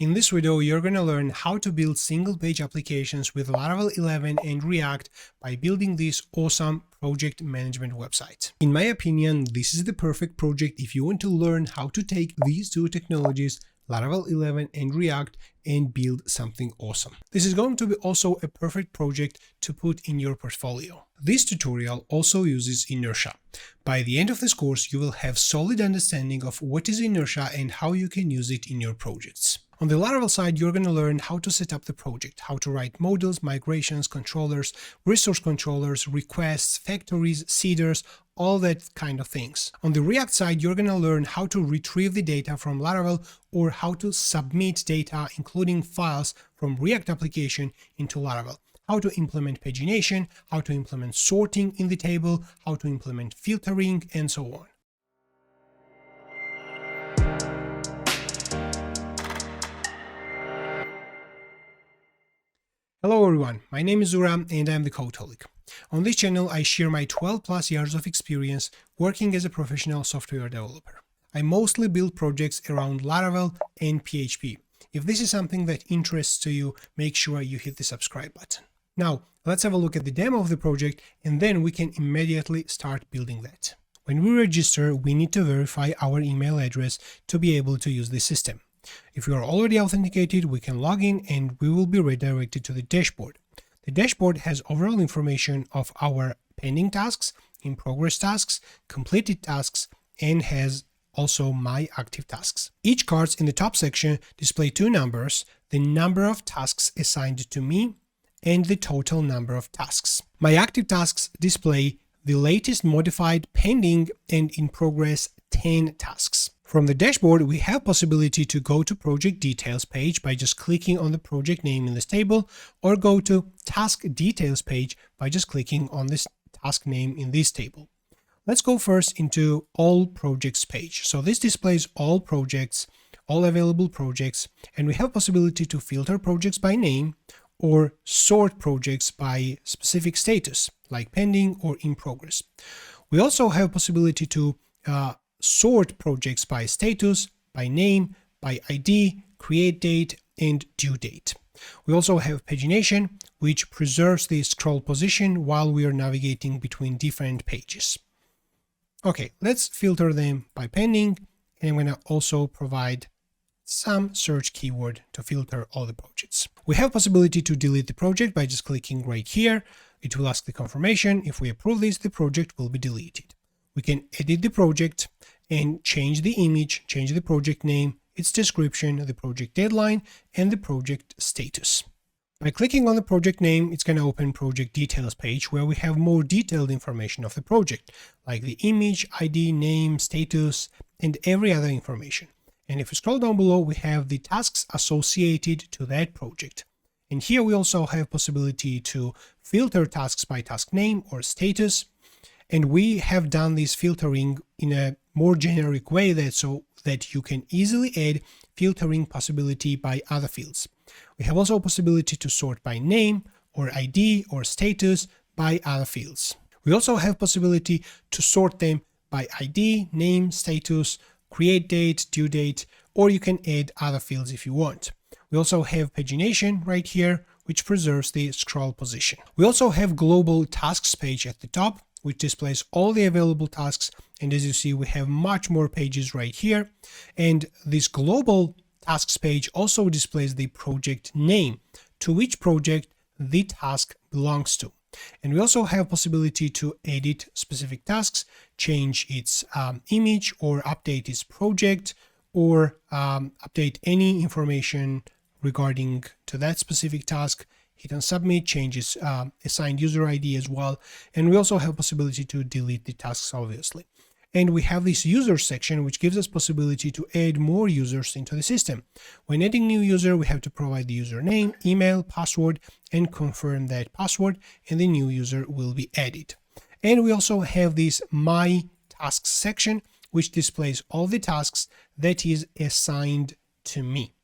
In this video, you're going to learn how to build single-page applications with Laravel 11 and React by building this awesome project management website. In my opinion, this is the perfect project if you want to learn how to take these two technologies, Laravel 11 and React, and build something awesome. This is going to be also a perfect project to put in your portfolio. This tutorial also uses Inertia. By the end of this course, you will have solid understanding of what is Inertia and how you can use it in your projects. On the Laravel side, you're going to learn how to set up the project, how to write modules, migrations, controllers, resource controllers, requests, factories, seeders, all that kind of things. On the React side, you're going to learn how to retrieve the data from Laravel or how to submit data, including files from React application into Laravel, how to implement pagination, how to implement sorting in the table, how to implement filtering, and so on. Hello everyone, my name is Zura and I'm the Codeholic. On this channel I share my 12+ years of experience working as a professional software developer. I mostly build projects around Laravel and PHP. If this is something that interests you, make sure you hit the subscribe button. Now let's have a look at the demo of the project and then we can immediately start building that. When we register, we need to verify our email address to be able to use the system. If you are already authenticated, we can log in and we will be redirected to the dashboard. The dashboard has overall information of our pending tasks, in progress tasks, completed tasks, and has also my active tasks. Each cards in the top section display two numbers, the number of tasks assigned to me and the total number of tasks. My active tasks display the latest modified, pending, and in progress 10 tasks. From the dashboard, we have possibility to go to project details page by just clicking on the project name in this table, or go to task details page by just clicking on this task name in this table. Let's go first into all projects page. So this displays all projects, all available projects, and we have possibility to filter projects by name or sort projects by specific status, like pending or in progress. We also have possibility to sort projects by status, by name, by ID, create date, and due date. We also have Pagination, which preserves the scroll position while we are navigating between different pages. Okay, let's filter them by pending, and I'm going to also provide some search keyword to filter all the projects. We have possibility to delete the project by just clicking right here. It will ask the confirmation. If we approve this, the project will be deleted. We can edit the project and change the image, change the project name, its description, the project deadline, and the project status. By clicking on the project name, it's going to open project details page where we have more detailed information of the project, like the image, ID, name, status, and every other information. And if we scroll down below, we have the tasks associated to that project. And here we also have possibility to filter tasks by task name or status. And we have done this filtering in a more generic way so that you can easily add filtering possibility by other fields. We have also a possibility to sort by name or ID or status by other fields. We also have possibility to sort them by ID, name, status, create date, due date, or you can add other fields if you want. We also have pagination right here, which preserves the scroll position. We also have global tasks page at the top, which displays all the available tasks. And as you see, we have much more pages right here. And this global tasks page also displays the project name, to which project the task belongs to. And we also have possibility to edit specific tasks, change its image, or update its project, or update any information regarding to that specific task. Hit on submit, changes assigned user ID as well. And we also have possibility to delete the tasks, obviously. And we have this user section, which gives us possibility to add more users into the system. When adding new user, we have to provide the username, email, password, and confirm that password, and the new user will be added. And we also have this my tasks section, which displays all the tasks that is assigned to me,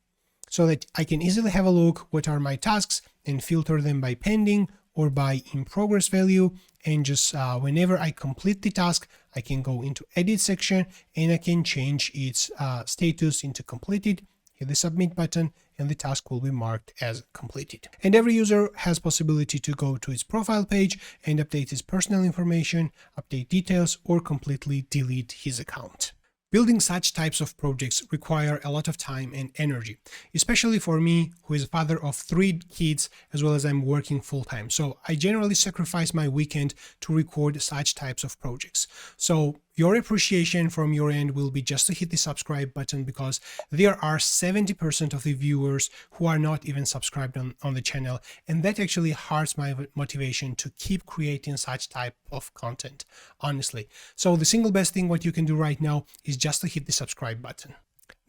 so that I can easily have a look what are my tasks and filter them by pending or by in progress value, and just whenever I complete the task, I can go into edit section and I can change its status into completed hit the submit button, and the task will be marked as completed. And every user has possibility to go to its profile page and update his personal information, update details, or completely delete his account. Building such types of projects require a lot of time and energy, especially for me, who is a father of 3 kids, as well as I'm working full-time. So I generally sacrifice my weekend to record such types of projects. So your appreciation from your end will be just to hit the subscribe button, because there are 70% of the viewers who are not even subscribed on the channel, and that actually hurts my motivation to keep creating such type of content, honestly. So the single best thing what you can do right now is just to hit the subscribe button.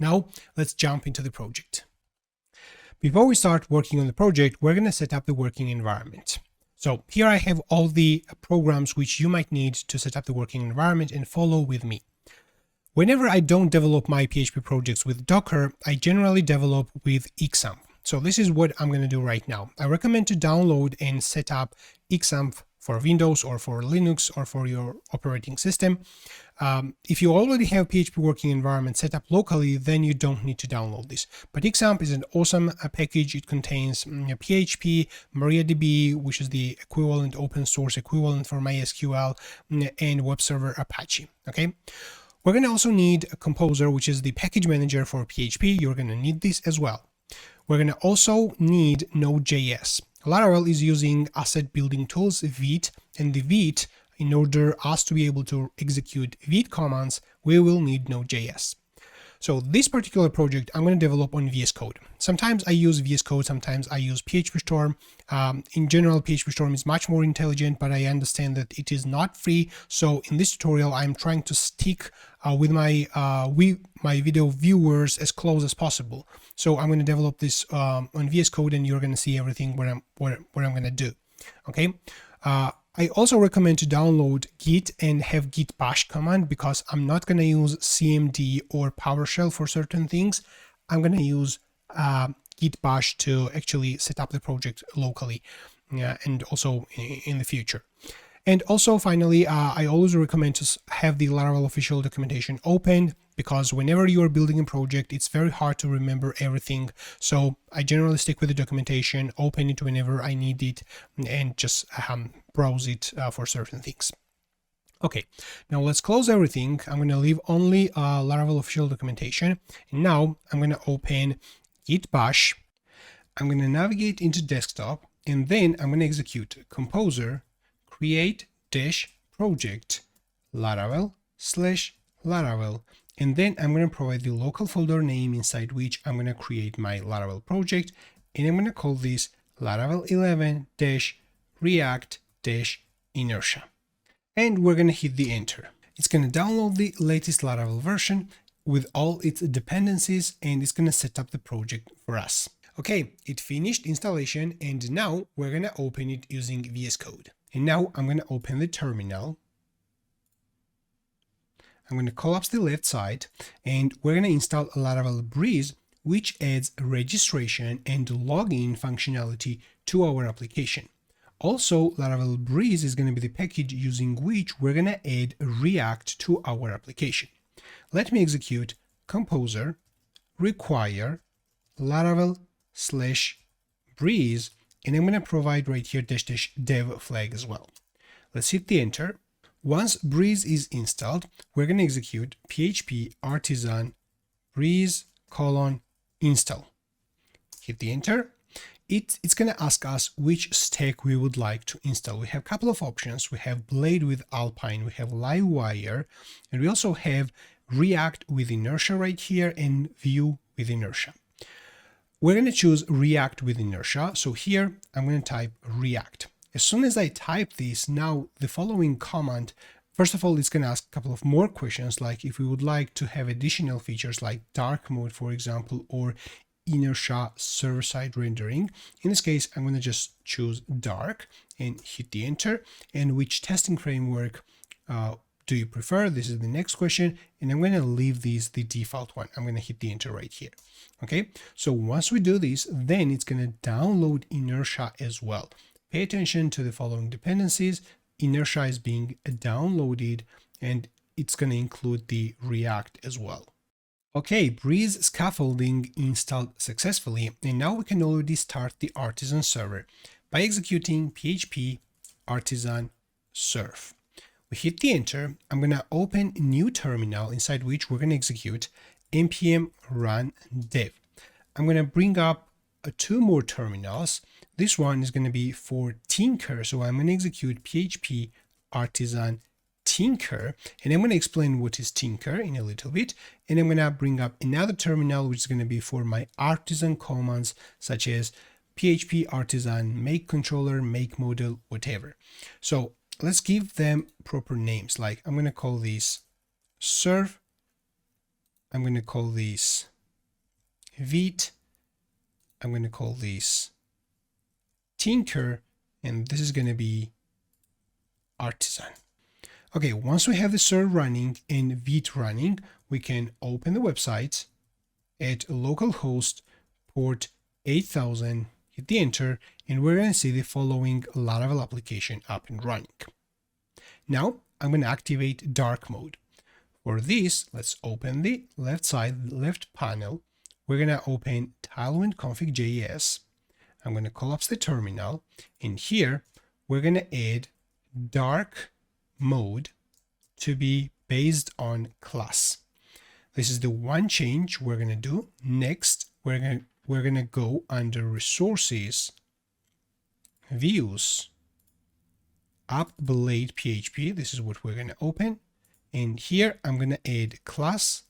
Now let's jump into the project. Before we start working on the project, we're going to set up the working environment. So here I have all the programs which you might need to set up the working environment, and follow with me. Whenever I don't develop my PHP projects with Docker, I generally develop with XAMPP. So this is what I'm going to do right now. I recommend to download and set up XAMPP for Windows or for Linux or for your operating system. If you already have PHP working environment set up locally, then you don't need to download this. But XAMPP is an awesome package. It contains PHP, MariaDB, which is the equivalent open source equivalent for MySQL, and web server Apache. Okay. We're going to also need a Composer, which is the package manager for PHP. You're going to need this as well. We're going to also need Node.js. Laravel is using asset building tools, Vite, and the Vite, in order us to be able to execute Vite commands, we will need Node.js. So this particular project I'm going to develop on VS Code. Sometimes I use VS Code, sometimes I use PHP Storm. In general, PHP Storm is much more intelligent, but I understand that it is not free. So in this tutorial, I'm trying to stick with my video viewers as close as possible. So I'm going to develop this on VS Code, and you're going to see everything what I'm going to do. Okay. I also recommend to download Git and have git bash command, because I'm not going to use CMD or PowerShell for certain things. I'm going to use git bash to actually set up the project locally, and also in the future. And also, finally, I always recommend to have the Laravel official documentation open, because whenever you are building a project, it's very hard to remember everything. So I generally stick with the documentation, open it whenever I need it, and just browse it for certain things. Okay, now let's close everything. I'm going to leave only Laravel official documentation. And now I'm going to open git bash. I'm going to navigate into desktop, and then I'm going to execute Composer create-project Laravel/Laravel, and then I'm going to provide the local folder name inside which I'm going to create my Laravel project, and I'm going to call this Laravel 11-React-Inertia. And we're going to hit the enter. It's going to download the latest Laravel version with all its dependencies, and it's going to set up the project for us. Okay, it finished installation, and now we're going to open it using VS Code. And now I'm going to open the terminal. I'm going to collapse the left side, and we're going to install Laravel Breeze, which adds registration and login functionality to our application. Also, Laravel Breeze is going to be the package using which we're going to add React to our application. Let me execute Composer require Laravel/Breeze, and I'm going to provide right here --dev flag as well. Let's hit the enter. Once Breeze is installed, we're going to execute php artisan breeze:install. Hit the enter. It's going to ask us which stack we would like to install. We have a couple of options. We have Blade with Alpine, we have Livewire, and we also have React with Inertia right here, and Vue with Inertia. We're going to choose React with Inertia. So here I'm going to type React. As soon as I type this, now the following command, first of all, it's going to ask a couple of more questions, like if we would like to have additional features like dark mode, for example, or Inertia server-side rendering. In this case, I'm going to just choose dark and hit the enter. And which testing framework do you prefer? This is the next question. And I'm going to leave this the default one. I'm going to hit the enter right here. Okay, so once we do this, then it's going to download Inertia as well. Pay attention to the following dependencies. Inertia is being downloaded, and it's going to include the React as well. Okay, Breeze scaffolding installed successfully, and now we can already start the artisan server by executing php artisan serve. We hit the enter. I'm going to open a new terminal inside which we're going to execute npm run dev. I'm going to bring up two more terminals. This one is going to be for Tinker, so I'm going to execute php artisan Tinker, and I'm going to explain what is Tinker in a little bit, and I'm going to bring up another terminal which is going to be for my artisan commands such as php artisan make controller, make model, whatever. So let's give them proper names. Like I'm going to call this serve, I'm going to call this vit, I'm going to call this Tinker, and this is going to be artisan. Okay, once we have the serve running and vit running, we can open the website at localhost port 8000, hit the enter, and we're going to see the following Laravel application up and running. Now I'm going to activate dark mode. For this, let's open the left side, left panel. We're going to open Tailwind config.js. I'm going to collapse the terminal, and here we're going to add dark mode to be based on class. This is the one change we're going to do. Next, we're going to go under resources, views, app blade php. This is what we're going to open, and here I'm going to add class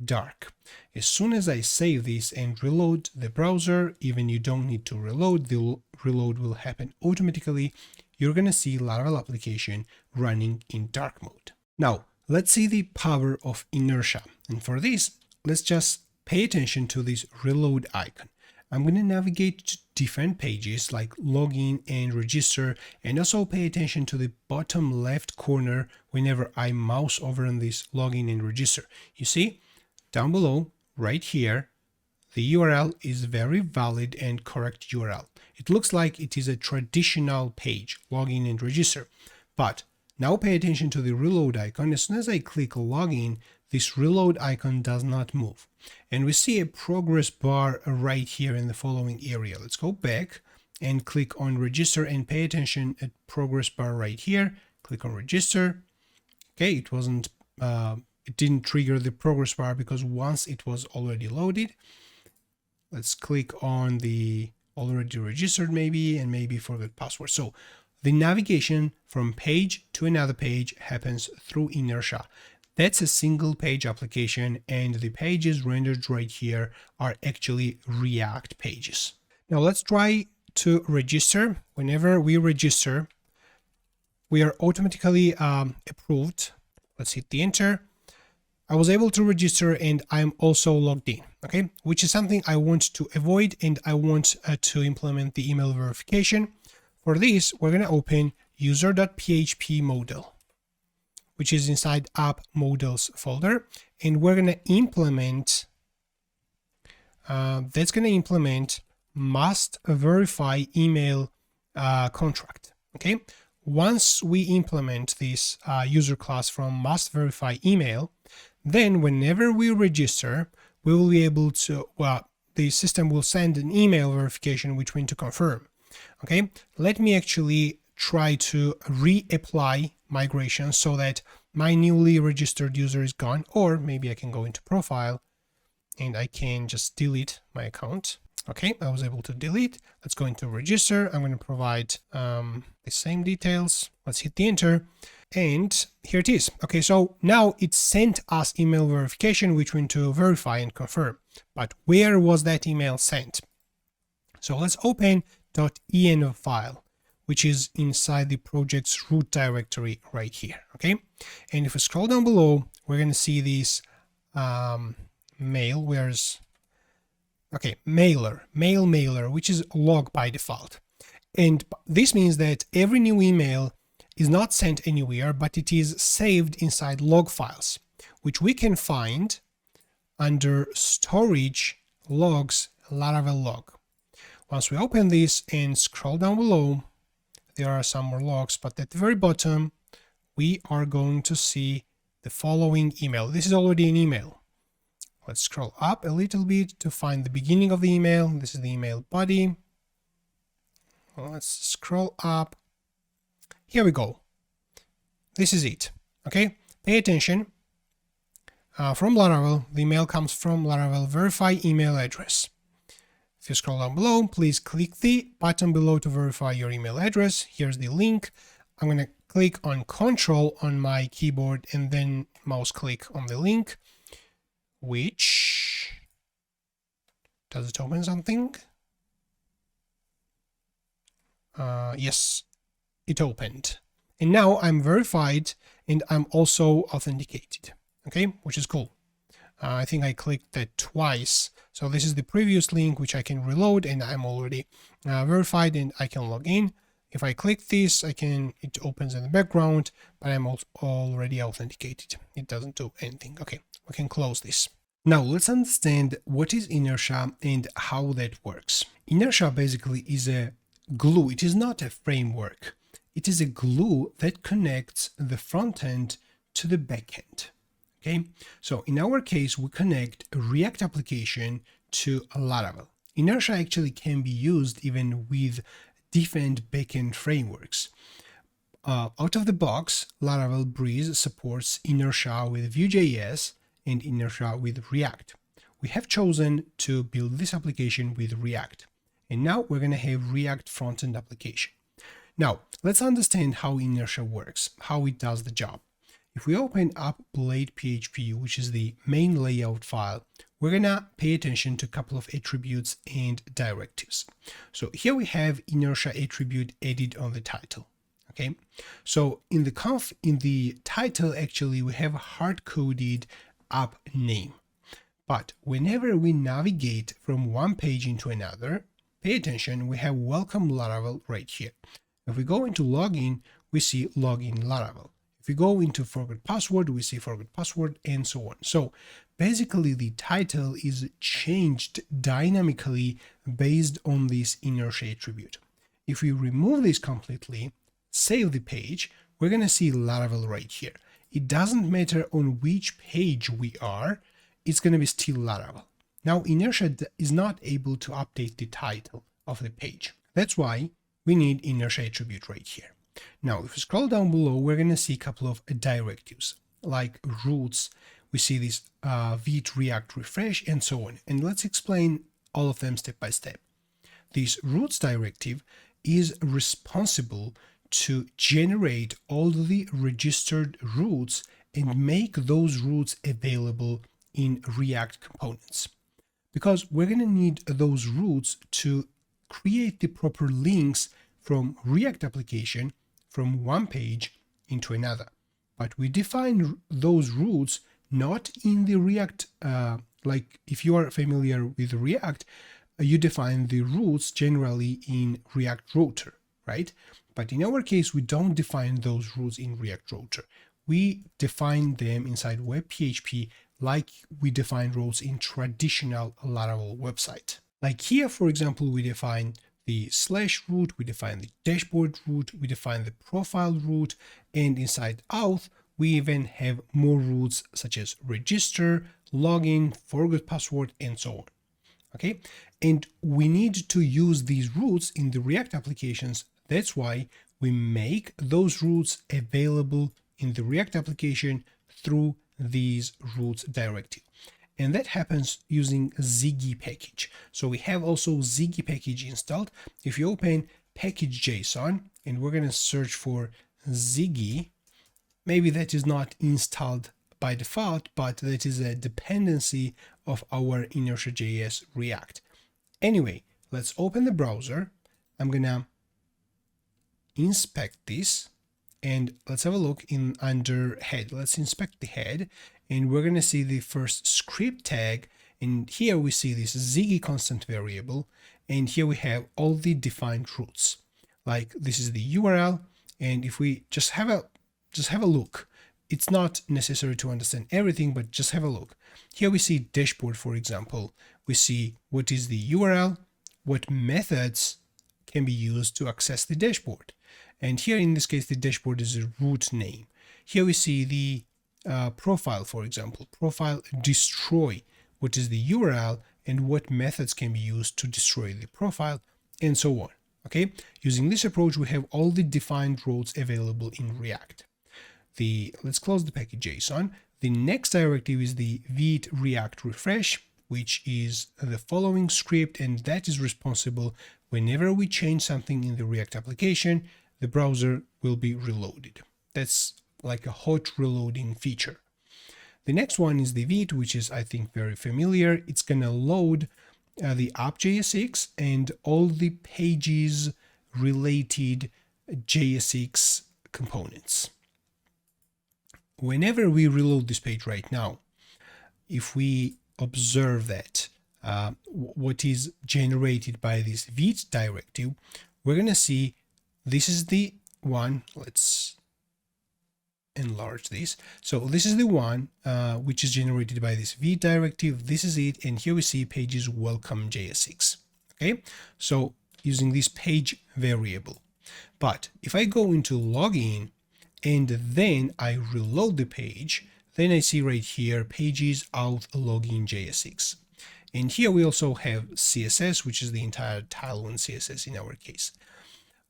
dark. As soon as I save this and reload the browser, even you don't need to reload, the reload will happen automatically. You're going to see Laravel application running in dark mode. Now, let's see the power of Inertia. And for this, let's just pay attention to this reload icon. I'm going to navigate to different pages like login and register, and also pay attention to the bottom left corner whenever I mouse over on this login and register. You see, down below, right here, the URL is very valid and correct URL. It looks like it is a traditional page, login and register. But now pay attention to the reload icon. As soon as I click login, this reload icon does not move. And we see a progress bar right here in the following area. Let's go back and click on register and pay attention at progress bar right here. Click on register. Okay, it didn't trigger the progress bar because once it was already loaded. Let's click on the already registered maybe, and maybe forget password. So the navigation from page to another page happens through Inertia. That's a single page application, and the pages rendered right here are actually React pages. Now let's try to register. Whenever we register, we are automatically approved. Let's hit the enter. I was able to register and I'm also logged in, okay? Which is something I want to avoid, and I want to implement the email verification. For this, we're going to open user.php model, which is inside app models folder, and we're going to implement, that's going to implement must verify email contract, okay? Once we implement this user class from must verify email, then whenever we register, we will be able to, the system will send an email verification which we need to confirm. Okay, let me actually try to reapply migration so that my newly registered user is gone, or maybe I can go into profile and I can just delete my account. Okay, I was able to delete. Let's go into register. I'm going to provide the same details. Let's hit the enter. And here it is. Okay, so now it sent us email verification, which we need to verify and confirm. But where was that email sent? So let's open .env file, which is inside the project's root directory right here. Okay, and if we scroll down below, we're going to see this mail. Where's mailer, which is log by default. And this means that every new email is not sent anywhere, but it is saved inside log files, which we can find under storage logs Laravel log. Once we open this and scroll down below, there are some more logs, but at the very bottom, we are going to see the following email. This is already an email. Let's scroll up a little bit to find the beginning of the email. This is the email body. Let's scroll up. Here we go. This is it. Okay, pay attention. From Laravel, the email comes from Laravel verify email address. If you scroll down below, please click the button below to verify your email address. Here's the link. I'm going to click on Control on my keyboard and then mouse click on the link. Which, does it open something? Yes, it opened. And now I'm verified and I'm also authenticated, okay, which is cool. I think I clicked that twice. So this is the previous link which I can reload and I'm already verified and I can log in. If I click this, it opens in the background, but I'm already authenticated. It doesn't do anything. Okay, we can close this. Now let's understand what is Inertia and how that works. Inertia basically is a glue. It is not a framework. It is a glue that connects the front end to the back end. Okay, so in our case, we connect a React application to a Laravel. Inertia actually can be used even with different backend frameworks. Out of the box, Laravel Breeze supports Inertia with Vue.js and Inertia with React. We have chosen to build this application with React, and now we're going to have React front-end application. Now, let's understand how Inertia works, how it does the job. If we open up blade.php, which is the main layout file, we're gonna pay attention to a couple of attributes and directives. So here we have Inertia attribute added on the title. Okay, so in the title, actually, we have a hard-coded app name. But whenever we navigate from one page into another, pay attention, we have welcome Laravel right here. If we go into login, we see login Laravel. If we go into forgot password, we see forgot password, and so on. So basically the title is changed dynamically based on this Inertia attribute. If we remove this completely, save the page, we're going to see Laravel right here. It doesn't matter on which page we are, it's going to be still Laravel. Now Inertia is not able to update the title of the page. That's why we need Inertia attribute right here. Now, if we scroll down below, we're going to see a couple of directives like routes. We see this vite react refresh and so on. And let's explain all of them step by step. This routes directive is responsible to generate all the registered routes and make those routes available in React components. Because we're going to need those routes to create the proper links from React application from one page into another. But we define those routes not in the React, like if you are familiar with React, you define the routes generally in React Router, right? But in our case, we don't define those routes in React Router. We define them inside web.php like we define routes in traditional Laravel website. Like here, for example, we define the slash route, we define the dashboard route, we define the profile route, and inside auth, we even have more routes such as register, login, forgot password, and so on. Okay, and we need to use these routes in the React applications. That's why we make those routes available in the React application through these routes directive. And that happens using Ziggy package. So we have also Ziggy package installed. If you open package.json and we're going to search for Ziggy, maybe that is not installed by default, but that is a dependency of our Inertia.js React. Anyway, let's open the browser. I'm going to inspect this and let's have a look in under head. Let's inspect the head and we're going to see the first script tag. And here we see this Ziggy constant variable. And here we have all the defined routes. Like this is the URL. And if we just have a look, it's not necessary to understand everything, but just have a look. Here we see dashboard, for example. We see what is the URL, what methods can be used to access the dashboard. And here in this case, the dashboard is a root name. Here we see the profile, for example, profile destroy. what is the URL, and what methods can be used to destroy the profile, and so on. Okay, using this approach, we have all the defined roles available in React. Let's close the package.json. The next directive is the vite react refresh, which is the following script, and that is responsible whenever we change something in the React application, the browser will be reloaded. That's like a hot reloading feature. The next one is the vite, which is, I think, very familiar. It's going to load the app.jsx and all the pages related JSX components. Whenever we reload this page right now, if we observe that what is generated by this vite directive, we're going to see this is the one. Let's enlarge this. So this is the one which is generated by this vite directive. This is it, and here we see pages welcome JSX. Okay, so using this page variable. But if I go into login and then I reload the page, then I see right here pages out login JSX. And here we also have CSS, which is the entire Tailwind CSS in our case.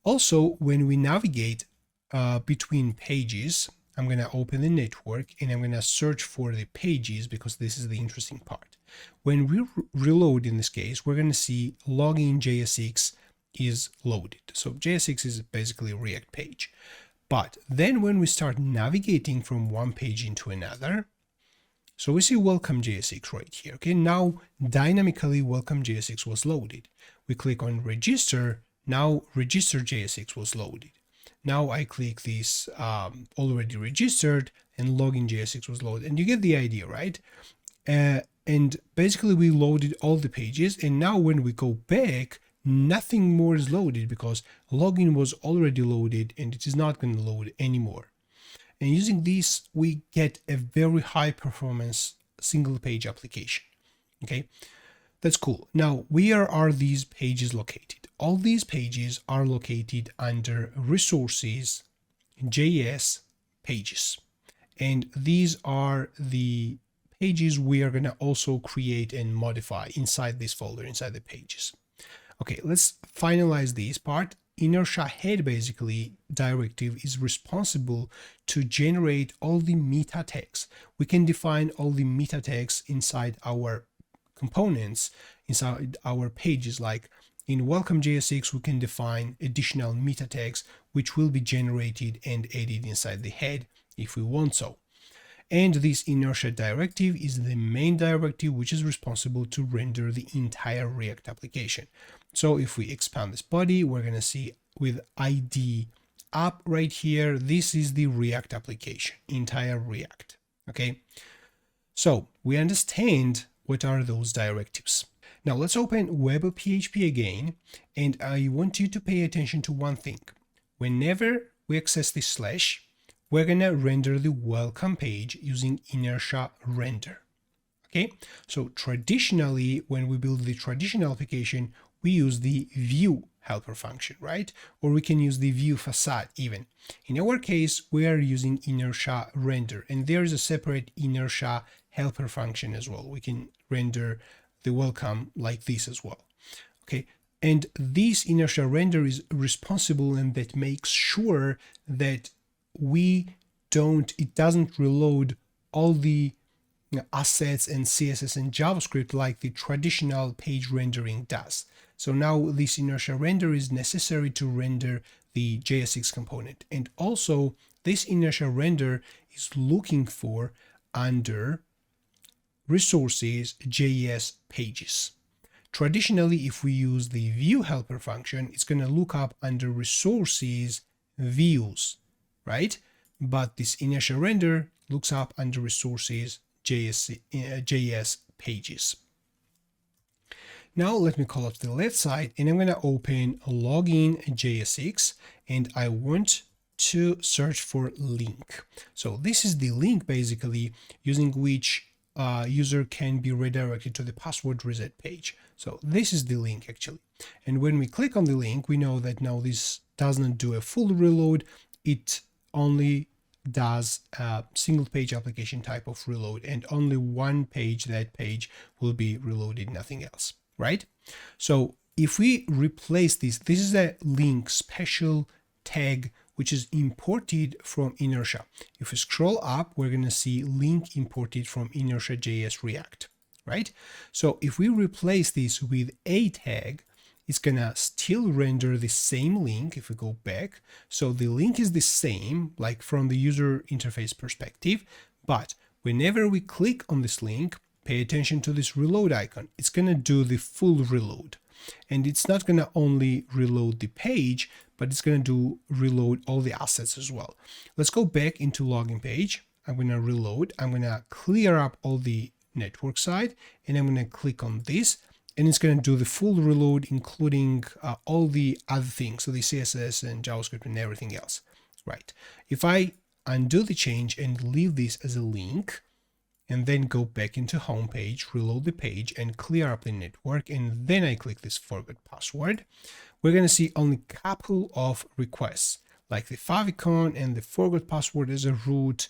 Also, when we navigate between pages, I'm going to open the network and I'm going to search for the pages, because this is the interesting part. When we reload in this case, we're going to see login JSX is loaded. So JSX is basically a React page. But then when we start navigating from one page into another, so we see welcome JSX right here. Okay, now dynamically welcome JSX was loaded. We click on register. Now register JSX was loaded. Now I click this already registered and login JSX was loaded. And you get the idea, right? And basically we loaded all the pages. And now when we go back, nothing more is loaded because login was already loaded and it is not going to load anymore. And using this, we get a very high performance single page application. Okay, that's cool. Now, where are these pages located? All these pages are located under resources, JS pages. And these are the pages we are going to also create and modify inside this folder, inside the pages. Okay, let's finalize this part. Inertia head basically directive is responsible to generate all the meta tags. We can define all the meta tags inside our components, inside our pages. Like in welcome JSX, we can define additional meta tags which will be generated and added inside the head if we want so. And this inertia directive is the main directive which is responsible to render the entire React application. So if we expand this body, we're going to see with ID app right here, this is the React application, entire React. Okay, so we understand what are those directives. Now let's open web.php again, and I want you to pay attention to one thing. Whenever we access this slash, we're going to render the welcome page using inertia render. Okay, so traditionally, when we build the traditional application, we use the view helper function, right? Or we can use the view facade even. In our case, we are using inertia render, and there is a separate inertia helper function as well. We can render the welcome like this as well. Okay, and this inertia render is responsible, and that makes sure that it doesn't reload all the assets and CSS and JavaScript like the traditional page rendering does. So now this inertia render is necessary to render the JSX component. And also this inertia render is looking for under resources JS pages. Traditionally, if we use the view helper function, it's going to look up under resources views, right? But this inertia render looks up under resources JS pages. Now let me call up the left side, and I'm going to open login JSX, and I want to search for link. So this is the link basically using which user can be redirected to the password reset page. So this is the link actually. And when we click on the link, we know that now this does not do a full reload. It only does a single page application type of reload, and only one page, that page will be reloaded, nothing else, right? So if we replace this is a link special tag which is imported from Inertia. If we scroll up, we're going to see link imported from Inertia.js React, right? So if we replace this with a tag, it's gonna still render the same link if we go back. So the link is the same, like from the user interface perspective, but whenever we click on this link, pay attention to this reload icon. It's gonna do the full reload. And it's not gonna only reload the page, but it's gonna reload all the assets as well. Let's go back into login page. I'm gonna reload. I'm gonna clear up all the network side, and I'm gonna click on this. And it's going to do the full reload, including all the other things, so the CSS and JavaScript and everything else, right? If I undo the change and leave this as a link, and then go back into home page, reload the page, and clear up the network, and then I click this forgot password, we're going to see only a couple of requests, like the favicon and the forgot password as a root,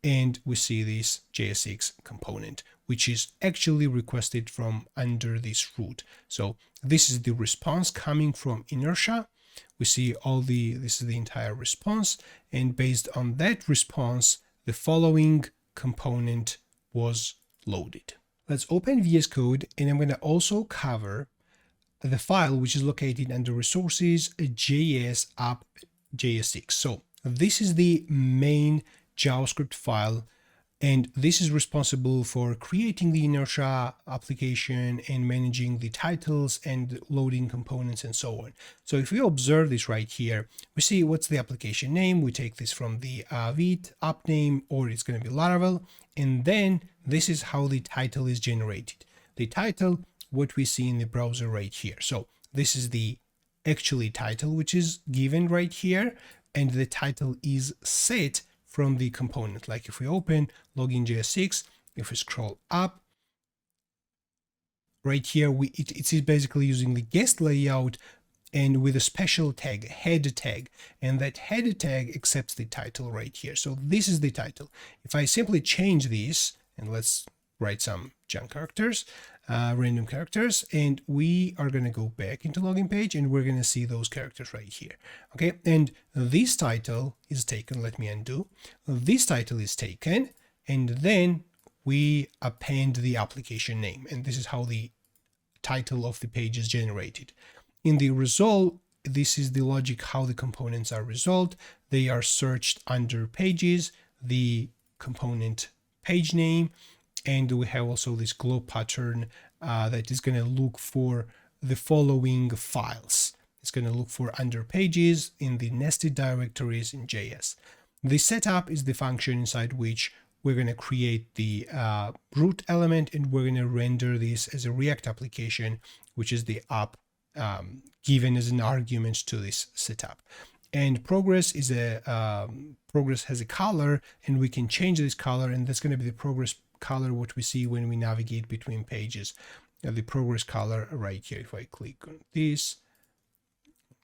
and we see this JSX component, which is actually requested from under this root. So this is the response coming from Inertia. We see this is the entire response, and based on that response, the following component was loaded. Let's open VS Code, and I'm going to also cover the file which is located under resources JS app JSX. So this is the main JavaScript file, and this is responsible for creating the Inertia application and managing the titles and loading components and so on. So if we observe this right here, we see what's the application name. We take this from the Vite app name, or it's going to be Laravel, and then this is how the title is generated. The title, what we see in the browser right here. So this is the actually title which is given right here, and the title is set from the component. Like if we open login JSX, if we scroll up, right here, it is basically using the guest layout and with a special tag, head tag, and that head tag accepts the title right here. So this is the title. If I simply change this, and let's write some junk characters, random characters, and we are going to go back into login page, and we're going to see those characters right here. Okay, and this title is taken. Let me undo. This title is taken, and then we append the application name, and this is how the title of the page is generated. In the result, this is the logic how the components are resolved. They are searched under pages, the component page name, and we have also this globe pattern that is going to look for the following files. It's going to look for under pages in the nested directories in JS. The setup is the function inside which we're going to create the root element, and we're going to render this as a React application, which is the app given as an argument to this setup. And progress is progress has a color, and we can change this color, and that's going to be the progress color what we see when we navigate between pages. The progress color right here. If I click on this,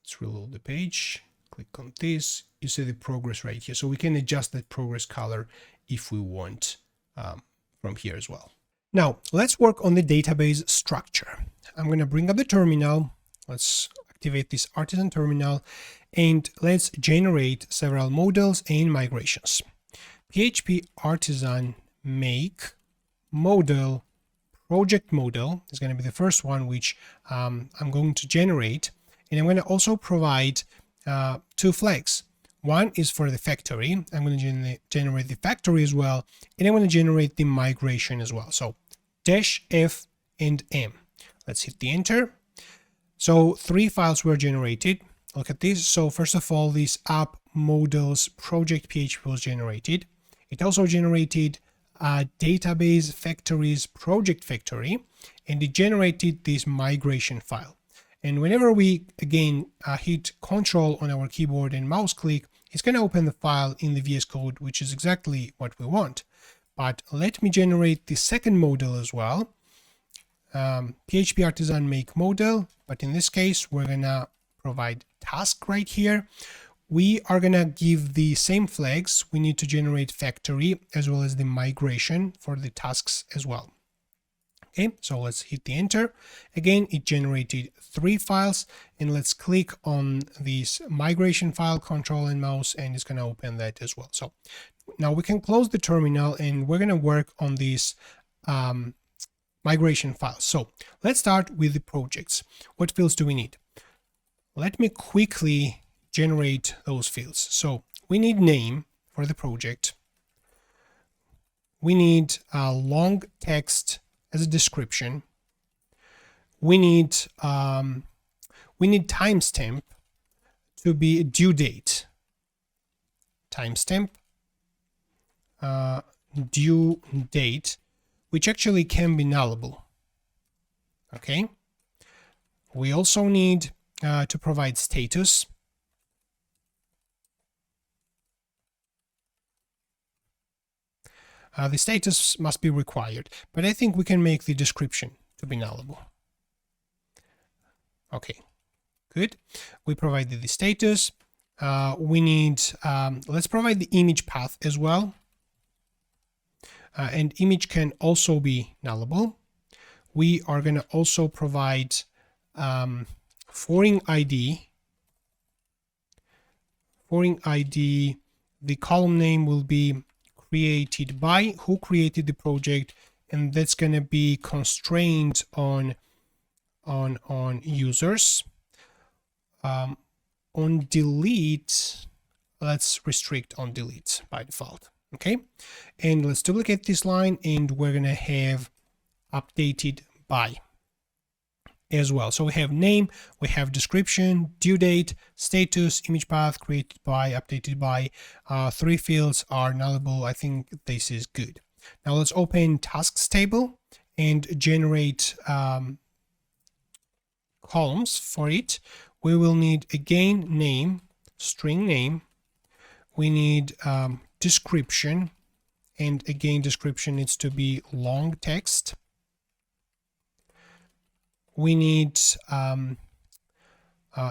let's reload the page, click on this, you see the progress right here. So we can adjust that progress color if we want from here as well. Now let's work on the database structure. I'm going to bring up the terminal. Let's activate this artisan terminal, and let's generate several models and migrations. PHP artisan make model project model is going to be the first one which I'm going to generate, and I'm going to also provide two flags. One is for the factory. I'm going to generate the factory as well, and I'm going to generate the migration as well. So -f and m. Let's hit the enter. So 3 files were generated. Look at this. So first of all, this app models project PHP was generated. It also generated database factories project factory, and it generated this migration file. And whenever we again hit Control on our keyboard and mouse click, it's going to open the file in the VS Code, which is exactly what we want. But let me generate the second model as well. PHP artisan make model, but in this case we're gonna provide task right here. we are gonna give the same flags. We need to generate factory as well as the migration for the tasks as well. Okay, so let's hit the enter. Again, it generated 3 files, and let's click on this migration file, control and mouse, and it's gonna open that as well. So now we can close the terminal, and we're gonna work on this migration file. So let's start with the projects. What fields do we need? Let me quickly generate those fields. So we need name for the project. We need a long text as a description. We need timestamp to be due date. Timestamp, due date, which actually can be nullable. Okay. We also need to provide status. The status must be required, but I think we can make the description to be nullable. Okay, good. We provided the status. We need, let's provide the image path as well. And image can also be nullable. We are going to also provide foreign ID. Foreign ID, the column name will be created by, who created the project, and that's going to be constrained on users. On delete, let's restrict on delete by default. Okay, and let's duplicate this line, and we're going to have updated by as well. So we have name, we have description, due date, status, image path, created by, updated by. 3 fields are nullable. I think this is good. Now let's open tasks table and generate columns for it. We will need again name, string name. We need description, and again description needs to be long text. We need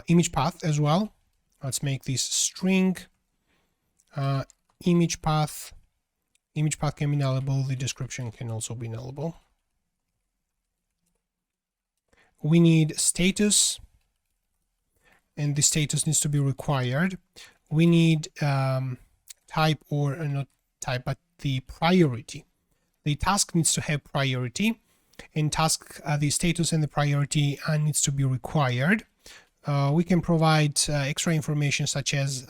image path as well. Let's make this string. Image path. Image path can be nullable. The description can also be nullable. We need status, and the status needs to be required. We need type, or not type, but the priority. The task needs to have priority. In task, the status and the priority needs to be required. We can provide extra information such as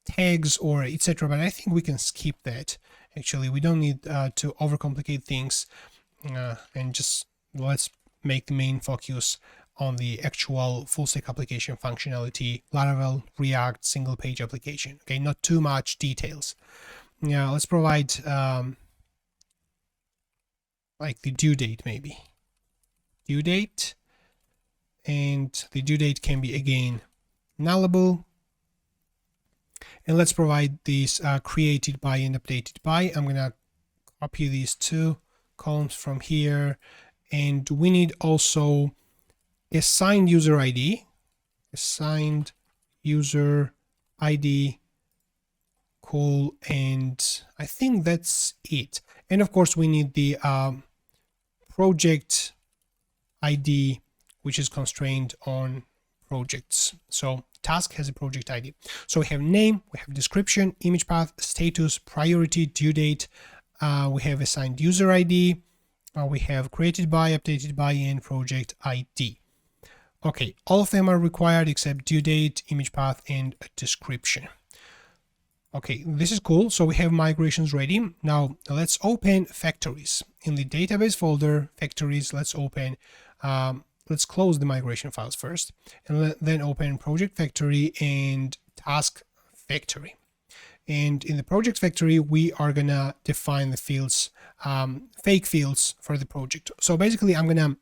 tags or etc., but I think we can skip that. Actually, we don't need to overcomplicate things, and just let's make the main focus on the actual full stack application functionality, Laravel, React, single page application. Okay, not too much details. Now let's provide like the due date, maybe due date, and the due date can be again nullable. And let's provide these created by and updated by. I'm gonna copy these 2 columns from here, and we need also assigned user ID, assigned user ID, cool, and I think that's it. And of course we need the project ID, which is constrained on projects. So task has a project ID. So we have name, we have description, image path, status, priority, due date. We have assigned user ID. We have created by, updated by, and project ID. Okay, all of them are required except due date, image path, and a description. Okay, this is cool. So we have migrations ready. Now let's open factories. In the database folder, factories, let's open, let's close the migration files first, and then open project factory and task factory. And in the project factory, we are gonna define the fields, fake fields for the project. So basically I'm gonna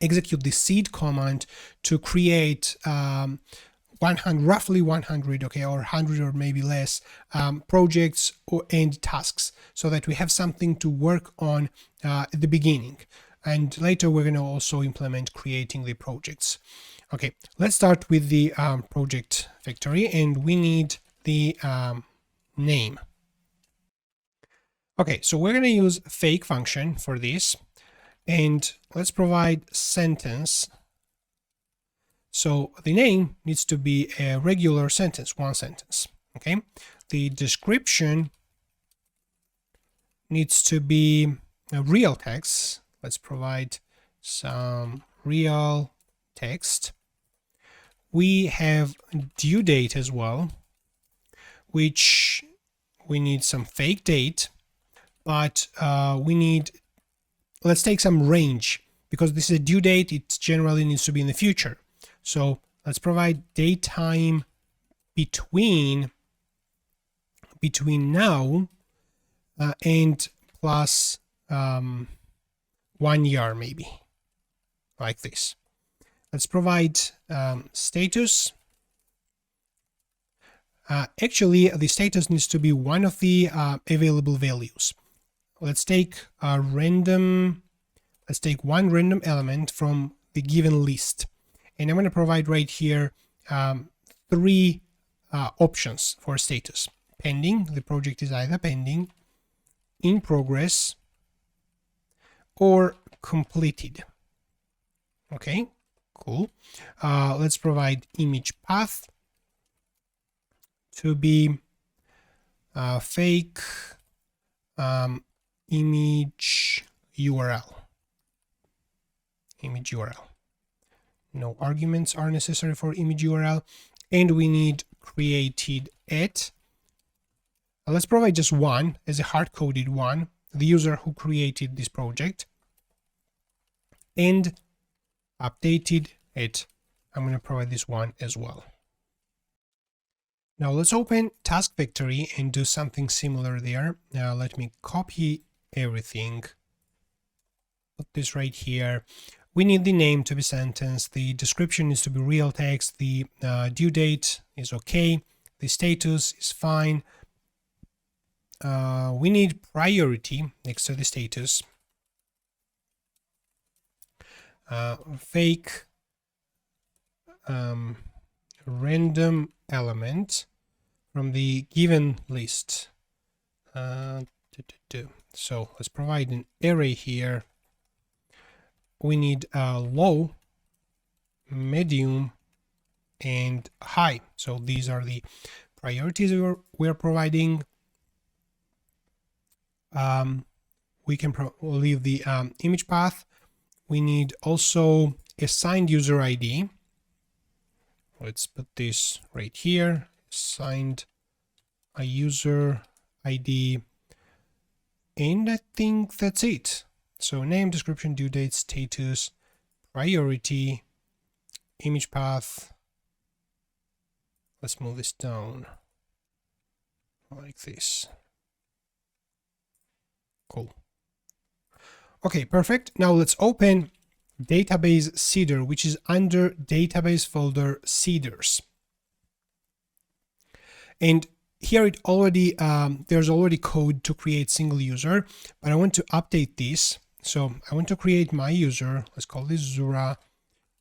execute the seed command to create 100, roughly 100, okay, or 100 or maybe less projects and tasks, so that we have something to work on at the beginning. And later we're going to also implement creating the projects. Okay, let's start with the project factory, and we need the name. Okay, so we're going to use fake function for this, and let's provide sentence. So the name needs to be a regular sentence, one sentence. Okay, the description needs to be a real text. Let's provide some real text. We have due date as well, which we need some fake date, but let's take some range, because this is a due date. It generally needs to be in the future. So let's provide date time between now and plus 1 year, maybe, like this. Let's provide status. Actually, the status needs to be one of the available values. Let's take one random element from the given list, and I'm going to provide right here 3 options for status. Pending, the project is either pending, in progress, or completed. Okay, cool. Let's provide image path to be fake image URL. No arguments are necessary for image URL, and we need created at. Let's provide just one as a hard-coded one, the user who created this project, and updated at. I'm going to provide this one as well. Now let's open Task Factory and do something similar there. Now let me copy everything. Put this right here. We need the name to be sentence. The description needs to be real text. The due date is okay. The status is fine. We need priority next to the status. Fake random element from the given list. So let's provide an array here. We need low, medium, and high. So these are the priorities we're providing. We can leave the image path. We need also assigned user ID. Let's put this right here. Assigned a user ID, and I think that's it. So name, description, due date, status, priority, image path. Let's move this down like this. Cool. Okay, perfect. Now let's open database seeder, which is under database folder seeders. And here it already there's already code to create single user, but I want to update this. So I want to create my user. Let's call this Zura.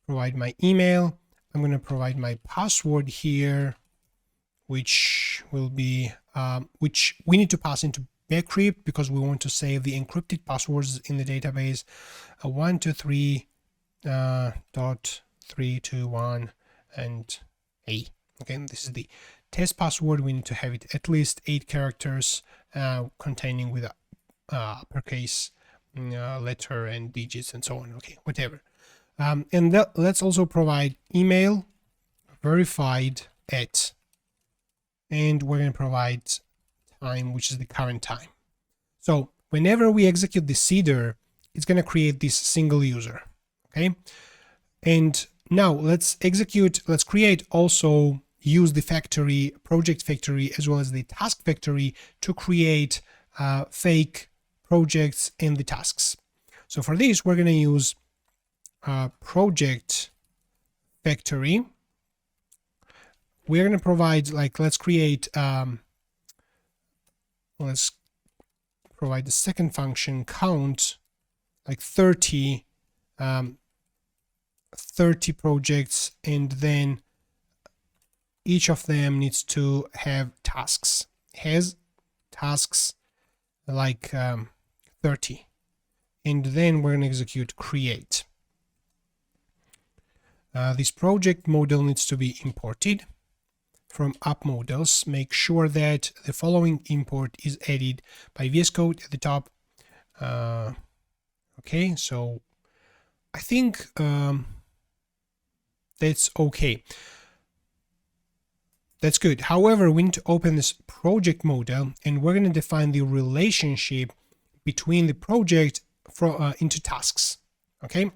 Provide my email. I'm going to provide my password here, which will be which we need to pass into bcrypt because we want to save the encrypted passwords in the database. 123.321 and A. Okay, this is the test password. We need to have it at least 8 characters containing with uppercase letter and digits and so on. Okay, whatever. And let's also provide email verified at, and we're going to provide time, which is the current time. So whenever we execute the seeder, it's going to create this single user. Okay, and now let's create also use the factory, project factory, as well as the task factory to create fake projects and the tasks. So for this, we're going to use project factory. We're going to provide, like, let's provide the second function count, like 30 30 projects, and then each of them needs to have tasks. Has tasks like 30, and then we're going to execute create. This project model needs to be imported from app models. Make sure that the following import is added by VS Code at the top. Okay, so I think that's okay. That's good. However, we need to open this project model, and we're going to define the relationship between the project into tasks. Okay.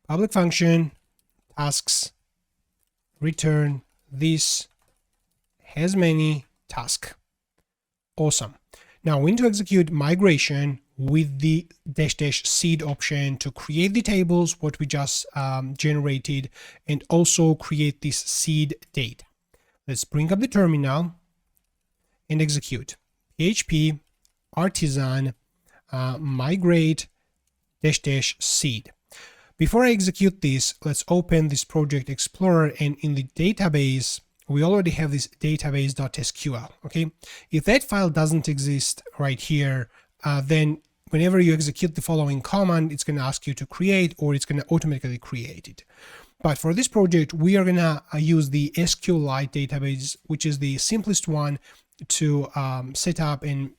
Public function tasks return this has many task. Awesome. Now we need to execute migration with the -- seed option to create the tables, what we just generated, and also create this seed data. Let's bring up the terminal and execute php artisan migrate -- seed. Before I execute this, let's open this project explorer, and in the database we already have this database.sql. Okay, if that file doesn't exist right here, then whenever you execute the following command, it's going to ask you to create, or it's going to automatically create it. But for this project, we are going to use the SQLite database, which is the simplest one to set up and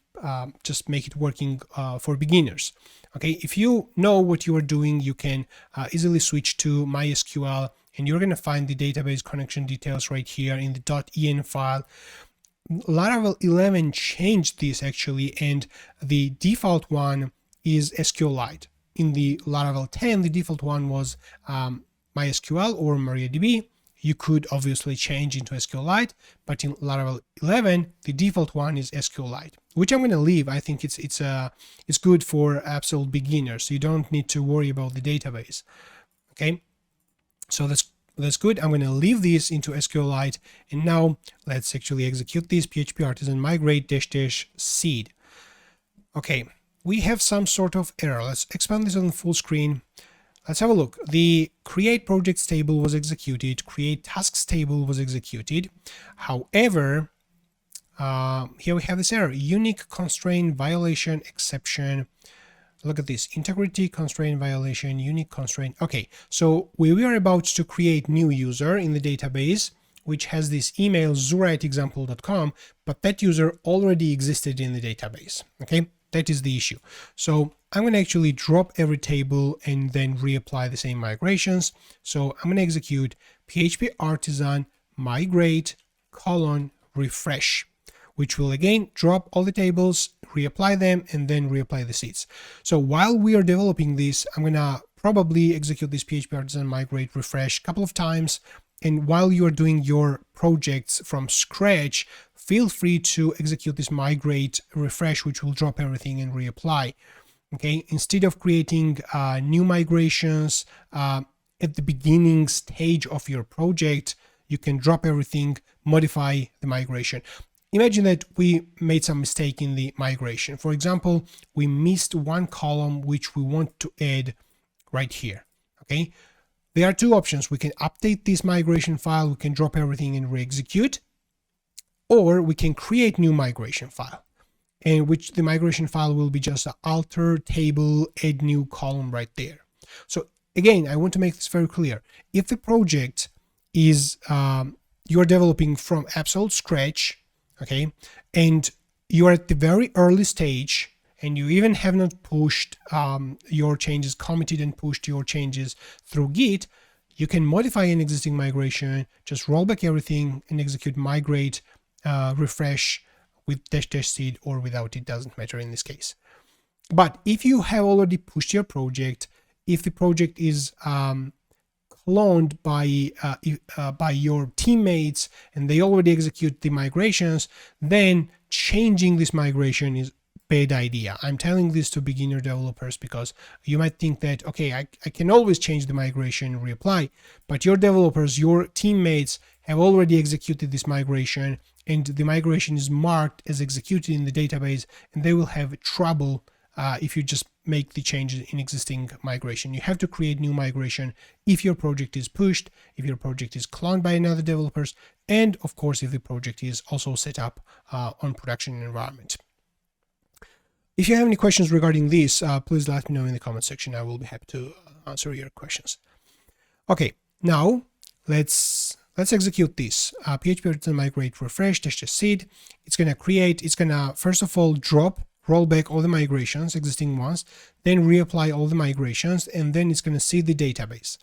just make it working for beginners. Okay, if you know what you are doing, you can easily switch to MySQL, and you're going to find the database connection details right here in the .en file. Laravel 11 changed this actually, and the default one is SQLite. In the Laravel 10, the default one was MySQL or MariaDB. You could obviously change into SQLite, but in Laravel 11, the default one is SQLite, which I'm going to leave. I think it's good for absolute beginners. So you don't need to worry about the database. Okay, so that's good. I'm going to leave this into SQLite, and now let's actually execute this php artisan migrate -- seed. Okay, we have some sort of error. Let's expand this on full screen. Let's have a look. The create projects table was executed, create tasks table was executed. However, here we have this error, unique constraint violation exception. Look at this, integrity constraint violation, unique constraint. Okay, so we are about to create new user in the database, which has this email zura@example.com, but that user already existed in the database. Okay, that is the issue. So I'm going to actually drop every table and then reapply the same migrations. So I'm going to execute php artisan migrate : refresh, which will again drop all the tables, reapply them, and then reapply the seeds. So while we are developing this, I'm going to probably execute this php artisan migrate refresh a couple of times. And while you are doing your projects from scratch, feel free to execute this migrate refresh, which will drop everything and reapply. Okay, instead of creating new migrations at the beginning stage of your project, you can drop everything, modify the migration. Imagine that we made some mistake in the migration. For example, we missed one column which we want to add right here. Okay, there are two options. We can update this migration file, we can drop everything and re-execute, or we can create new migration file, and which the migration file will be just an alter table, add new column right there. So again, I want to make this very clear. If the project is you're developing from absolute scratch, okay, and you're at the very early stage, and you even have not pushed your changes, committed and pushed your changes through Git, you can modify an existing migration, just roll back everything and execute migrate refresh with -- seed or without, it doesn't matter in this case. But if you have already pushed your project, if the project is cloned by your teammates and they already execute the migrations, then changing this migration is bad idea. I'm telling this to beginner developers because you might think that, okay, I can always change the migration and reapply, but your developers, your teammates have already executed this migration and the migration is marked as executed in the database, and they will have trouble if you just make the changes in existing migration. You have to create new migration if your project is pushed, if your project is cloned by another developers, and of course if the project is also set up on production environment. If you have any questions regarding this, please let me know in the comment section. I will be happy to answer your questions. Okay, now let's execute this. PHP artisan migrate refresh dash seed. It's gonna first of all roll back all the migrations, existing ones, then reapply all the migrations, and then it's gonna seed the database.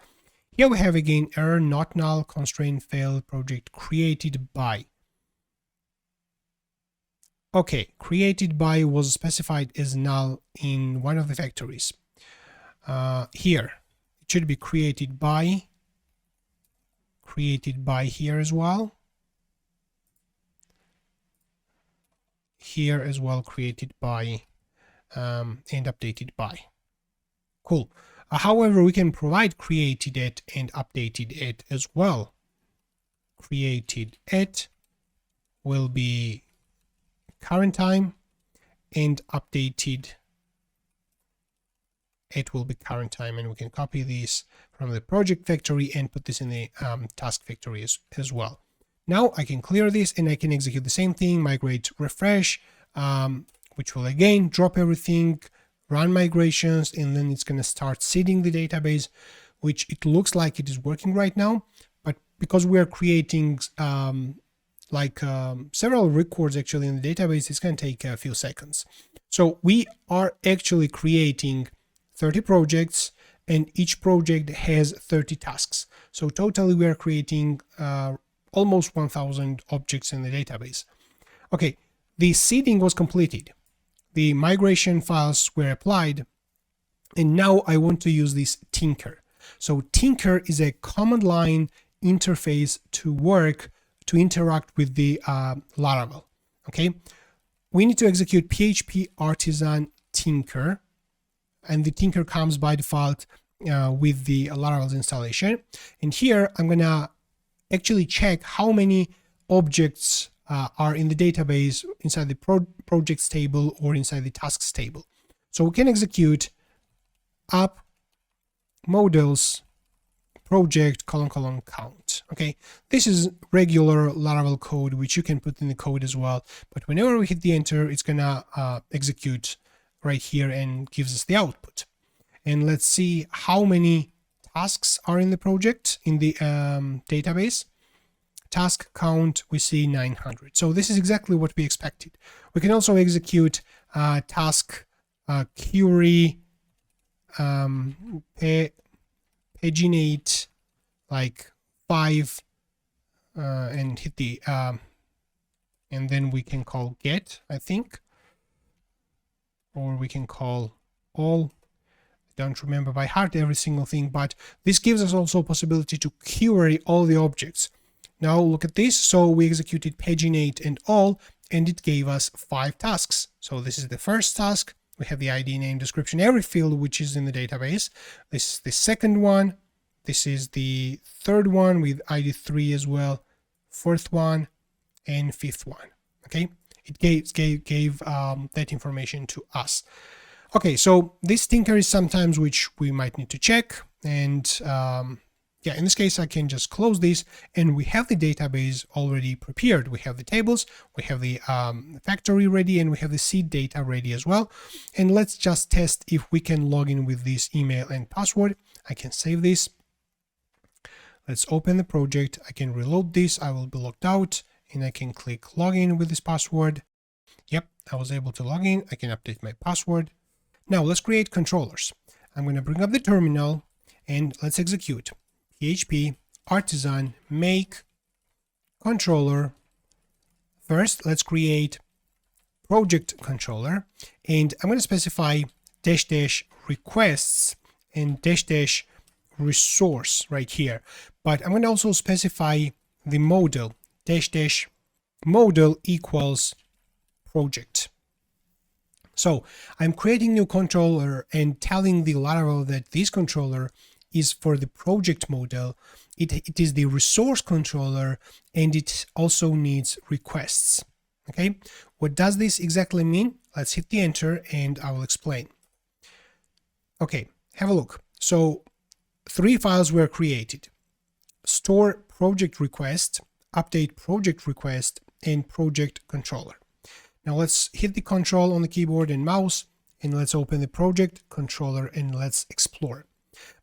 Here we have again error not null constraint failed project created by. Okay, created by was specified as null in one of the factories. Here it should be created by here as well. Here as well, created by and updated by. Cool. However, we can provide created at and updated at as well. Created at will be current time, and updated it will be current time, and we can copy this from the project factory and put this in the task factory as well. Now I can clear this and I can execute the same thing, migrate refresh, which will again drop everything, run migrations, and then it's going to start seeding the database, which it looks like it is working right now. But because we are creating several records actually in the database, it's going to take a few seconds. So we are actually creating 30 projects, and each project has 30 tasks. So totally we are creating almost 1000 objects in the database. Okay, the seeding was completed. The migration files were applied, and now I want to use this Tinker. So Tinker is a command line interface to interact with the Laravel. Okay, we need to execute PHP artisan Tinker, and the Tinker comes by default with the Laravel's installation. And here I'm gonna actually check how many objects are in the database inside the projects table or inside the tasks table. So we can execute app models project : count. Okay, this is regular Laravel code which you can put in the code as well, but whenever we hit the enter, it's gonna execute right here and gives us the output. And let's see how many tasks are in the project in the database. Task count, we see 900. So this is exactly what we expected. We can also execute task query paginate like 5 and hit the and then we can call get, I think, or we can call all. I don't remember by heart every single thing, but this gives us also a possibility to query all the objects. Now look at this. So we executed paginate and all, and it gave us 5 tasks. So this is the first task. We have the ID, name, description, every field which is in the database. This is the second one. This is the third one with ID 3 as well, fourth one, and fifth one. Okay, it gave that information to us. Okay, so this Tinker is sometimes which we might need to check, and yeah, in this case I can just close this, and we have the database already prepared. We have the tables, we have the factory ready, and we have the seed data ready as well. And let's just test if we can log in with this email and password. I can save this. Let's open the project. I can reload this. I will be logged out, and I can click login with this password. Yep, I was able to log in. I can update my password. Now let's create controllers. I'm going to bring up the terminal and let's execute PHP artisan make controller. First, let's create project controller, and I'm going to specify -- requests and -- resource right here. But I'm going to also specify the model -- model equals project. So I'm creating new controller and telling the Laravel that this controller is for the project model. It is the resource controller, and it also needs requests. Okay, what does this exactly mean? Let's hit the enter and I will explain. Okay, have a look. So 3 files were created: store project request, update project request, and project controller. Now let's hit the control on the keyboard and mouse, and let's open the project controller and let's explore.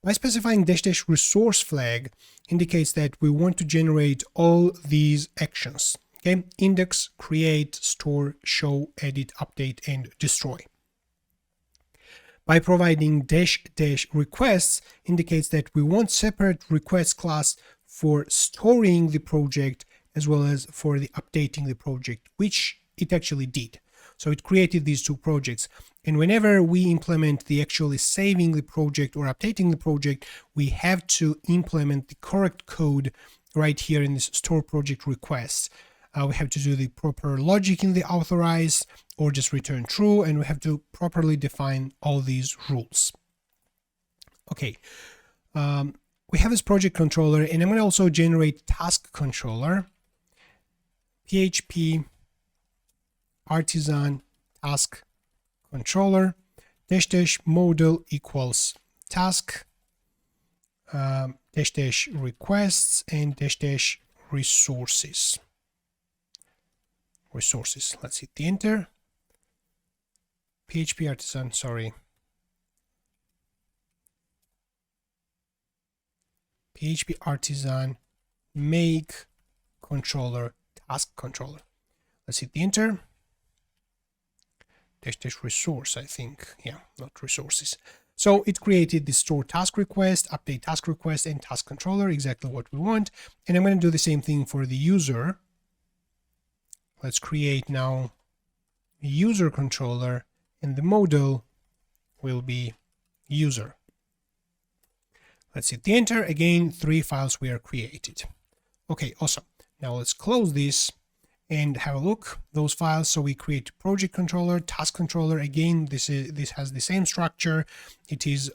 By specifying -- resource flag indicates that we want to generate all these actions. Okay, index, create, store, show, edit, update, and destroy. By providing -- requests indicates that we want separate request class for storing the project as well as for the updating the project, which it actually did. So it created these 2 projects. And whenever we implement the actually saving the project or updating the project, we have to implement the correct code right here in this store project request. We have to do the proper logic in the authorize or just return true, and we have to properly define all these rules. Okay, we have this project controller, and I'm going to also generate task controller, PHP artisan task controller -- model equals task -- requests and -- resources. Let's hit the enter. PHP artisan, sorry. PHP artisan make controller task controller. Let's hit the enter. -- resource, I think. Yeah, not resources. So it created the store task request, update task request, and task controller, exactly what we want. And I'm going to do the same thing for the user. Let's create now a user controller, and the model will be user. Let's hit the enter. Again, 3 files were created. Okay, awesome. Now let's close this and have a look those files. So we create project controller, task controller. Again, this has the same structure. It is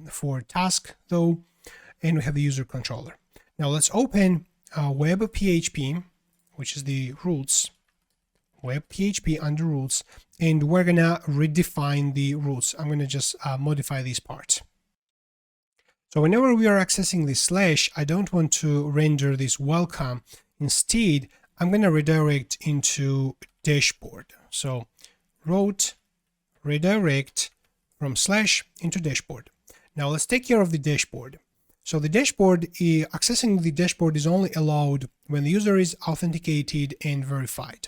for task though, and we have the user controller. Now let's open web PHP, which is the roots, web PHP under roots, and we're gonna redefine the roots. I'm gonna just modify these parts. So whenever we are accessing the slash, I don't want to render this welcome. Instead, I'm going to redirect into dashboard. So route redirect from slash into dashboard. Now let's take care of the dashboard. So the dashboard, accessing the dashboard is only allowed when the user is authenticated and verified.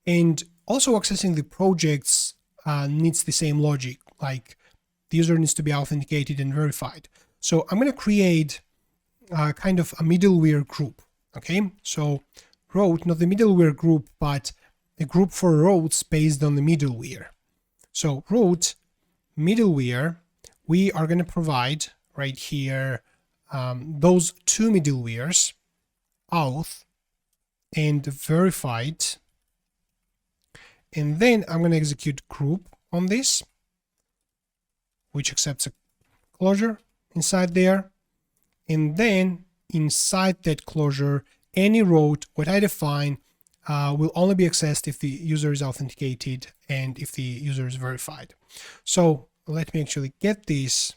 And also accessing the projects needs the same logic, like the user needs to be authenticated and verified. So I'm going to create kind of a middleware group. Okay, so route, not the middleware group, but a group for routes based on the middleware. So route middleware, we are going to provide right here those 2 middlewares, auth and verified. And then I'm going to execute group on this, which accepts a closure inside there. And then inside that closure, any route, what I define, will only be accessed if the user is authenticated and if the user is verified. So let me actually get this,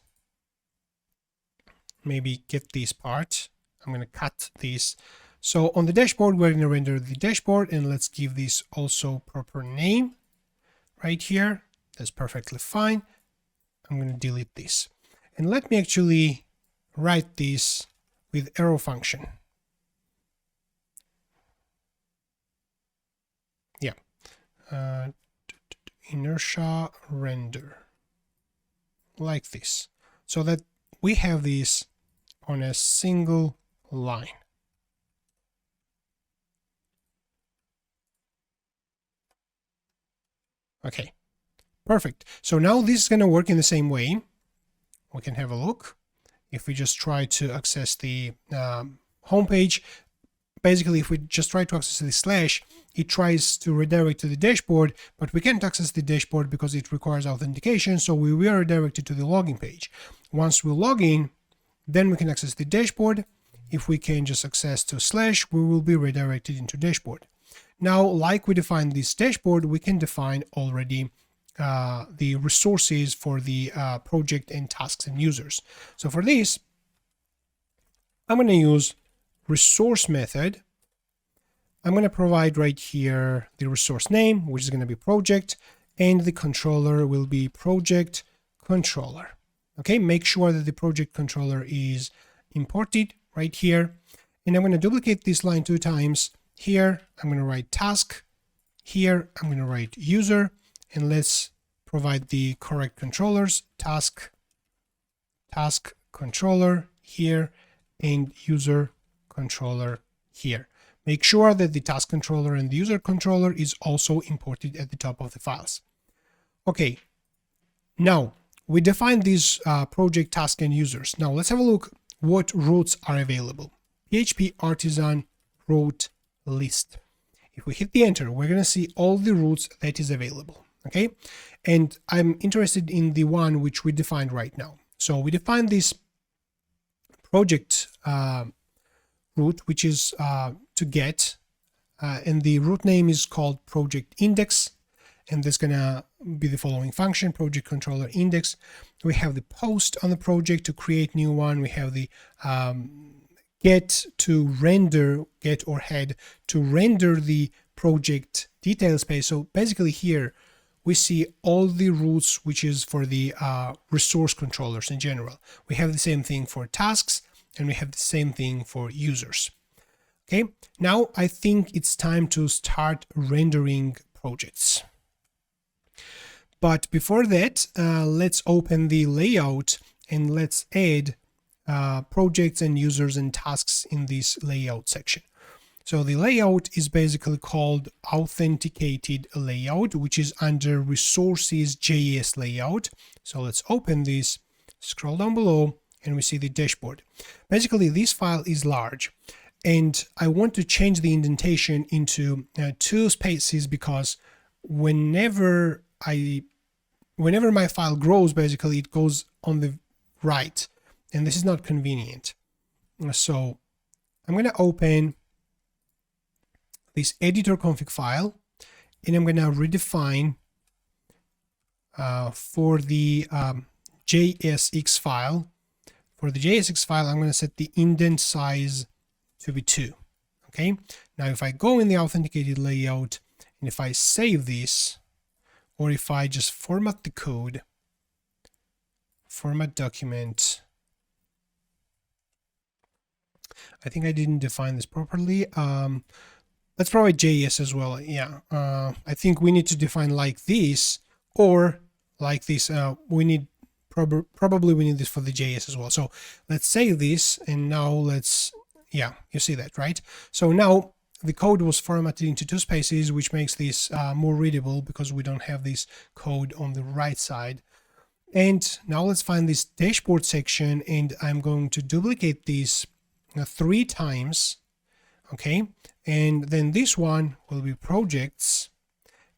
maybe get this part. I'm going to cut this. So on the dashboard, we're going to render the dashboard, and let's give this also proper name right here. That's perfectly fine. I'm going to delete this. And let me actually write this with arrow function. Yeah. Inertia render. Like this. So that we have this on a single line. Okay, perfect. So now this is going to work in the same way. We can have a look. If we just try to access the home page, basically if we just try to access the slash, it tries to redirect to the dashboard, but we can't access the dashboard because it requires authentication, so we were redirected to the login page. Once we log in, then we can access the dashboard. If we can just access to slash, we will be redirected into dashboard. Now, like we defined this dashboard, we can define already the resources for the project and tasks and users. So for this, I'm going to use resource method. I'm going to provide right here the resource name, which is going to be project, and the controller will be project controller. Okay, make sure that the project controller is imported right here. And I'm going to duplicate this line 2 times. Here, I'm going to write task. Here, I'm going to write user. And let's provide the correct controllers, task controller here, and user controller here. Make sure that the task controller and the user controller is also imported at the top of the files. Okay, now we define these project, task, and users. Now let's have a look what routes are available. PHP artisan route list. If we hit the enter, we're going to see all the routes that is available. Okay, and I'm interested in the one which we defined right now. So we defined this project route, which is to get, and the route name is called project index, and that's gonna be the following function: project controller index. We have the post on the project to create new one. We have the get to render, get or head to render the project detail space. So basically here we see all the routes which is for the resource controllers in general. We have the same thing for tasks, and we have the same thing for users. Okay, now I think it's time to start rendering projects. But before that, let's open the layout and let's add projects and users and tasks in this layout section. So the layout is basically called authenticated layout, which is under resources JS layout. So let's open this, scroll down below, and we see the dashboard. Basically, this file is large, and I want to change the indentation into 2 spaces because whenever my file grows, basically it goes on the right, and this is not convenient. So I'm going to open this editor config file, and I'm going to redefine for the JSX file. For the JSX file, I'm going to set the indent size to be 2. Okay. Now, if I go in the authenticated layout, and if I save this, or if I just format the code, format document, I think I didn't define this properly. Let's provide JS as well. Yeah, I think we need to define like this or like this. We need probably we need this for the JS as well. So let's save this, and now let's, yeah, you see that, right? So now the code was formatted into 2 spaces, which makes this more readable because we don't have this code on the right side. And now let's find this dashboard section, and I'm going to duplicate this 3 times. Okay, and then this one will be projects,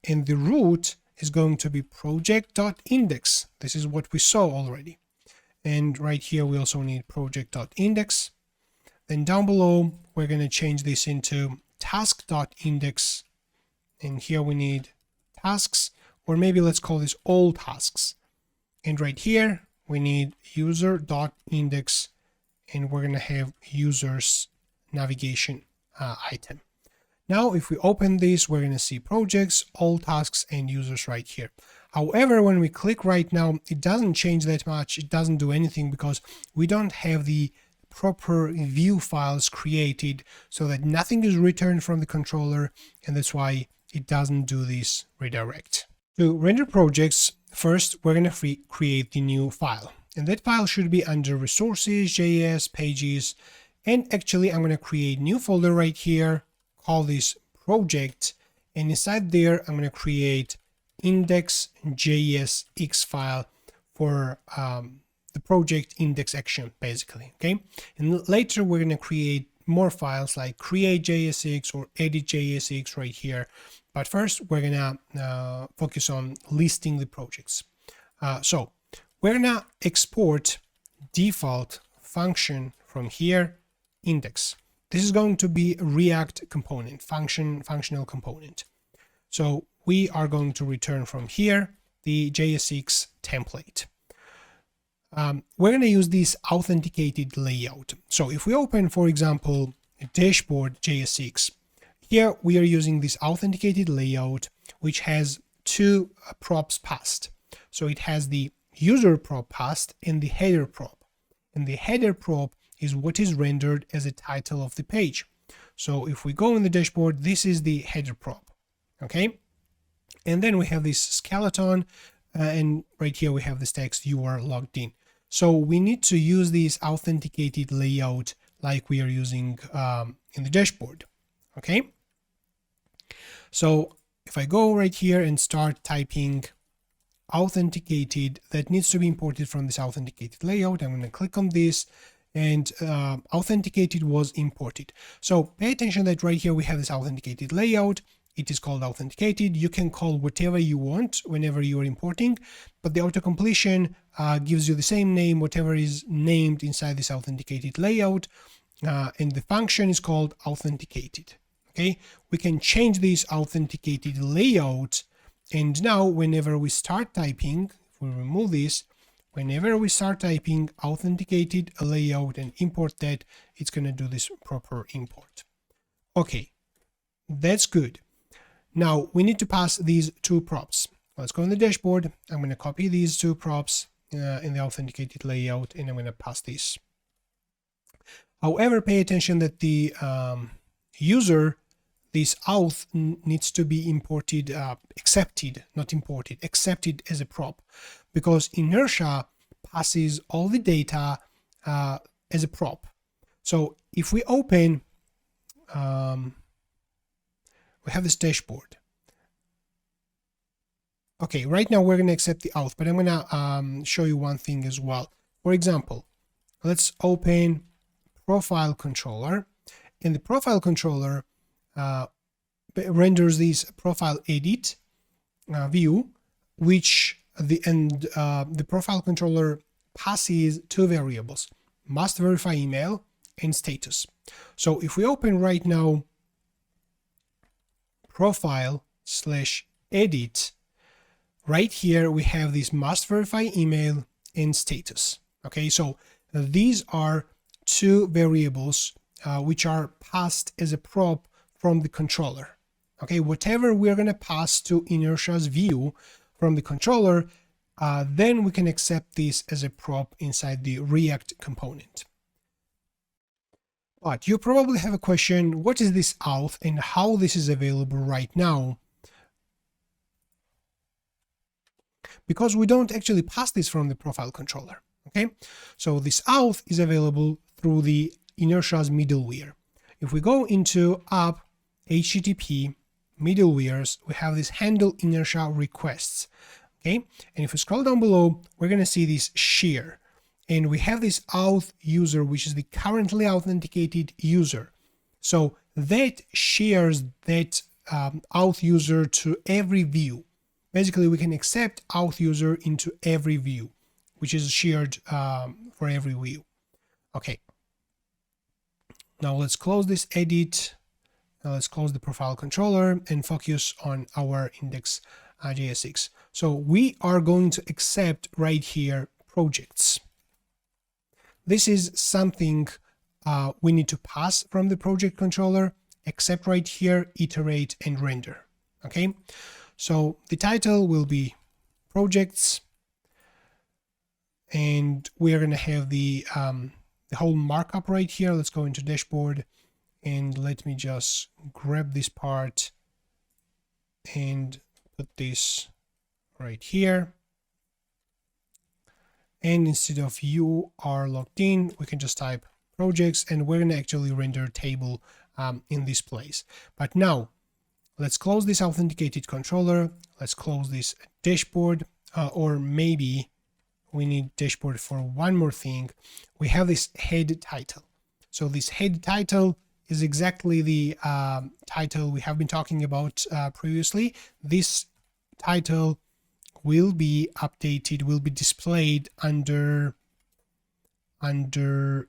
and the root is going to be project.index. This is what we saw already. And right here we also need project.index. Then down below we're going to change this into task.index, and here we need tasks, or maybe let's call this all tasks. And right here we need user.index, and we're going to have users navigation item. Now, if we open this, we're going to see projects, all tasks, and users right here. However, when we click right now, it doesn't change that much. It doesn't do anything because we don't have the proper view files created, so that nothing is returned from the controller, and that's why it doesn't do this redirect. To render projects, first we're going to create the new file, and that file should be under resources, JS, pages. And actually, I'm going to create a new folder right here, call this project, and inside there, I'm going to create index.jsx file for the project index action, basically. Okay, and later we're going to create more files like create.jsx or edit.jsx right here. But first, we're going to focus on listing the projects. So we're going to export default function from here. Index. This is going to be a React component, functional component. So we are going to return from here the JSX template. We're going to use this authenticated layout. So if we open, for example, a dashboard JSX, here we are using this authenticated layout, which has two props passed. So it has the user prop passed and the header prop. And the header prop is what is rendered as a title of the page. So if we go in the dashboard, this is the header prop. Okay. And then we have this skeleton, and right here we have this text, "You are logged in." So we need to use this authenticated layout like we are using in the dashboard. Okay. So if I go right here and start typing authenticated, that needs to be imported from this authenticated layout. I'm going to click on this, and authenticated was imported. So pay attention that right here we have this authenticated layout. It is called authenticated. You can call whatever you want whenever you are importing, but the autocompletion gives you the same name, whatever is named inside this authenticated layout, and the function is called authenticated. Okay, we can change this authenticated layout, and now whenever we start typing, if we remove this, whenever we start typing authenticated layout and import that, it's going to do this proper import. Okay, that's good. Now we need to pass these two props. Let's go in the dashboard. I'm going to copy these two props in the authenticated layout, and I'm going to pass this. However, pay attention that the user, this auth needs to be imported, accepted, not imported, accepted as a prop, because Inertia passes all the data as a prop. So if we open, we have this dashboard. Okay, right now we're going to accept the auth, but I'm going to show you one thing as well. For example, let's open profile controller, and the profile controller renders this profile edit view, which the profile controller passes two variables: must verify email and status. So if we open right now profile/edit, right here we have this must verify email and status. Okay, so these are two variables which are passed as a prop from the controller. Okay, whatever we're going to pass to Inertia's view from the controller, then we can accept this as a prop inside the React component. But you probably have a question: what is this auth and how this is available right now? Because we don't actually pass this from the profile controller. Okay, so this auth is available through the Inertia's middleware. If we go into app HTTP middlewares, we have this handle Inertia requests. Okay, and if we scroll down below, we're going to see this share, and we have this auth user, which is the currently authenticated user. So that shares that auth user to every view. Basically, we can accept auth user into every view, which is shared for every view. Okay. Now let's close this edit. Now let's close the profile controller and focus on our index JSX. So we are going to accept right here projects. This is something we need to pass from the project controller, accept right here, iterate and render. Okay, so the title will be projects, and we are going to have the whole markup right here. Let's go into dashboard, and let me just grab this part and put this right here. And instead of "you are logged in," we can just type projects, and we're going to actually render a table in this place. But now let's close this authenticated controller. Let's close this dashboard, or maybe we need dashboard for one more thing. We have this head title. So this head title is exactly the title we have been talking about previously. This title will be updated, will be displayed under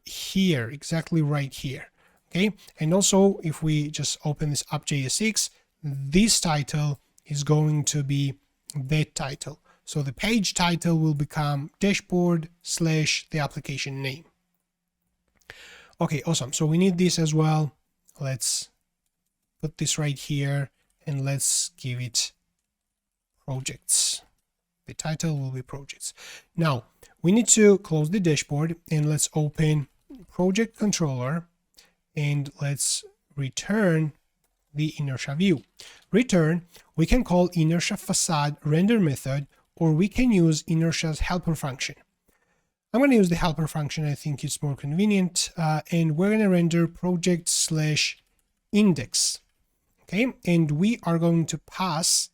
here, exactly right here. Okay, and also if we just open this app JSX, this title is going to be that title. So the page title will become dashboard / the application name. Okay, awesome. So we need this as well. Let's put this right here and let's give it projects. The title will be projects. Now we need to close the dashboard and let's open project controller and let's return the Inertia view. Return, we can call Inertia facade render method, or we can use Inertia's helper function. I'm going to use the helper function. I think it's more convenient, and we're going to render project / index. Okay, and we are going to pass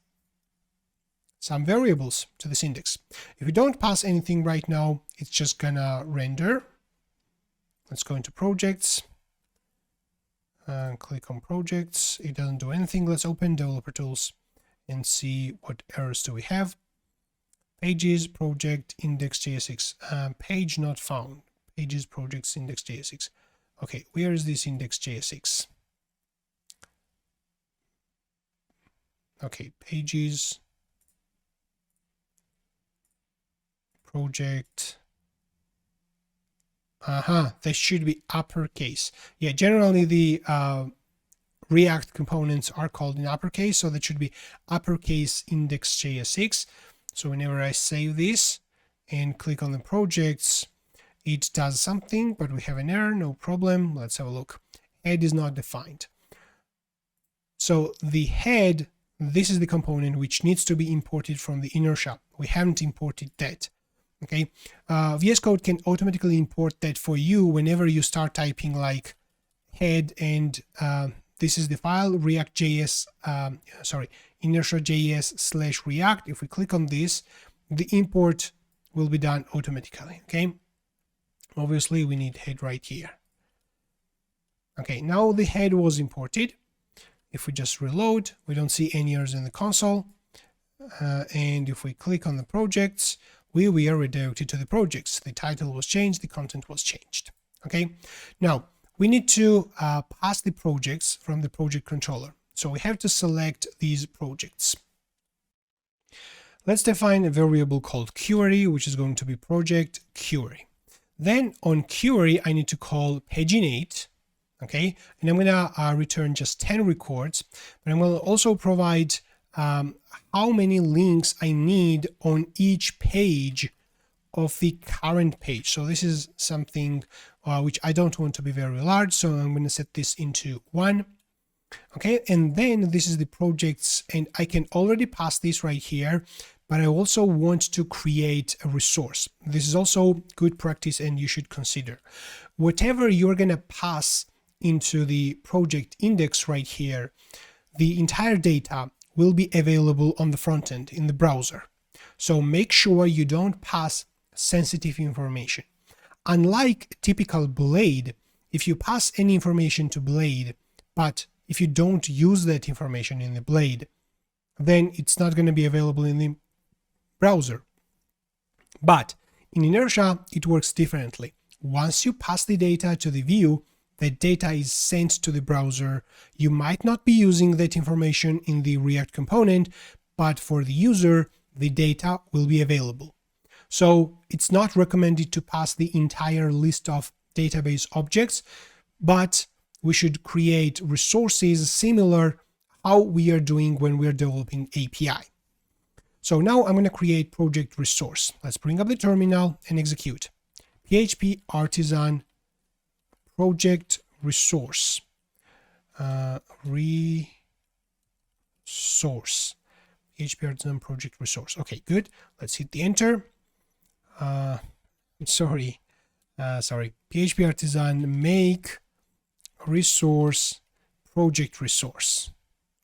some variables to this index. If we don't pass anything right now, it's just gonna render. Let's go into projects and click on projects. It doesn't do anything. Let's open developer tools and see what errors do we have. Pages, project, index.jsx, page not found. Pages, projects, index.jsx. Okay, where is this index.jsx? Okay, pages, project. That should be uppercase. Yeah, generally the React components are called in uppercase, so that should be uppercase index.jsx. So whenever I save this and click on the projects, it does something, but we have an error, no problem. Let's have a look. Head is not defined. So the head, this is the component which needs to be imported from the Inertia. We haven't imported that. Okay, VS Code can automatically import that for you whenever you start typing like head and this is the file React.js, Inertia.js / React. If we click on this, the import will be done automatically. Okay, obviously we need head right here. Okay, now the head was imported. If we just reload, we don't see any errors in the console. And if we click on the projects, we are redirected to the projects. The title was changed, the content was changed. Okay, now we need to pass the projects from the project controller. So we have to select these projects. Let's define a variable called query, which is going to be project query. Then on query, I need to call paginate. Okay, and I'm gonna return just 10 records, but I'm gonna also provide how many links I need on each page of the current page. So this is something which I don't want to be very large, so I'm going to set this into 1. Okay, and then this is the projects, and I can already pass this right here, but I also want to create a resource. This is also good practice and you should consider. Whatever you're going to pass into the project index right here, the entire data will be available on the front end in the browser. So make sure you don't pass sensitive information. Unlike typical Blade, if you pass any information to Blade, but if you don't use that information in the Blade, then it's not going to be available in the browser. But in Inertia, it works differently. Once you pass the data to the view, that data is sent to the browser. You might not be using that information in the React component, but for the user, the data will be available. So it's not recommended to pass the entire list of database objects, but we should create resources similar how we are doing when we are developing API. So now I'm going to create project resource. Let's bring up the terminal and execute. PHP artisan project resource. Resource. PHP artisan project resource. Okay, good. Let's hit the enter. Sorry. PHP artisan make resource project resource.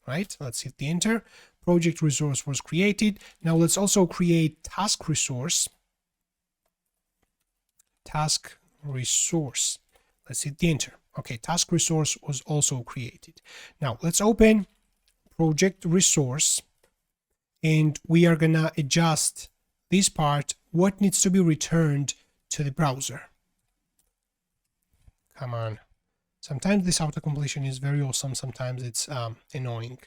Right? Let's hit the enter. Project resource was created. Now let's also create task resource. Task resource. Let's hit the enter. Okay, task resource was also created. Now let's open project resource and we are gonna adjust this part, what needs to be returned to the browser. Come on. Sometimes this autocompletion is very awesome, sometimes it's annoying.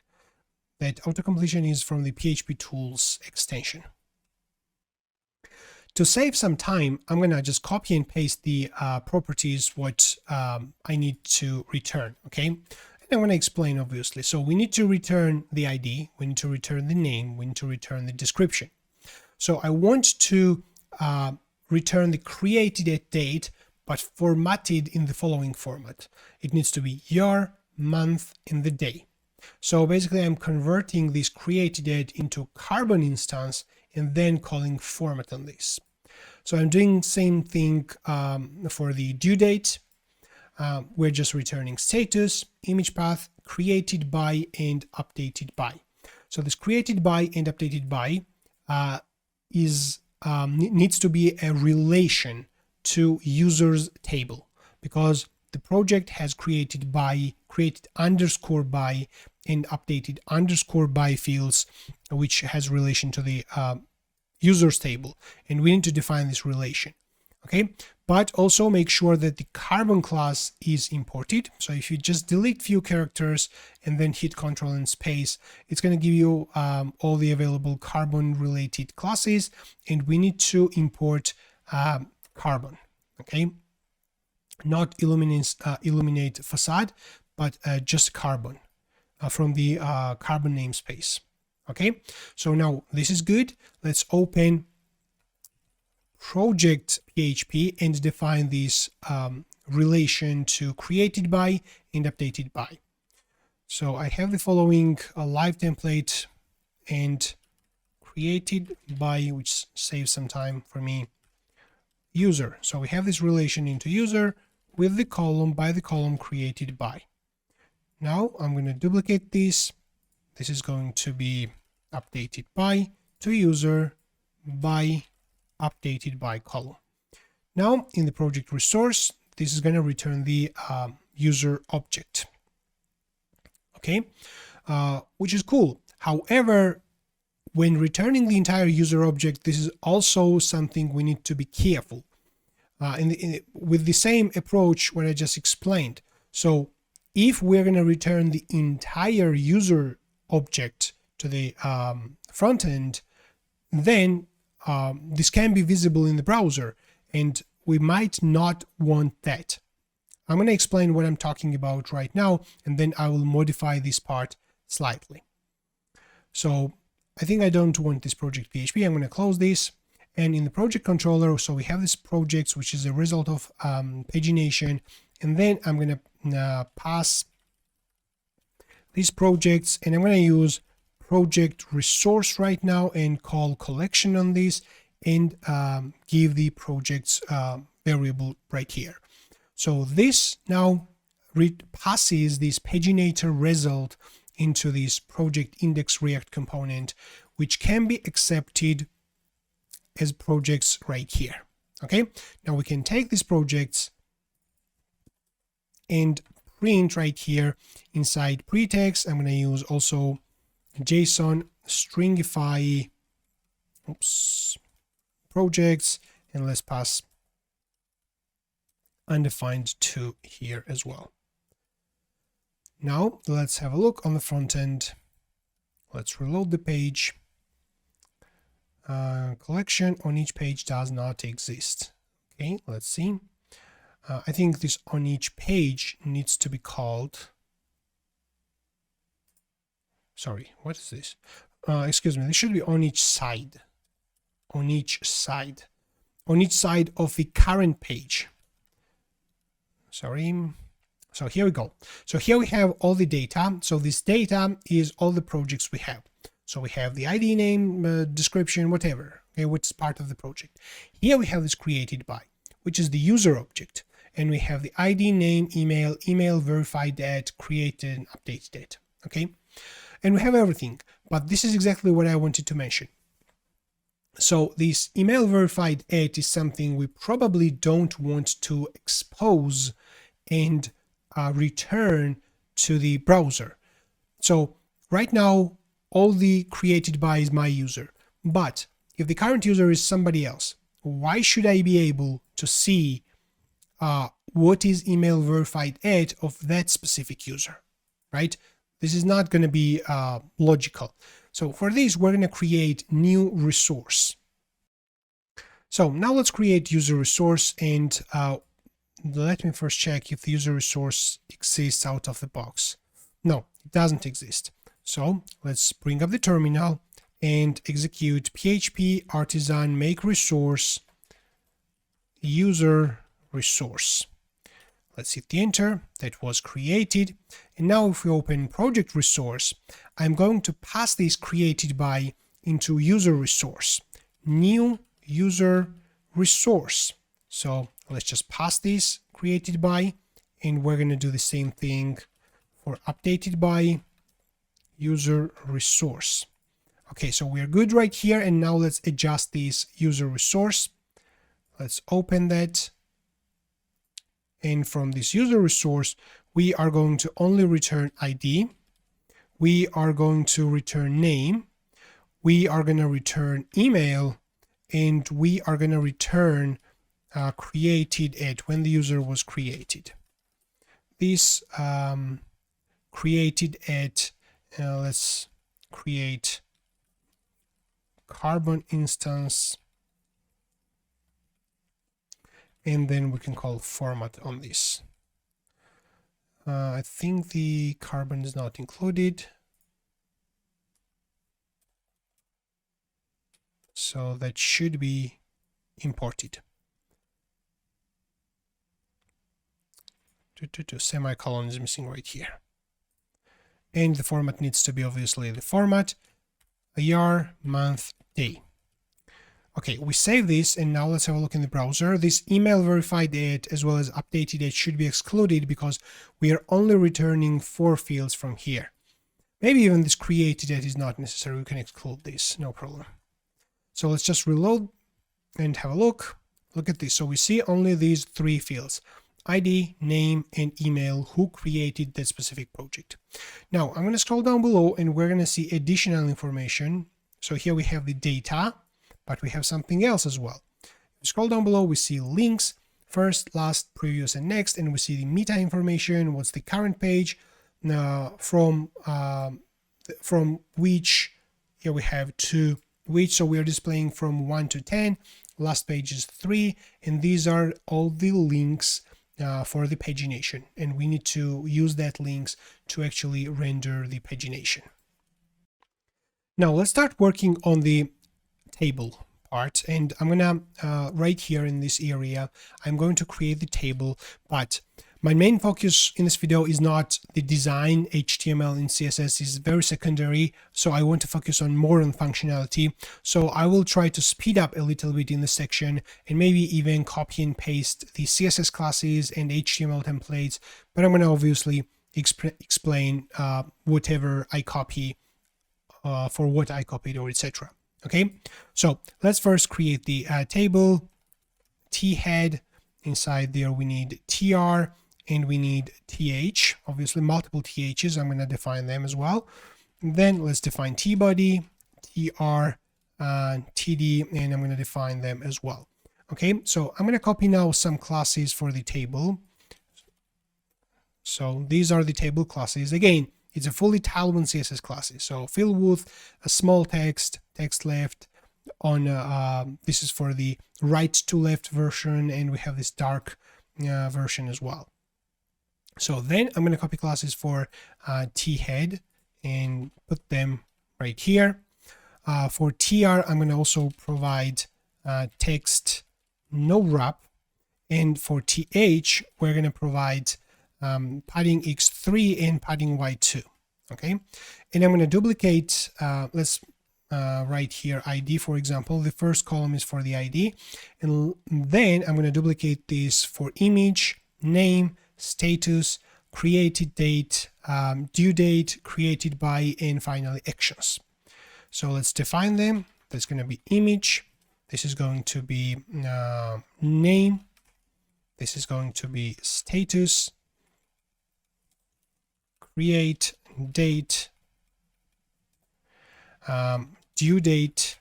That autocompletion is from the PHP tools extension. To save some time, I'm gonna just copy and paste the properties what I need to return, okay? And I'm gonna explain, obviously. So we need to return the ID, we need to return the name, we need to return the description. So I want to return the created date, but formatted in the following format. It needs to be year, month, and the day. So basically I'm converting this created date into a Carbon instance and then calling format on this. So I'm doing same thing for the due date. We're just returning status, image path, created by, and updated by. So this created by and updated by needs to be a relation to users table, because the project has created underscore by and updated underscore by fields, which has relation to the users table, and we need to define this relation. Okay, but also make sure that the Carbon class is imported. So if you just delete few characters and then hit Control and space, it's going to give you all the available Carbon related classes, and we need to import Carbon. Okay, not illuminate facade, but just Carbon from the Carbon namespace. Okay, so now this is good. Let's open project PHP and define this relation to created by and updated by. So I have the following live template and created by, which saves some time for me, user. So we have this relation into user with the column by the column created by. Now I'm going to duplicate this. This is going to be updated by to user by updated by column. Now in the project resource, this is going to return the user object. Okay, which is cool. However, when returning the entire user object, this is also something we need to be careful with the same approach what I just explained. So if we're going to return the entire user object to the front end, then this can be visible in the browser, and we might not want that. I'm going to explain what I'm talking about right now, and then I will modify this part slightly. So I think I don't want this project PHP. I'm going to close this, and in the project controller, so we have this projects, which is a result of pagination, and then I'm going to pass these projects, and I'm going to use project resource right now and call collection on this, and give the projects variable right here. So this now passes this paginator result into this project index React component, which can be accepted as projects right here. Okay, now we can take these projects and print right here inside pretext. I'm going to use also JSON stringify projects, and let's pass undefined to here as well. Now let's have a look on the front end. Let's reload the page. Collection on each page does not exist. Okay, let's see. I think this on each page needs to be called. Sorry, what is this? Excuse me, this should be on each side. On each side. On each side of the current page. Sorry. So here we go. So here we have all the data. So this data is all the projects we have. So we have the ID name, description, whatever, okay, which is part of the project. Here we have this created by, which is the user object. And we have the ID name, email verified at, created and updated at, okay? And we have everything, but this is exactly what I wanted to mention. So this email verified at is something we probably don't want to expose and return to the browser. So right now, all the created by is my user, but if the current user is somebody else, why should I be able to see what is email verified at of that specific user, right? This is not going to be logical. So for this, we're going to create new resource. So now let's create user resource, and let me first check if the user resource exists out of the box. No, it doesn't exist. So let's bring up the terminal and execute php artisan make resource user resource. Let's hit the enter. That was created. And now if we open project resource, I'm going to pass this created by into user resource, new user resource. So let's just pass this created by, and we're going to do the same thing for updated by user resource. Okay, so we're good right here. And now let's adjust this user resource. Let's open that. And from this user resource, we are going to only return ID. We are going to return name. We are going to return email. And we are going to return created at when the user was created. This created at, let's create carbon instance. And then we can call format on this. I think the carbon is not included. So that should be imported. Semicolon is missing right here. And the format needs to be obviously the format, year, month, day. Okay, we save this, and now let's have a look in the browser. This email verified date as well as updated date should be excluded because we are only returning 4 fields from here. Maybe even this created date is not necessary. We can exclude this, no problem. So let's just reload and have a look. Look at this. So we see only these 3 fields: ID, name, and email, who created that specific project. Now I'm going to scroll down below, and we're going to see additional information. So here we have the data, but we have something else as well. If we scroll down below, we see links, first, last, previous, and next, and we see the meta information, what's the current page, from which, here we have to which, so we are displaying from 1 to 10, last page is 3, and these are all the links for the pagination, and we need to use that links to actually render the pagination. Now let's start working on the table part, and I'm gonna right here in this area I'm going to create the table, but my main focus in this video is not the design. HTML and CSS is very secondary, so I want to focus on more on functionality. So I will try to speed up a little bit in this section and maybe even copy and paste the CSS classes and HTML templates, but I'm going to obviously explain whatever I copy for what I copied or etc. Okay, so let's first create the table t-head. Inside there we need tr and we need th, obviously multiple ths. I'm going to define them as well. And then let's define tbody, tr, td, and I'm going to define them as well. Okay, so I'm going to copy now some classes for the table. So these are the table classes. Again, it's a fully Tailwind CSS classes. So fill width, a small text, text left on, this is for the right to left version, and we have this dark version as well. So then I'm going to copy classes for t-head and put them right here. For tr, I'm going to also provide text no wrap, and for th, we're going to provide padding x3 and padding y2. Okay, and I'm going to duplicate, let's write here ID, for example. The first column is for the ID, and then I'm going to duplicate this for image, name, status, created date, due date, created by, and finally actions. So let's define them. That's going to be image, this is going to be name, this is going to be status, create date, due date,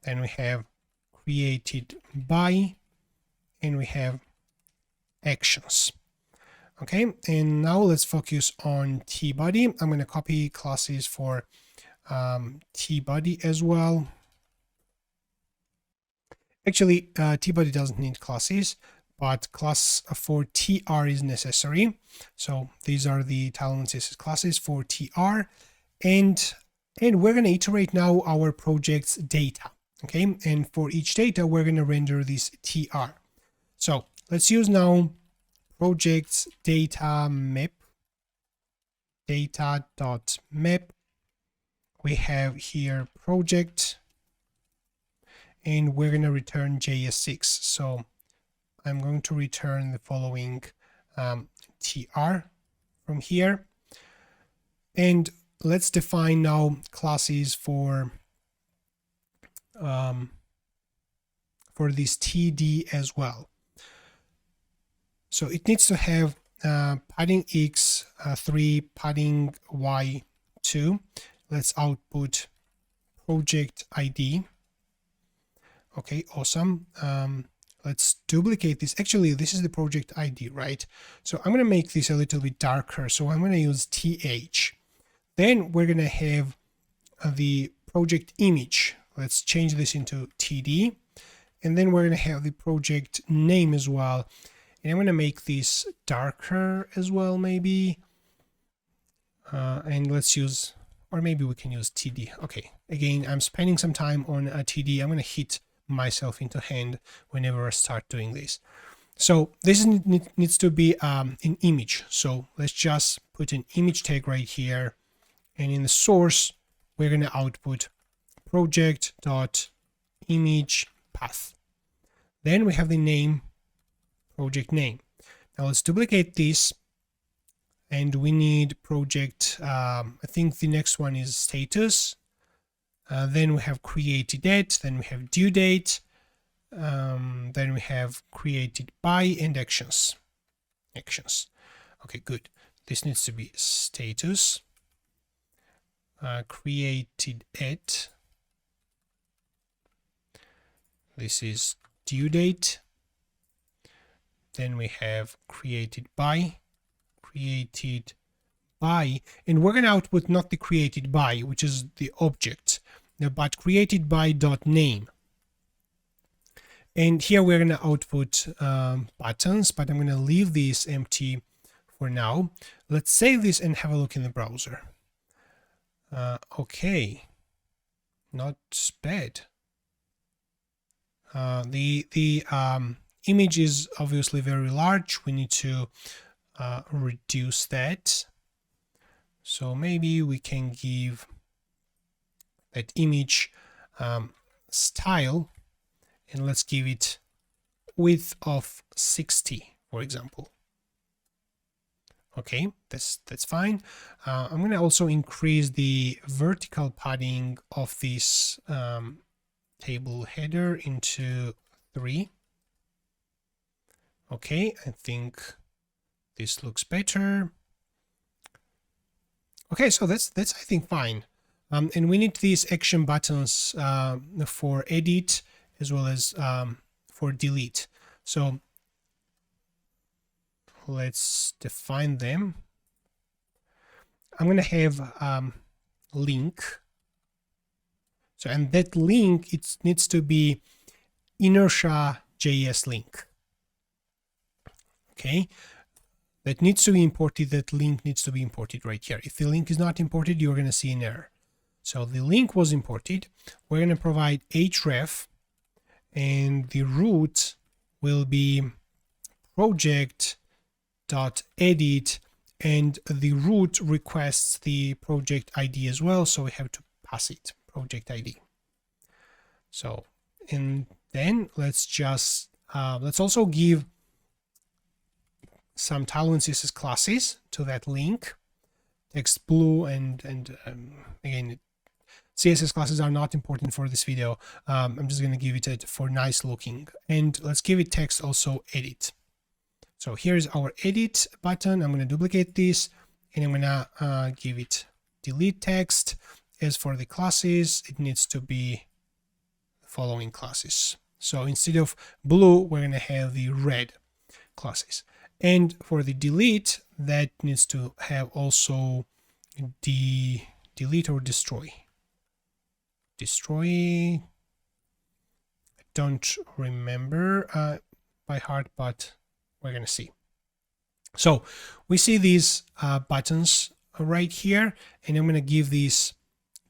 then we have created by, and we have actions. Okay, and now let's focus on tbody. I'm going to copy classes for tbody as well. Actually, tbody doesn't need classes, but class for tr is necessary. So these are the Talon CSS classes for tr, and we're going to iterate now our project's data. Okay, and for each data, we're going to render this tr. So let's use now projects data map, data.map. We have here project, and we're going to return JS6. So I'm going to return the following tr from here. And let's define now classes for this td as well. So it needs to have padding x 3, padding y 2. Let's output project ID. Okay, awesome. Let's duplicate this. Actually, this is the project ID, right? So I'm going to make this a little bit darker. So I'm going to use th. Then we're going to have the project image. Let's change this into td. And then we're going to have the project name as well. And I'm going to make this darker as well, maybe. And let's use, or maybe we can use td. Okay, again, I'm spending some time on a td. I'm going to hit myself into hand whenever I start doing this. So this needs to be an image. So let's just put an image tag right here. And in the source, we're going to output project.image path. Then we have the name, project name. Now let's duplicate this, and we need project, I think the next one is status. Then we have created date, then we have due date, then we have created by and actions. Okay, good. This needs to be status, created at, this is due date, then we have created by, and we're going to output not the created by, which is the object, but created by dot name. And here we're going to output buttons, but I'm going to leave this empty for now. Let's save this and have a look in the browser. Okay, not bad. The image is obviously very large. We need to reduce that. So maybe we can give that image style, and let's give it width of 60, for example. Okay, that's fine. I'm going to also increase the vertical padding of this table header into 3. Okay, I think this looks better. Okay, so that's I think fine. And we need these action buttons for edit as well as for delete. So let's define them. I'm going to have link. So, and that link, it needs to be Inertia JS link. Okay, that needs to be imported. That link needs to be imported right here. If the link is not imported, you're going to see an error. So the link was imported. We're going to provide href, and the root will be project.edit, and the root requests the project ID as well, so we have to pass it, project ID. So, and then let's just let's also give some Talon CSS classes to that link, text blue, and again, CSS classes are not important for this video. I'm just going to give it for nice looking, and let's give it text also edit. So here's our edit button. I'm going to duplicate this, and I'm going to give it delete text. As for the classes, it needs to be the following classes. So instead of blue, we're going to have the red classes. And for the delete, that needs to have also the delete or destroy. Destroy. don't remember by heart, but we're going to see. So we see these buttons right here, and I'm going to give these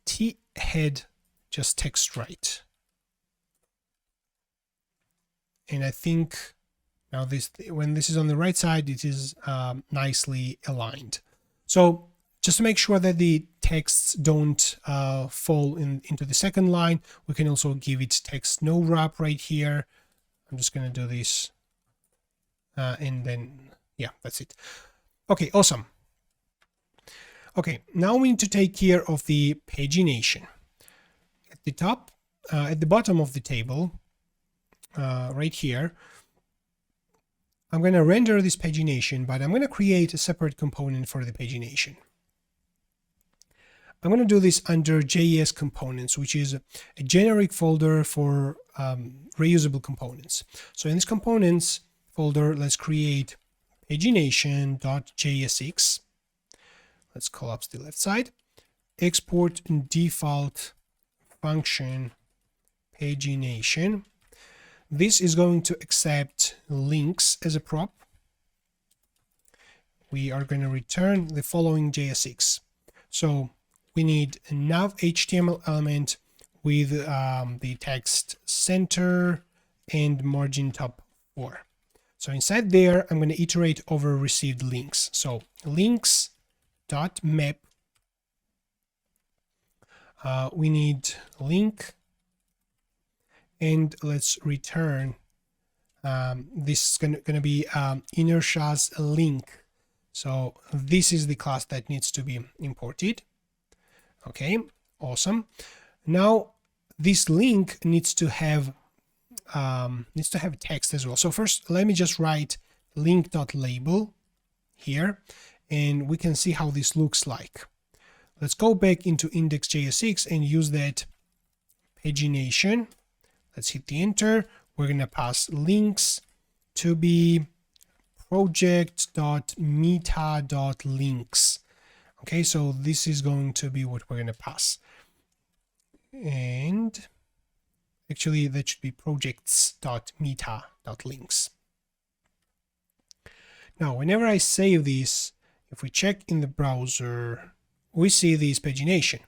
T head just text right. And I think now when this is on the right side, it is nicely aligned. So just to make sure that the texts don't fall into the second line, we can also give it text no wrap right here. I'm just going to do this and then, yeah, that's it. Okay, awesome. Okay, now we need to take care of the pagination. At the top, at the bottom of the table, right here, I'm going to render this pagination, but I'm going to create a separate component for the pagination. I'm going to do this under JS components, which is a generic folder for reusable components. So in this components folder, let's create pagination.jsx. Let's collapse the left side. Export default function pagination. This is going to accept links as a prop. We are going to return the following JSX. So we need a nav HTML element with the text center and margin top 4. So inside there, I'm going to iterate over received links. So links.map. We need link, and let's return. This is going to be Inertia's link. So this is the class that needs to be imported. Okay, awesome. Now this link needs to have text as well. So first, let me just write link.label here, and we can see how this looks like. Let's go back into index.jsx and use that pagination. Let's hit the enter. We're going to pass links to be project.meta.links. Okay, so this is going to be what we're going to pass. And actually, that should be projects.meta.links. Now, whenever I save this, if we check in the browser, we see this pagination.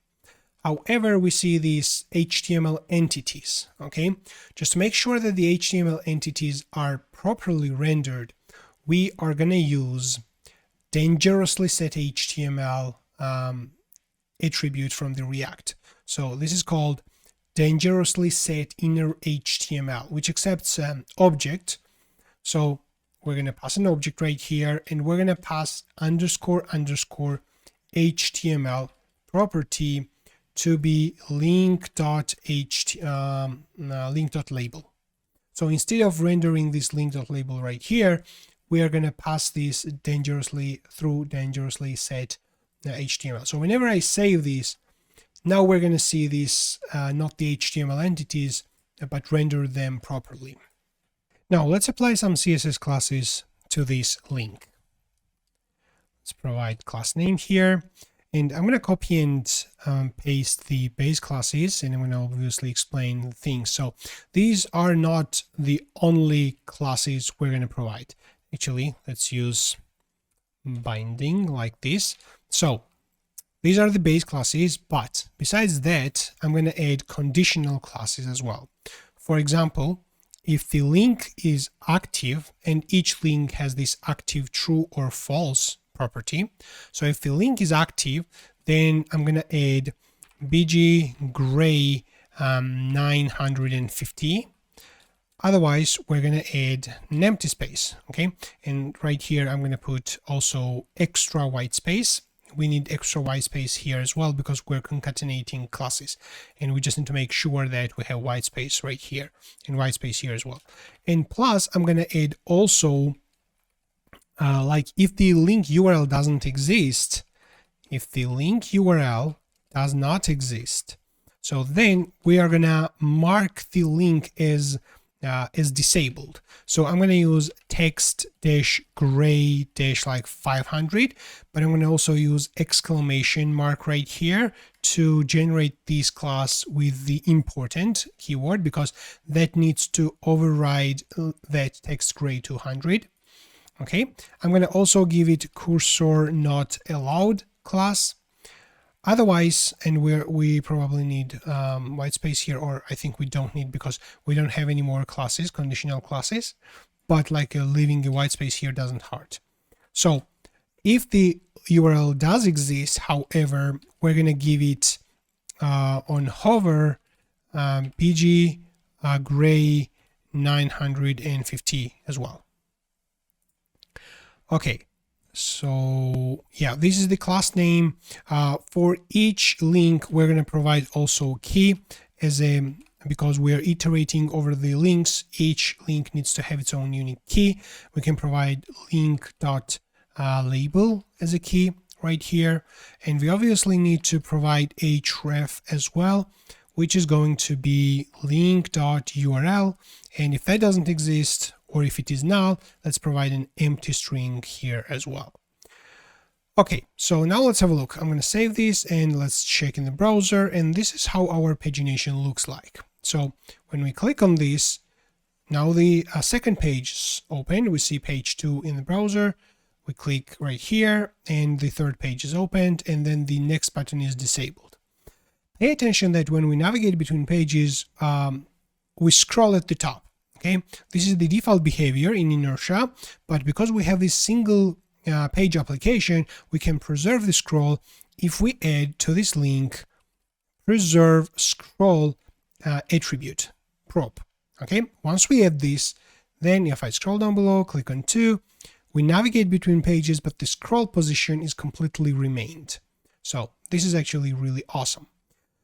However, we see these HTML entities, okay? Just to make sure that the HTML entities are properly rendered, we are going to use dangerously set HTML attribute from the React. So this is called dangerously set inner HTML, which accepts an object. So we're going to pass an object right here, and we're going to pass underscore HTML property to be link.label. So instead of rendering this link.label right here, we are going to pass this dangerously set HTML. So whenever I save this, now we're going to see this, not the HTML entities, but render them properly. Now let's apply some CSS classes to this link. Let's provide class name here, and I'm going to copy and paste the base classes, and I'm going to obviously explain things. So these are not the only classes we're going to provide. Actually, let's use binding like this. So these are the base classes, but besides that, I'm going to add conditional classes as well. For example, if the link is active, and each link has this active true or false property. So if the link is active, then I'm going to add bg gray 950. Otherwise, we're going to add an empty space, okay? And right here, I'm going to put also extra white space. We need extra white space here as well because we're concatenating classes, and we just need to make sure that we have white space right here and white space here as well. And plus, I'm going to add also, like if the link URL doesn't exist, if the link URL does not exist, so then we are going to mark the link as disabled. So I'm going to use text -gray like 500, but I'm going to also use exclamation mark right here to generate this class with the important keyword because that needs to override that text gray 200. Okay, I'm going to also give it cursor not allowed class. Otherwise, and we probably need white space here, or I think we don't need because we don't have any more classes, conditional classes, but like leaving a white space here doesn't hurt. So if the URL does exist, however, we're going to give it on hover PG gray 950 as well. Okay, so yeah, this is the class name. For each link, we're going to provide also key as a, because we're iterating over the links, each link needs to have its own unique key. We can provide link.label as a key right here. And we obviously need to provide href as well, which is going to be link.url. And if that doesn't exist, or if it is null, let's provide an empty string here as well. Okay, so now let's have a look. I'm going to save this and let's check in the browser. And this is how our pagination looks like. So when we click on this, now the second page is open. We see page 2 in the browser. We click right here and the third page is opened, and then the next button is disabled. Pay attention that when we navigate between pages, we scroll at the top. Okay, this is the default behavior in Inertia, but because we have this single page application, we can preserve the scroll if we add to this link preserve scroll attribute prop. Okay, once we add this, then if I scroll down below, click on 2, we navigate between pages, but the scroll position is completely remained. So this is actually really awesome.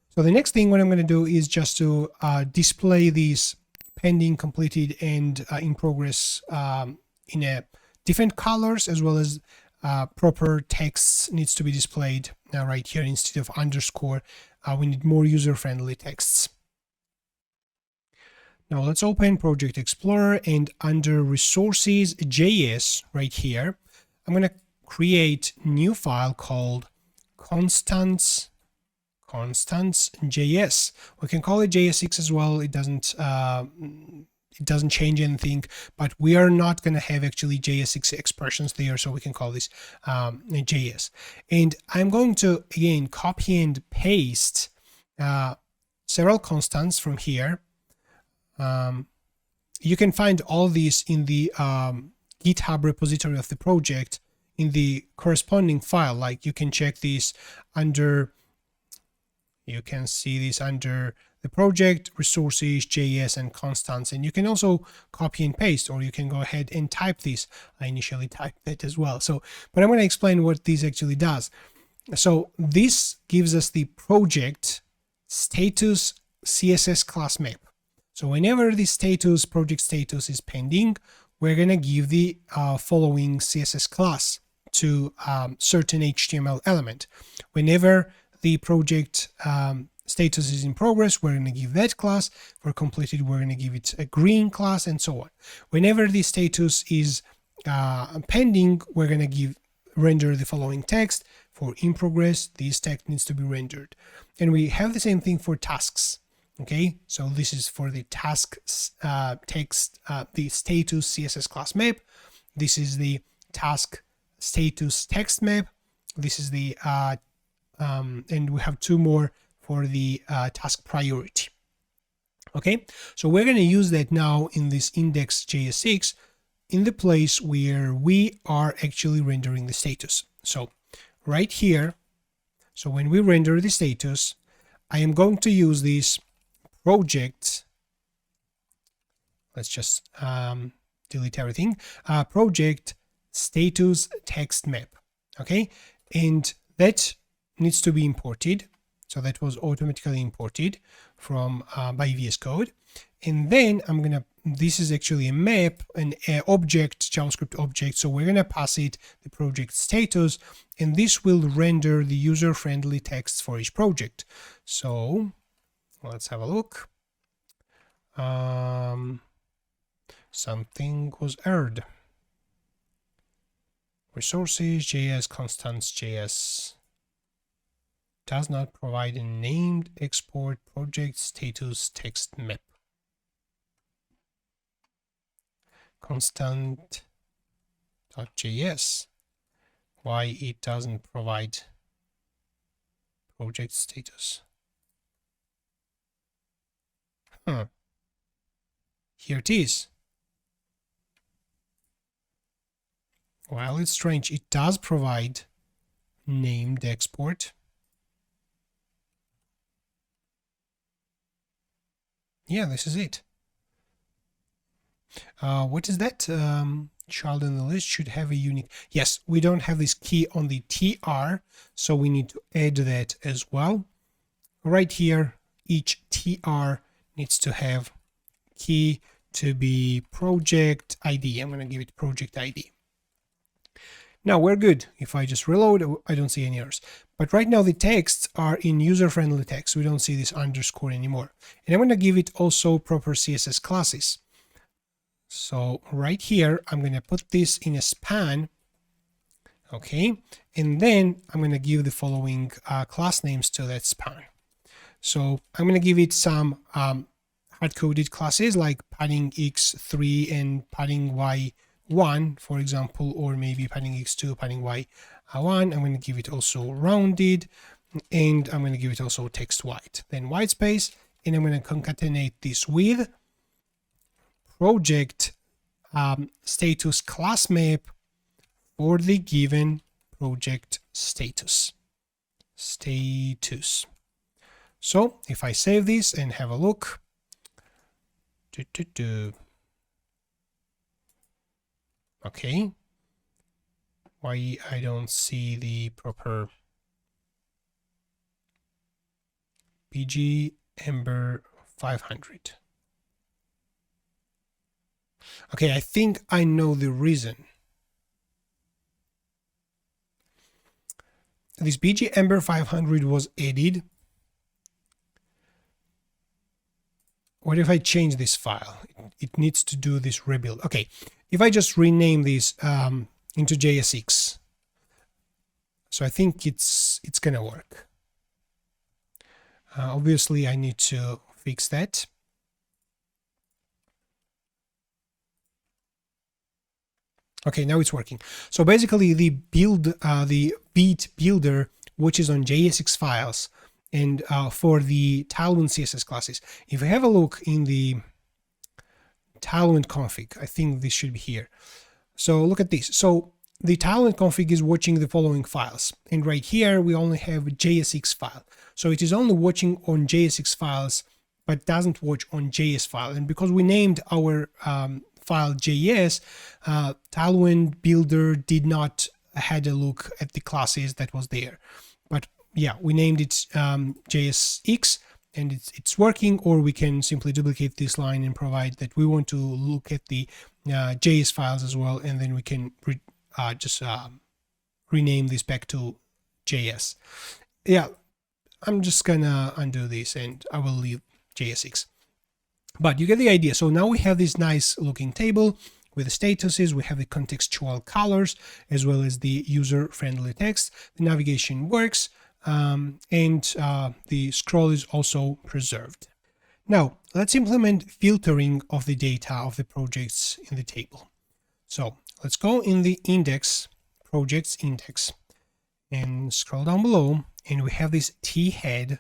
So the next thing what I'm going to do is just to display these pending, completed, and in progress in a different colors, as well as proper text needs to be displayed right here instead of underscore. We need more user-friendly texts. Now let's open Project Explorer, and under resources JS right here, I'm going to create new file called constants.js. We can call it JS6 as well. It doesn't change anything, but we are not going to have actually JS6 expressions there, so we can call this JS. And I'm going to again copy and paste several constants from here. You can find all these in the GitHub repository of the project in the corresponding file. Like you can check these under, you can see this under the project, resources, JS, and constants. And you can also copy and paste, or you can go ahead and type this. I initially typed it as well. So, but I'm going to explain what this actually does. So this gives us the project status CSS class map. So whenever the status, project status is pending, we're going to give the following CSS class to certain HTML element. Whenever the project status is in progress, we're going to give that class. For completed, we're going to give it a green class, and so on. Whenever the status is pending, we're going to render the following text. For in progress, this text needs to be rendered. And we have the same thing for tasks. Okay, so this is for the task text, the status CSS class map. This is the task status text map. This is the and we have two more for the task priority. Okay, so we're going to use that now in this index JS6 in the place where we are actually rendering the status. So right here, so when we render the status, I am going to use this project, let's just delete everything, project status text map. Okay, and that needs to be imported. So that was automatically imported from by VS Code. And then I'm gonna, this is actually a map, an object, JavaScript object. So we're gonna pass it the project status, and this will render the user-friendly text for each project. So let's have a look. Something was errored. Resources, JS, constants, JS. does not provide a named export project status text map. Constant.js. Why it doesn't provide project status? Here it is. Well, it's strange. It does provide named export. Yeah, this is it. What is that? Child in the list should have a unique. Yes, we don't have this key on the TR, so we need to add that as well. Right here, each TR needs to have key to be project ID. I'm going to give it project ID. Now we're good. If I just reload, I don't see any errors. But right now the texts are in user-friendly text. We don't see this underscore anymore. And I'm going to give it also proper CSS classes. So right here, I'm going to put this in a span. Okay. And then I'm going to give the following class names to that span. So I'm going to give it some hard-coded classes like padding x3 and padding y1, for example, or maybe padding x2, padding y1. I'm going to give it also rounded, and I'm going to give it also text white, then white space, and I'm going to concatenate this with project status class map for the given project status. So if I save this and have a look, okay, why I don't see the proper PG Ember 500. Okay, I think I know the reason. This BG Ember 500 was added. What if I change this file? It needs to do this rebuild. Okay, if I just rename this into JSX, so I think it's gonna work. Obviously, I need to fix that. Okay, now it's working. So basically, the beat builder, which is on JSX files, and for the Tailwind CSS classes, if I have a look in the Tailwind config, I think this should be here. So look at this. So the Tailwind config is watching the following files, and right here we only have a JSX file. So it is only watching on JSX files, but doesn't watch on JS file. And because we named our file JS, Tailwind builder did not had a look at the classes that was there. But yeah, we named it JSX, and it's working. Or we can simply duplicate this line and provide that we want to look at the JS files as well, and then we can just rename this back to JS. Yeah, I'm just gonna undo this and I will leave JSX. But you get the idea. So now we have this nice looking table with the statuses, we have the contextual colors, as well as the user-friendly text. The navigation works, and the scroll is also preserved. Now, let's implement filtering of the data of the projects in the table. So let's go in the index, projects index, and scroll down below, and we have this T head,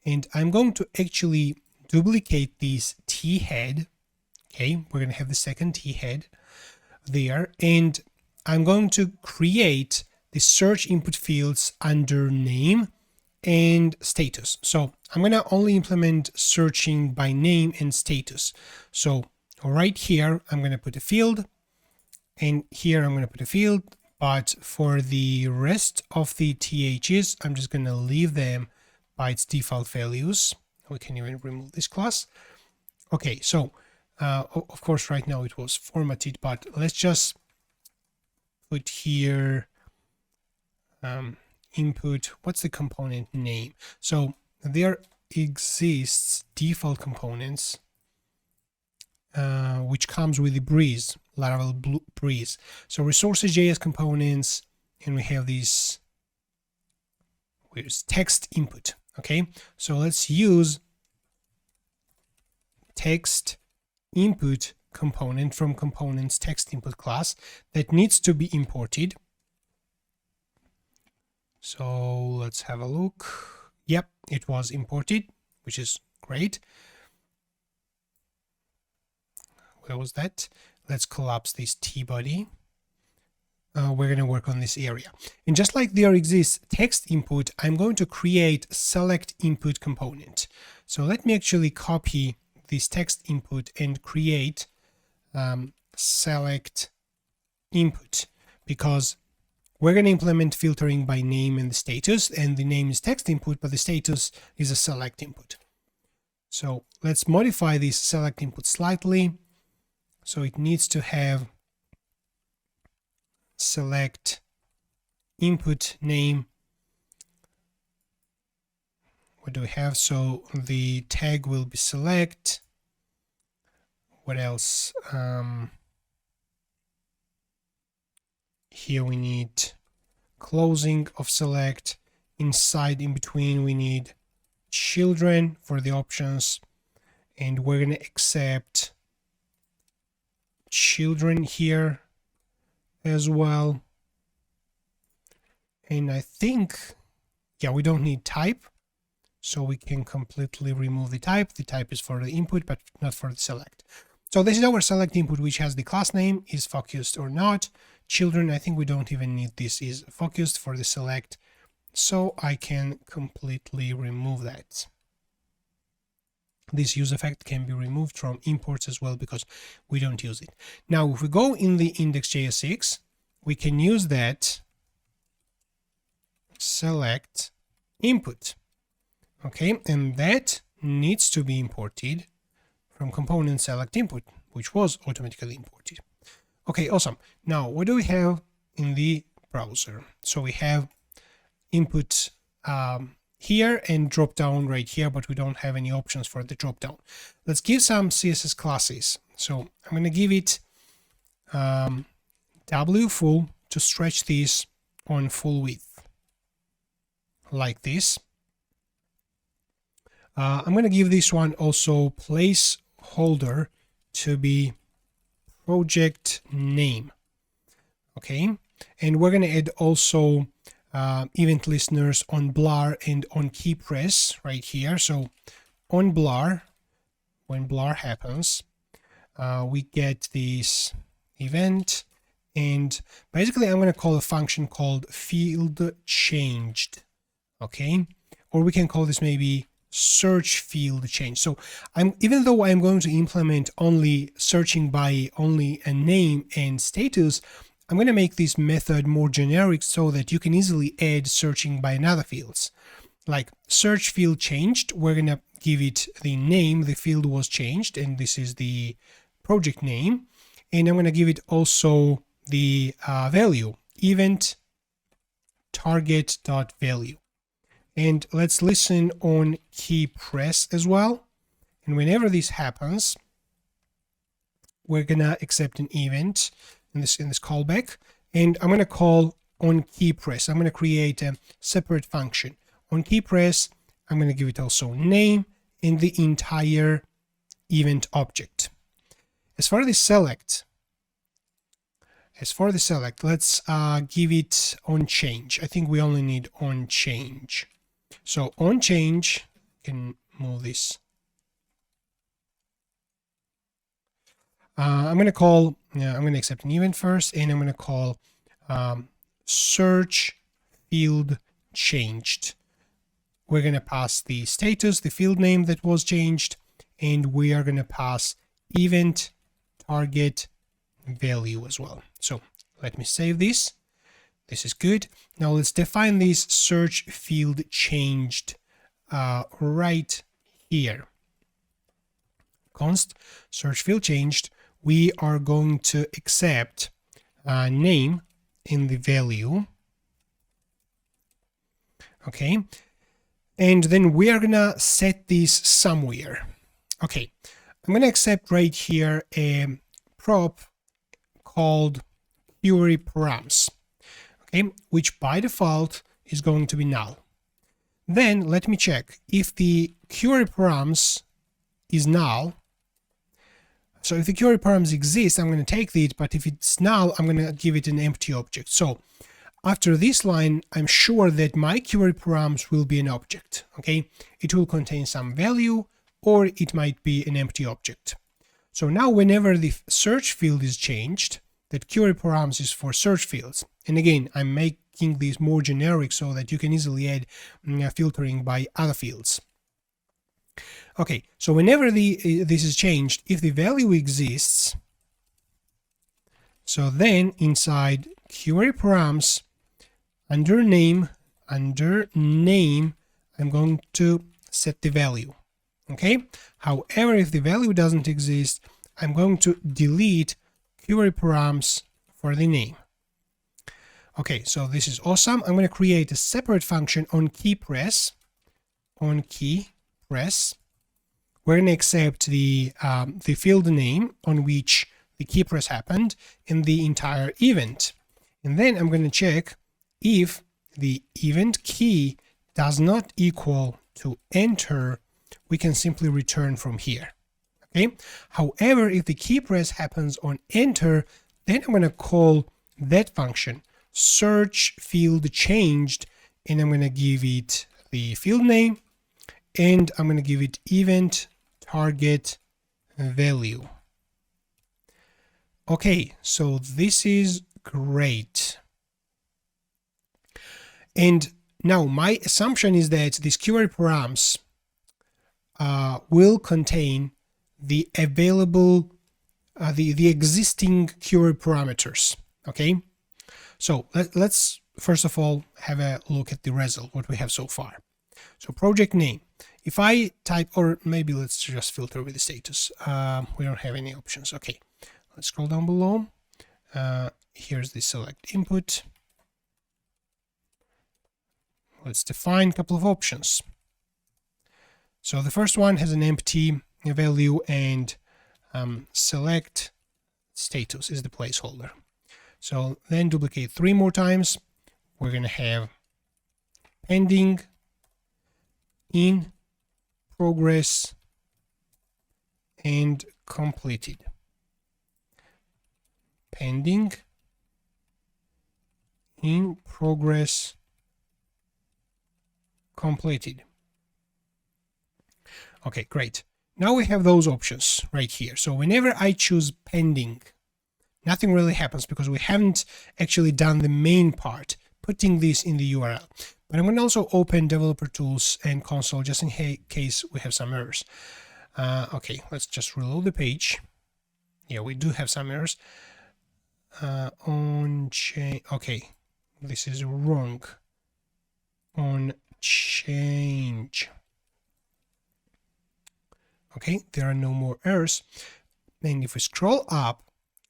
and I'm going to actually duplicate this T head. Okay, we're going to have the second T head there, and I'm going to create the search input fields under name and status. So I'm going to only implement searching by name and status. So right here, I'm going to put a field, and here I'm going to put a field, but for the rest of the THs, I'm just going to leave them by its default values. We can even remove this class. Okay, so of course, right now it was formatted, but let's just put here input. What's the component name? So there exists default components, which comes with the Breeze, Laravel Breeze. So resources.js components, and we have these. where's text input. Okay, so let's use text input component from components text input class that needs to be imported. So let's have a look. Yep, it was imported, which is great. Where was that? Let's collapse this T-body. We're going to work on this area. And just like there exists text input, I'm going to create select input component. So let me actually copy this text input and create select input, because we're going to implement filtering by name and the status, and the name is text input, but the status is a select input. So let's modify this select input slightly. So it needs to have select input name. What do we have? So the tag will be select. What else? Here we need closing of select. Inside, in between, we need children for the options, and we're going to accept children here as well. And I think, yeah, we don't need type, so we can completely remove the type. The type is for the input, but not for the select. So this is our select input, which has the class name, is focused or not. Children, I think we don't even need this, is focused for the select, so I can completely remove that. This use effect can be removed from imports as well because we don't use it. Now, if we go in the index.jsx, we can use that select input. Okay, and that needs to be imported from component select input, which was automatically imported. Okay, awesome. Now, what do we have in the browser? So we have input here and drop down right here, but we don't have any options for the drop down. Let's give some CSS classes. So I'm going to give it W full to stretch this on full width, like this. I'm going to give this one also placeholder to be project name. Okay, and we're going to add also event listeners on blur and on key press right here. So on blur, when blur happens, we get this event, and basically I'm going to call a function called field changed. Okay, or we can call this maybe search field change. So even though I'm going to implement only searching by only a name and status, I'm going to make this method more generic so that you can easily add searching by another fields. Like search field changed, we're going to give it the name, the field was changed, and this is the project name. And I'm going to give it also the value, event target.value. And let's listen on key press as well. And whenever this happens, we're going to accept an event in this callback, and I'm going to call on key press. I'm going to create a separate function on key press. I'm going to give it also name in the entire event object. As for the select, let's give it on change. I think we only need on change. So on change, can move this. I'm going to accept an event first, and I'm going to call search field changed. We're going to pass the status, the field name that was changed, and we are going to pass event target value as well. So let me save this. This is good. Now let's define this search field changed right here. Const search field changed. We are going to accept name in the value. Okay, and then we are gonna set this somewhere. Okay, I'm gonna accept right here a prop called query params, okay, which by default is going to be null. Then let me check if the query params is null. So if the query params exists, I'm going to take it, but if it's null, I'm going to give it an empty object. So after this line, I'm sure that my query params will be an object. Okay, it will contain some value, or it might be an empty object. So now whenever the search field is changed, that query params is for search fields. And again, I'm making these more generic so that you can easily add filtering by other fields. Okay, so whenever this is changed, if the value exists, so then inside query params, under name, I'm going to set the value. Okay. However, if the value doesn't exist, I'm going to delete query params for the name. Okay, so this is awesome. I'm going to create a separate function on key press. We're going to accept the field name on which the key press happened in the entire event. And then I'm going to check if the event key does not equal to enter, we can simply return from here. Okay. However, if the key press happens on enter, then I'm going to call that function search field changed, and I'm going to give it the field name, and I'm going to give it event target value. Okay, so this is great. And now my assumption is that these query params will contain the available, the existing query parameters. Okay, so let's first of all have a look at the result, what we have so far. So project name, if I type, or maybe let's just filter with the status. We don't have any options. Okay, let's scroll down below. Here's the select input. Let's define a couple of options. So the first one has an empty value, and select status is the placeholder. So then duplicate 3 more times. We're going to have pending, in progress, and completed. Pending, in progress, completed. Okay, great. Now we have those options right here. So whenever I choose pending, nothing really happens because we haven't actually done the main part, putting this in the URL. But I'm going to also open developer tools and console just in case we have some errors. Okay, let's just reload the page. Yeah, we do have some errors. On change. Okay, this is wrong. On change. Okay, there are no more errors. And if we scroll up,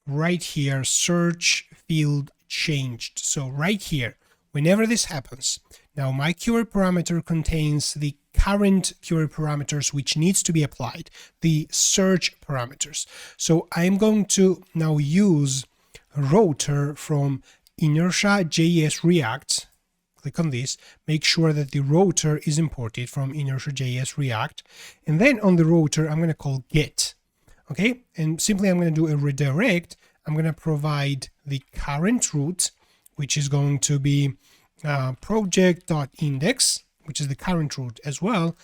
right here, search field changed. So right here, whenever this happens, now my query parameter contains the current query parameters which needs to be applied, the search parameters. So I'm going to now use router from Inertia JS React. Click on this, make sure that the router is imported from Inertia JS React, and then on the router I'm going to call get. Okay, and simply I'm going to do a redirect. I'm going to provide the current route, which is going to be project.index, which is the current route as well,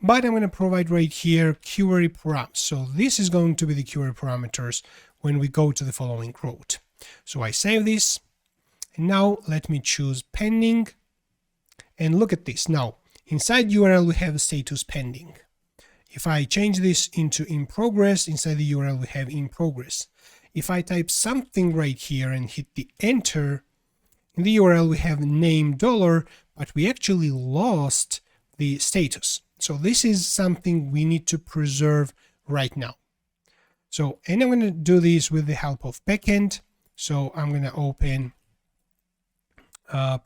but I'm going to provide right here query params. So this is going to be the query parameters when we go to the following route. So I save this, and now let me choose pending, and look at this. Now inside URL we have status pending. If I change this into in progress, inside the URL we have in progress. If I type something right here and hit the enter, in the URL we have name $, but we actually lost the status. So this is something we need to preserve right now. So, and I'm going to do this with the help of backend. So I'm going to open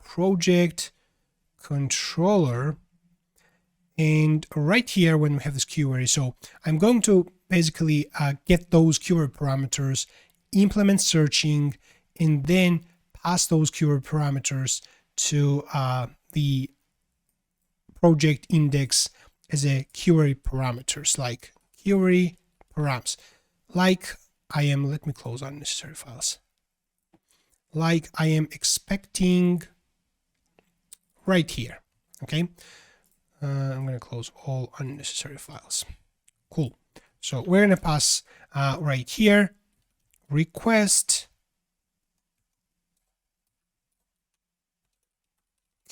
project controller, and right here when we have this query, so I'm going to basically get those query parameters, implement searching, and then pass those query parameters to the project index as a query parameters, like query params, like I am, let me close unnecessary files, like I am expecting right here. Okay, I'm going to close all unnecessary files. Cool. So we're going to pass right here request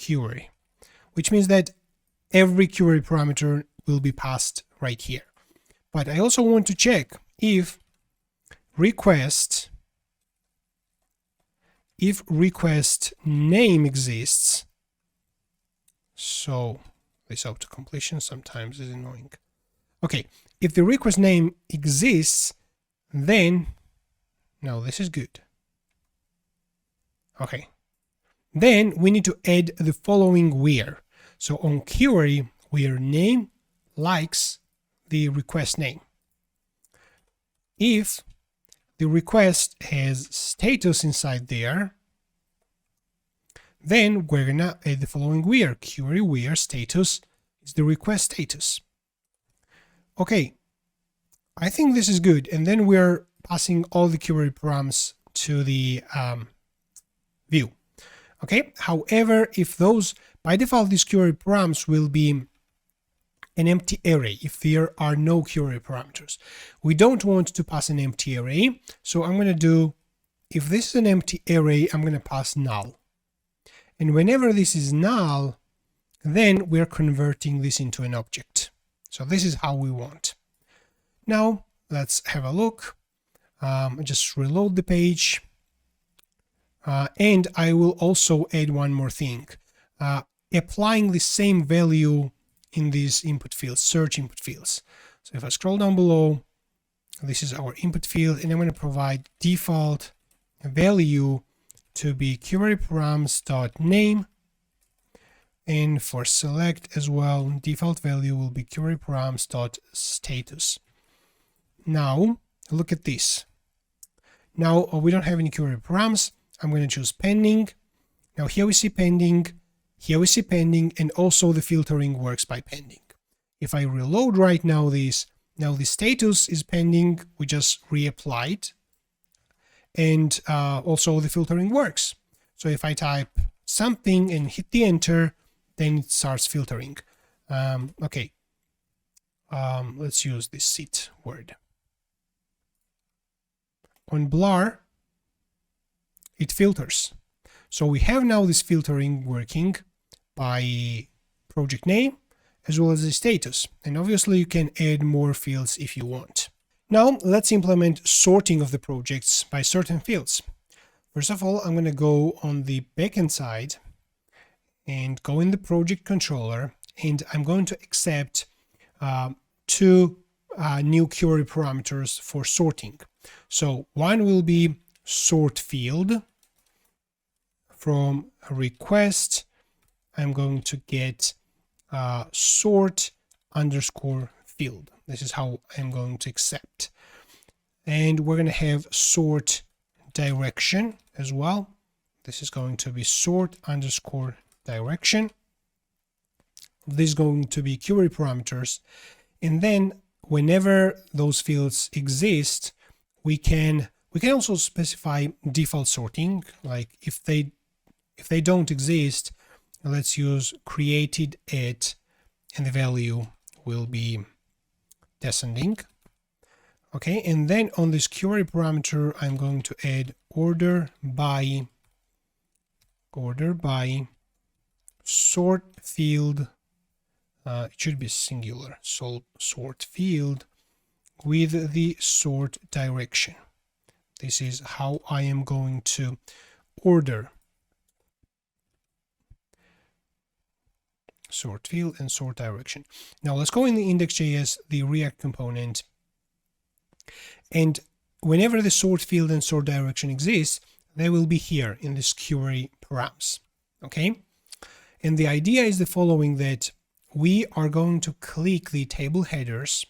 query, which means that every query parameter will be passed right here. But I also want to check if request name exists. So this auto completion sometimes is annoying. Okay, if the request name exists, then no, this is good. Okay, then we need to add the following where. So on query, where name likes the request name. If the request has status inside there, then we're gonna add the following where. Query where status is the request status. Okay, I think this is good. And then we're passing all the query params to the view. Okay, however, if those, by default, these query params will be an empty array if there are no query parameters. We don't want to pass an empty array, so I'm going to do, if this is an empty array, I'm going to pass null. And whenever this is null, then we're converting this into an object. So this is how we want. Now let's have a look. Just reload the page. And I will also add one more thing. Applying the same value in these input fields, search input fields. So if I scroll down below, this is our input field, and I'm going to provide default value to be query params.name, and for select as well, default value will be query params.status. Now look at this. Now we don't have any query params. I'm going to choose pending. Now here we see pending, here we see pending, and also the filtering works by pending. If I reload right now this, now the status is pending, we just reapplied, and also the filtering works. So if I type something and hit the enter, then it starts filtering. Okay, let's use this sit word. On blur, it filters. So we have now this filtering working by project name as well as the status. And obviously you can add more fields if you want. Now let's implement sorting of the projects by certain fields. First of all, I'm going to go on the backend side and go in the project controller, and I'm going to accept two new query parameters for sorting. So one will be sort field. From a request, I'm going to get sort underscore field. This is how I'm going to accept. And we're going to have sort direction as well. This is going to be sort underscore direction. This is going to be query parameters. And then whenever those fields exist, we can also specify default sorting. Like if they don't exist, let's use created at, and the value will be descending. Okay, and then on this query parameter, I'm going to add order by sort field. It should be singular, so sort field with the sort direction. This is how I am going to order sort field and sort direction. Now let's go in the index.js, the React component, and whenever the sort field and sort direction exists, they will be here in this query params. Okay, and the idea is the following, that we are going to click the table headers.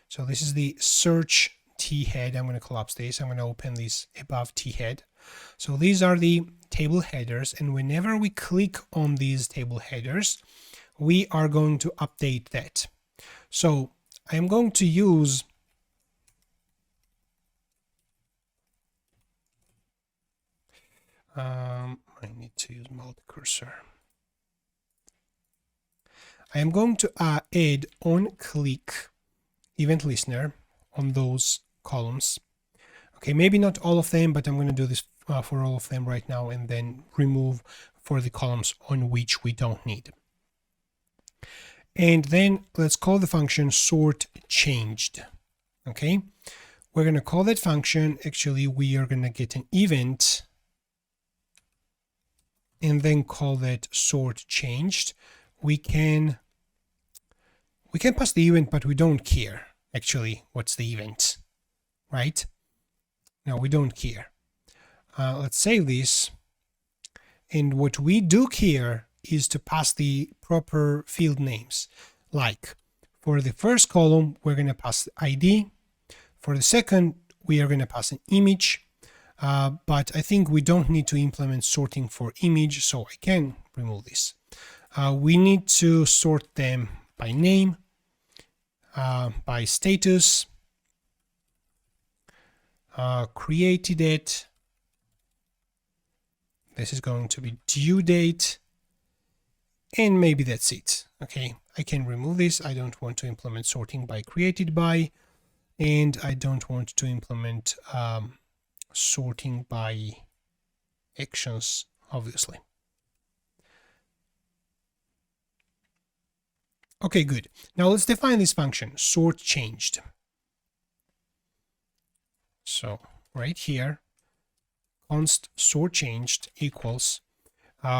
So this is the search t head. I'm going to collapse this. I'm going to open this above t head. So these are the table headers, and whenever we click on these table headers, we are going to update that. So I am going to use I need to use multi-cursor. I am going to add on-click event listener on those columns. Okay, maybe not all of them, but I'm going to do this for all of them right now, and then remove for the columns on which we don't need. And then let's call the function sort changed. Okay, we're going to call that function. Actually, we are going to get an event and then call that sort changed. We can pass the event, but we don't care actually what's the event, right? No, we don't care. Let's save this. And what we do care is to pass the proper field names. Like for the first column, we're going to pass the ID. For the second, we are going to pass an image. But I think we don't need to implement sorting for image, so I can remove this. We need to sort them by name, by status, created it. This is going to be due date, and maybe that's it. Okay, I can remove this. I don't want to implement sorting by created by, and I don't want to implement sorting by actions, obviously. Okay, good. Now let's define this function, sort changed. So right here, const sort changed equals,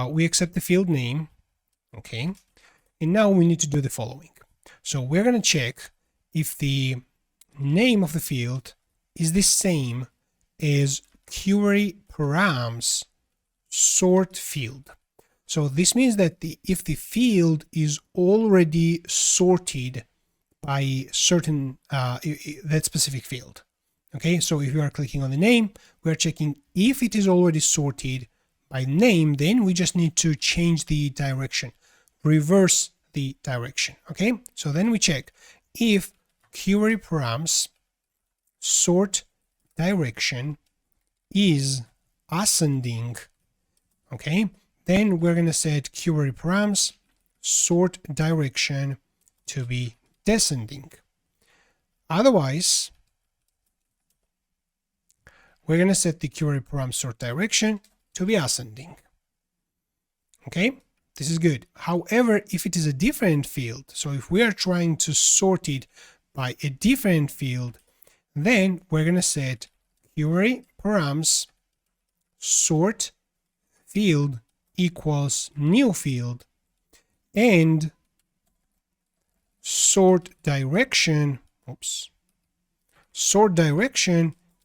we accept the field name, okay, and now we need to do the following. So we're going to check if the name of the field is the same as query params sort field. So this means that if the field is already sorted by certain that specific field. Okay, so if you are clicking on the name, we are checking if it is already sorted by name, then we just need to change the direction, reverse the direction. Okay, so then we check if query params sort direction is ascending. Okay, then we're going to set query params sort direction to be descending. Otherwise, we're going to set the query param sort direction to be ascending. Okay, this is good. However, if it is a different field, so if we are trying to sort it by a different field, then we're going to set query params sort field equals new field, and sort direction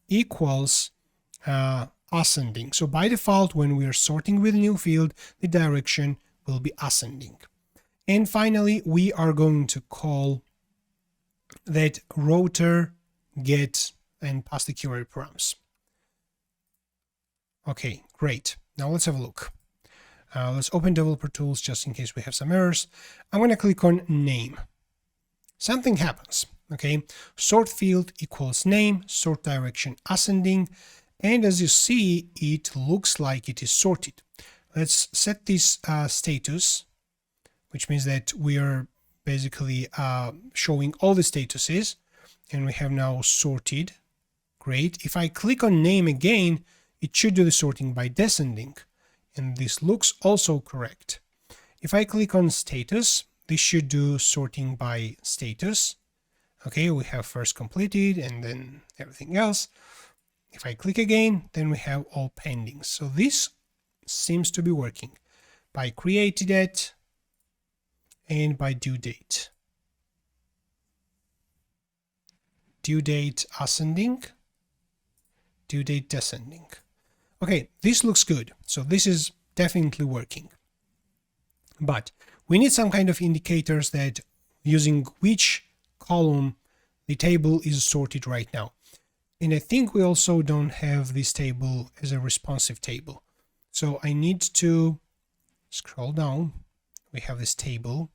equals ascending. So by default, when we are sorting with a new field, the direction will be ascending. And finally, we are going to call that router get and pass the query params. Okay, great. Now let's have a look. Let's open developer tools just in case we have some errors. I'm going to click on name. Something happens. Okay, sort field equals name, sort direction ascending, and as you see, it looks like it is sorted. Let's set this status, which means that we are basically showing all the statuses, and we have now sorted. Great. If I click on name again, it should do the sorting by descending, and this looks also correct. If I click on status, this should do sorting by status. Okay, we have first completed and then everything else. If I click again, then we have all pending. So this seems to be working by created at and by due date. Due date ascending, due date descending. Okay, this looks good. So this is definitely working. But we need some kind of indicators that using which column the table is sorted right now. And I think we also don't have this table as a responsive table. So I need to scroll down. We have this table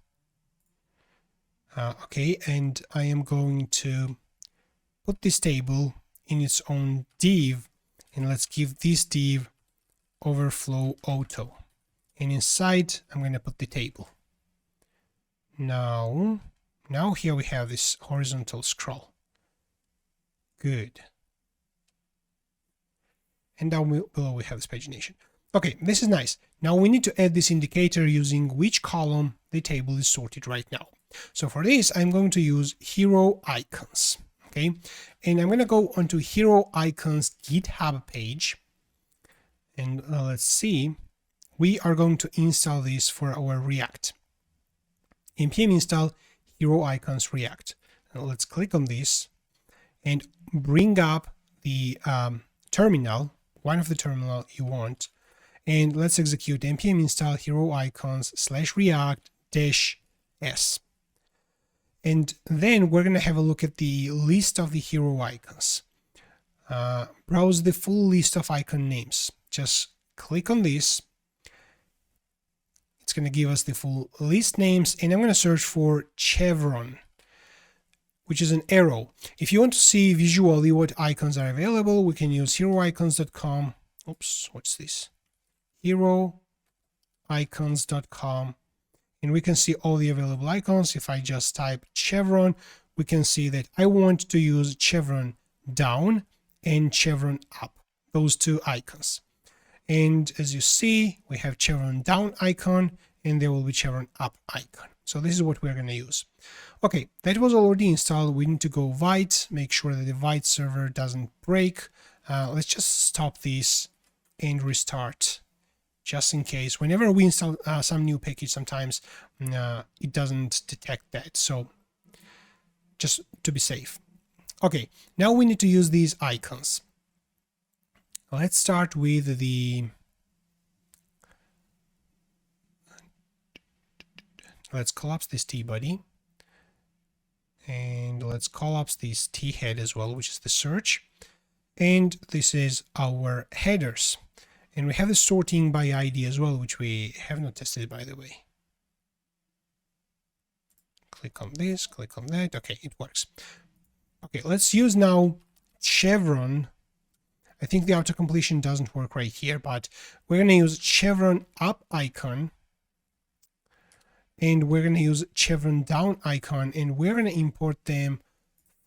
Okay, and I am going to put this table in its own div, and let's give this div overflow auto. And inside, I'm going to put the table. Now here we have this horizontal scroll. Good. And down below we have this pagination. Okay, this is nice. Now we need to add this indicator using which column the table is sorted right now. So for this, I'm going to use hero icons. Okay, and I'm going to go onto hero icons GitHub page. And let's see, we are going to install this for our React. npm install hero icons React. Now let's click on this and bring up the terminal, one of the terminal you want, and let's execute npm install hero icons /react-s. And then we're going to have a look at the list of the hero icons. Browse the full list of icon names. Just click on this. It's going to give us the full list names, and I'm going to search for chevron, which is an arrow. If you want to see visually what icons are available, we can use heroicons.com. Oops, what's this? Heroicons.com. And we can see all the available icons. If I just type chevron, we can see that I want to use chevron down and chevron up, those two icons. And as you see, we have chevron down icon, and there will be chevron up icon. So this is what we're going to use. Okay, that was already installed. We need to go Vite, make sure that the Vite server doesn't break. Let's just stop this and restart, just in case. Whenever we install some new package, sometimes it doesn't detect that. So just to be safe. Okay, now we need to use these icons. Let's start with the... Let's collapse this T-body. And let's collapse this T-head as well, which is the search. And this is our headers. And we have the sorting by ID as well, which we have not tested, by the way. Click on this, click on that. Okay, it works. Okay, let's use now chevron. I think the auto-completion doesn't work right here, but we're going to use chevron up icon. And we're going to use chevron down icon, and we're going to import them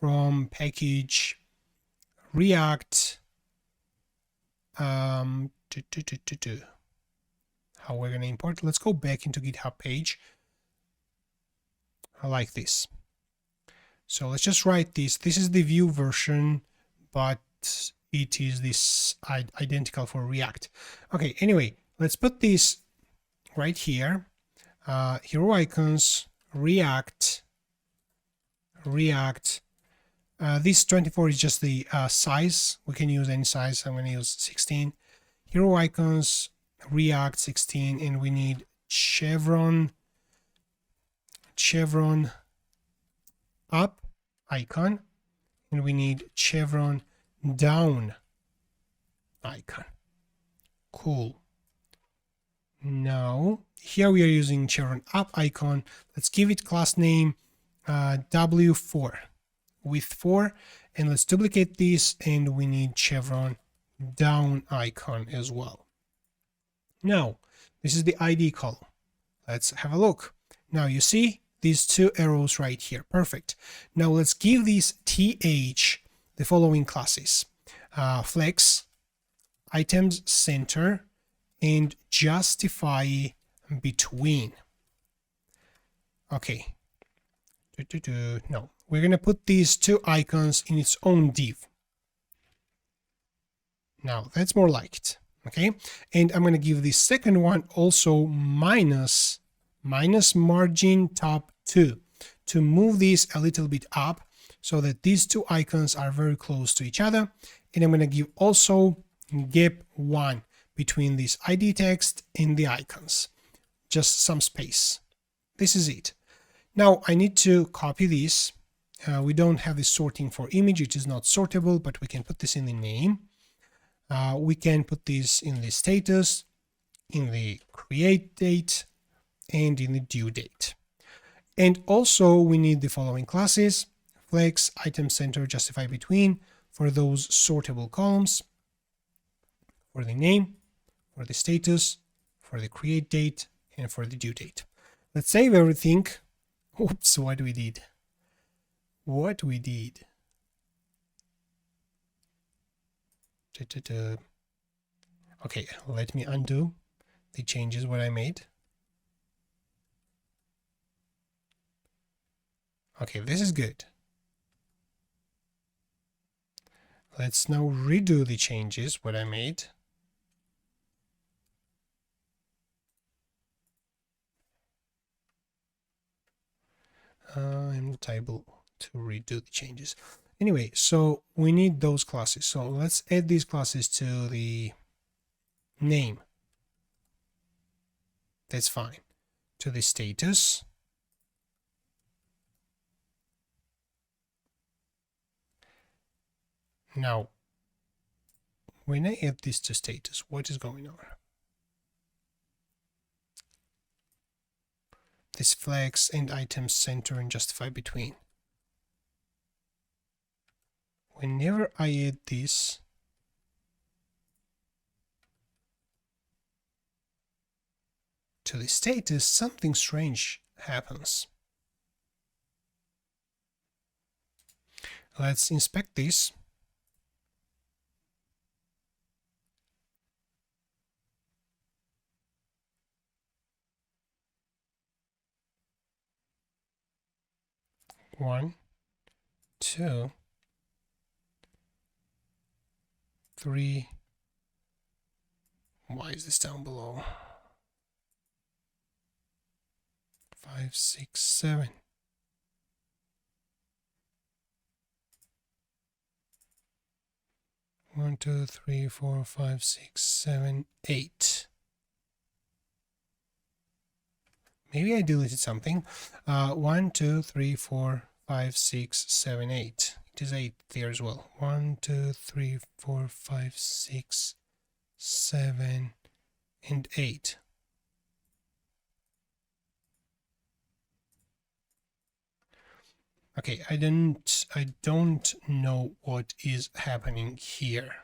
from package React. How we're going to import? Let's go back into GitHub page. I like this. So let's just write this. This is the Vue version, but it is this identical for React. Okay, anyway, let's put this right here. Hero icons, React. This 24 is just the size. We can use any size. I'm going to use 16. Hero icons, React 16, and we need chevron up icon, and we need chevron down icon. Cool. Now here we are using chevron up icon. Let's give it class name W4 with 4, and let's duplicate this, and we need chevron down icon as well. Now this is the ID column. Let's have a look. Now you see these two arrows right here. Perfect. Now let's give these th the following classes: flex, items center, and justify between. Okay. No, we're going to put these two icons in its own div. Now that's more like it. Okay. And I'm going to give the second one also minus margin top 2 to move this a little bit up so that these two icons are very close to each other. And I'm going to give also gap 1 between this ID text and the icons, just some space. This is it. Now I need to copy this. We don't have this sorting for image. It is not sortable, but we can put this in the name. We can put this in the status, in the create date, and in the due date. And also we need the following classes: flex, item center, justify between for those sortable columns, for the name, for the status, for the create date, and for the due date. Let's save everything. Oops, what we did. Okay, let me undo the changes what I made. Okay, this is good. Let's now redo the changes what I made. I'm not able to redo the changes. Anyway, so we need those classes. So let's add these classes to the name. That's fine. To the status. Now, when I add this to status, what is going on? This flex and item center and justify between. Whenever I add this, to the status, something strange happens. Let's inspect this. One, two, three. Why is this down below? 5, 6, 7. One, two, three, 4, 5, 6, 7, 8. Maybe I deleted something. 1, 2, 3, 4, 5, 6, 7, 8. It is 8 there as well. 1, 2, 3, 4, 5, 6, 7, and 8. Okay, I don't know what is happening here.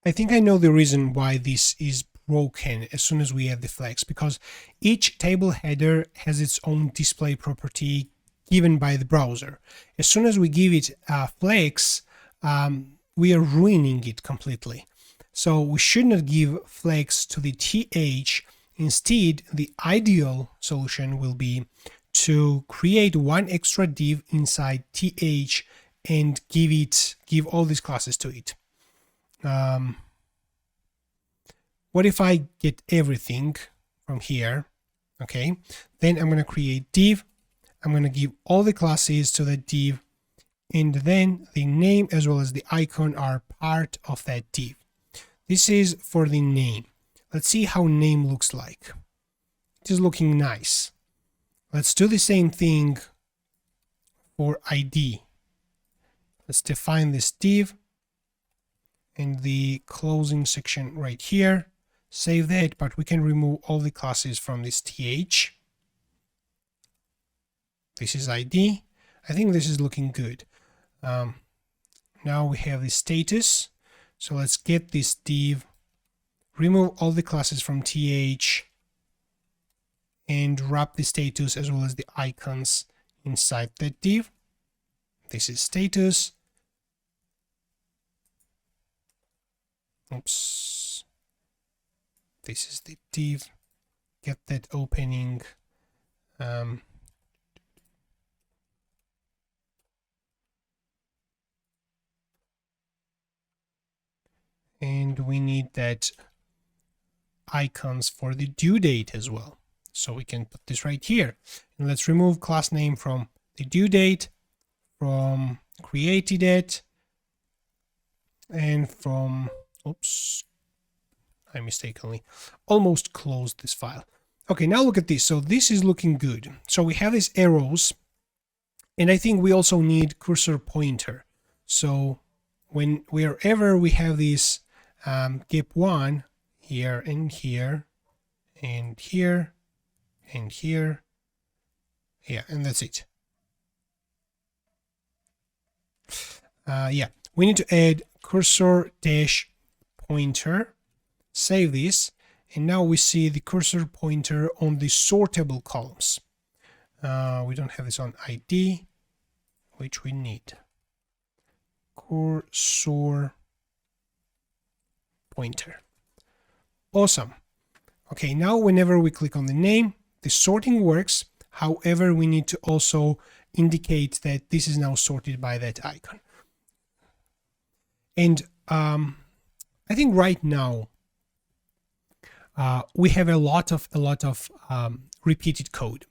I think I know the reason why this is broken as soon as we add the flex, because each table header has its own display property given by the browser. As soon as we give it a flex, we are ruining it completely. So we should not give flex to the TH. Instead, the ideal solution will be to create one extra div inside TH and give all these classes to it. What if I get everything from here? Okay, then I'm going to create div. I'm going to give all the classes to the div, and then the name as well as the icon are part of that div. This is for the name. Let's see how name looks like. It is looking nice. Let's do the same thing for ID. Let's define this div and the closing section right here. Save that, but we can remove all the classes from this th. This is ID. I think this is looking good. Now we have the status. So let's get this div, remove all the classes from th, and wrap the status as well as the icons inside that div. This is status. Oops. This is the div. Get that opening. And we need that icons for the due date as well. So we can put this right here. And let's remove class name from the due date, from created date, and from, oops, I mistakenly almost closed this file. Okay, now look at this. So this is looking good. So we have these arrows, and I think we also need cursor pointer. So wherever we have this gap 1, here and here and here and here. Yeah, and that's it. Yeah, we need to add cursor dash pointer. Save this, and now we see the cursor pointer on the sortable columns. We don't have this on ID, which we need. Cursor pointer. Awesome. Okay, now whenever we click on the name, the sorting works. However, we need to also indicate that this is now sorted by that icon. And I think right now we have a lot of repeated code.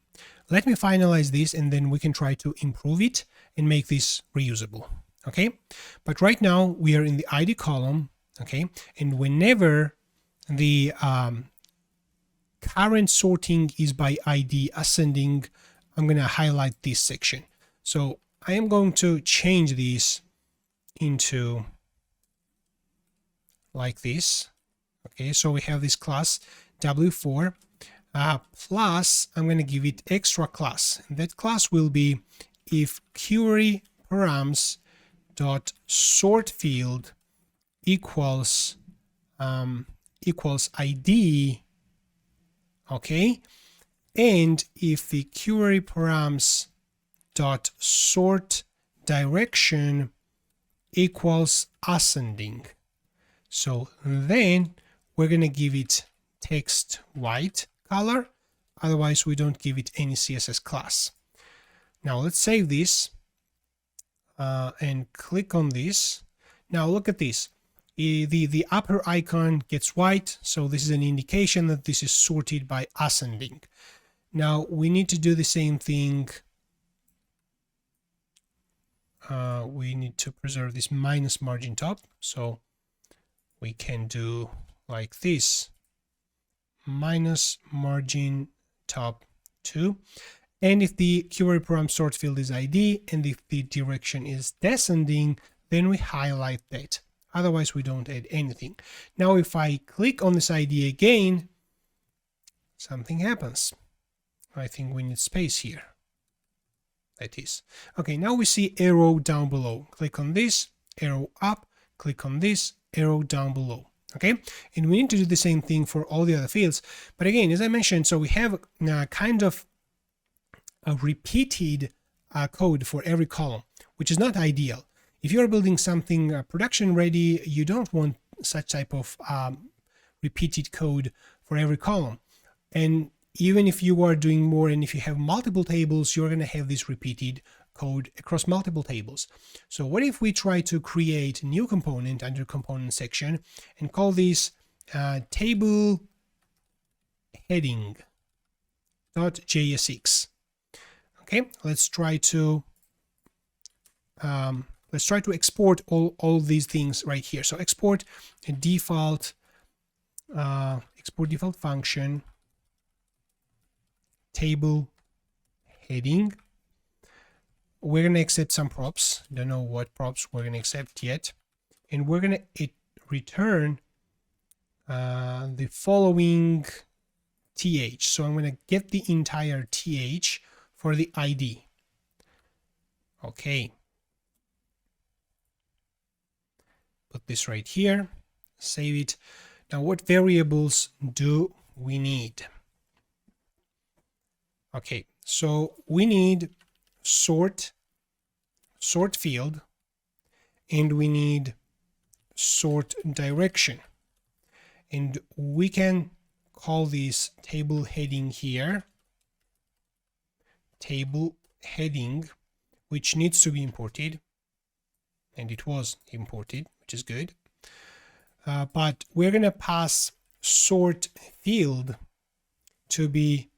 Let me finalize this, and then we can try to improve it and make this reusable. Okay, but right now we are in the ID column. Okay, and whenever the current sorting is by ID ascending, I'm going to highlight this section. So I am going to change this into like this. Okay, so we have this class W4 plus I'm going to give it extra class. And that class will be if query params dot sort field equals ID. Okay, and if the query params dot sort direction equals ascending. So then we're going to give it text white color, otherwise we don't give it any CSS class. Now let's save this and click on this. Now look at this. The upper icon gets white, so this is an indication that this is sorted by ascending. Now we need to do the same thing. We need to preserve this minus margin top, so we can do like this, minus margin top 2. And if the query param sort field is ID and if the direction is descending, then we highlight that. Otherwise we don't add anything. Now if I click on this ID again, something happens. I think we need space here. That is. Okay, now we see arrow down below. Click on this, arrow up, click on this, arrow down below. Okay, and we need to do the same thing for all the other fields. But again, as I mentioned, so we have kind of a repeated code for every column, which is not ideal. If you're building something production ready, you don't want such type of repeated code for every column. And even if you are doing more and if you have multiple tables, you're going to have this repeated code across multiple tables. So what if we try to create a new component under component section and call this table heading .jsx. Okay, let's try to export all these things right here. So export a default function table heading. We're going to accept some props. Don't know what props we're going to accept yet. And we're going to return the following th. So I'm going to get the entire th for the ID. Okay. Put this right here. Save it. Now what variables do we need? Okay, so we need sort field, and we need sort direction, and we can call this table heading here, table heading, which needs to be imported, and it was imported, which is good. But we're going to pass sort field to be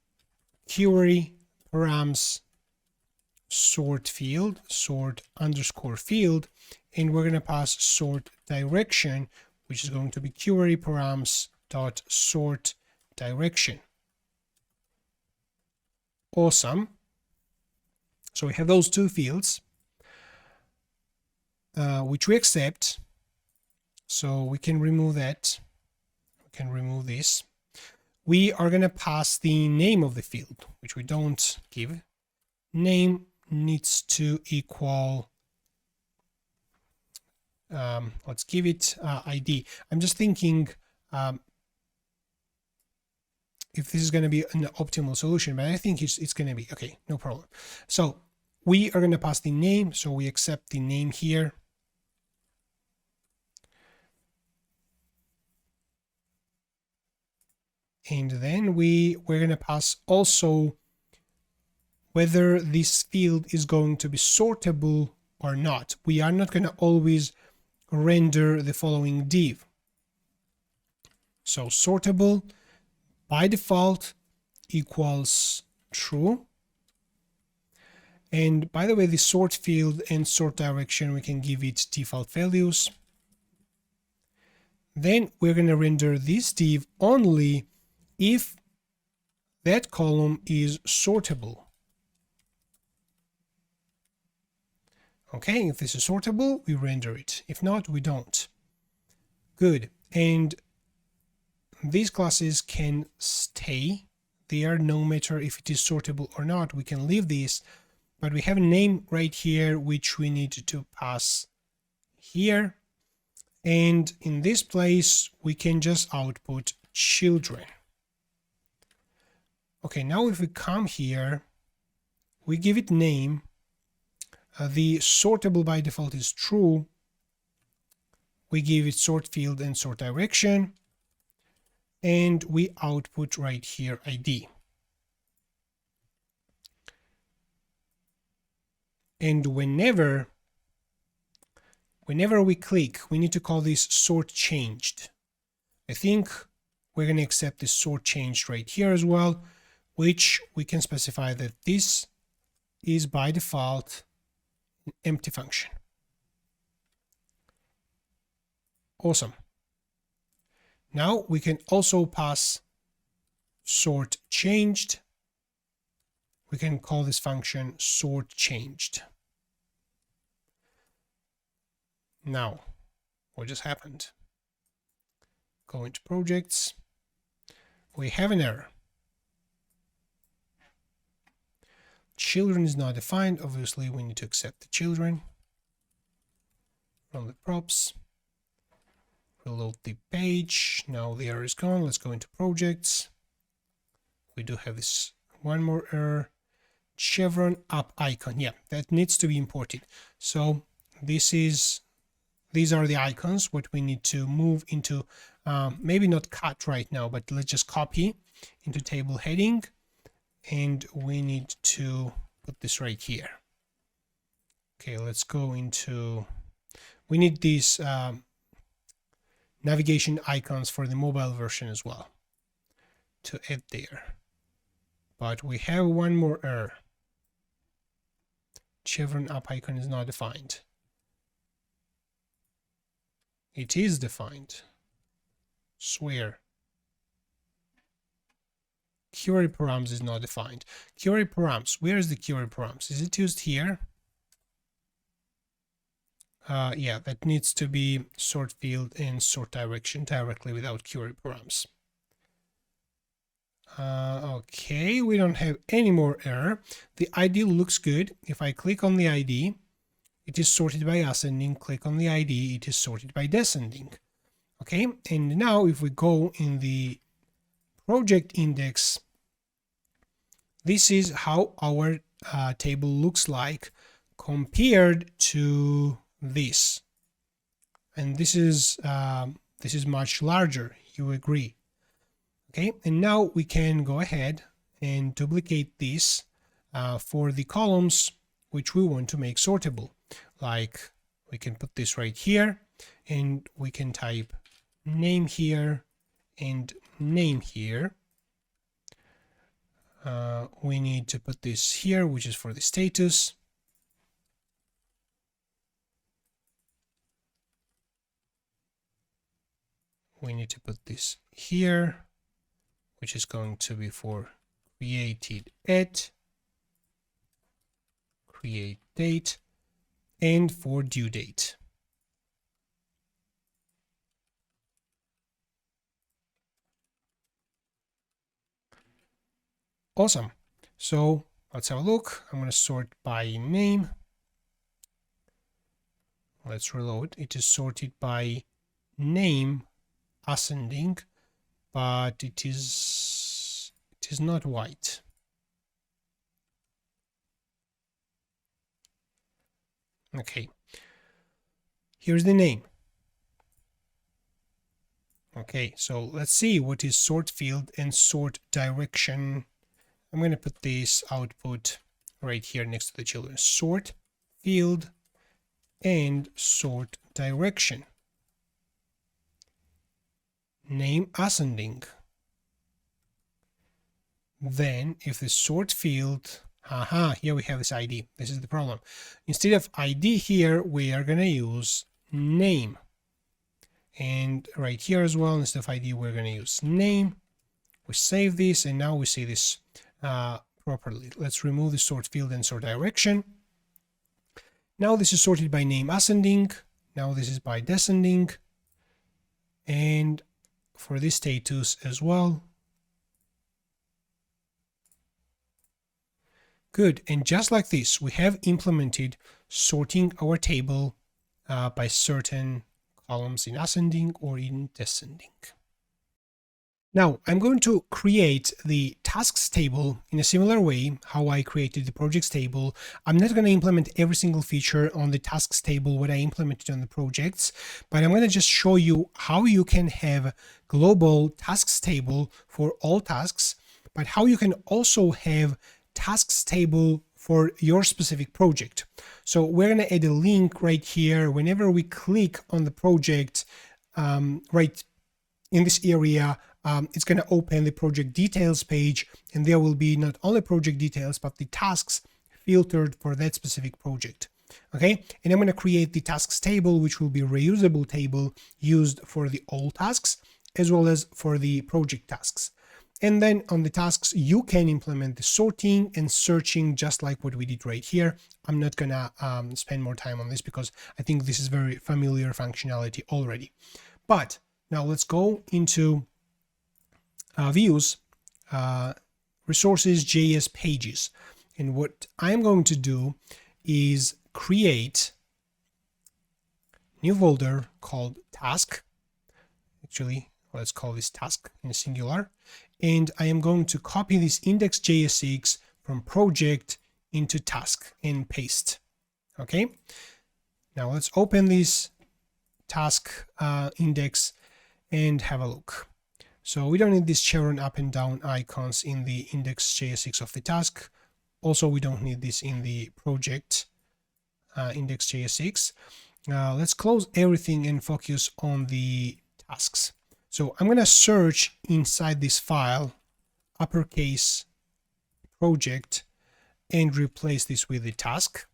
query params sort field, sort underscore field, and we're going to pass sort direction, which is going to be query params dot sort direction. Awesome. So we have those two fields, which we accept. So we can remove that. We can remove this. We are going to pass the name of the field, which we don't give. Name needs to equal, let's give it ID. I'm just thinking if this is going to be an optimal solution, but I think it's going to be okay, no problem. So we are going to pass the name, so we accept the name here. And then we're going to pass also whether this field is going to be sortable or not. We are not going to always render the following div. So sortable by default equals true. And by the way, the sort field and sort direction, we can give it default values. Then we're going to render this div only if that column is sortable. Okay, if this is sortable, we render it. If not, we don't. Good. And these classes can stay there no matter if it is sortable or not. We can leave this, but we have a name right here which we need to pass here. And in this place, we can just output children. Okay, now if we come here, we give it name. The sortable by default is true. We give it sort field and sort direction. And we output right here ID. And whenever we click, we need to call this sort changed. I think we're going to accept this sort changed right here as well, which we can specify that this is by default an empty function. Awesome. Now we can also pass sort changed. We can call this function sort changed. Now, what just happened? Go into projects. We have an error. Children is not defined. Obviously, we need to accept the children. Run the props. Reload the page. Now the error is gone. Let's go into projects. We do have this one more error. Chevron up icon. Yeah, that needs to be imported. So these are the icons, what we need to move into, maybe not cut right now, but let's just copy into table heading. And we need to put this right here. Okay, let's go into, we need these navigation icons for the mobile version as well to add there. But we have one more error. Chevron up icon is not defined. It is defined. Swear. Query params is not defined. Query params, where is the query params? Is it used here? Yeah, that needs to be sort field and sort direction directly without query params. Okay, we don't have any more error. The ID looks good. If I click on the ID, it is sorted by ascending. Click on the ID, it is sorted by descending. Okay, and now if we go in the project index, this is how our table looks like compared to this. And this is much larger, you agree. Okay, and now we can go ahead and duplicate this for the columns which we want to make sortable. Like we can put this right here and we can type name here and name here. We need to put this here, which is for the status. We need to put this here, which is going to be for created at, create date, and for due date. Awesome. So let's have a look. I'm going to sort by name. Let's reload. It is sorted by name ascending, but it is not white. Okay. Here's the name. Okay, so let's see what is sort field and sort direction. I'm going to put this output right here next to the children. Sort field and sort direction. Name ascending. Then if the sort field, here we have this ID. This is the problem. Instead of ID here, we are going to use name. And right here as well, instead of ID, we're going to use name. We save this, and now we see this properly. Let's remove the sort field and sort direction. Now this is sorted by name ascending. Now this is by descending. And for this status as well. Good. And just like this, we have implemented sorting our table by certain columns in ascending or in descending. Now I'm going to create the tasks table in a similar way how I created the projects table. I'm not going to implement every single feature on the tasks table what I implemented on the projects, but I'm going to just show you how you can have global tasks table for all tasks, but how you can also have tasks table for your specific project. So we're going to add a link right here. Whenever we click on the project right in this area, it's going to open the project details page, and there will be not only project details, but the tasks filtered for that specific project. Okay, and I'm going to create the tasks table, which will be a reusable table used for the all tasks as well as for the project tasks. And then on the tasks, you can implement the sorting and searching just like what we did right here. I'm not going to spend more time on this because I think this is very familiar functionality already. But now let's go into views, resources, JS pages. And what I'm going to do is create new folder called task. Actually, let's call this task in singular. And I am going to copy this index.jsx from project into task and paste. Okay. Now let's open this task index and have a look. So we don't need this chevron up and down icons in the index.jsx of the task. Also, we don't need this in the project index.jsx. Let's close everything and focus on the tasks. So I'm going to search inside this file, uppercase project, and replace this with the task.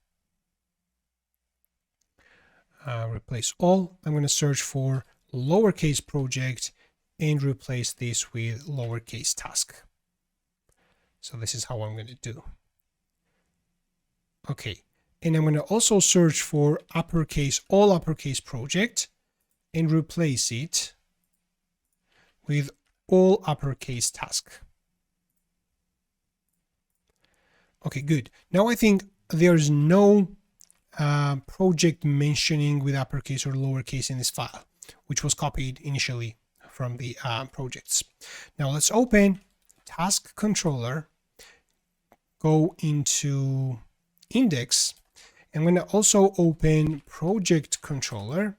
Replace all. I'm going to search for lowercase project and replace this with lowercase task. So this is how I'm going to do. Okay, and I'm going to also search for uppercase, all uppercase project, and replace it with all uppercase task. Okay, good. Now I think there's no project mentioning with uppercase or lowercase in this file, which was copied initially from the projects. Now let's open task controller, go into index. I'm going to also open project controller,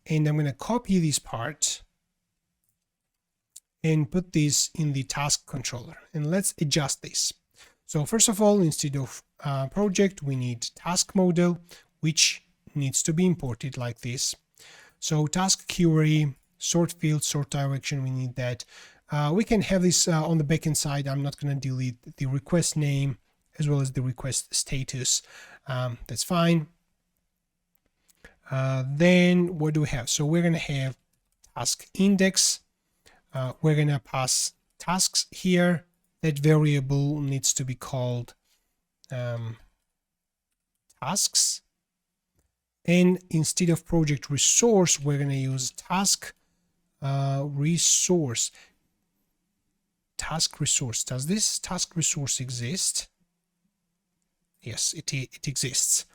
and I'm going to copy this part and put this in the task controller. And let's adjust this. So first of all, instead of project, we need task model, which needs to be imported like this. So task query, sort field, sort direction, we need that. We can have this on the backend side. I'm not going to delete the request name as well as the request status. That's fine. Then what do we have? So we're going to have task index. We're going to pass tasks here. That variable needs to be called tasks. And instead of project resource, we're going to use task resource. task resource. Does this task resource exist? Yes, it exists.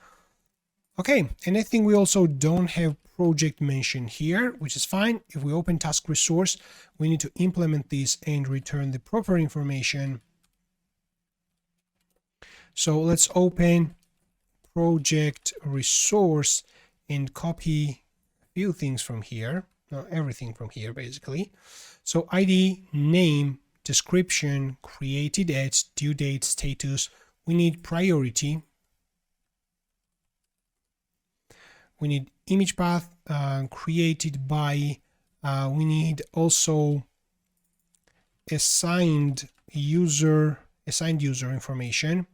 Okay, and I think we also don't have project mentioned here, which is fine. If we open task resource, we need to implement this and return the proper information. So let's open project resource and copy a few things from here. No, everything from here, basically. So ID, name, description, created at, due date, status. We need priority. We need image path created by. We need also assigned user information.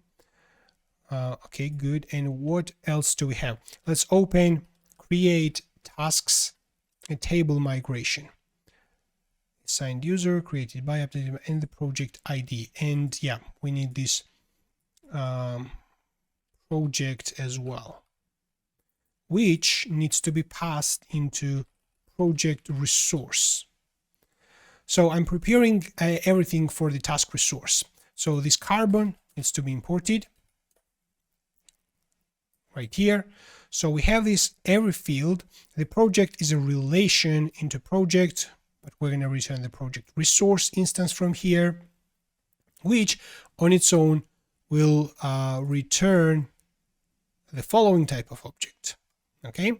Okay, good. And what else do we have? Let's open create tasks and table migration. Assigned user created by, updated by, and the project ID. And yeah, we need this project as well, which needs to be passed into project resource. So I'm preparing everything for the task resource. So this carbon needs to be imported right here. So we have this every field. The project is a relation into project, but we're going to return the project resource instance from here, which on its own will return the following type of object. Okay,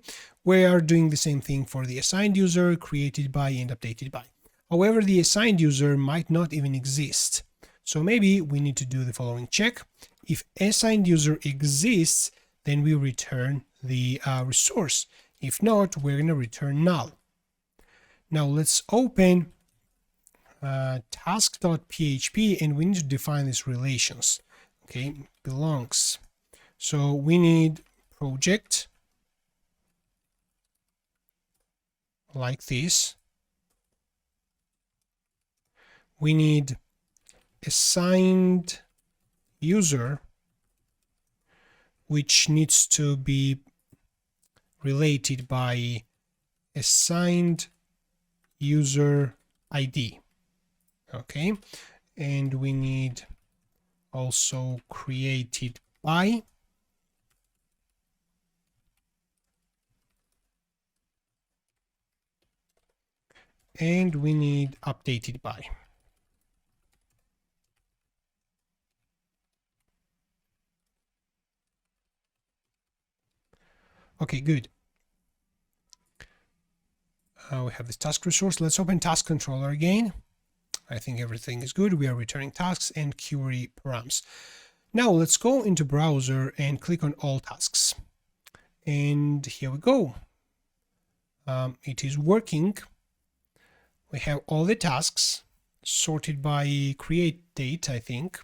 we are doing the same thing for the assigned user, created by and updated by. However, the assigned user might not even exist. So maybe we need to do the following check. If assigned user exists, then we return the resource. If not, we're going to return null. Now let's open task.php and we need to define these relations. Okay, belongs. So we need project like this. We need assigned user, which needs to be related by assigned user ID. Okay, and we need also created by, and we need updated by. Okay, good. We have this task resource. Let's open task controller again. I think everything is good. We are returning tasks and query params. Now let's go into browser and click on all tasks. And here we go. It is working. We have all the tasks sorted by create date, I think.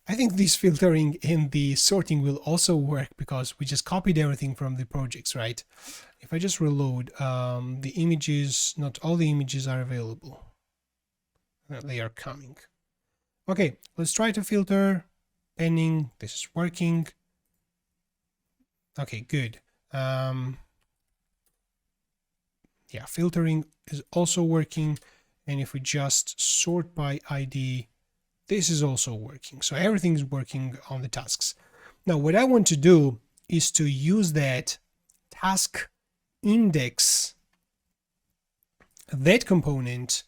I think this filtering and the sorting will also work because we just copied everything from the projects, right? If I just reload, the images, not all the images are available. They are coming. Okay, let's try to filter. Pending, this is working. Okay, good. Yeah, filtering is also working. And if we just sort by ID, this is also working. So everything is working on the tasks. Now, what I want to do is to use that task index, that component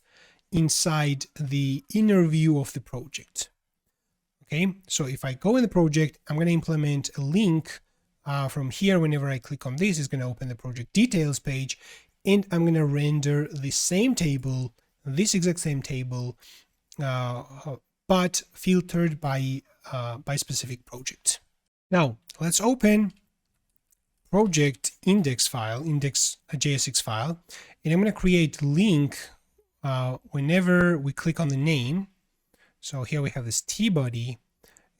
inside the inner view of the project. Okay, so if I go in the project, I'm going to implement a link from here. Whenever I click on this, it's going to open the project details page, and I'm going to render the same table, this exact same table, but filtered by specific project. Now let's open project index file, index.jsx file, and I'm going to create link whenever we click on the name. So here we have this T-body,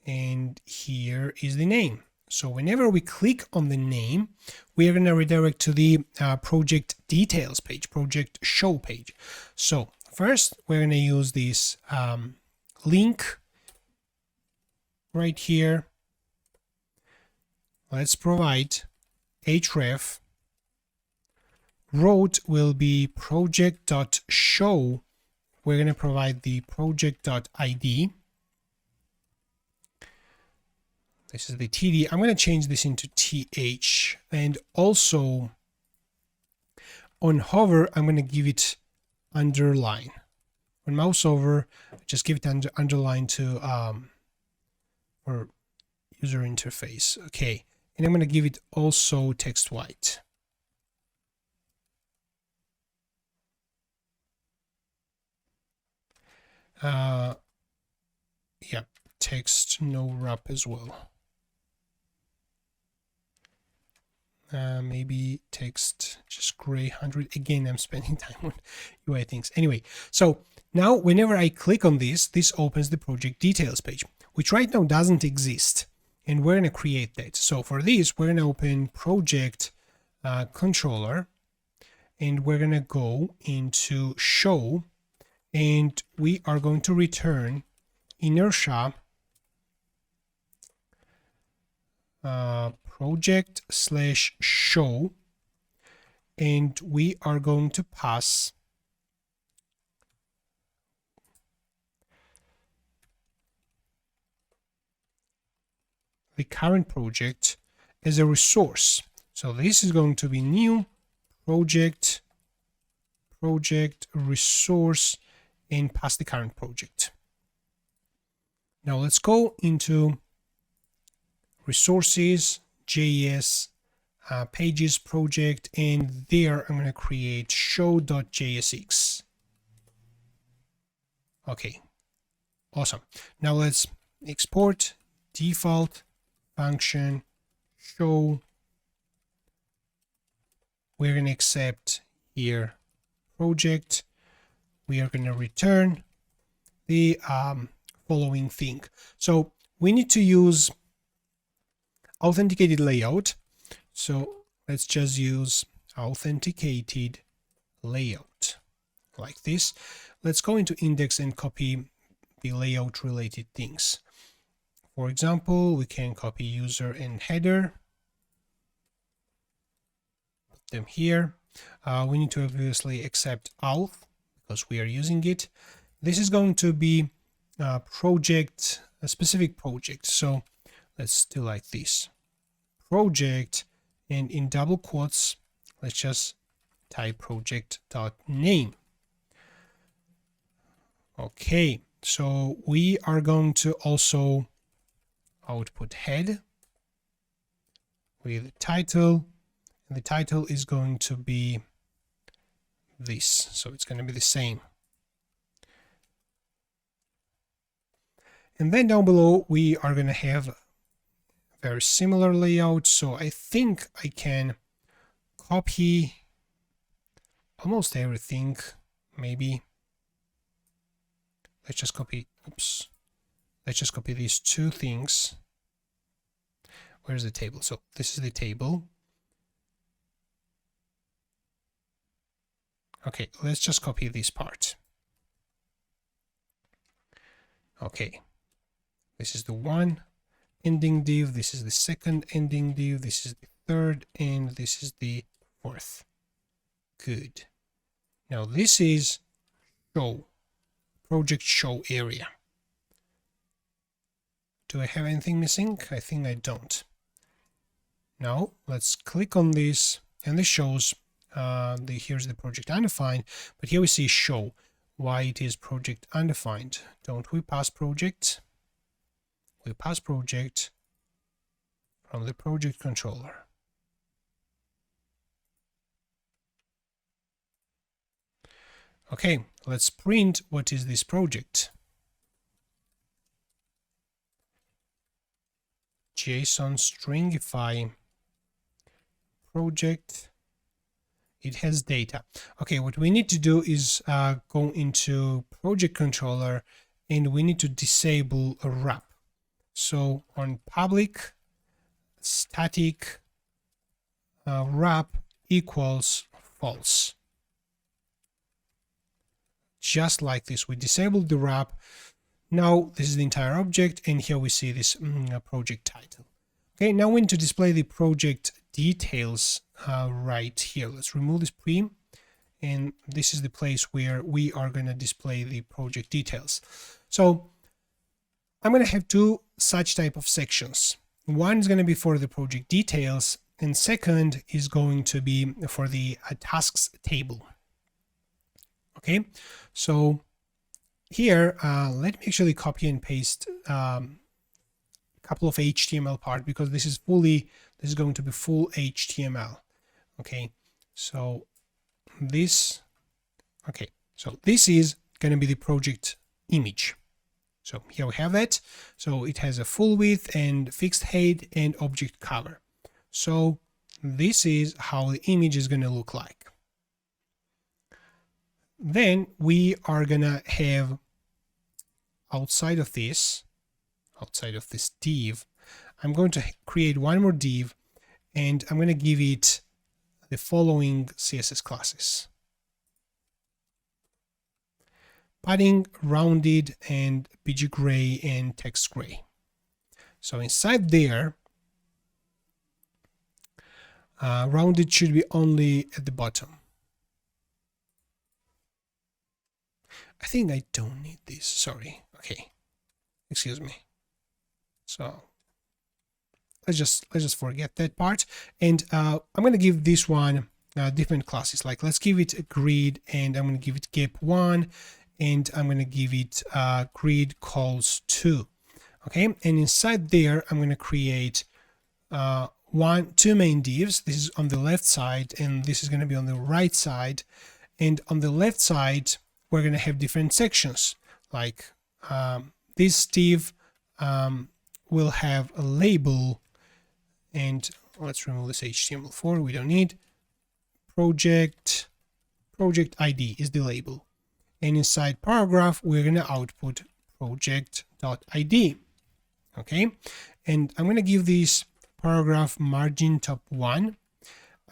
and here is the name. So whenever we click on the name, we are going to redirect to the project details page, project show page. So first, we're going to use this link right here. Let's provide href. Root will be project.show, we're going to provide the project.id. This is the TD. I'm going to change this into TH, and also on hover, I'm going to give it underline. When mouse over, just give it underline to for user interface. Okay, and I'm going to give it also text white. Yeah, text no wrap as well. Maybe text just gray 100. Again, I'm spending time on UI things. Anyway, so now whenever I click on this opens the project details page, which right now doesn't exist. And we're going to create that. So for this, we're going to open project controller, and we're going to go into show, and we are going to return Inertia project/show, and we are going to pass the current project as a resource. So this is going to be new project resource, and pass the current project. Now let's go into resources, JS, pages project, and there I'm going to create show.jsx. Okay, awesome. Now let's export default function show. We're going to accept here project. We are going to return the following thing. So we need to use authenticated layout. So let's just use authenticated layout like this. Let's go into index and copy the layout related things. For example, we can copy user and header, put them here. We need to obviously accept auth because we are using it. This is going to be a specific project. So let's do like this, project, and in double quotes, let's just type project.name. Okay, so we are going to also output head with title, and the title is going to be this, so it's going to be the same. And then down below we are going to have a very similar layout, so I think I can copy almost everything. Maybe let's just copy, let's just copy these two things. Where's the table? So this is the table. Okay, let's just copy this part. Okay, this is the one ending div, this is the second ending div, this is the third, and this is the fourth. Good. Now this is show, project show area. Do I have anything missing? I think I don't. Now let's click on this, and this shows here's the project undefined, but here we see show. Why it is project undefined? Don't we pass project? We pass project from the project controller. Okay, let's print what is this project. JSON stringify project. It has data. Okay, what we need to do is go into project controller, and we need to disable a wrap. So on public static wrap equals false. Just like this, we disabled the wrap. Now this is the entire object, and here we see this project title. Okay, now we need to display the project details right here. Let's remove this pre, and this is the place where we are going to display the project details. So I'm going to have two such type of sections. One is going to be for the project details, and second is going to be for the tasks table. Okay, so here, let me actually copy and paste a couple of HTML part, because this is going to be full HTML. Okay, so this is going to be the project image. So here we have it. So it has a full width and fixed height and object cover. So this is how the image is going to look like. Then we are going to have outside of this div, I'm going to create one more div, and I'm going to give it the following CSS classes: padding, rounded, and PG gray, and text gray. So inside there, rounded should be only at the bottom. I think I don't need this, sorry. Okay, excuse me. So let's just forget that part, and I'm going to give this one different classes. Like, let's give it a grid, and I'm going to give it gap1, and I'm going to give it grid calls 2. Okay, and inside there I'm going to create two main divs. This is on the left side, and this is going to be on the right side. And on the left side we're going to have different sections. Like this div will have a label, and let's remove this HTML4, we don't need. Project ID is the label, and inside paragraph we're going to output project.id. Okay, and I'm going to give this paragraph margin top 1.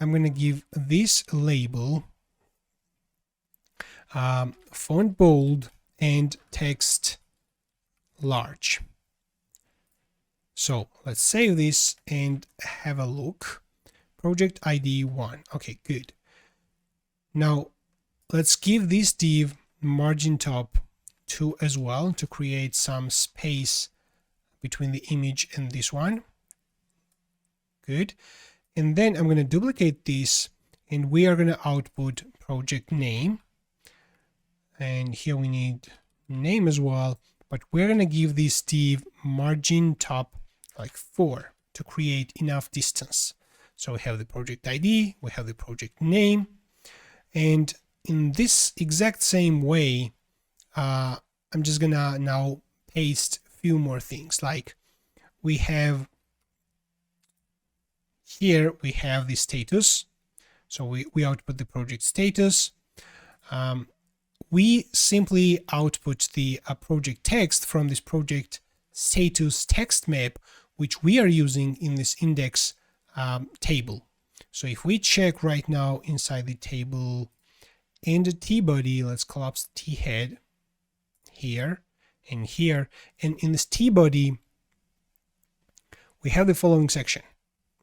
I'm going to give this label font bold and text large. So let's save this and have a look. Project ID 1. Okay, good. Now let's give this div margin top 2 as well, to create some space between the image and this one. Good. And then I'm going to duplicate this, and we are going to output project name. And here we need name as well, but we're going to give this div margin top like 4 to create enough distance. So we have the project ID, we have the project name, and in this exact same way, I'm just gonna now paste a few more things. Like we have here, we have the status. So we output the project status. We simply output the project text from this project status text map, which we are using in this index table. So if we check right now inside the table in the T-body, let's collapse T-head here and here, and in this T-body we have the following section,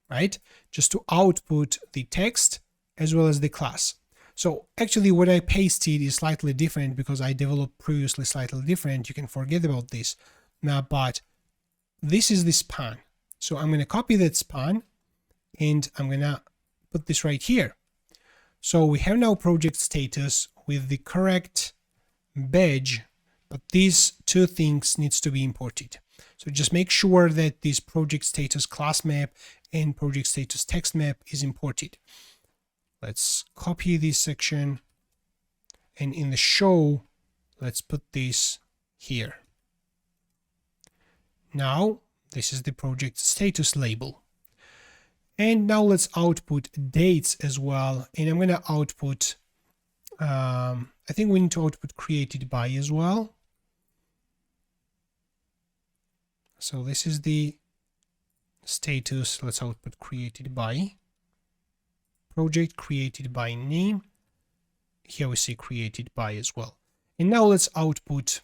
right? Just to output the text as well as the class. So actually what I pasted is slightly different because I developed previously slightly different. You can forget about this now, but this is the span. So I'm going to copy that span and I'm going to put this right here. So we have now project status with the correct badge, but these two things needs to be imported. So just make sure that this project status class map and project status text map is imported. Let's copy this section, and in the show, let's put this here. Now, this is the project status label. And now let's output dates as well. And I'm going to output, I think we need to output created by as well. So this is the status. Let's output created by. Project created by name. Here we see created by as well. And now let's output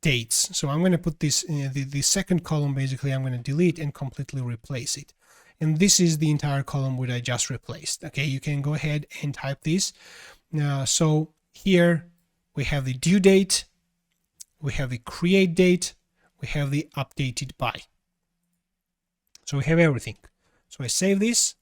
dates. So I'm going to put this in the second column. Basically, I'm going to delete and completely replace it. and this is the entire column which I just replaced. Okay, you can go ahead and type this. So here we have the due date, we have the create date, we have the updated by. So we have everything. So I save this,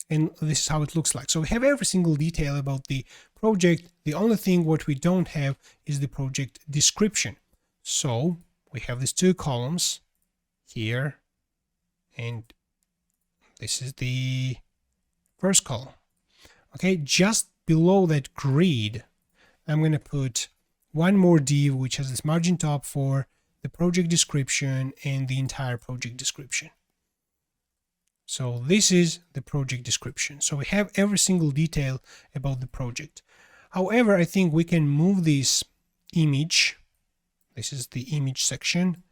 and this is how it looks like. So we have every single detail about the project. The only thing what we don't have is the project description. So we have these two columns here, and this is the first column. Okay, just below that grid, I'm going to put one more div which has this margin top for the project description and the entire project description. So this is the project description. So we have every single detail about the project. However, I think we can move this image, this is the image section,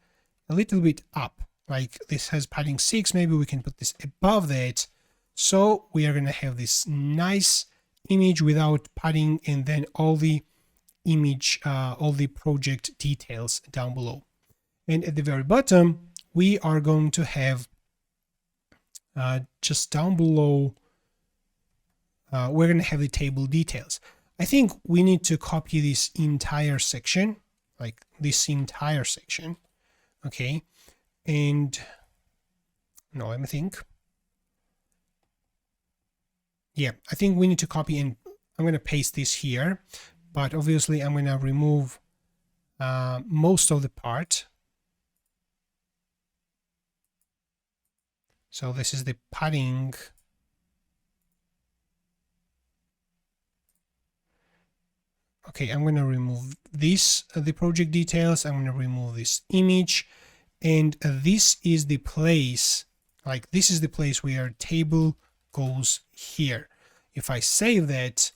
a little bit up. Like this has padding 6, maybe we can put this above that. So we are going to have this nice image without padding, and then all the image, all the project details down below. And at the very bottom, we are going to have just down below, we're going to have the table details. I think we need to copy this entire section, like this entire section. Okay. And no, let me think. Yeah, I think we need to copy, and I'm going to paste this here, but obviously I'm going to remove most of the part. So this is the padding. Okay, I'm going to remove this, the project details. I'm going to remove this image, and this is the place, like this is the place where table goes here. If I save that,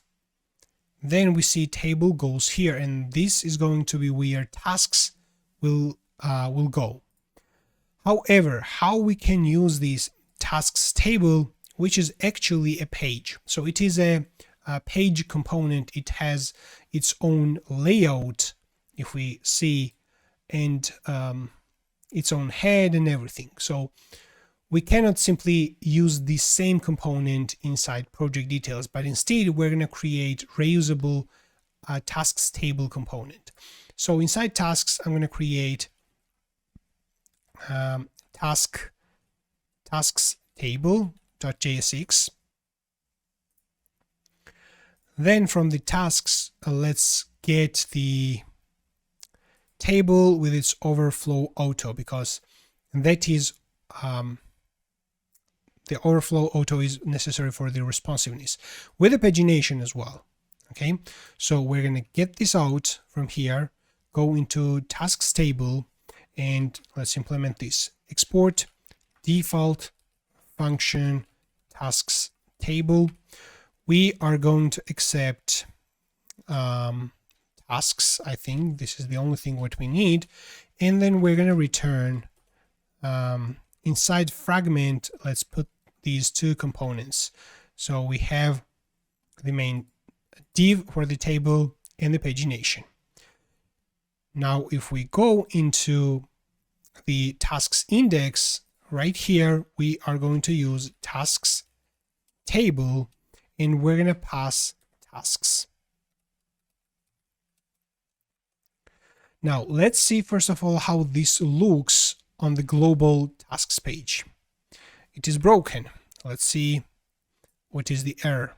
then we see table goes here, and this is going to be where tasks will go. However, how we can use this tasks table, which is actually a page. So it is a page component. It has its own layout, if we see, and its own head and everything. So we cannot simply use the same component inside project details, but instead we're going to create reusable tasks table component. So inside tasks, I'm going to create tasks table.jsx. Then from the tasks, let's get the table with its overflow auto, because that is the overflow auto is necessary for the responsiveness with the pagination as well. Okay, so we're going to get this out from here, go into tasks table, and let's implement this. Export default function tasks table. We are going to accept tasks. I think this is the only thing what we need, and then we're going to return inside fragment. Let's put these two components. So we have the main div for the table and the pagination. Now if we go into the tasks index, right here we are going to use tasks table, and we're going to pass tasks. Now let's see first of all how this looks on the global tasks page. It is broken. Let's see what is the error.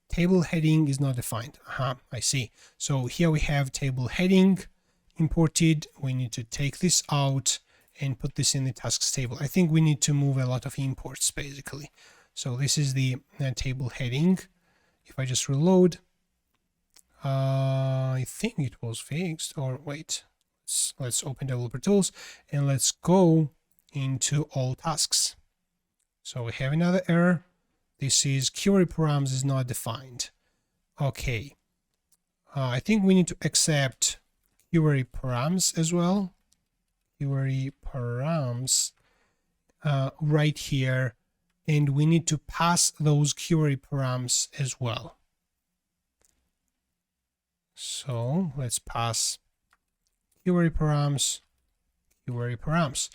Table heading is not defined. I see. So here we have table heading imported. We need to take this out and put this in the tasks table. I think we need to move a lot of imports basically. So this is the table heading. If I just reload, I think it was fixed, or wait, let's open developer tools and let's go into all tasks. So we have another error. This is query params is not defined. Okay, I think we need to accept query params as well. Query params right here, and we need to pass those query params as well. So let's pass query params, query params.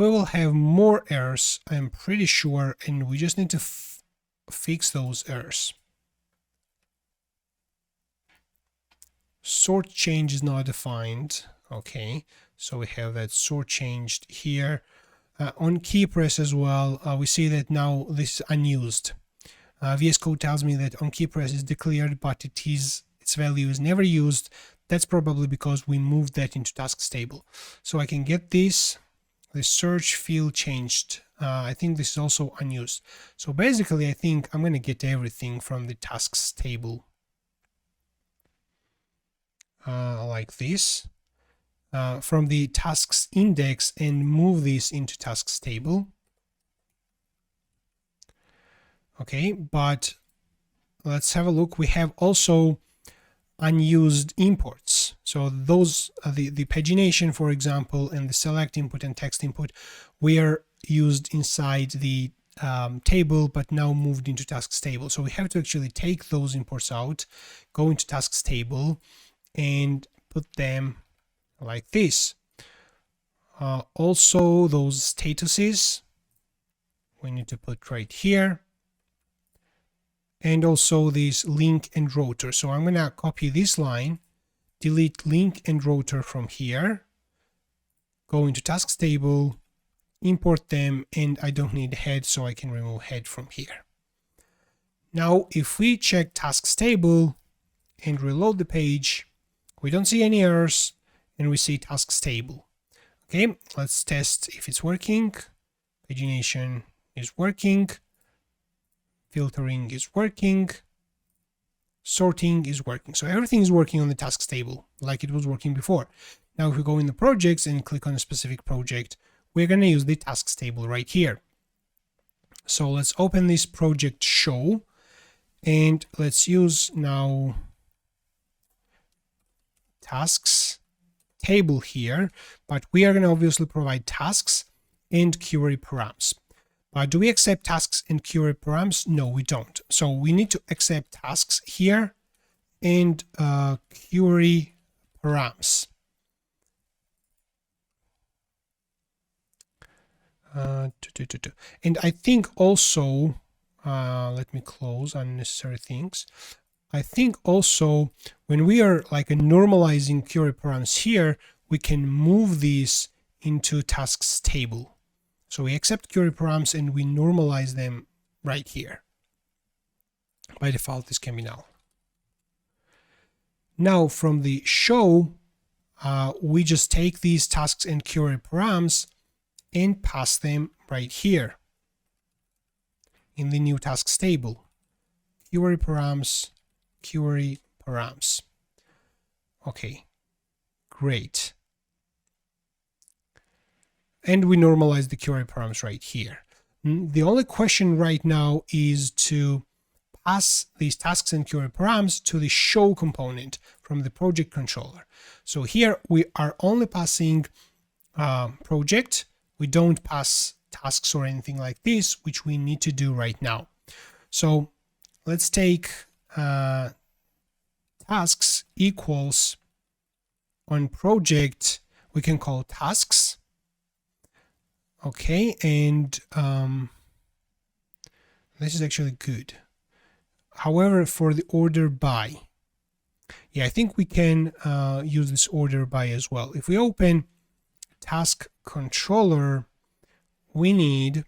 we will have more errors, I'm pretty sure, and we just need to fix those errors. Sort change is not defined. Okay, so we have that sort changed here. On key press as well, we see that now this is unused. VS Code tells me that on key press is declared, but its value is never used. That's probably because we moved that into tasks table. So I can get this, the search field changed. I think this is also unused. So basically, I think I'm going to get everything from the tasks table. Like this. From the tasks index and move this into tasks table. Okay, but let's have a look. We have also unused imports. So those the pagination, for example, and the select input and text input were used inside the table, but now moved into tasks table. So we have to actually take those imports out, go into tasks table, and put them like this. Also, those statuses we need to put right here, and also this link and rotor. So I'm going to copy this line, delete link and rotor from here, go into tasks table, import them, and I don't need head, so I can remove head from here. Now, if we check tasks table and reload the page, we don't see any errors, and we see tasks table. Okay, let's test if it's working. Pagination is working. Filtering is working. Sorting is working. So everything is working on the tasks table like it was working before. Now, if we go in the projects and click on a specific project, we're going to use the tasks table right here. So let's open this project show, and let's use now tasks table here, but we are going to obviously provide tasks and query params. Do we accept tasks and query params? No, we don't. So we need to accept tasks here and query params. And I think also, let me close unnecessary things. I think also when we are like normalizing query params here, we can move these into tasks table. So we accept query params and we normalize them right here. By default, this can be null. Now from the show, we just take these tasks and query params and pass them right here in the new tasks table. Query params, query params. Okay, great. And we normalize the query params right here. The only question right now is to pass these tasks and query params to the show component from the project controller. So here we are only passing project. We don't pass tasks or anything like this, which we need to do right now. So let's take tasks equals on project, we can call tasks. Okay, and this is actually good. However, for the order by, yeah, I think we can use this order by as well. If we open task controller, we need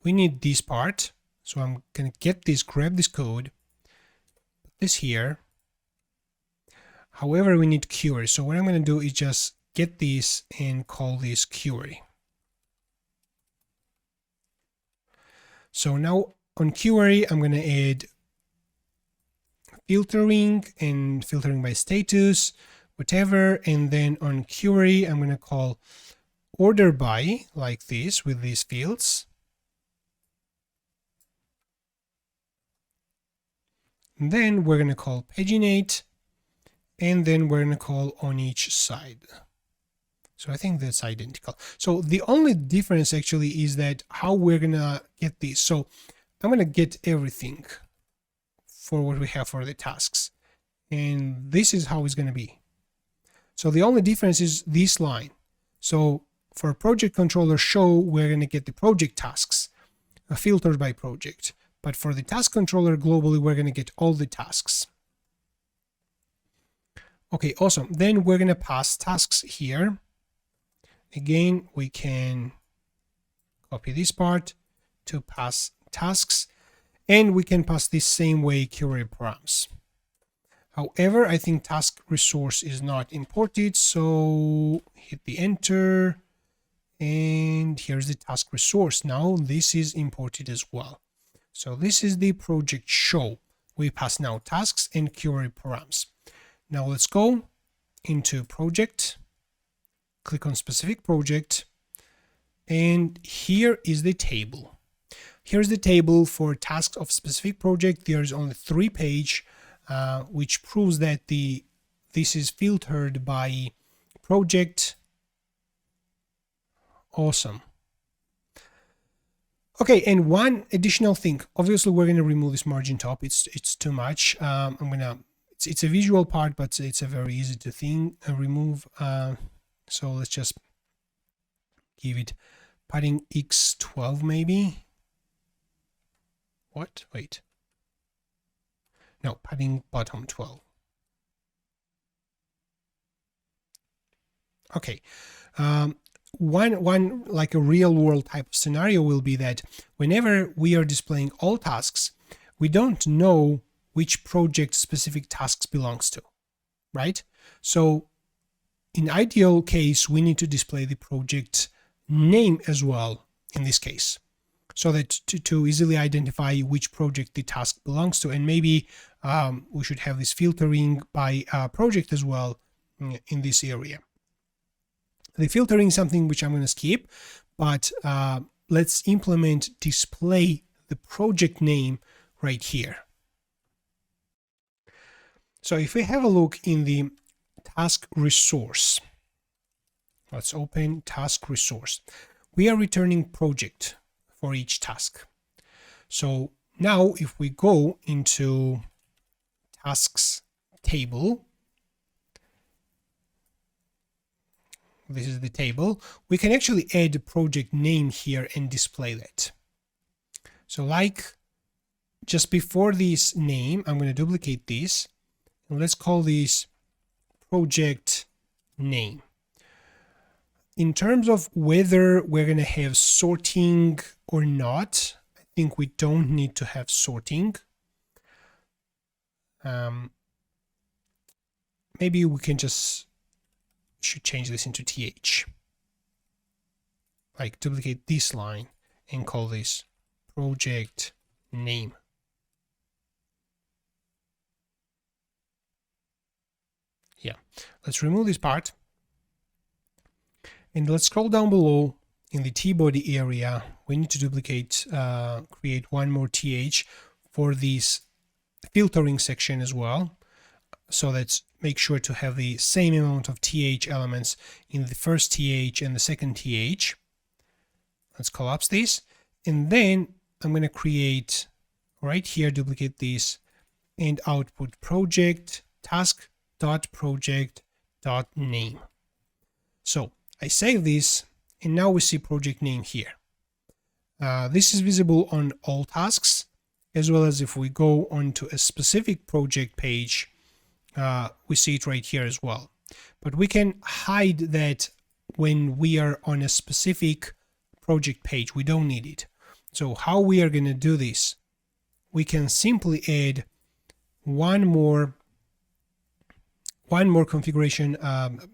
this part. So I'm going to get this, grab this code, put this here. However, we need query. So what I'm going to do is just get this and call this query. So now on query, I'm going to add filtering and filtering by status, whatever. And then on query, I'm going to call order by like this with these fields. And then we're going to call paginate, and then we're going to call on each side. So I think that's identical. So the only difference actually is that how we're going to get this. So I'm going to get everything for what we have for the tasks. And this is how it's going to be. So the only difference is this line. So for project controller show, we're going to get the project tasks filtered by project. But for the task controller globally, we're going to get all the tasks. Okay, awesome. Then we're going to pass tasks here. Again, we can copy this part to pass tasks, and we can pass this same way query params. However, I think task resource is not imported, so hit the enter, and here's the task resource. Now this is imported as well. So this is the project show. We pass now tasks and query params. Now let's go into project, click on specific project, and here is the table. Here's the table for tasks of specific project. There's only 3 pages, which proves that this is filtered by project. Awesome. Okay, and one additional thing. Obviously, we're going to remove this margin top. It's too much. It's a visual part, but it's a very easy to remove. So let's just give it padding X12 maybe. What? Wait. No, padding bottom 12. Okay. One like a real world type of scenario will be that whenever we are displaying all tasks, we don't know which project specific tasks belongs to, right? So in ideal case, we need to display the project name as well in this case, so that to easily identify which project the task belongs to. And maybe we should have this filtering by project as well in this area. The filtering is something which I'm going to skip, but let's implement display the project name right here. So if we have a look in the task resource, let's open task resource. We are returning project for each task. So now if we go into tasks table, this is the table, we can actually add a project name here and display that. So like just before this name, I'm going to duplicate this, and let's call this project name. In terms of whether we're going to have sorting or not, I think we don't need to have sorting. Maybe we can should change this into th, like duplicate this line and call this project name. Yeah, let's remove this part, and let's scroll down below in the t-body area. We need to duplicate, create one more th for this filtering section as well. So let's make sure to have the same amount of th elements in the first th and the second th. Let's collapse this, and then I'm going to create right here, duplicate this, and output project task.project.name. So I save this, and now we see project name here. This is visible on all tasks, as well as if we go onto a specific project page, we see it right here as well. But we can hide that when we are on a specific project page. We don't need it. So how we are going to do this? We can simply add one more configuration,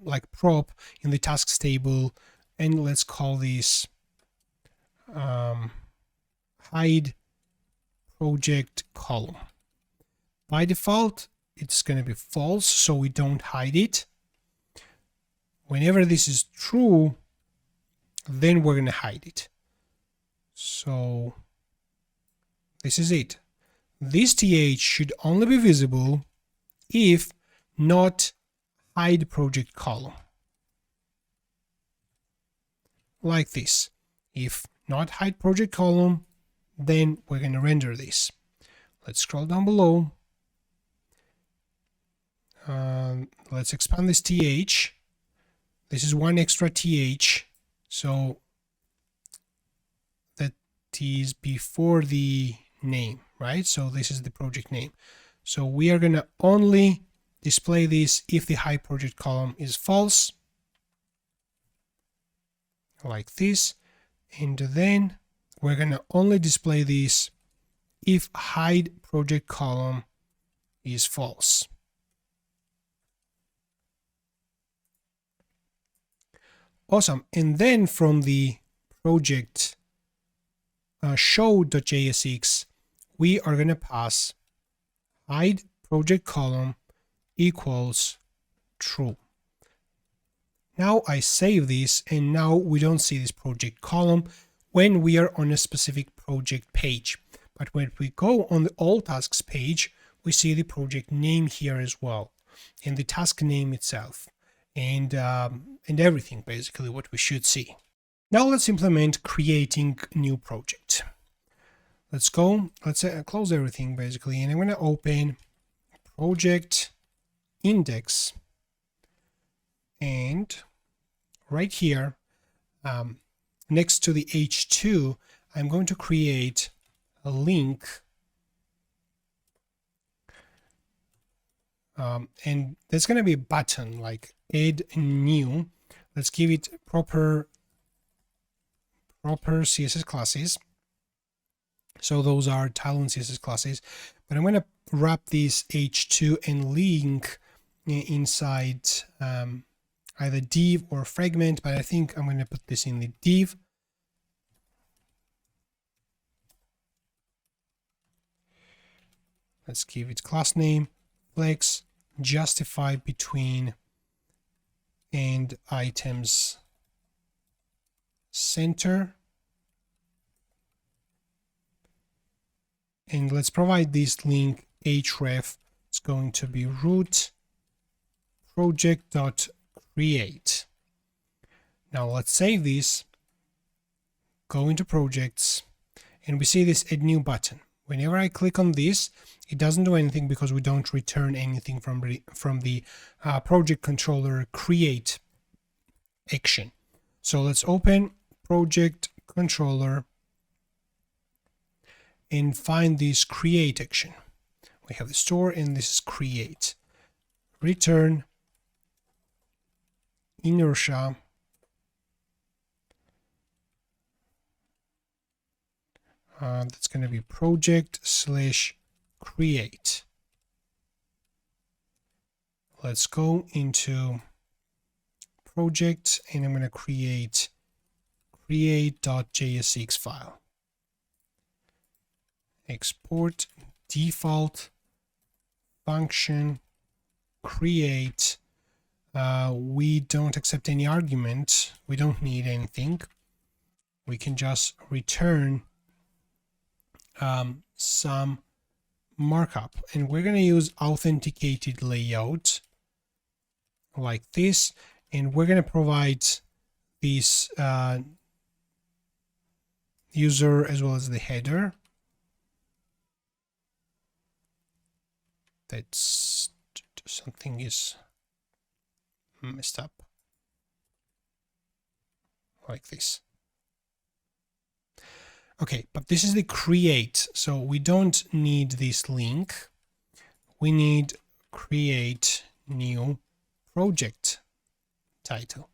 like prop in the tasks table, and let's call this hide project column. By default, it's going to be false, so we don't hide it. Whenever this is true, then we're going to hide it. So this is it. This th should only be visible if not hide project column. Like this. If not hide project column, then we're going to render this. Let's scroll down below. Let's expand this th. This is one extra th, so that is before the name, right? So this is the project name. So we are going to only display this if the hide project column is false, like this. And then we're going to only display this if hide project column is false. Awesome. And then from the project show.jsx, we are going to pass hide project column equals true. Now I save this, and now we don't see this project column when we are on a specific project page. But when we go on the all tasks page, we see the project name here as well, and the task name itself, and everything, basically what we should see. Now let's implement creating new project. Let's go, let's close everything basically, and I'm going to open project index, and right here next to the h2 I'm going to create a link, and there's going to be a button like add new. Let's give it proper CSS classes. So those are Talon CSS classes, but I'm going to wrap this h2 and link inside either div or fragment, but I think I'm going to put this in the div. Let's give it class name, flex, justify between, and items center. And let's provide this link href. It's going to be root project.create. Now let's save this, go into projects, and we see this add new button. Whenever I click on this, it doesn't do anything because we don't return anything from the project controller create action. So let's open project controller and find this create action. We have the store, and this is create. Return inertia that's going to be project/create. Let's go into project, and I'm going to create create.jsx file. Export default function create. We don't accept any argument. We don't need anything. We can just return some markup, and we're going to use authenticated layout like this, and we're going to provide this user as well as the header. That's something is messed up like this. Okay, but this is the create, so we don't need this link. We need create new project title,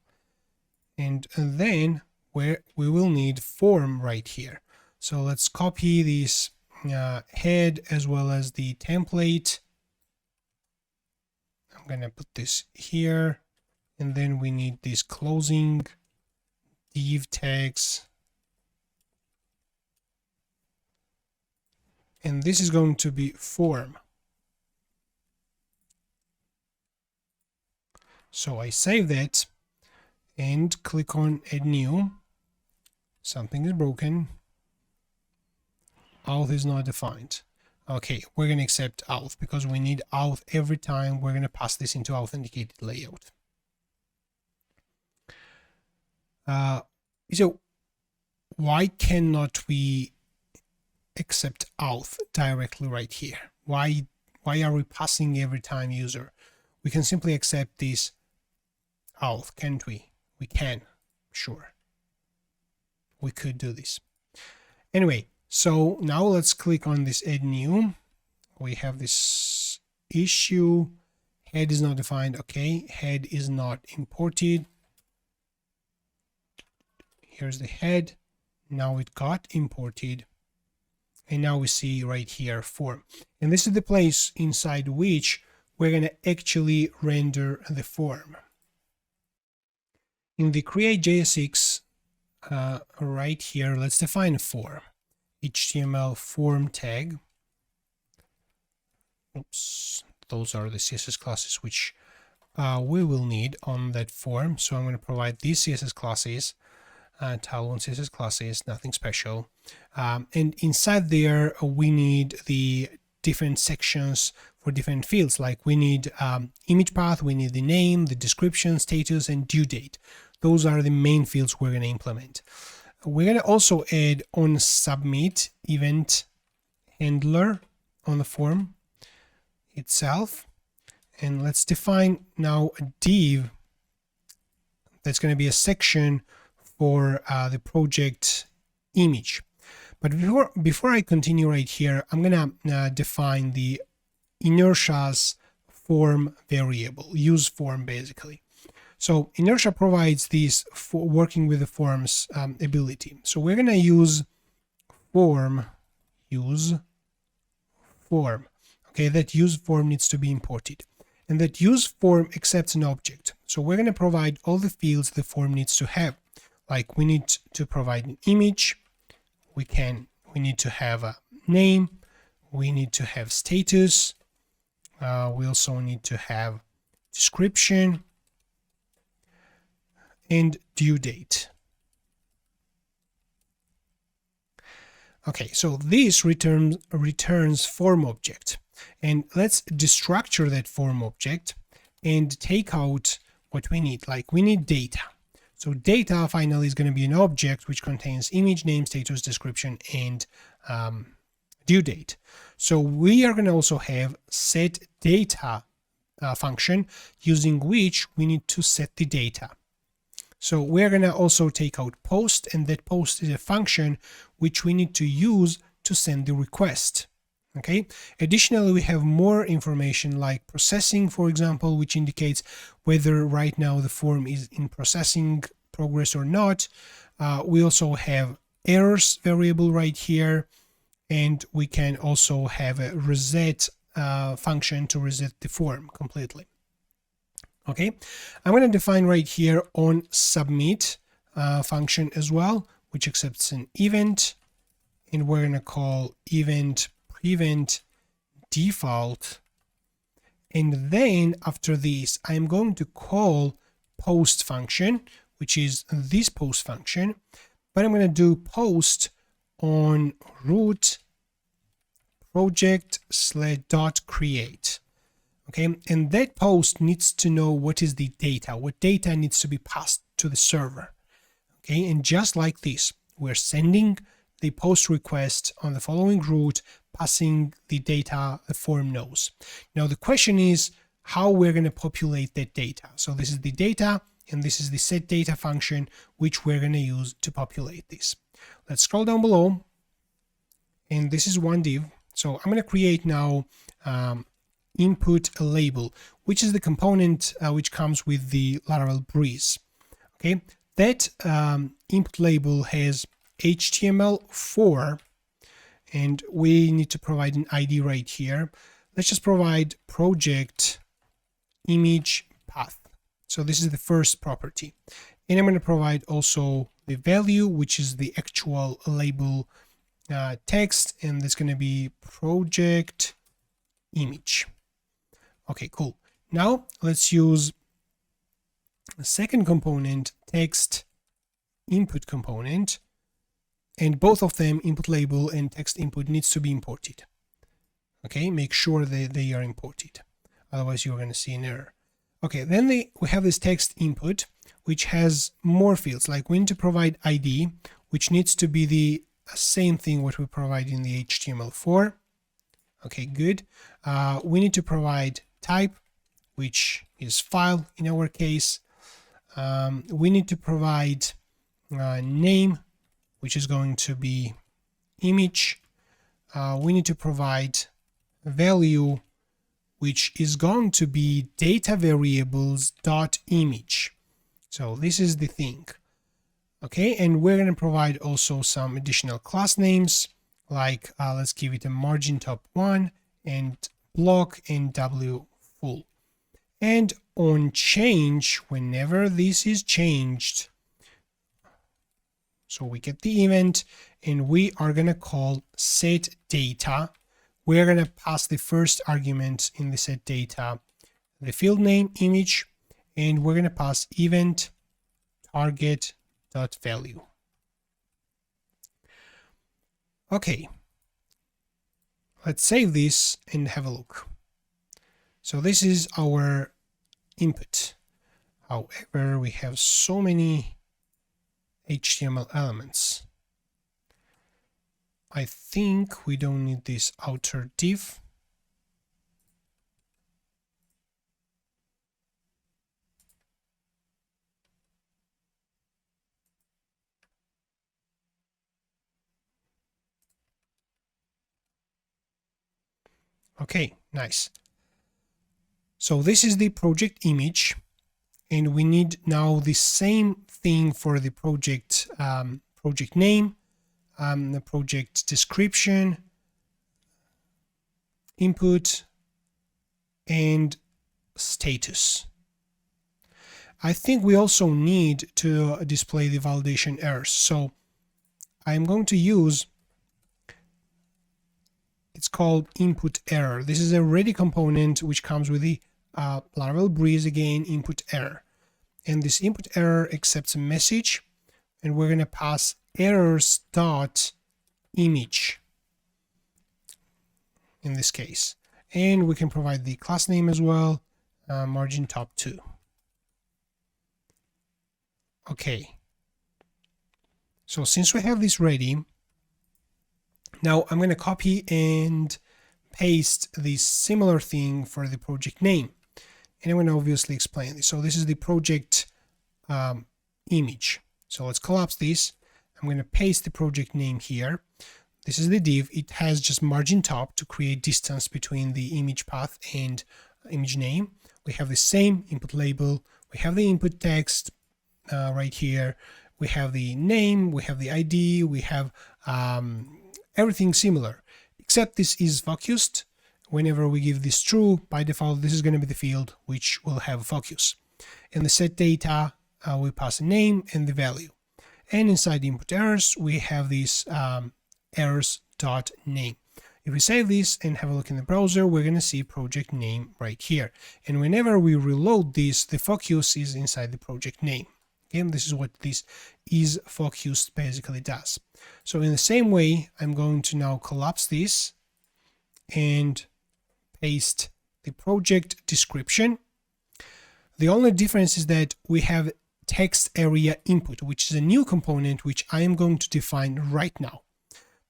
and then we will need form right here. So let's copy this head as well as the template. I'm gonna put this here, and then we need this closing div tags, and this is going to be form. So I save that and click on add new. Something is broken. Auth is not defined. Okay, we're going to accept auth because we need auth every time we're going to pass this into authenticated layout. So why cannot we accept auth directly right here? Why are we passing every time user? We can simply accept this auth, can't we? We can, sure. We could do this. Anyway, so now let's click on this add new. We have this issue. Head is not defined. Okay, head is not imported. Here's the head. Now it got imported. And now we see right here form. And this is the place inside which we're going to actually render the form. In the create.jsx, right here, let's define a form. HTML form tag. Oops, those are the CSS classes which we will need on that form. So I'm going to provide these CSS classes. Tile1 CSS classes, nothing special. And inside there, we need the different sections for different fields. Like we need image path, we need the name, the description, status, and due date. Those are the main fields we're going to implement. We're going to also add on submit event handler on the form itself. And let's define now a div that's going to be a section for the project image. But before I continue right here, I'm gonna define the Inertia's form variable, use form basically. So Inertia provides this for working with the forms ability. So we're gonna use form, use form. Okay, that use form needs to be imported. And that use form accepts an object. So we're gonna provide all the fields the form needs to have. Like we need to provide an image, we need to have a name, we need to have status, we also need to have description and due date. Okay, so this returns form object, and let's destructure that form object and take out what we need. Like we need data. So data finally is going to be an object which contains image, name, status, description, and due date. So we are going to also have set data function using which we need to set the data. So we're going to also take out post, and that post is a function which we need to use to send the request. Okay. Additionally, we have more information like processing, for example, which indicates whether right now the form is in processing progress or not. We also have errors variable right here, and we can also have a reset function to reset the form completely. Okay, I'm going to define right here on submit function as well, which accepts an event, and we're going to call event prevent default. And then after this, I'm going to call post function, which is this post function, but I'm going to do post on root project /.create. Okay, and that post needs to know what is the data, what data needs to be passed to the server. Okay, and just like this, we're sending the post request on the following route, passing the data the form knows. Now the question is how we're going to populate that data. So this is the data, and this is the set data function which we're going to use to populate this. Let's scroll down below, and this is one div. So I'm going to create now input label, which is the component which comes with the Laravel Breeze. Okay, that input label has HTML4, and we need to provide an ID right here. Let's just provide project image path. So this is the first property, and I'm going to provide also the value, which is the actual label text, and that's going to be project image. Okay, cool. Now let's use the second component, text input component, and both of them, input label and text input, needs to be imported. Okay, make sure that they are imported, otherwise you're going to see an error. Okay, then we have this text input, which has more fields. Like we need to provide ID, which needs to be the same thing what we provide in the HTML4. Okay, good. We need to provide type, which is file in our case. We need to provide name, which is going to be image. We need to provide value, which is going to be data variables dot image. So this is the thing. Okay, and we're going to provide also some additional class names, like let's give it a margin top 1 and block and w full. And on change, whenever this is changed, so we get the event and we are going to call set data. We're going to pass the first argument in the set data, the field name image, and we're going to pass event target dot value. Okay, let's save this and have a look. So this is our input. However, we have so many HTML elements. I think we don't need this outer div. Okay, nice. So this is the project image, and we need now the same thing for the project project name, the project description, input, and status. I think we also need to display the validation errors. So I'm going to use, it's called input error. This is a ready component which comes with the Laravel Breeze, again, input error. And this input error accepts a message, and we're going to pass errors dot image in this case. And we can provide the class name as well, margin top 2. Okay. So since we have this ready, now I'm going to copy and paste this similar thing for the project name. And I'm going to obviously explain this. So this is the project image. So let's collapse this. I'm going to paste the project name here. This is the div. It has just margin top to create distance between the image path and image name. We have the same input label. We have the input text right here. We have the name. We have the ID. We have everything similar, except this is focused. Whenever we give this true, by default, this is going to be the field which will have focus. In the set data, we pass a name and the value. And inside the input errors, we have this errors.name. If we save this and have a look in the browser, we're going to see project name right here. And whenever we reload this, the focus is inside the project name. Okay, this is what this is focused basically does. So in the same way, I'm going to now collapse this and paste the project description. The only difference is that we have text area input, which is a new component which I am going to define right now.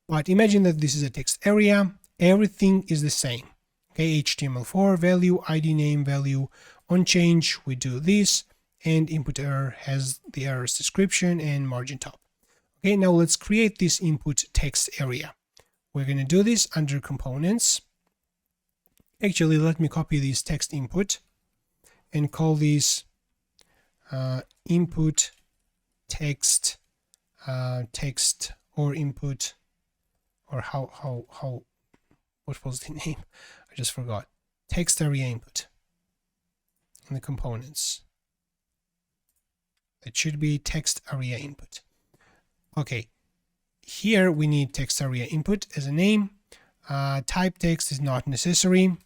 But imagine that this is a text area. Everything is the same. Okay, HTML4 value, ID name value. On change, we do this, and input error has the errors description and margin top. Okay, now let's create this input text area. We're going to do this under components. Actually, let me copy this text input and call this input text text or input, or what was the name? I just forgot. Text area input in the components. It should be text area input. Okay, here we need text area input as a name. Type text is not necessary.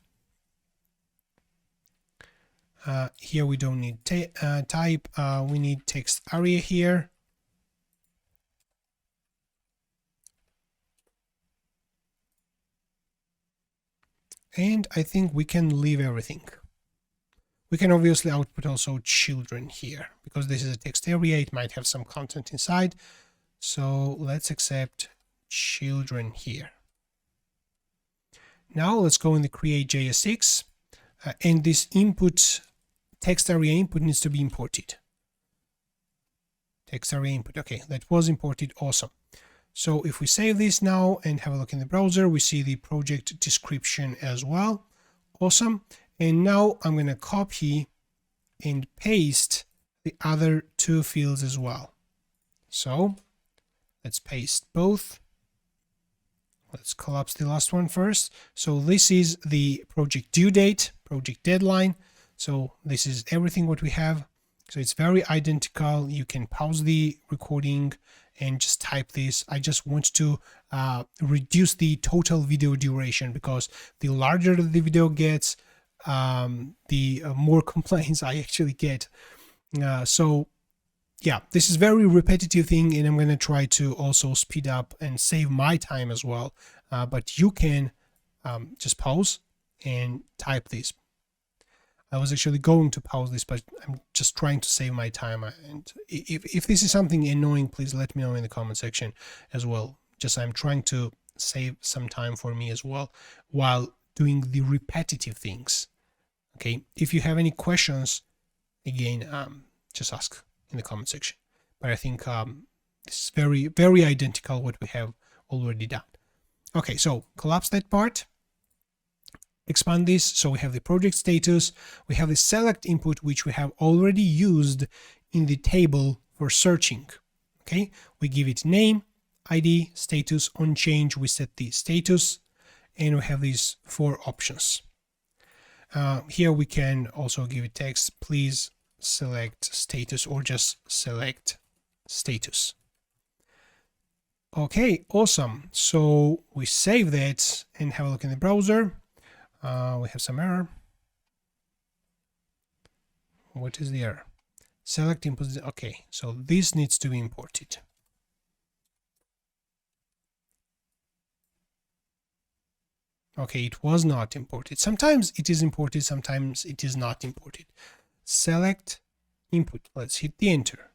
Here we don't need type. We need text area here. And I think we can leave everything. We can obviously output also children here, because this is a text area. It might have some content inside. So let's accept children here. Now let's go in the create JSX, and this input text area input needs to be imported. text area input. Okay, that was imported. Awesome. So if we save this now and have a look in the browser, we see the project description as well. Awesome. And now I'm going to copy and paste the other two fields as well. So let's paste both. Let's collapse the last one first. So this is the project due date, project deadline. So this is everything what we have. So it's very identical. You can pause the recording and just type this. I just want to reduce the total video duration, because the larger the video gets, the more complaints I actually get. So yeah, this is very repetitive thing, and I'm going to try to also speed up and save my time as well. But you can just pause and type this. I was actually going to pause this, but I'm just trying to save my time. And if this is something annoying, please let me know in the comment section as well. Just I'm trying to save some time for me as well while doing the repetitive things. Okay, if you have any questions, again, just ask in the comment section. But I think this is very, very identical what we have already done. Okay, so collapse that part. Expand this. So we have the project status, we have the select input, which we have already used in the table for searching. Okay, we give it name, ID, status. On change, we set the status, and we have these 4 options. Here we can also give it text, please select status, or just select status. Okay, awesome. So we save that and have a look in the browser. We have some error. What is the error? Select input. Okay, so this needs to be imported. Okay, it was not imported. Sometimes it is imported, sometimes it is not imported. Select input. Let's hit the enter.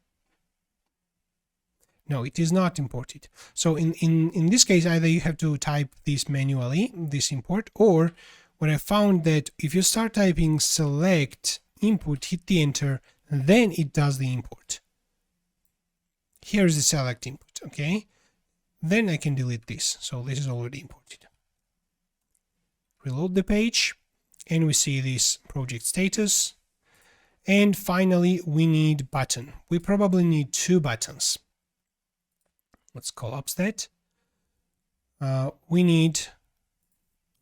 No, it is not imported. So in this case, either you have to type this manually, this import, or what I found that if you start typing select input, hit the enter, then it does the import. Here's the select input, okay? Then I can delete this. So this is already imported. Reload the page, and we see this project status. And finally, we need button. We probably need 2 buttons. Let's collapse that.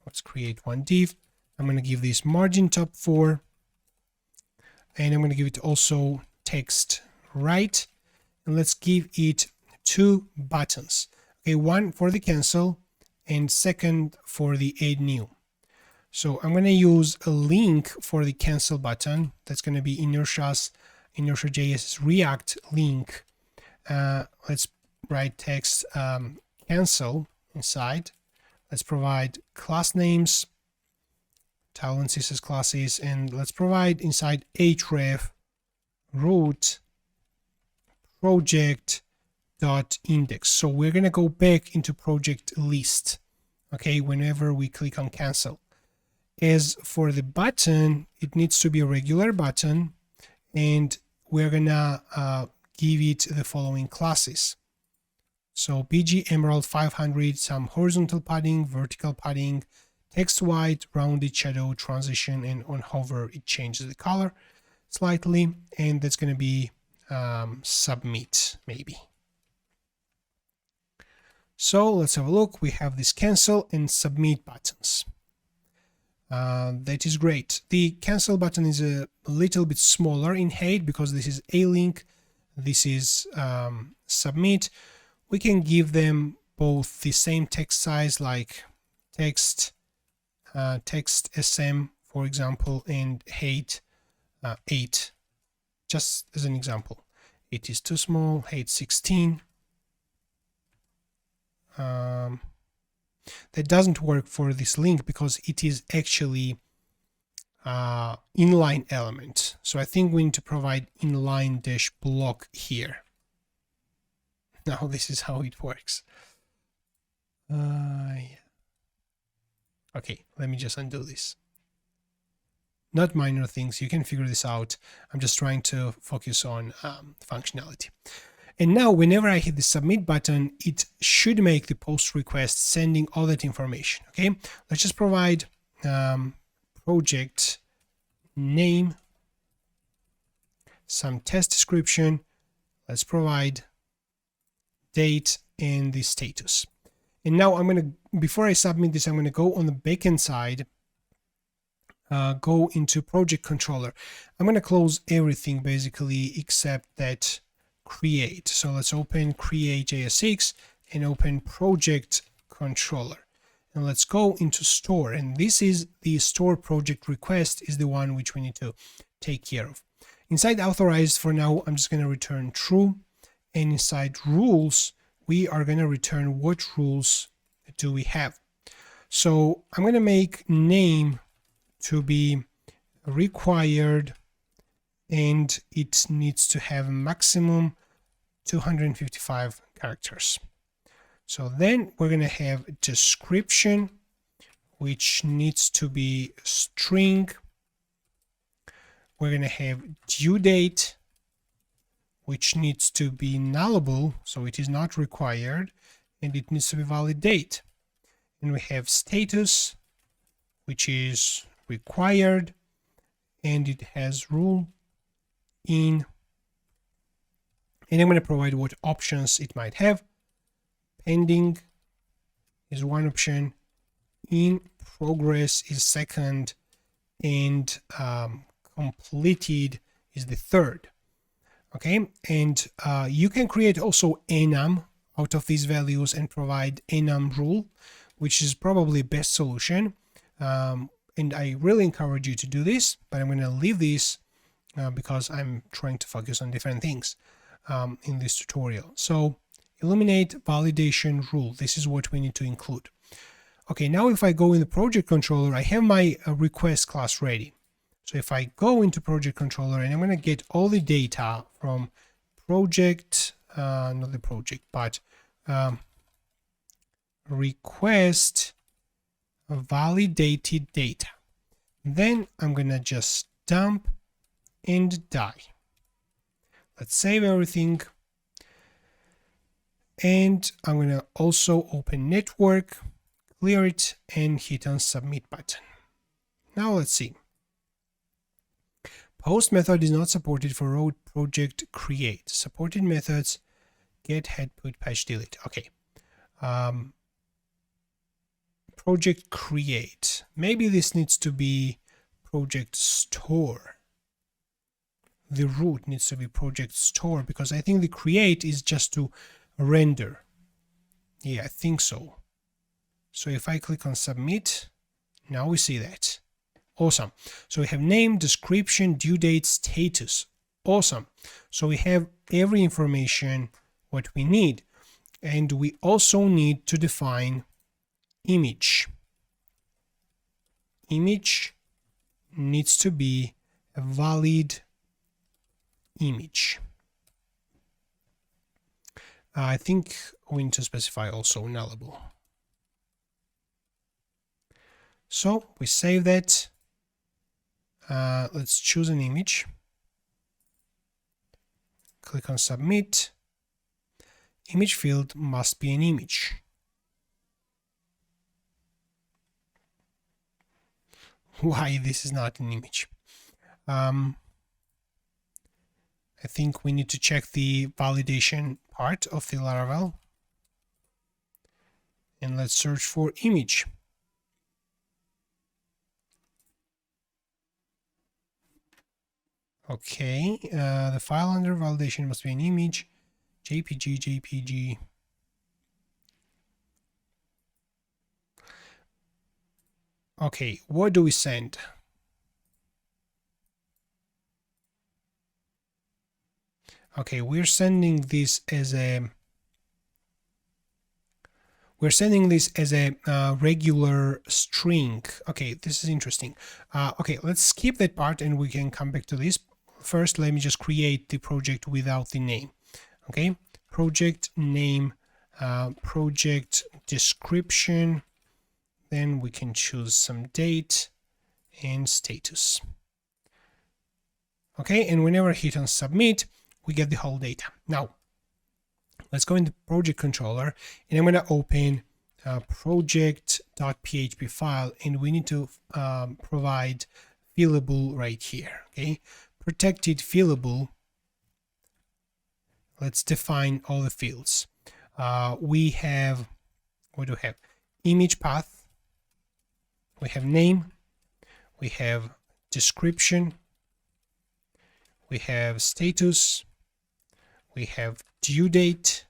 Let's create one div. I'm going to give this margin top 4, and I'm going to give it also text right, and let's give it 2 buttons. Okay, one for the cancel and second for the add new. So I'm going to use a link for the cancel button. That's going to be Inertia.js's React link. Let's write text cancel inside. Let's provide class names, title and CSS classes, and let's provide inside href root project.index. So we're going to go back into project list, okay, whenever we click on cancel. As for the button, it needs to be a regular button, and we're going to give it the following classes. So BG Emerald 500, some horizontal padding, vertical padding, text white, rounded shadow, transition, and on hover it changes the color slightly, and that's going to be submit maybe. So let's have a look. We have this cancel and submit buttons. That is great. The cancel button is a little bit smaller in height because this is a link, this is submit. We can give them both the same text size, like text SM, for example, and height 8, just as an example. It is too small, height 16. That doesn't work for this link because it is actually inline element. So I think we need to provide inline dash block here. Now this is how it works. Yeah. Okay, let me just undo this. Not minor things, you can figure this out. I'm just trying to focus on functionality. And now whenever I hit the submit button, it should make the post request sending all that information. Okay, let's just provide project name, some test description. Let's provide date and the status. And now I'm going to, before I submit this, I'm going to go on the backend side, go into project controller. I'm going to close everything basically except that create. So let's open create JSX and open project controller. And let's go into store. And this is the store project request is the one which we need to take care of. Inside authorized for now, I'm just going to return true. And inside rules, we are going to return what rules do we have. So I'm going to make name to be required, and it needs to have maximum 255 characters. So then we're going to have description, which needs to be string. We're going to have due date, which needs to be nullable, so it is not required, and it needs to be valid date. And we have status, which is required, and it has rule in. And I'm going to provide what options it might have. Pending is one option, in progress is second, and completed is the third. Okay, and you can create also enum out of these values and provide enum rule, which is probably best solution. And I really encourage you to do this, but I'm going to leave this because I'm trying to focus on different things in this tutorial. So eliminate validation rule. This is what we need to include. Okay, now if I go in the project controller, I have my request class ready. So if I go into project controller and I'm going to get all the data from project, not the project, but request validated data. Then I'm going to just dump and die. Let's save everything. And I'm going to also open network, clear it, and hit on submit button. Now let's see. Post method is not supported for road project create. Supported methods get, head, put, patch, delete. Okay. Project create. Maybe this needs to be project store. The root needs to be project store, because I think the create is just to render. Yeah, I think so. So if I click on submit, now we see that. Awesome. So we have name, description, due date, status. Awesome. So we have every information what we need. And we also need to define image. Image needs to be a valid image. I think we need to specify also nullable. So we save that. Let's choose an image. Click on submit. Image field must be an image. Why this is not an image? I think we need to check the validation part of the Laravel. And let's search for image. Okay, the file under validation must be an image. JPG, JPG. Okay, what do we send? Okay, we're sending this as a regular string. Okay, this is interesting. Okay, let's skip that part and we can come back to this. First, let me just create the project without the name. Okay, project name, project description. Then we can choose some date and status. Okay, and whenever I hit on submit, we get the whole data. Now, Let's go into project controller, and I'm going to open project.php file, and we need to provide fillable right here. Okay, protected fillable. Let's define all the fields. We have, what do we have? Image path, we have name, we have description, we have status, we have due date,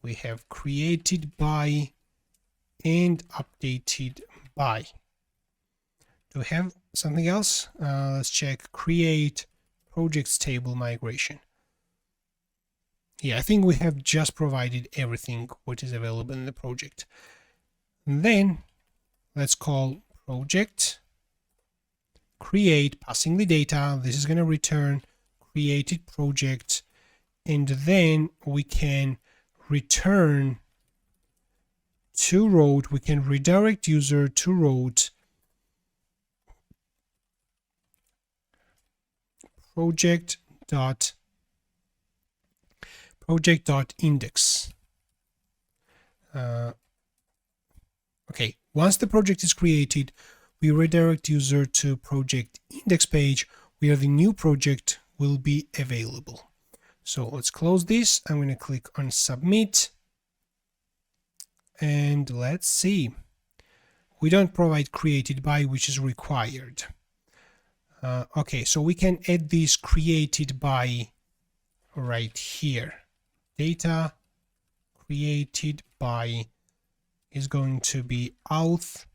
we have created by, and updated by. Do we have something else? Let's check create projects table migration. Yeah, I think we have just provided everything what is available in the project. And then let's call project create, passing the data. This is going to return created project, and then we can return to road. We can redirect user to road project.index. Okay, once the project is created, we redirect user to project index page where the new project will be available. So let's close this. I'm going to click on submit, and let's see. We don't provide created by, which is required. Okay, so we can add this created by right here. Data created by is going to be auth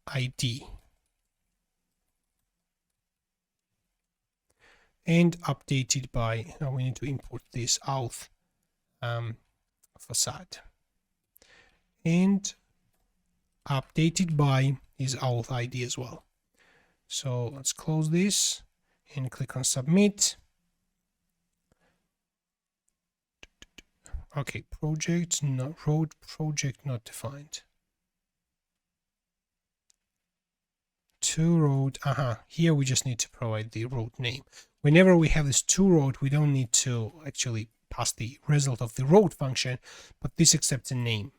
ID, and updated by. Now we need to import this auth facade, and updated by is auth ID as well. So let's close this and click on submit. Okay, project not road, project not defined. To road, here we just need to provide the road name. Whenever we have this to road, we don't need to actually pass the result of the road function, but this accepts a name.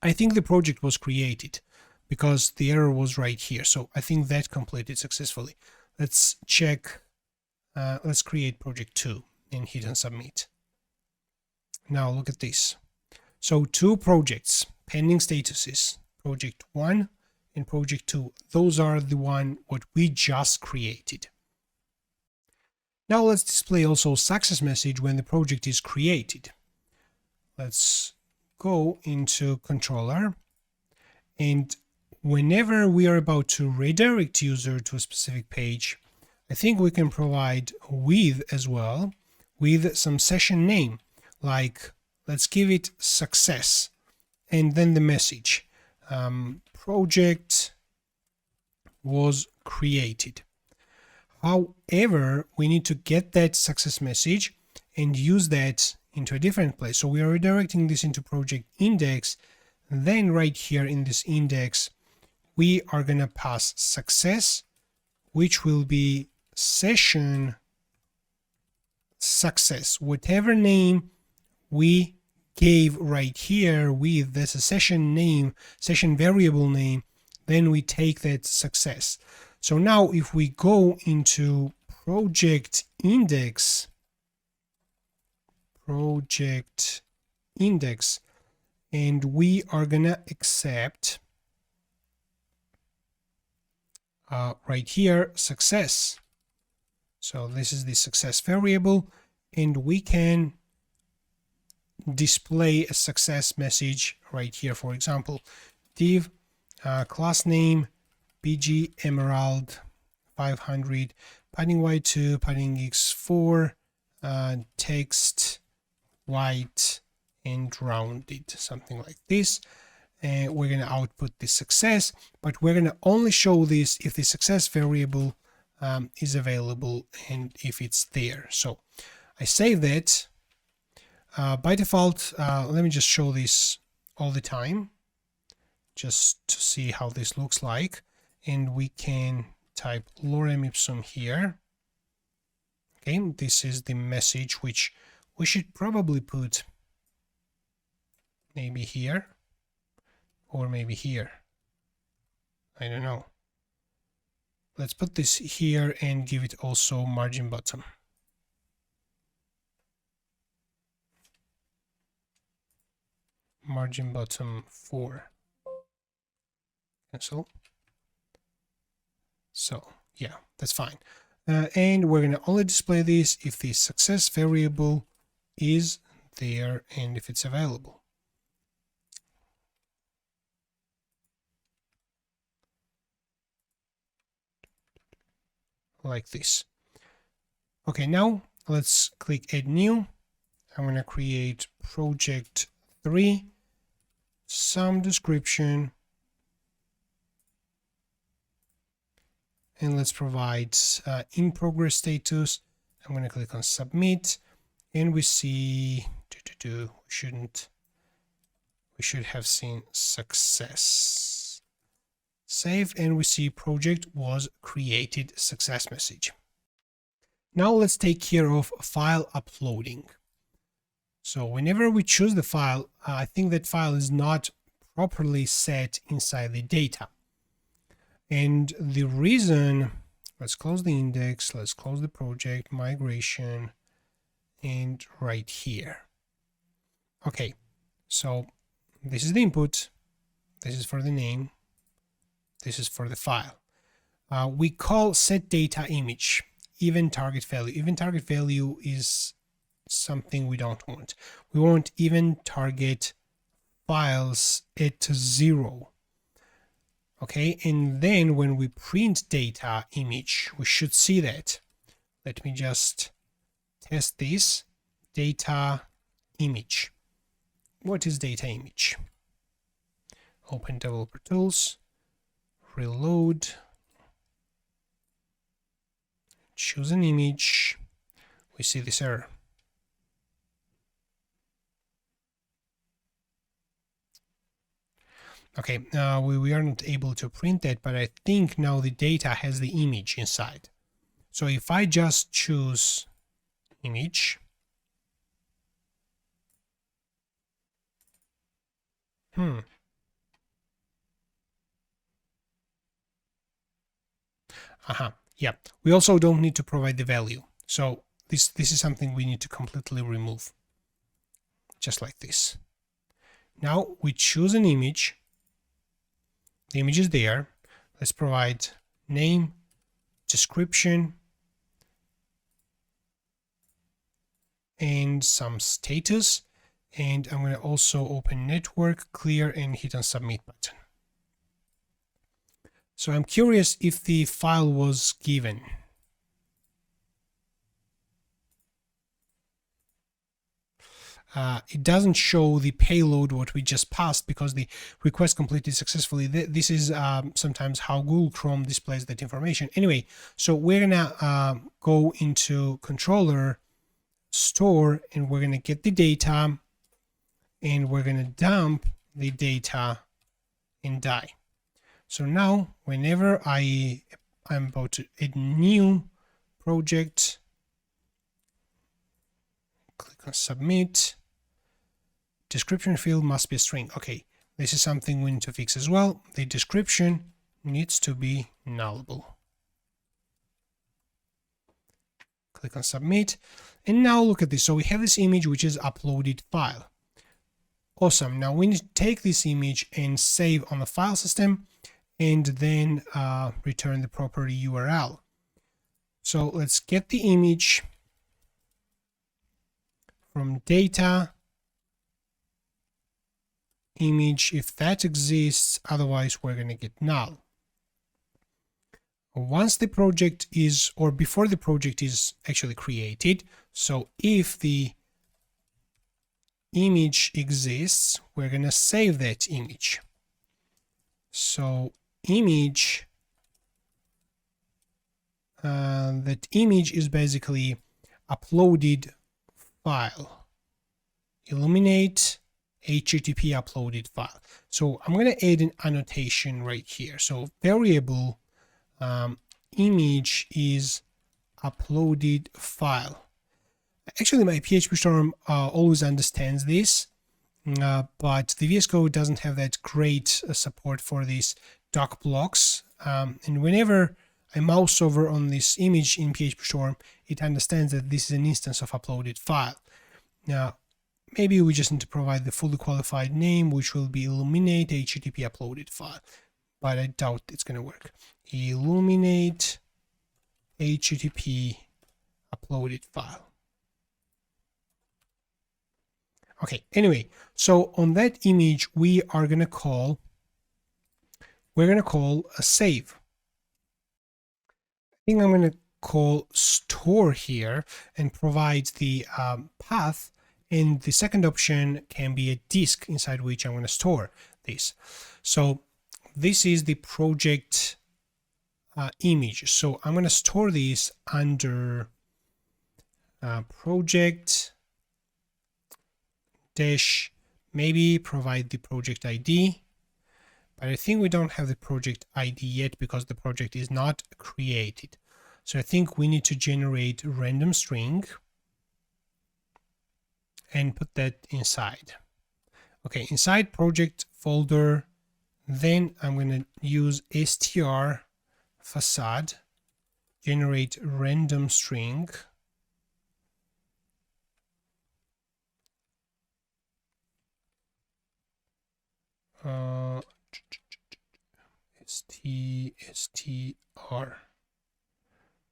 I think the project was created because the error was right here, so I think that completed successfully. Let's check. Let's create project 2 and hit on submit. Now look at this. So 2 projects, pending statuses, project 1 and project 2. Those are the one what we just created. Now let's display also success message when the project is created. Let's go into controller, and whenever we are about to redirect user to a specific page, I think we can provide with as well, with some session name, like let's give it success, and then the message, project was created. However, we need to get that success message and use that into a different place. So we are redirecting this into project index. Then right here in this index, we are going to pass success, which will be session success. Whatever name we gave right here with this session name, session variable name, then we take that success. So now if we go into project index, and we are gonna accept right here success. So this is the success variable, and we can display a success message right here. For example, div class name PG Emerald 500, padding Y2, padding X4, text white and rounded, something like this. And we're going to output the success, but we're going to only show this if the success variable is available and if it's there. So I save that. By default, let me just show this all the time just to see how this looks like. And we can type lorem ipsum here. Okay, this is the message which we should probably put maybe here or maybe here. I don't know. Let's put this here and give it also margin bottom. Margin bottom 4. Cancel. So yeah, that's fine. And we're going to only display this if the success variable is there and if it's available. Like this. Okay, now let's click add new. I'm going to create project 3, some description, and let's provide in progress status. I'm going to click on submit, and we see we should have seen success. Save, and we see project was created success message. Now let's take care of file uploading. So whenever we choose the file, I think that file is not properly set inside the data. And the reason, let's close the index, let's close the project, migration, and right here. Okay, so this is the input, this is for the name, this is for the file. We call set data image even target value. Even target value is something we don't want. We want even target files at 0. Okay, and then when we print data image, we should see that. Let me just test this. Data image. What is data image? Open developer tools, reload, choose an image. We see this error. Okay, we are not able to print that, but I think now the data has the image inside. So if I just choose image, yeah, we also don't need to provide the value. So this is something we need to completely remove, just like this. Now we choose an image. The image is there. Let's provide name, description, and some status. And I'm going to also open network, clear, and hit on submit button. So I'm curious if the file was given. It doesn't show the payload what we just passed because the request completed successfully. This is sometimes how Google Chrome displays that information. Anyway, so we're gonna go into controller store, and we're gonna get the data, and we're gonna dump the data in die. So now whenever I'm about to add new project, click on submit. Description field must be a string. Okay, this is something we need to fix as well. The description needs to be nullable. Click on submit, and now look at this. So we have this image which is uploaded file. Awesome. Now we need to take this image and save on the file system, and then return the proper URL. So let's get the image from data image if that exists, otherwise we're going to get null. Once the project is, or before the project is actually created, so if the image exists, we're going to save that image. So image, that image is basically uploaded file. Illuminate HTTP uploaded file. So I'm going to add an annotation right here. So variable image is uploaded file. Actually, my PHP Storm always understands this, but the VS Code doesn't have that great support for these doc blocks. And whenever I mouse over on this image in PHP Storm, it understands that this is an instance of uploaded file. Now, maybe we just need to provide the fully qualified name, which will be illuminate HTTP uploaded file, but I doubt it's going to work. Illuminate HTTP uploaded file. Okay, anyway, so on that image, we're going to call a save. I think I'm going to call store here and provide the path, and the second option can be a disk inside which I'm going to store this. So this is the project image. So I'm going to store this under project dash, maybe provide the project ID, but I think we don't have the project ID yet because the project is not created. So I think we need to generate a random string and put that inside. Okay, inside project folder, then I'm going to use str facade, generate random string, str.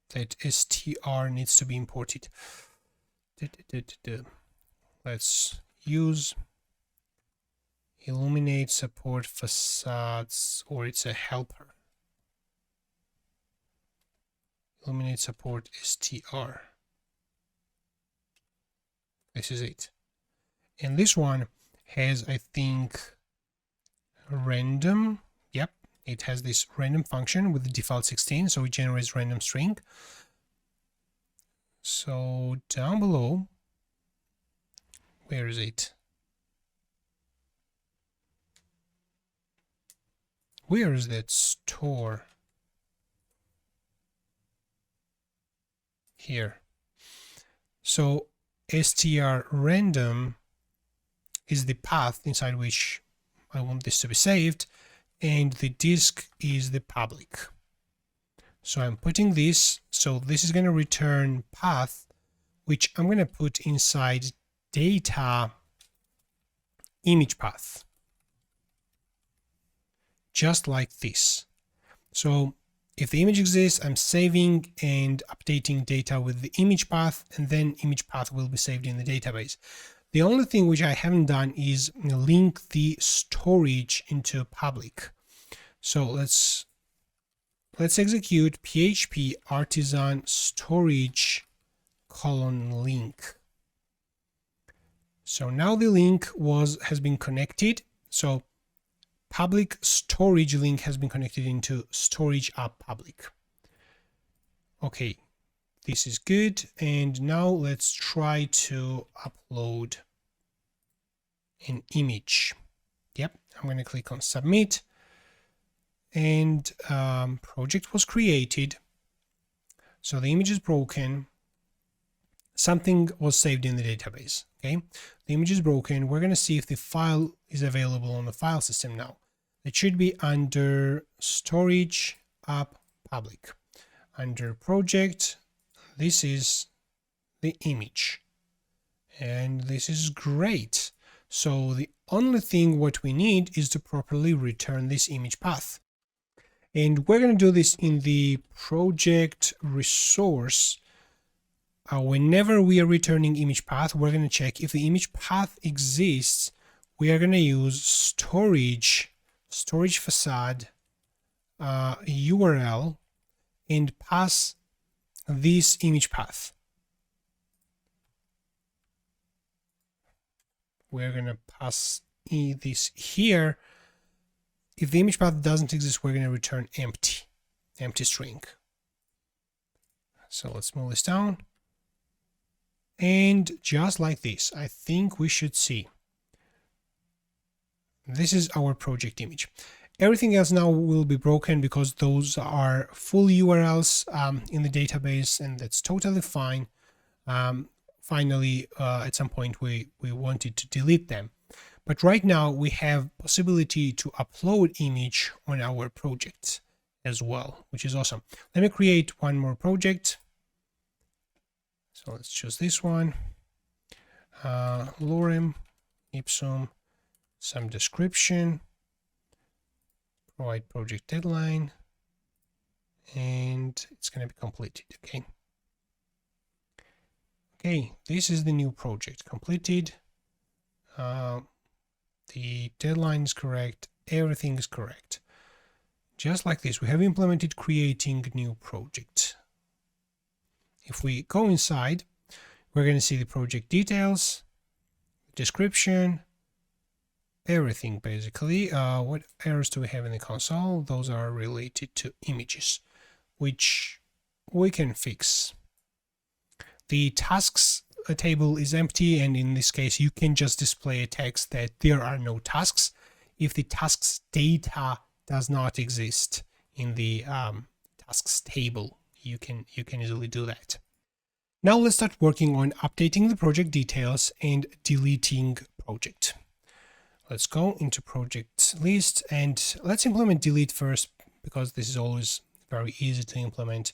That str needs to be imported. Let's use illuminate support facades, or it's a helper. Illuminate support str. This is it. And this one has, I think, random. Yep, it has this random function with the default 16, so it generates random string. So down below, where is it? Where is that store? Here. So str random is the path inside which I want this to be saved, and the disk is the public. So I'm putting this, so this is going to return path, which I'm going to put inside data image path, just like this. So if the image exists, I'm saving and updating data with the image path, and then image path will be saved in the database. The only thing which I haven't done is link the storage into public. So let's execute php artisan storage :link. So now the link has been connected. So public storage link has been connected into storage app public. Okay, this is good. And now let's try to upload an image. Yep, I'm going to click on submit, and project was created. So the image is broken. Something was saved in the database. Okay, the image is broken. We're going to see if the file is available on the file system now. It should be under storage app public. Under project, this is the image, and this is great. So the only thing what we need is to properly return this image path. And we're going to do this in the project resource. Whenever we are returning image path, we're going to check if the image path exists. We are going to use storage facade URL and pass this image path. We're going to pass this here. If the image path doesn't exist, we're going to return empty string. So let's move this down. And just like this, I think we should see. This is our project image. Everything else now will be broken because those are full URLs in the database, and that's totally fine. Finally, at some point we wanted to delete them. But right now we have possibility to upload image on our project as well, which is awesome. Let me create one more project. So let's choose this one. Lorem ipsum, some description, provide project deadline, and it's going to be completed. Okay, this is the new project completed. The deadline is correct, everything is correct. Just like this, we have implemented creating new project. If we go inside, we're going to see the project details, description, everything basically. What errors do we have in the console? Those are related to images, which we can fix. The tasks table is empty, and in this case you can just display a text that there are no tasks if the tasks data does not exist in the tasks table. You can easily do that. Now let's start working on updating the project details and deleting project. Let's go into project list and let's implement delete first, because this is always very easy to implement.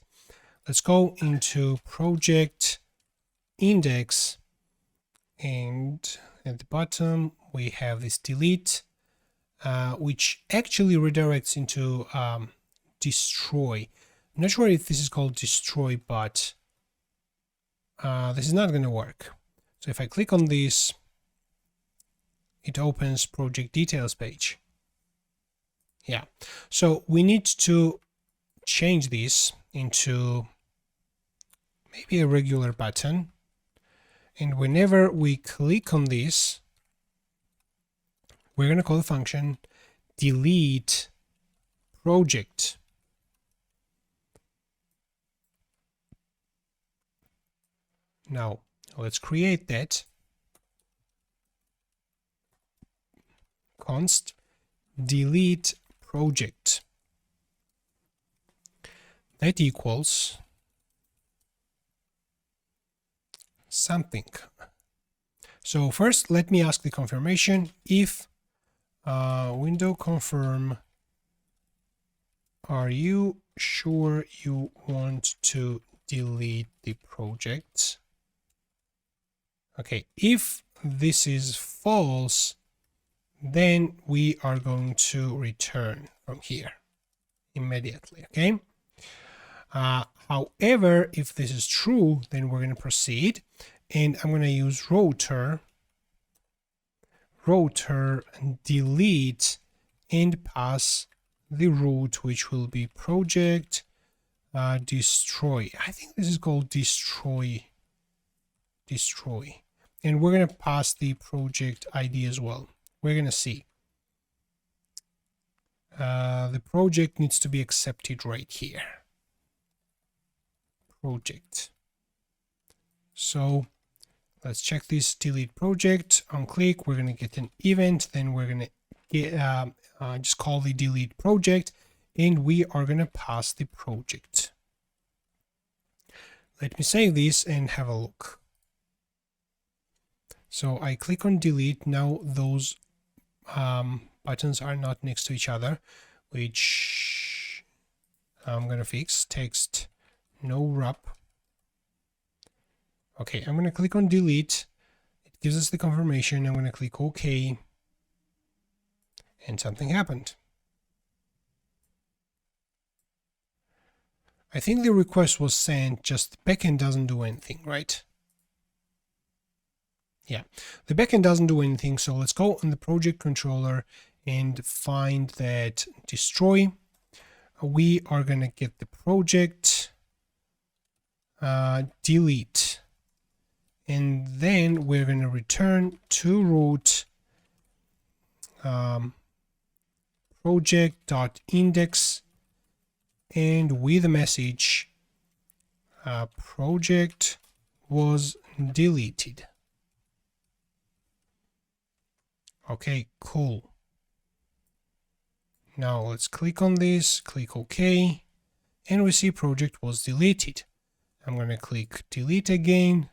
Let's go into project index, and at the bottom we have this delete, which actually redirects into destroy. I'm not sure if this is called destroy, but this is not going to work. So if I click on this, it opens project details page. Yeah, so we need to change this into maybe a regular button, and whenever we click on this, we're going to call the function delete project. Now let's create that. Const delete project. That equals something. So first, let me ask the confirmation. If window confirm, are you sure you want to delete the project? Okay, if this is false, then we are going to return from here immediately. Okay. However, if this is true, then we're going to proceed, and I'm going to use rotor and delete and pass the root, which will be project destroy. I think this is called destroy, and we're going to pass the project ID as well. We're going to see the project needs to be accepted right here. Project. So let's check this delete project. On click, we're going to get an event. Then we're going to get just call the delete project, and we are going to pass the project. Let me save this and have a look. So I click on delete. Now those buttons are not next to each other, which I'm going to fix. Text no wrap. Okay, I'm going to click on delete. It gives us the confirmation. I'm going to click OK, and something happened. I think the request was sent, just the backend doesn't do anything, right? Yeah, the backend doesn't do anything. So let's go on the project controller and find that destroy. We are going to get the project delete, and then we're going to return to root project.index, and with a message project was deleted. Okay, cool. Now let's click on this, click OK, and we see project was deleted. I'm going to click delete again,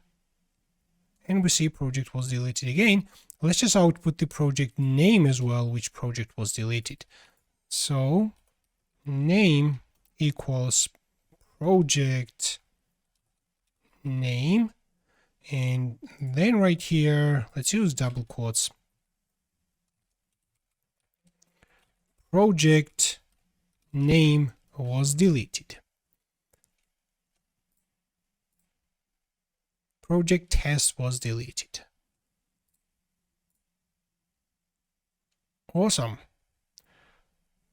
and we see project was deleted again. Let's just output the project name as well, which project was deleted. So name equals project name, and then right here, let's use double quotes. Project name was deleted. Project test was deleted. Awesome.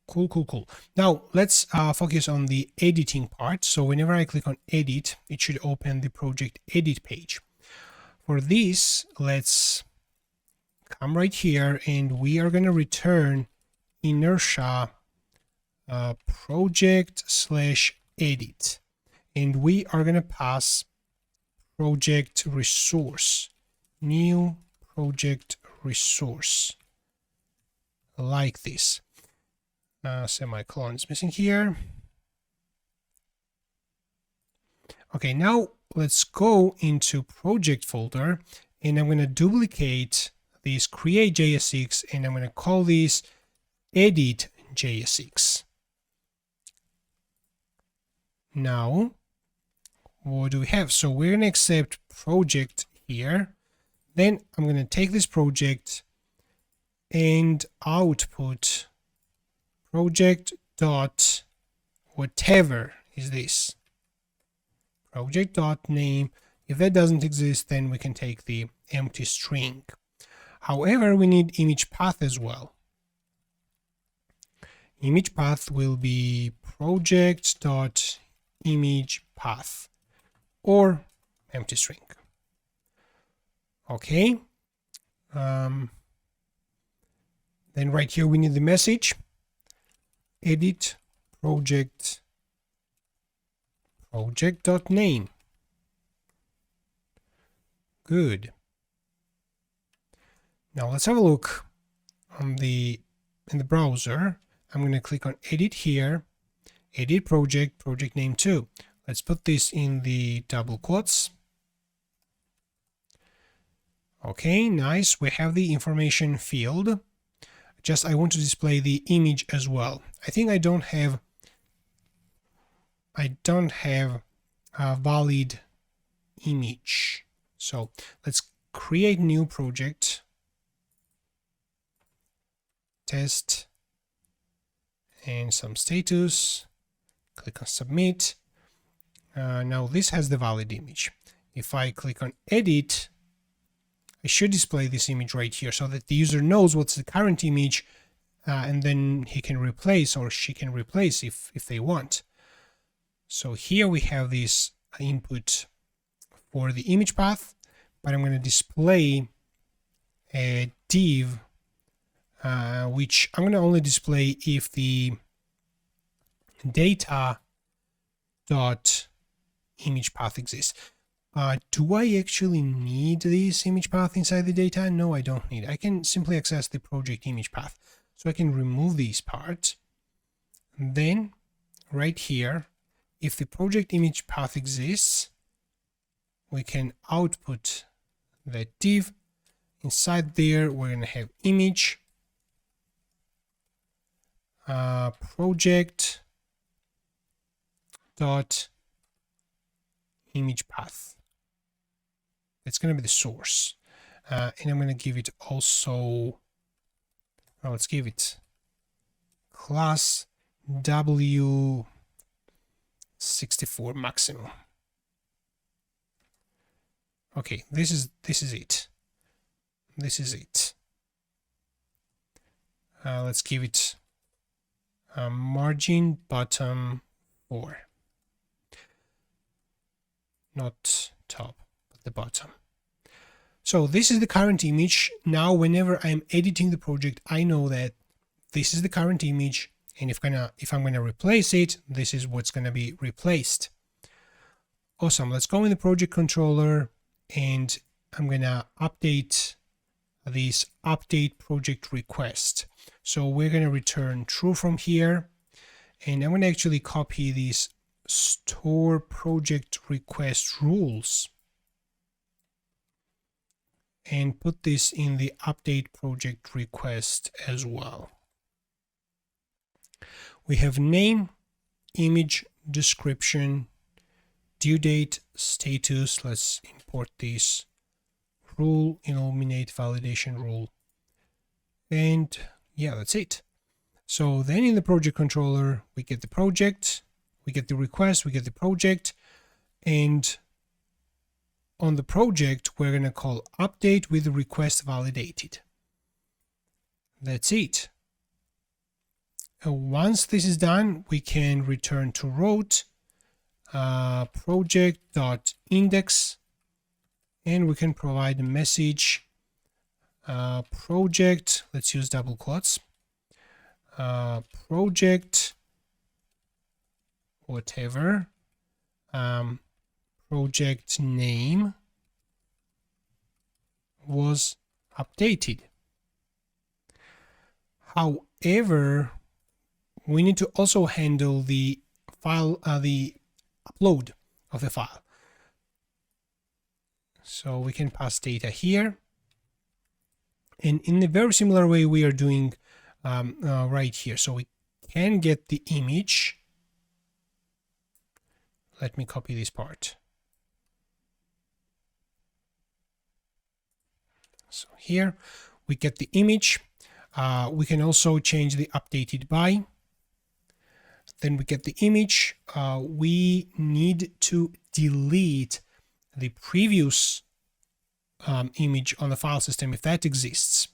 Cool. Now let's focus on the editing part. So whenever I click on edit, it should open the project edit page. For this, let's come right here and we are going to return Inertia project/edit, and we are going to pass project resource, new project resource, like this. Semicolon is missing here. Okay, now let's go into project folder, and I'm going to duplicate this create JSX, and I'm going to call this edit JSX. Now, what do we have? So we're going to accept project here. Then I'm going to take this project and output project dot whatever is this, project dot name. If that doesn't exist, then we can take the empty string. However, we need image path as well. Image path will be project dot image path or empty string. Okay. Then right here we need the message edit project.name. Good. Now let's have a look on in the browser. I'm going to click on edit here, edit project name 2. Let's put this in the double quotes. Okay, nice. We have the information field. Just I want to display the image as well. I think I don't have a valid image. So let's create new project, test, and some status. Click on submit. Now this has the valid image. If I click on edit, I should display this image right here so that the user knows what's the current image, and then he can replace or she can replace if they want. So here we have this input for the image path, but I'm going to display a div, which I'm going to only display if the data dot image path exists. Do I actually need this image path inside the data? No, I don't need it. I can simply access the project image path. So I can remove these parts. And then right here, if the project image path exists, we can output that div. Inside there, we're going to have image project dot image path. It's going to be the source, and I'm going to give it also, well, let's give it class W64 maximum. Okay, this is it. This is it. Let's give it margin bottom 4, not top, but the bottom. So this is the current image. Now whenever I'm editing the project, I know that this is the current image, and if I'm gonna replace it, this is what's gonna be replaced. Awesome. Let's go in the project controller, and I'm gonna update this update project request. So we're going to return true from here, and I'm going to actually copy these store project request rules and put this in the update project request as well. We have name, image, description, due date, status. Let's import this rule, illuminate validation rule. And yeah, that's it. So then in the project controller, we get the project, we get the request, we get the project, and on the project, we're going to call update with the request validated. That's it. Once this is done, we can return to root project.index, and we can provide a message project, let's use double quotes, project whatever, project name was updated. However, we need to also handle the file, the upload of the file. So we can pass data here, and in a very similar way we are doing right here. So we can get the image. Let me copy this part. So here we get the image. We can also change the updated by. Then we get the image. We need to delete the previous image on the file system if that exists.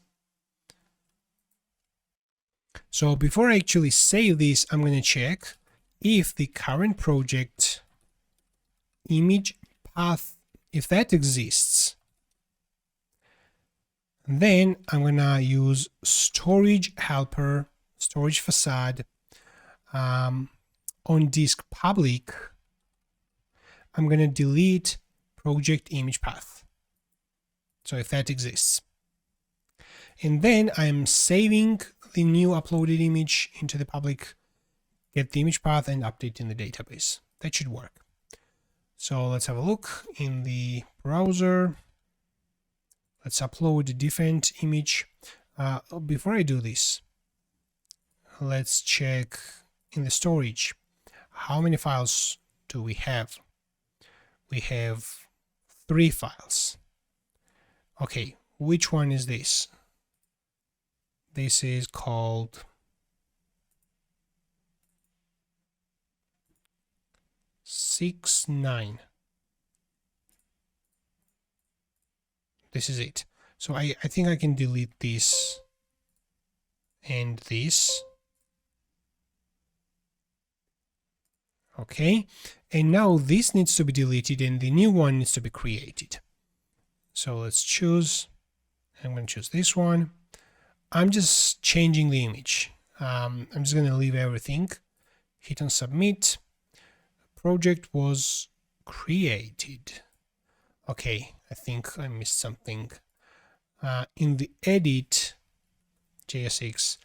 So before I actually save this, I'm going to check if the current project image path, if that exists. Then I'm going to use storage helper, storage facade, on disk public. I'm going to delete project image path. So if that exists. And then I'm saving the new uploaded image into the public, get the image path, and update in the database. That should work. So let's have a look in the browser. Let's upload a different image. Before I do this, let's check in the storage. How many files do we have? We have 3 files. Okay, which one is this? This is called .6.9. This is it. So I think I can delete this and this. Okay, and now this needs to be deleted and the new one needs to be created. So let's choose. I'm going to choose this one. I'm just changing the image. I'm just going to leave everything. Hit on submit. Project was created. Okay, I think I missed something. In the edit JSX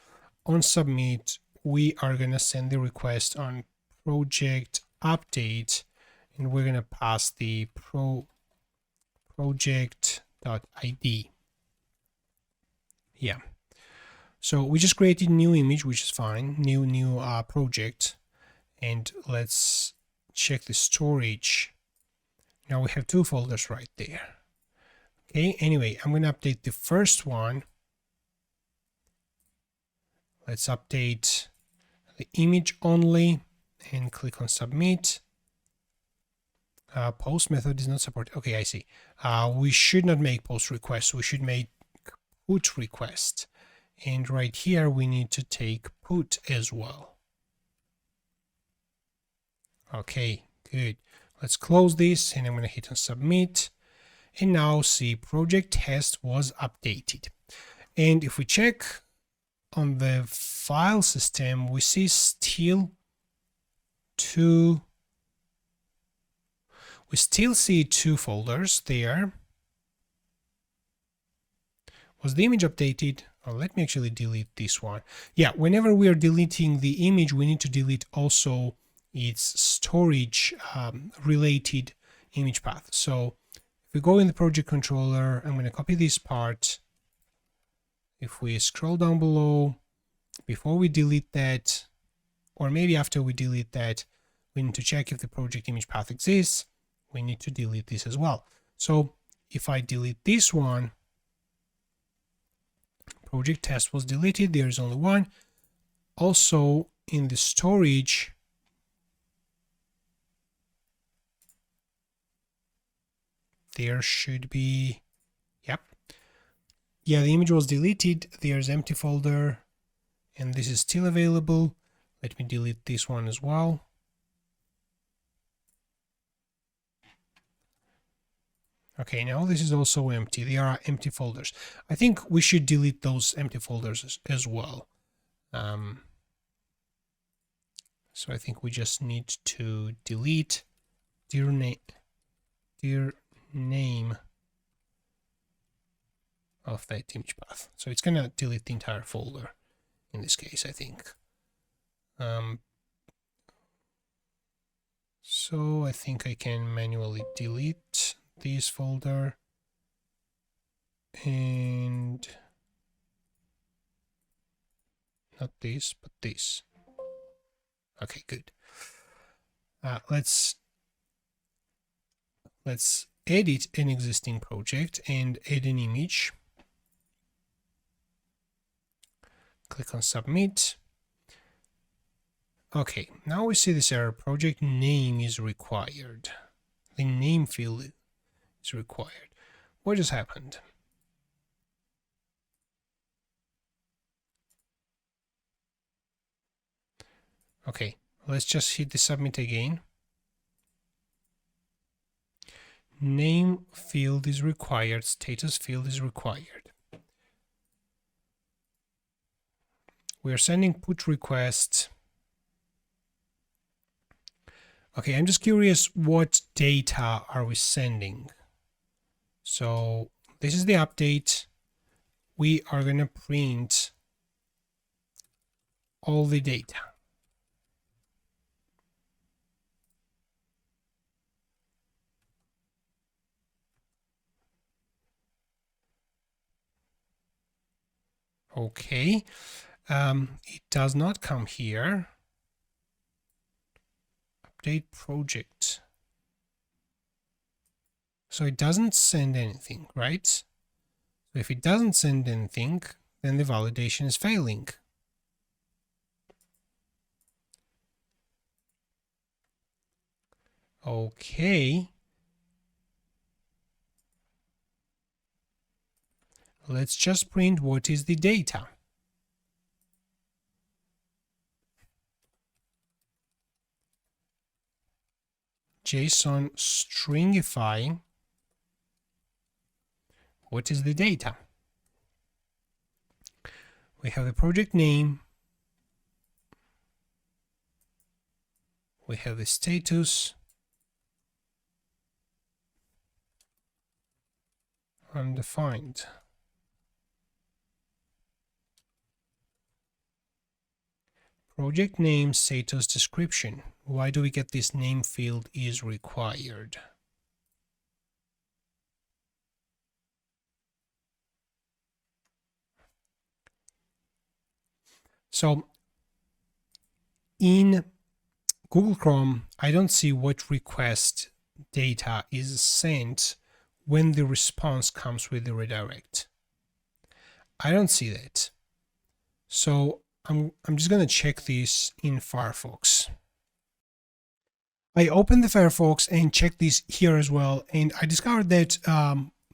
on submit, we are going to send the request on project update, and we're going to pass the project.id. Yeah. So we just created a new image, which is fine. New project, and let's check the storage. Now we have 2 folders right there. Okay, anyway, I'm going to update the first one. Let's update the image only and click on submit. Post method is not supported. Okay, I see. We should not make post request. We should make put request. And right here, we need to take put as well. Okay, good. Let's close this, and I'm going to hit on submit. And now see project test was updated. And if we check on the file system, we see still we still see 2 folders there. Was the image updated? Oh, let me actually delete this one. Yeah, whenever we are deleting the image, we need to delete also its storage related image path. So if we go in the project controller, I'm going to copy this part. If we scroll down below, before we delete that, or maybe after we delete that, we need to check if the project image path exists. We need to delete this as well. So if I delete this one, project test was deleted, there's only one. Also in the storage, there should be, yep. Yeah, the image was deleted, there's empty folder, and this is still available. Let me delete this one as well. Okay, now this is also empty. There are empty folders. I think we should delete those empty folders as well. So I think we just need to delete dear name of that image path. So it's gonna delete the entire folder in this case, I think. So I think I can manually delete this folder and not this, but this. Okay, good. Let's edit an existing project and add an image. Click on submit. Okay, now we see this error. Project name is required. The name field is required. What just happened? Okay, let's just hit the submit again. Name field is required, status field is required. We are sending put request. Okay, I'm just curious, what data are we sending? So this is the update. We are going to print all the data. Okay, it does not come here. Update project. So it doesn't send anything, right? So if it doesn't send anything, then the validation is failing. Okay. Let's just print what is the data. JSON stringify. What is the data? We have the project name. We have the status. Undefined. Project name, status, description. Why do we get this name field is required? So in Google Chrome, I don't see what request data is sent when the response comes with the redirect. I don't see that. So I'm just going to check this in Firefox. I opened the Firefox and checked this here as well, and I discovered that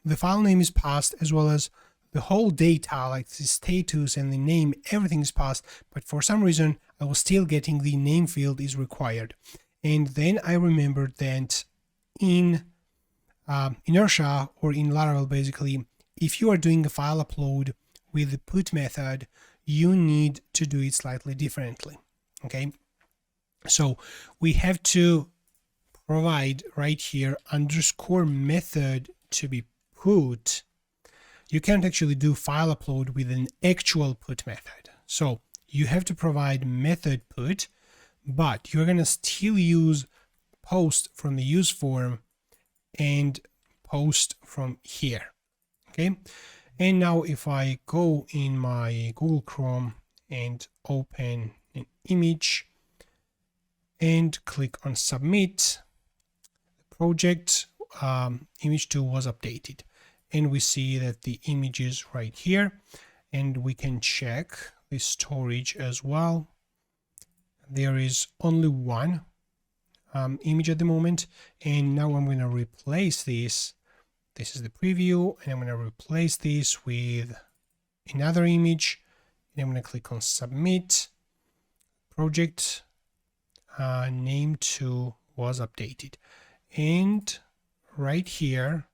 the file name is passed, as well as the whole data, like the status and the name, everything is passed, but for some reason I was still getting the name field is required. And then I remembered that in Inertia, or in Laravel basically, if you are doing a file upload with the put method, you need to do it slightly differently. Okay, so we have to provide right here underscore method to be put you can't actually do file upload with an actual put method. So you have to provide method put, but you're going to still use post from the use form and post from here. Okay. And now if I go in my Google Chrome and open an image and click on submit, the project image 2 was updated. And we see that the image is right here, and we can check the storage as well. There is only one image at the moment, and now I'm going to replace this. This is the preview, and I'm going to replace this with another image, and I'm going to click on submit. Project name 2 was updated, and right here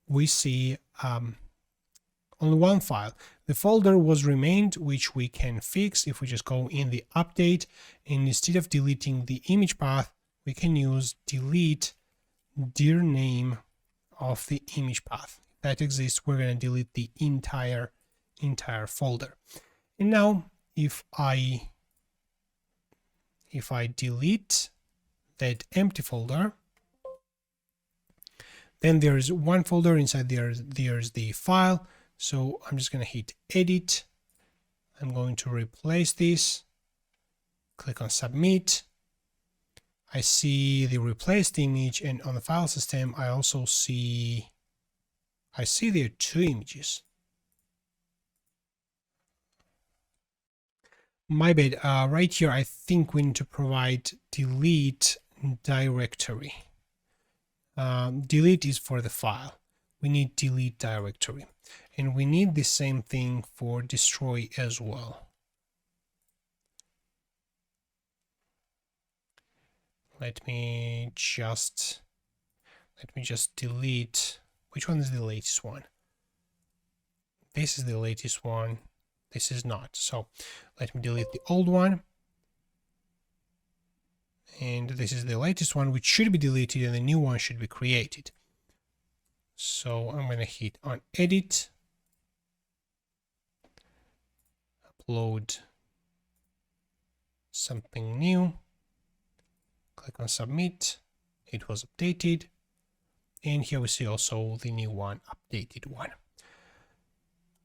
we see only one file. The folder was remained, which we can fix if we just go in the update, and instead of deleting the image path, we can use delete dir name of the image path. If that exists, we're going to delete the entire folder. And now if I delete that empty folder, then there's one folder inside there. There's the file. So I'm just going to hit edit. I'm going to replace this. Click on submit. I see the replaced image, and on the file system, I also see there are two images. My bad. Right here, I think we need to provide delete directory. Delete is for the file. We need delete directory, and we need the same thing for destroy as well. Let me just delete. Which one is the latest one? This is the latest one. This is not. So let me delete the old one. And this is the latest one, which should be deleted, and the new one should be created. So I'm going to hit on edit, upload something new, click on submit. It was updated, and here we see also the new one, updated one.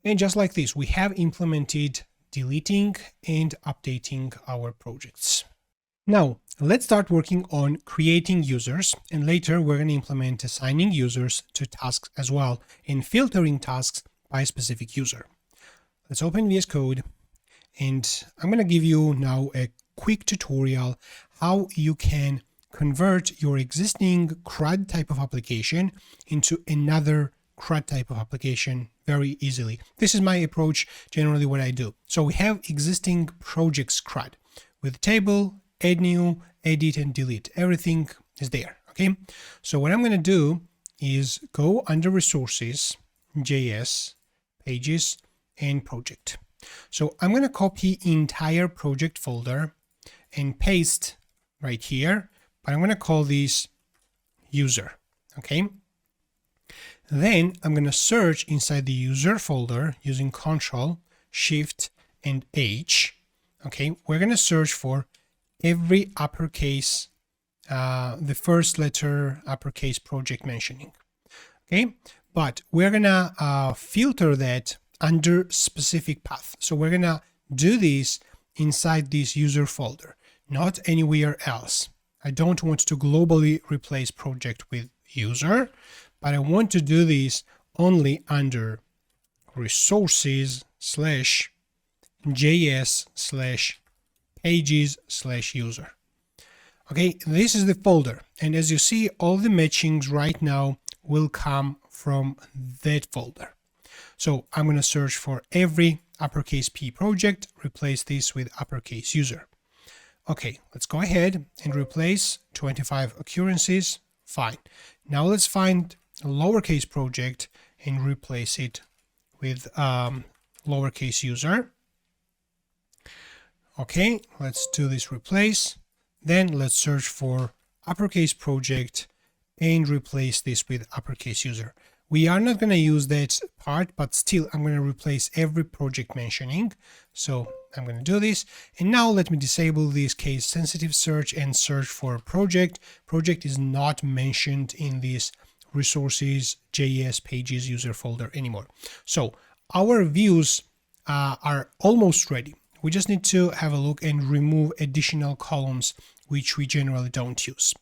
And just like this, we have implemented deleting and updating our projects. Now, let's start working on creating users, and later we're going to implement assigning users to tasks as well and filtering tasks by a specific user. Let's open VS Code, and I'm going to give you now a quick tutorial how you can convert your existing CRUD type of application into another CRUD type of application very easily. This is my approach, generally what I do. So we have existing projects CRUD with table, add new, edit, and delete. Everything is there, okay? So what I'm going to do is go under resources, JS, pages, and project. So I'm going to copy entire project folder and paste right here, but I'm going to call this user, okay? Then I'm going to search inside the user folder using Control, Shift, and H, okay? We're going to search for every uppercase, the first letter uppercase project mentioning, okay? But we're gonna filter that under specific path. So we're gonna do this inside this user folder, not anywhere else. I don't want to globally replace project with user, but I want to do this only under resources /JS/ pages/user. Okay, this is the folder, and as you see, all the matchings right now will come from that folder. So I'm going to search for every uppercase P project, replace this with uppercase user. Okay, let's go ahead and replace 25 occurrences. Fine. Now let's find a lowercase project and replace it with lowercase user. Okay, let's do this replace. Then let's search for uppercase project and replace this with uppercase user. We are not going to use that part, but still I'm going to replace every project mentioning. So I'm going to do this. And now let me disable this case sensitive search and search for project. Project is not mentioned in this resources JS pages user folder anymore. So our views are almost ready. We just need to have a look and remove additional columns which we generally don't use.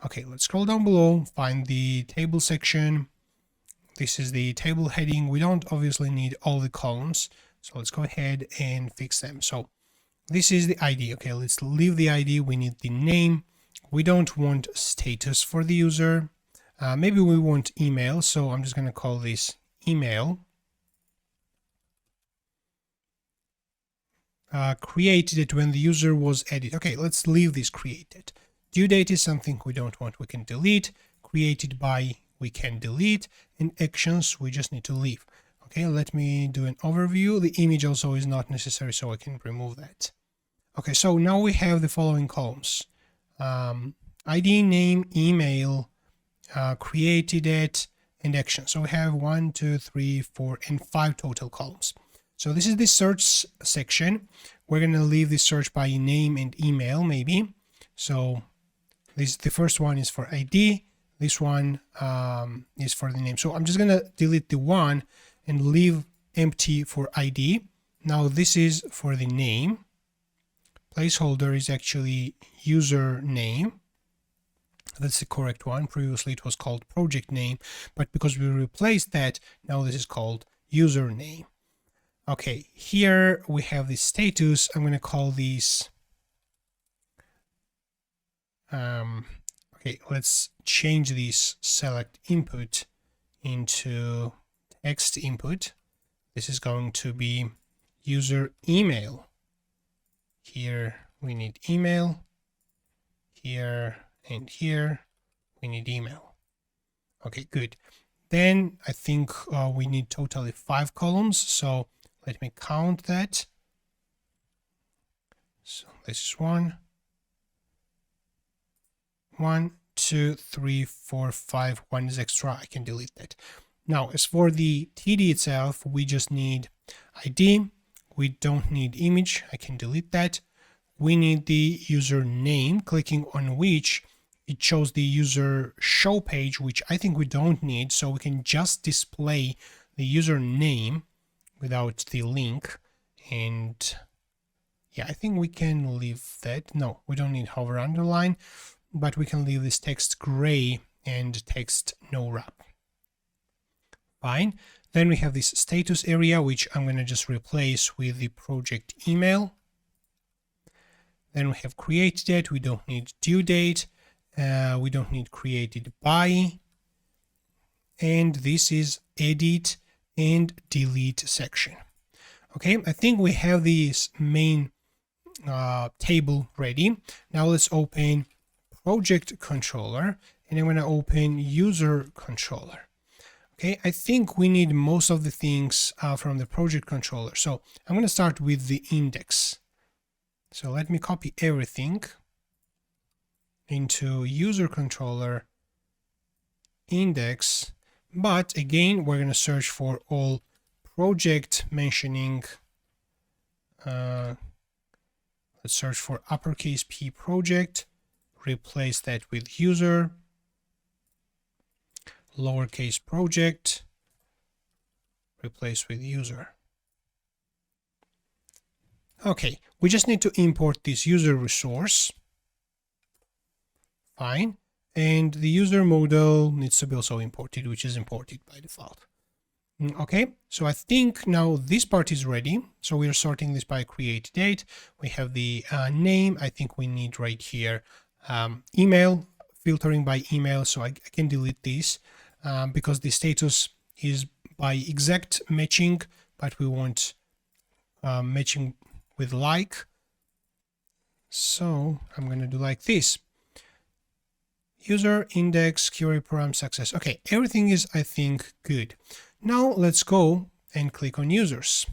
Okay, let's scroll down below, find the table section. This is the table heading. We don't obviously need all the columns, so let's go ahead and fix them. So this is the ID. Okay, let's leave the ID. We need the name. We don't want status for the user. Maybe we want email, so I'm just going to call this email. Created when the user was added. Okay, let's leave this created. Due date is something we don't want, we can delete. Created by, we can delete. And actions, we just need to leave. Okay, let me do an overview. The image also is not necessary, so I can remove that. Okay, so now we have the following columns. ID, name, email, created at, and action. So we have 1, 2, 3, 4, and 5 total columns. So this is the search section. We're going to leave the search by name and email, maybe. So the first one is for ID. This one is for the name. So I'm just going to delete the one and leave empty for ID. Now this is for the name. Placeholder is actually user name. That's the correct one. Previously it was called project name, but because we replaced that, now this is called username. Okay, here we have the status. I'm going to call these. Okay, let's change this select input into text input. This is going to be user email. Here we need email. Here and here we need email. Okay, good. Then I think we need totally 5 columns. So let me count that. So this is 1, 2, 3, 4, 5. 1 is extra. I can delete that. Now, as for the TD itself, we just need ID. We don't need image. I can delete that. We need the user name, clicking on which it shows the user show page, which I think we don't need. So we can just display the user name without the link. And yeah, I think we can leave that. No, we don't need hover underline, but we can leave this text gray and text no wrap. Fine. Then we have this status area, which I'm going to just replace with the project email. Then we have create date. We don't need due date. We don't need created by. And this is edit and delete section. Okay, I think we have this main table ready. Now let's open project controller, and I'm going to open user controller. Okay, I think we need most of the things from the project controller. So I'm going to start with the index. So let me copy everything into user controller index. But again, we're going to search for all project mentioning. Let's search for uppercase P project. Replace that with user. Lowercase project. Replace with user. Okay, we just need to import this user resource. Fine. And the user model needs to be also imported, which is imported by default. Okay, so I think now this part is ready. So we are sorting this by create date. We have the name. I think we need right here email, filtering by email. So I can delete this because the status is by exact matching, but we want matching with like. So I'm going to do like this. User index query param success. Okay, everything is, I think, good. Now let's go and click on users.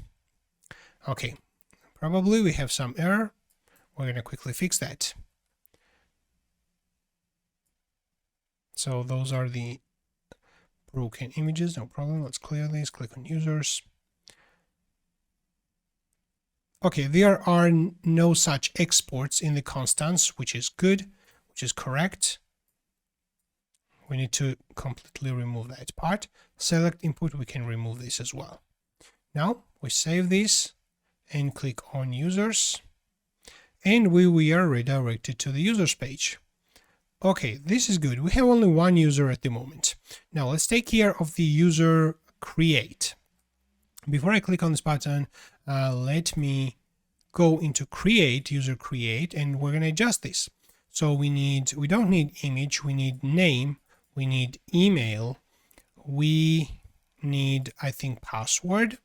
Okay, probably we have some error. We're going to quickly fix that. So those are the broken images, no problem. Let's clear this, click on users. Okay, there are no such exports in the constants, which is good, which is correct. We need to completely remove that part. Select input, we can remove this as well. Now we save this and click on users, and we are redirected to the users page. Okay, this is good. We have only one user at the moment. Now let's take care of the user create. Before I click on this button, let me go into create, user create, and we're going to adjust this. So we don't need image, we need name, we need email, we need, I think, password,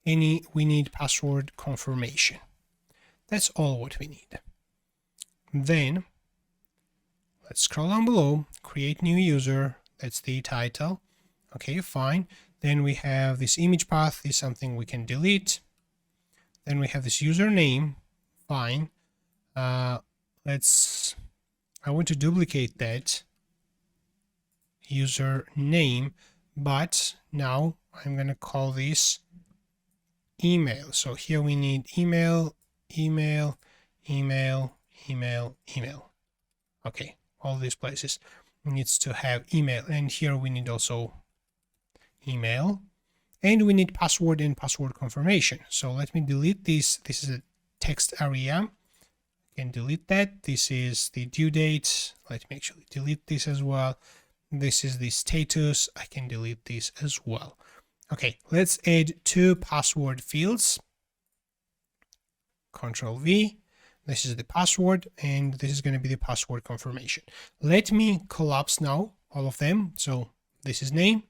we need password confirmation. That's all what we need. Then let's scroll down below, create new user, that's the title. Okay, fine. Then we have this image path is something we can delete. Then we have this username, fine. I want to duplicate that username, but now I'm going to call this email. So here we need email. Okay, all these places needs to have email, and here we need also email, and we need password and password confirmation. So let me delete this. This is a text area. I can delete that. This is the due date. Let me actually delete this as well. This is the status. I can delete this as well. Okay, let's add two password fields. Control V. This is the password, and this is going to be the password confirmation. Let me collapse now all of them. So this is name,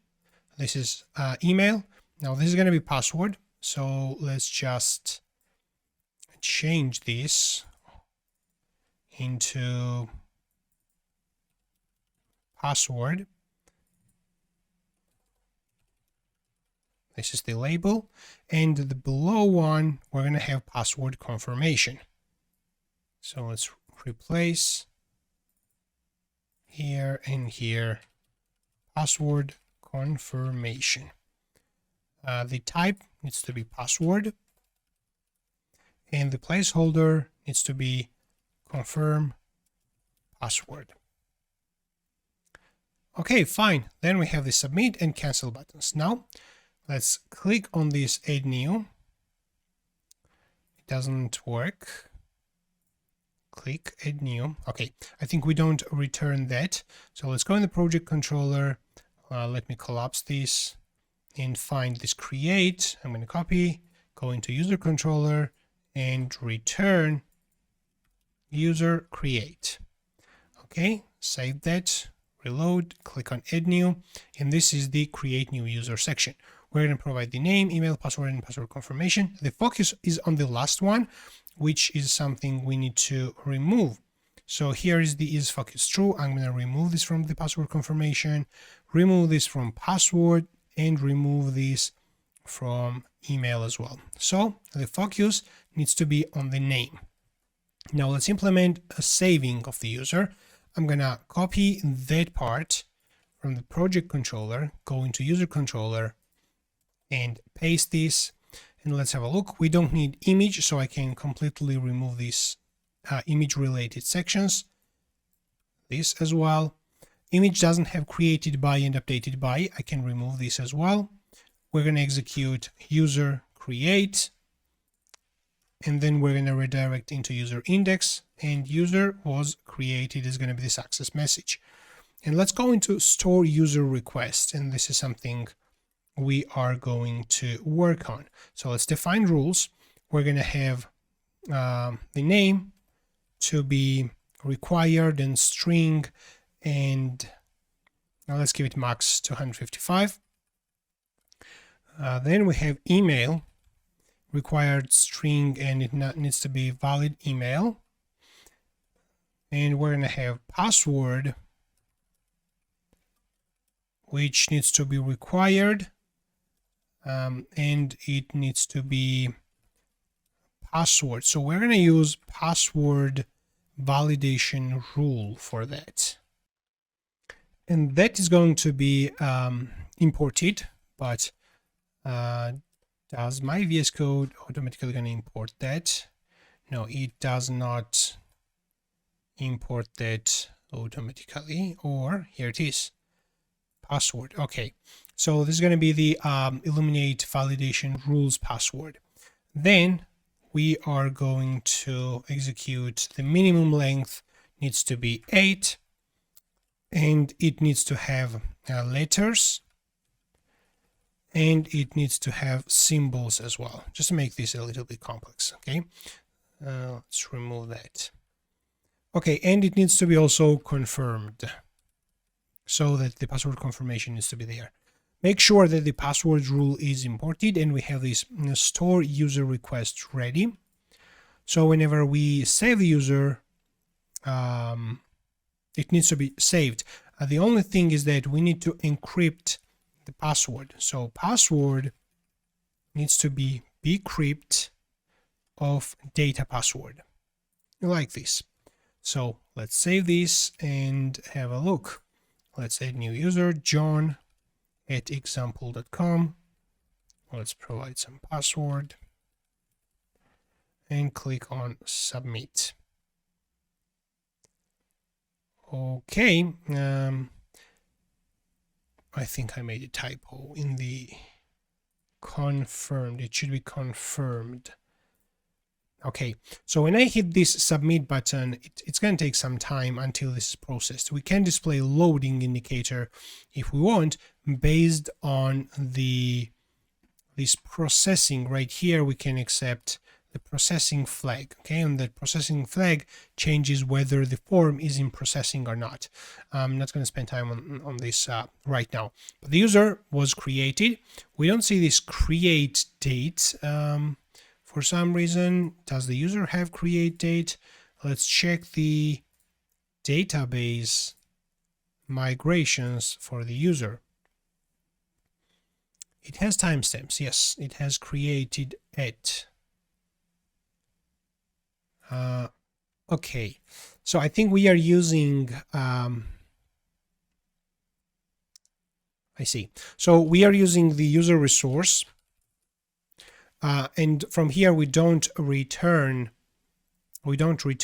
this is email. Now this is going to be password. So let's just change this into password. This is the label, and the below one we're going to have password confirmation. So let's replace here and here password confirmation. The type needs to be password, and the placeholder needs to be confirm password. Okay, fine. Then we have the submit and cancel buttons. Now let's click on this add new. It doesn't work. Click add new. Okay, I think we don't return that. So let's go in the project controller. Let me collapse this and find this create. I'm going to copy, go into user controller and return user create. Okay, save that, reload, click on add new, and this is the create new user section. We're going to provide the name, email, password, and password confirmation. The focus is on the last one, which is something we need to remove. So here is the is focus true. I'm going to remove this from the password confirmation, remove this from password, and remove this from email as well. So the focus needs to be on the name. Now let's implement a saving of the user. I'm going to copy that part from the project controller, go into user controller, and paste this, and let's have a look. We don't need image, so I can completely remove these image related sections. This as well. Image doesn't have created by and updated by. I can remove this as well. We're going to execute user create, and then we're going to redirect into user index, and user was created is going to be the success message. And let's go into store user request, and this is something we are going to work on. So let's define rules. We're going to have the name to be required and string, and now let's give it max 255. Then we have email, required string, and it needs to be valid email. And we're going to have password, which needs to be required, and it needs to be password. So we're going to use password validation rule for that. and that is going to be imported, but does my VS Code automatically going to import that? No, it does not import that automatically. Or here it is, password. Okay, so this is going to be the Illuminate validation rules password. Then we are going to execute the minimum length needs to be 8, and it needs to have letters, and it needs to have symbols as well, just to make this a little bit complex. Okay, let's remove that. Okay, and it needs to be also confirmed, so that the password confirmation needs to be there. Make sure that the password rule is imported, and we have this store user request ready. So whenever we save the user, it needs to be saved. The only thing is that we need to encrypt the password. So password needs to be bcrypt of data password, like this. So let's save this and have a look. Let's add new user, John at example.com. Let's provide some password and click on submit. Okay, I think I made a typo in the confirmed. It should be confirmed. Okay, so when I hit this submit button, it's going to take some time until this is processed. We can display loading indicator if we want, based on this processing right here. We can accept the processing flag. Okay, and that processing flag changes whether the form is in processing or not. I'm not going to spend time on this right now. But the user was created. We don't see this create date. For some reason, does the user have create date? Let's check the database migrations for the user. It has timestamps. Yes, it has created at. Okay, so I think we are using, I see. So we are using the user resource. And from here we don't return the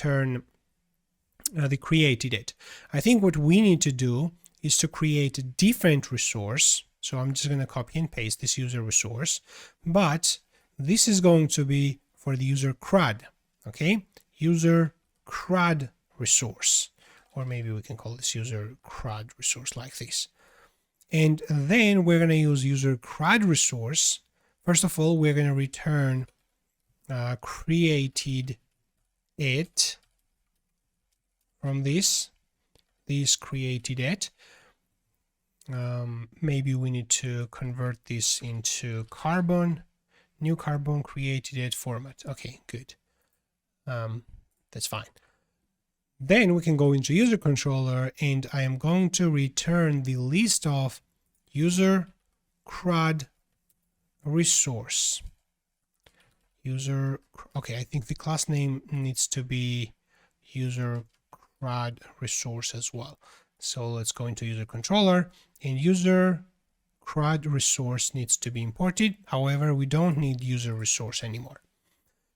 created it. I think what we need to do is to create a different resource. So I'm just going to copy and paste this user resource, but this is going to be for the user CRUD. Okay, user CRUD resource, or maybe we can call this user CRUD resource like this. And then we're going to use user CRUD resource. First of all, we're going to return created it from this created it. Maybe we need to convert this into carbon, new carbon created it format. Okay, good. That's fine. Then we can go into user controller, and I am going to return the list of user CRUD resource. Okay, I think the class name needs to be user CRUD resource as well. So let's go into user controller, and user CRUD resource needs to be imported. However, we don't need user resource anymore.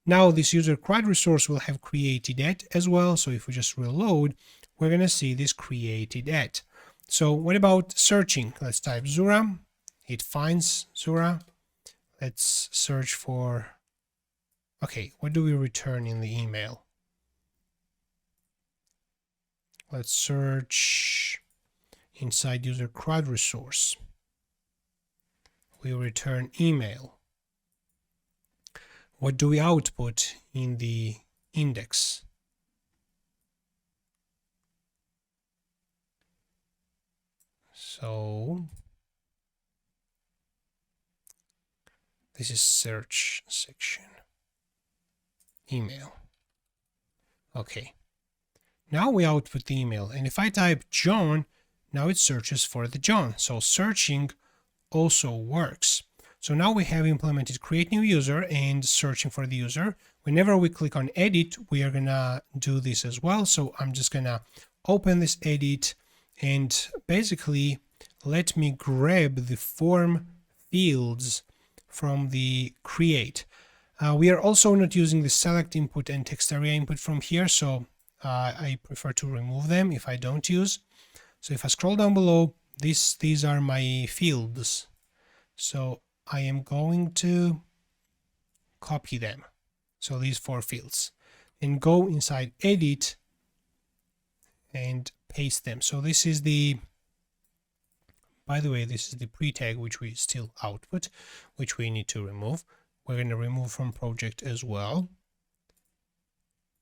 Now this user CRUD resource will have created at as well. So if we just reload, we're going to see this created at. So what about searching? Let's type Zura. It finds Zura. Let's search for, okay, what do we return in the email? Let's search inside user CRUD resource. We return email. What do we output in the index? So this is search section, email. Okay, now we output the email, and if I type John, now it searches for the John. So searching also works. So now we have implemented create new user and searching for the user. Whenever we click on edit, we are gonna do this as well. So I'm just gonna open this edit, And basically, let me grab the form fields from the create. We are also not using the select input and text area input from here, so I prefer to remove them if I don't use. So if I scroll down below, these are my fields. So I am going to copy them. So these 4 fields, and go inside edit and paste them. So this is the, by the way, this is the pre-tag which we still output, which we need to remove. We're going to remove from project as well.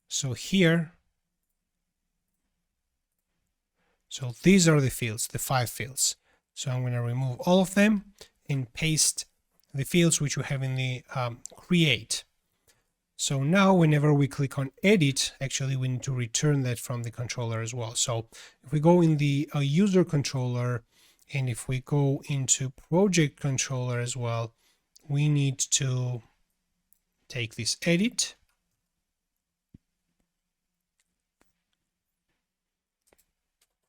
So here, so these are the fields, the 5 fields. So I'm going to remove all of them and paste the fields which we have in the create. So now whenever we click on edit, actually we need to return that from the controller as well. So if we go in the user controller, and if we go into project controller as well, we need to take this edit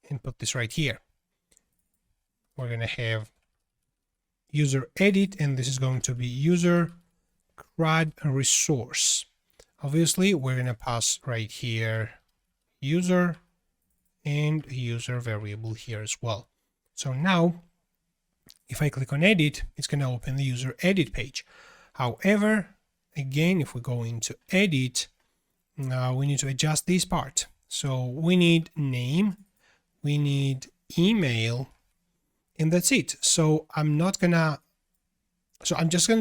and put this right here. We're going to have user edit, and this is going to be user CRUD resource. Obviously, we're going to pass right here user and user variable here as well. So now, if I click on edit, it's going to open the user edit page. However, again, if we go into edit, we need to adjust this part. So we need name, we need email, and that's it. So I'm just gonna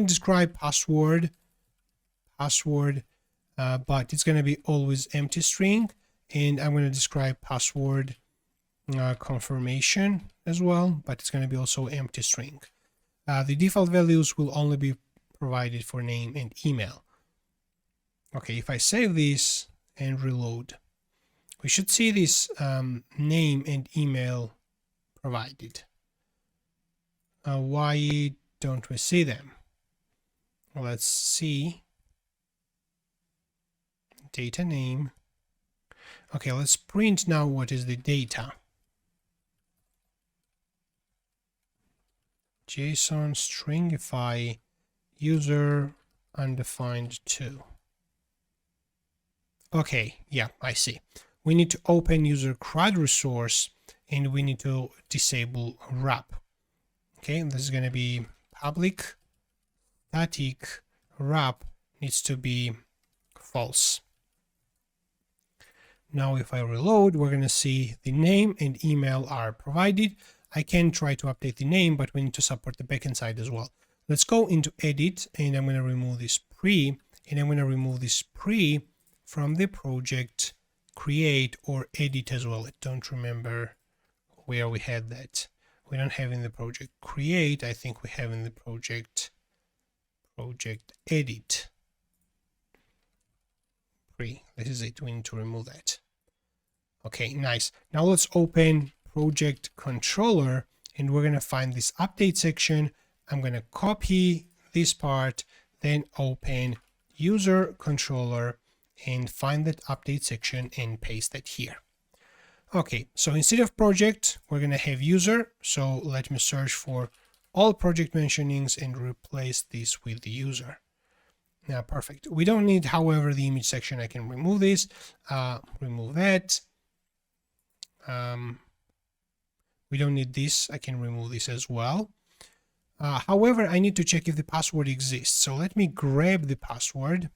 describe password, but it's gonna be always empty string, and I'm gonna describe password confirmation as well, but it's gonna be also empty string. The default values will only be provided for name and email. Okay, if I save this and reload, we should see this name and email provided. Why don't we see them? Well, let's see. Data name. Okay, let's print now what is the data. JSON stringify user undefined 2. Okay, yeah, I see. We need to open user CRUD resource, and we need to disable wrap. Okay, and this is going to be public static wrap needs to be false. Now if I reload, we're going to see the name and email are provided. I can try to update the name, but we need to support the backend side as well. Let's go into edit, and I'm going to remove this pre, and I'm going to remove this pre from the project create or edit as well. I don't remember where we had that. We don't have in the project create. I think we have in the project edit. Pre. This is it. We need to remove that. Okay, nice. Now let's open project controller, and we're going to find this update section. I'm going to copy this part, then open user controller and find that update section and paste that here. Okay, so instead of project, we're going to have user. So let me search for all project mentionings and replace this with the user. Now, perfect. We don't need, however, the image section. I can remove this, remove that. We don't need this. I can remove this as well. However, I need to check if the password exists. So let me grab the password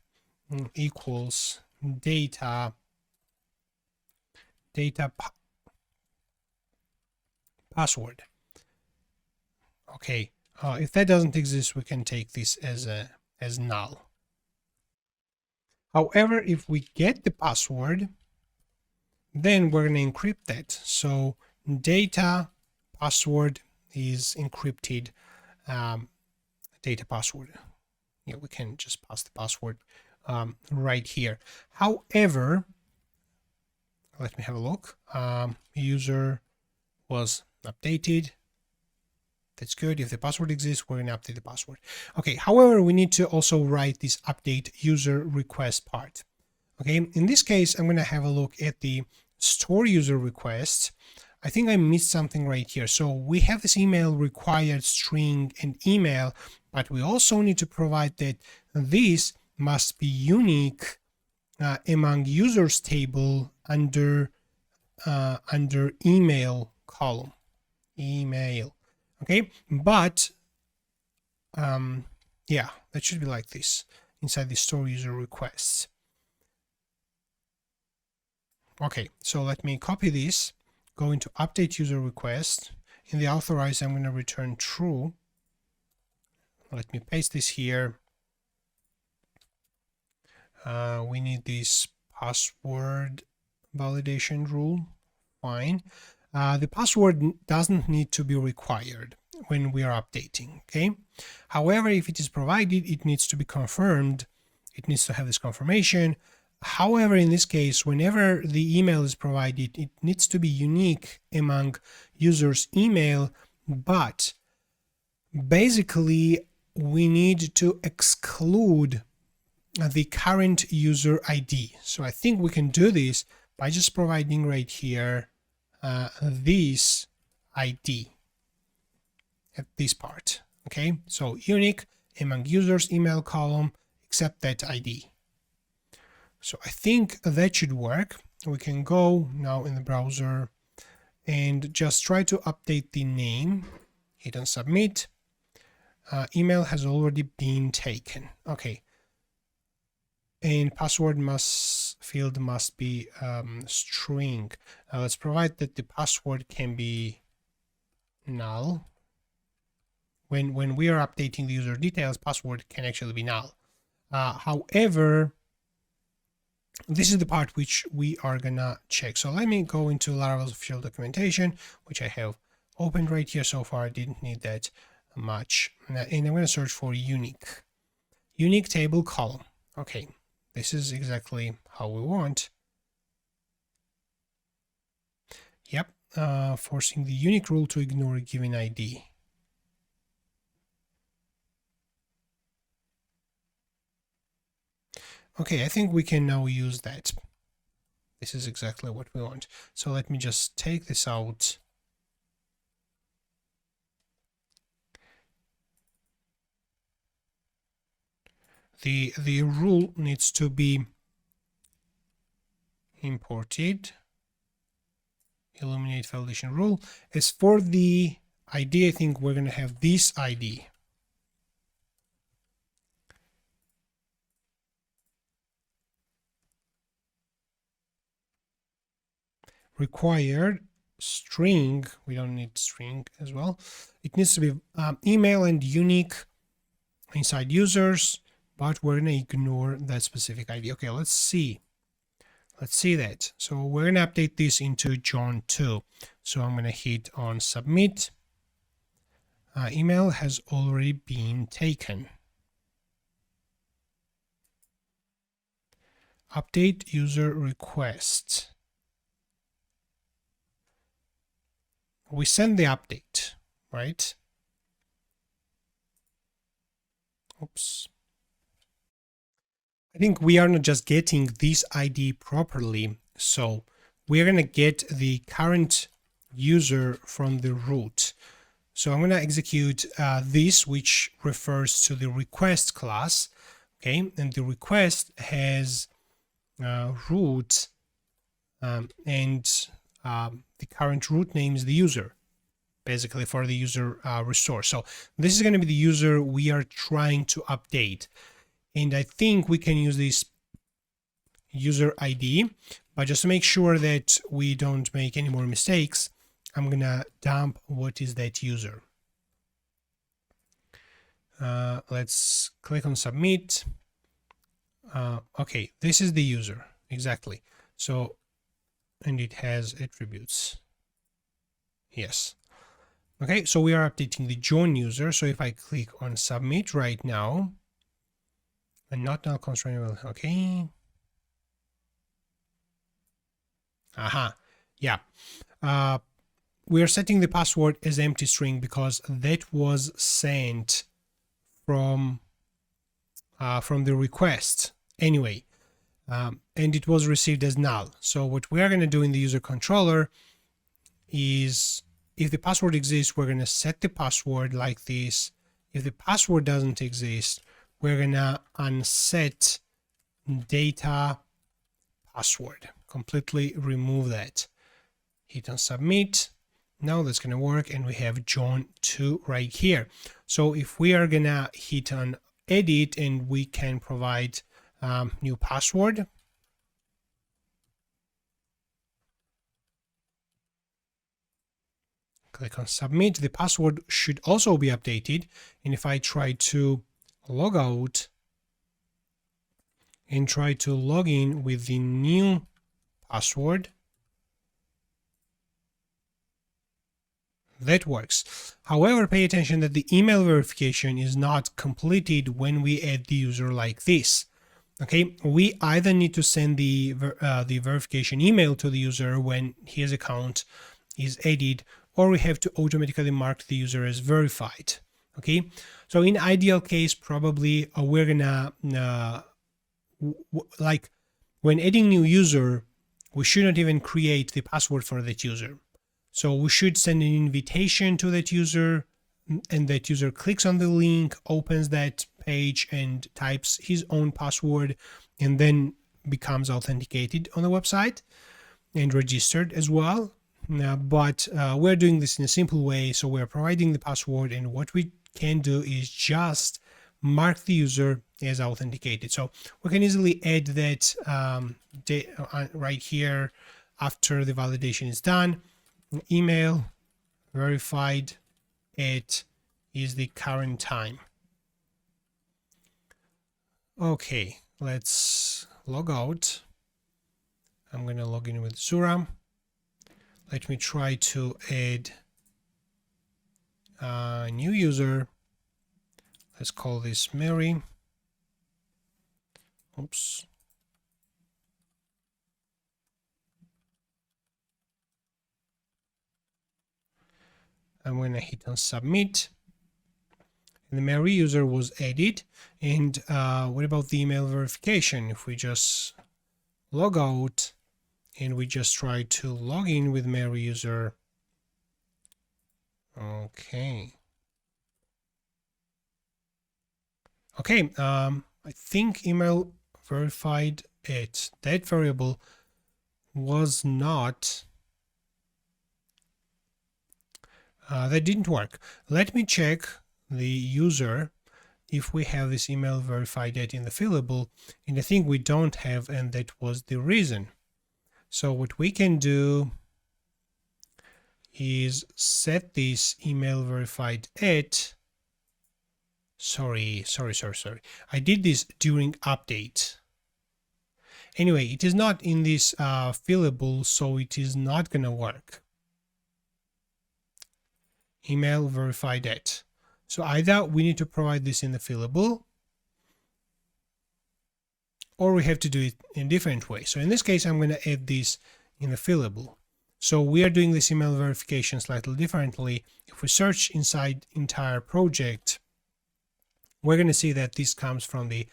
equals data password. Okay, if that doesn't exist, we can take this as null. However, if we get the password, then we're going to encrypt that. So data password is encrypted data password. Yeah, we can just pass the password right here. However, let me have a look. User was updated. That's good. If the password exists, we're going to update the password. Okay, however, we need to also write this update user request part. Okay, in this case, I'm going to have a look at the store user requests. I think I missed something right here. So we have this email required string and email, but we also need to provide that this must be unique among users table under email column. Email. Okay, but yeah, that should be like this inside the store user requests. Okay, so let me copy this, go into update user request. In the authorize, I'm going to return true. Let me paste this here. We need this password validation rule. Fine. The password doesn't need to be required when we are updating. Okay. However, if it is provided, it needs to be confirmed. It needs to have this confirmation. However, in this case, whenever the email is provided, it needs to be unique among users' email, but basically we need to exclude the current user ID. So I think we can do this by just providing right here this ID at this part. Okay, so unique among users email column except that ID. So I think that should work. We can go now in the browser and just try to update the name. Hit on submit. Email has already been taken. Okay. And password field must be string. Let's provide that the password can be null. When we are updating the user details, password can actually be null. However, this is the part which we are gonna check. So let me go into Laravel's official documentation, which I have opened right here so far. I didn't need that much. And I'm gonna search for unique table column. Okay, this is exactly how we want. Yep, forcing the unique rule to ignore a given ID. Okay, I think we can now use that. This is exactly what we want. So let me just take this out. The rule needs to be imported. Eliminate validation rule. As for the ID, I think we're going to have this ID. Required string. We don't need string as well. It needs to be email and unique inside users, but we're going to ignore that specific ID. Okay, let's see. Let's see that. So we're going to update this into John 2. So I'm going to hit on submit. Email has already been taken. Update user request. We send the update, right? Oops. I think we are not just getting this ID properly. So we're going to get the current user from the root. So I'm going to execute this, which refers to the request class. Okay, and the request has root and the current root name is the user, basically for the user restore. So this is going to be the user we are trying to update. And I think we can use this user ID, but just to make sure that we don't make any more mistakes, I'm going to dump what is that user. Let's click on submit. Okay, this is the user, exactly. So, and it has attributes. Yes. Okay, so we are updating the John user. So if I click on submit right now, and not null constrainable, okay. Aha, yeah. We are setting the password as empty string because that was sent from the request anyway, and it was received as null. So what we are going to do in the user controller is if the password exists, we're going to set the password like this. If the password doesn't exist, we're going to unset data password, completely remove that. Hit on submit. Now that's going to work, and we have John 2 right here. So if we are going to hit on edit, and we can provide new password. Click on submit. The password should also be updated. And if I try to log out and try to log in with the new password, that works. However, pay attention that the email verification is not completed when we add the user like this. Okay, we either need to send the verification email to the user when his account is added, or we have to automatically mark the user as verified. Okay, so in ideal case, probably we're gonna like when adding new user, we shouldn't even create the password for that user. So we should send an invitation to that user, and that user clicks on the link, opens that page and types his own password, and then becomes authenticated on the website and registered as well. But we're doing this in a simple way. So we're providing the password, and what we can do is just mark the user as authenticated. So we can easily add that right here after the validation is done. Email verified at is the current time. Okay, let's log out. I'm going to log in with Zura. Let me try to add a new user. Let's call this Mary. Oops. I'm going to hit on submit. And the Mary user was added. And what about the email verification? If we just log out and we just try to log in with Mary user. Okay. Okay, I think email verified at that variable was not, that didn't work. Let me check the user if we have this email verified at in the fillable, and I think we don't have, and that was the reason. So what we can do is set this email verified at, sorry. I did this during update. Anyway, it is not in this fillable, so it is not going to work. Email verified at. So either we need to provide this in the fillable, or we have to do it in a different way. So in this case, I'm going to add this in the fillable. So we are doing this email verification slightly differently. If we search inside entire project, we're going to see that this comes from the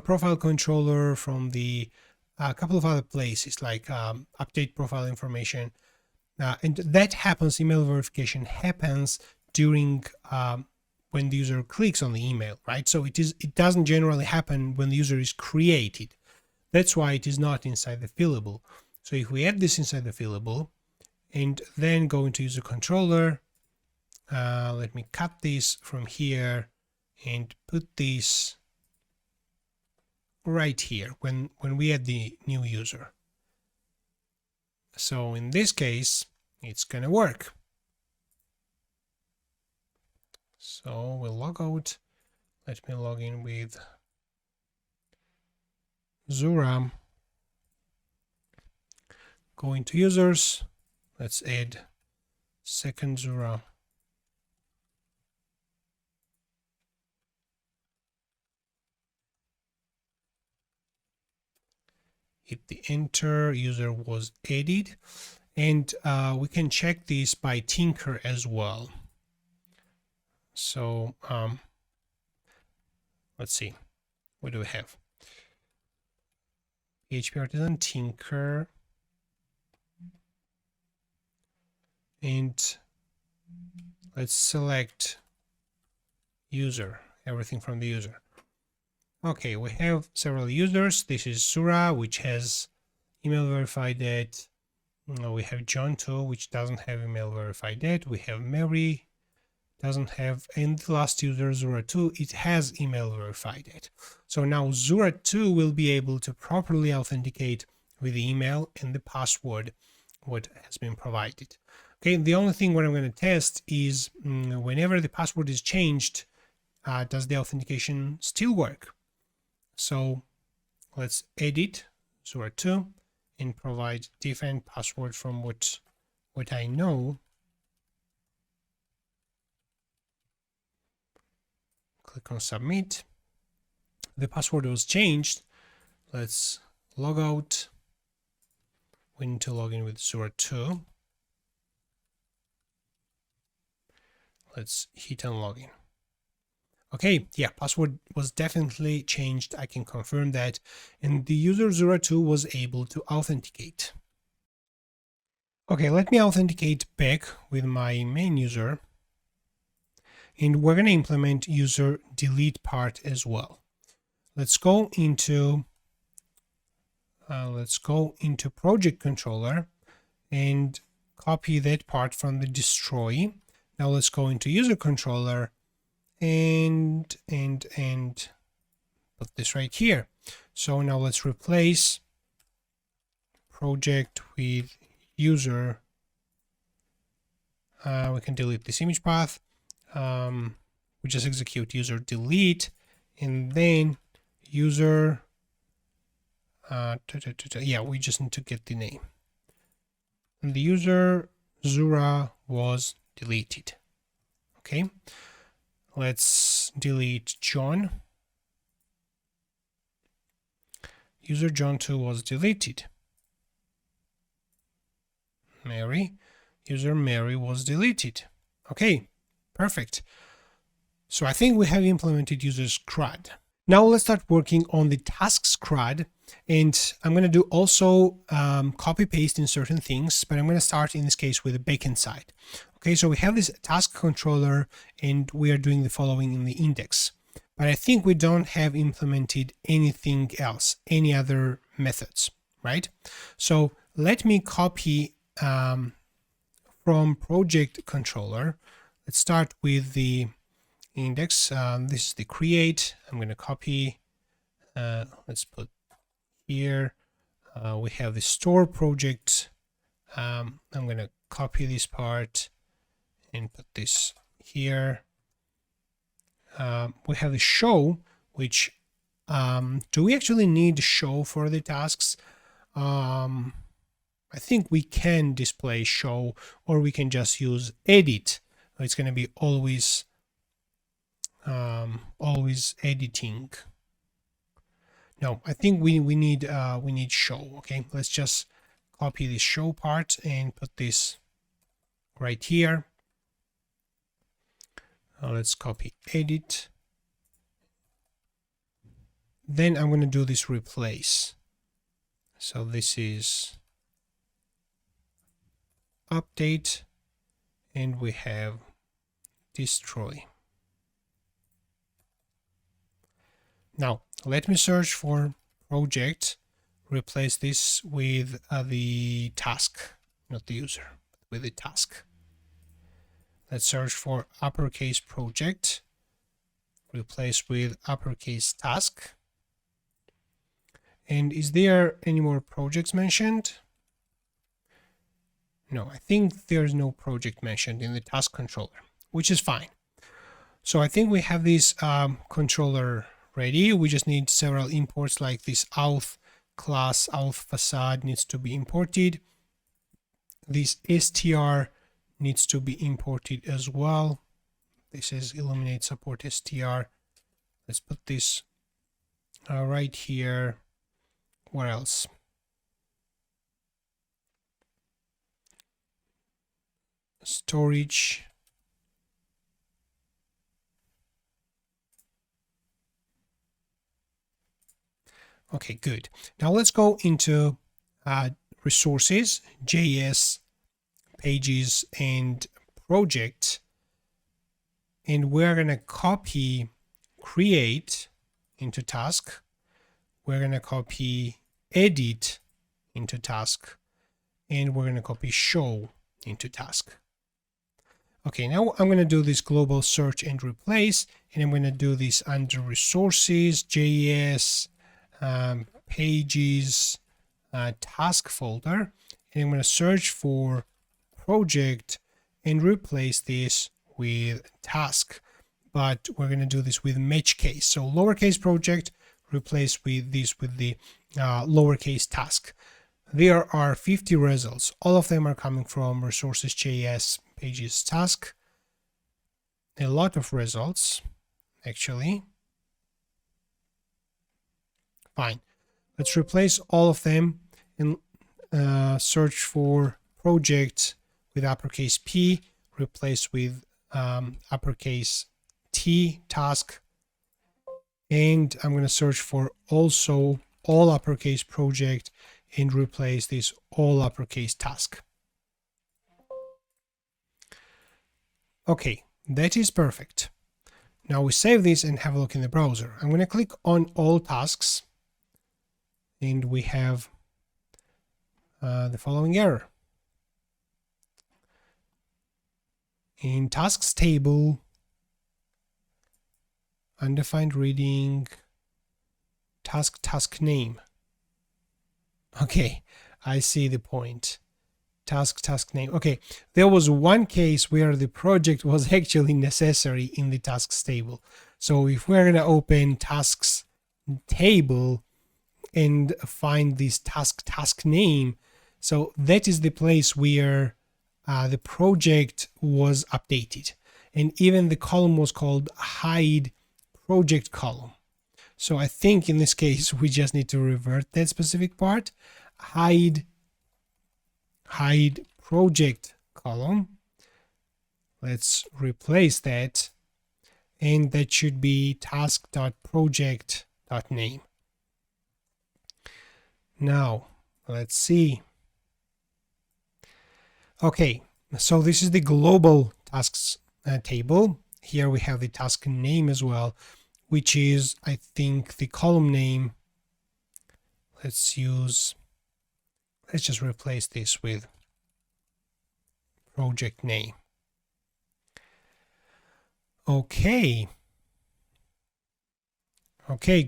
profile controller, from the couple of other places like update profile information. And that happens, email verification happens during when the user clicks on the email, right? So it doesn't generally happen when the user is created. That's why it is not inside the fillable. So if we add this inside the fillable and then go into user controller, let me cut this from here and put this right here when we add the new user. So in this case, it's going to work. So we'll log out. Let me log in with Zura. Go into users. Let's add second Zura. Hit the enter, user was added, and we can check this by Tinker as well. So let's see, what do we have? PHP Artisan, Tinker, and let's select user, everything from the user. Okay, we have several users. This is Zura, which has email verified yet. We have John too, which doesn't have email verified yet. We have Mary, doesn't have, and the last user Zura 2, it has email verified yet. So now Zura 2 will be able to properly authenticate with the email and the password what has been provided. Okay, the only thing what I'm going to test is whenever the password is changed, does the authentication still work? So let's edit Zura 2 and provide different password from what I know. Click on submit. The password was changed. Let's log out. We need to log in with Zura 2. Let's hit on login. Okay, yeah, password was definitely changed. I can confirm that. And the user Zura 2 was able to authenticate. Okay, let me authenticate back with my main user. And we're going to implement user delete part as well. Let's go into project controller and copy that part from the destroy. Now let's go into user controller and put this right here. So now let's replace project with user. We can delete this image path. We just execute user delete and then user yeah, we just need to get the name. And the user Zura was deleted. Okay, let's delete John. User John 2 was deleted. Mary, user Mary was deleted. Okay, perfect. So I think we have implemented user's CRUD. Now let's start working on the tasks CRUD, and I'm going to do also copy paste in certain things, but I'm going to start in this case with the backend side. Okay, so we have this task controller and we are doing the following in the index, but I think we don't have implemented anything else, any other methods, right? So let me copy from project controller. Let's start with the index. This is the create. I'm going to copy. Let's put here. We have the store project. I'm going to copy this part and put this here. We have the show, which do we actually need show for the tasks? I think we can display show, or we can just use edit. It's going to be always editing. No, I think we need show. Okay, let's just copy this show part and put this right here. Let's copy edit. Then I'm going to do this replace. So this is update, and we have destroy. Now let me search for project, replace this with the task, not the user, but with the task. Let's search for uppercase project, replace with uppercase task. And is there any more projects mentioned? No, I think there's no project mentioned in the task controller, which is fine. So I think we have this controller ready. We just need several imports, like this auth class, auth facade needs to be imported. This str needs to be imported as well. This is illuminate support str. Let's put this right here. What else? Storage. Okay, good. Now let's go into resources, JS pages and project, and we're going to copy create into task. We're going to copy edit into task, and we're going to copy show into task. Okay, now I'm going to do this global search and replace, and I'm going to do this under resources, JS, pages, task folder, and I'm going to search for project and replace this with task. But we're going to do this with match case. So lowercase project, replace with this with the lowercase task. There are 50 results. All of them are coming from resources, JS, pages, task. A lot of results, actually. Fine. Let's replace all of them and search for project with uppercase P, replace with uppercase T, task. And I'm going to search for also all uppercase project and replace this all uppercase task. Okay, that is perfect. Now we save this and have a look in the browser. I'm going to click on all tasks, and we have the following error. In tasks table, undefined reading, task name. Okay, I see the point. Task name. Okay, there was one case where the project was actually necessary in the tasks table. So if we're going to open tasks table and find this task name, so that is the place where the project was updated, and even the column was called hide project column. So I think in this case we just need to revert that specific part, hide project column. Let's replace that, and that should be task.project.name. Now let's see. Okay, so this is the global tasks table. Here we have the task name as well, which is, I think, the column name. Let's just replace this with project name. Okay,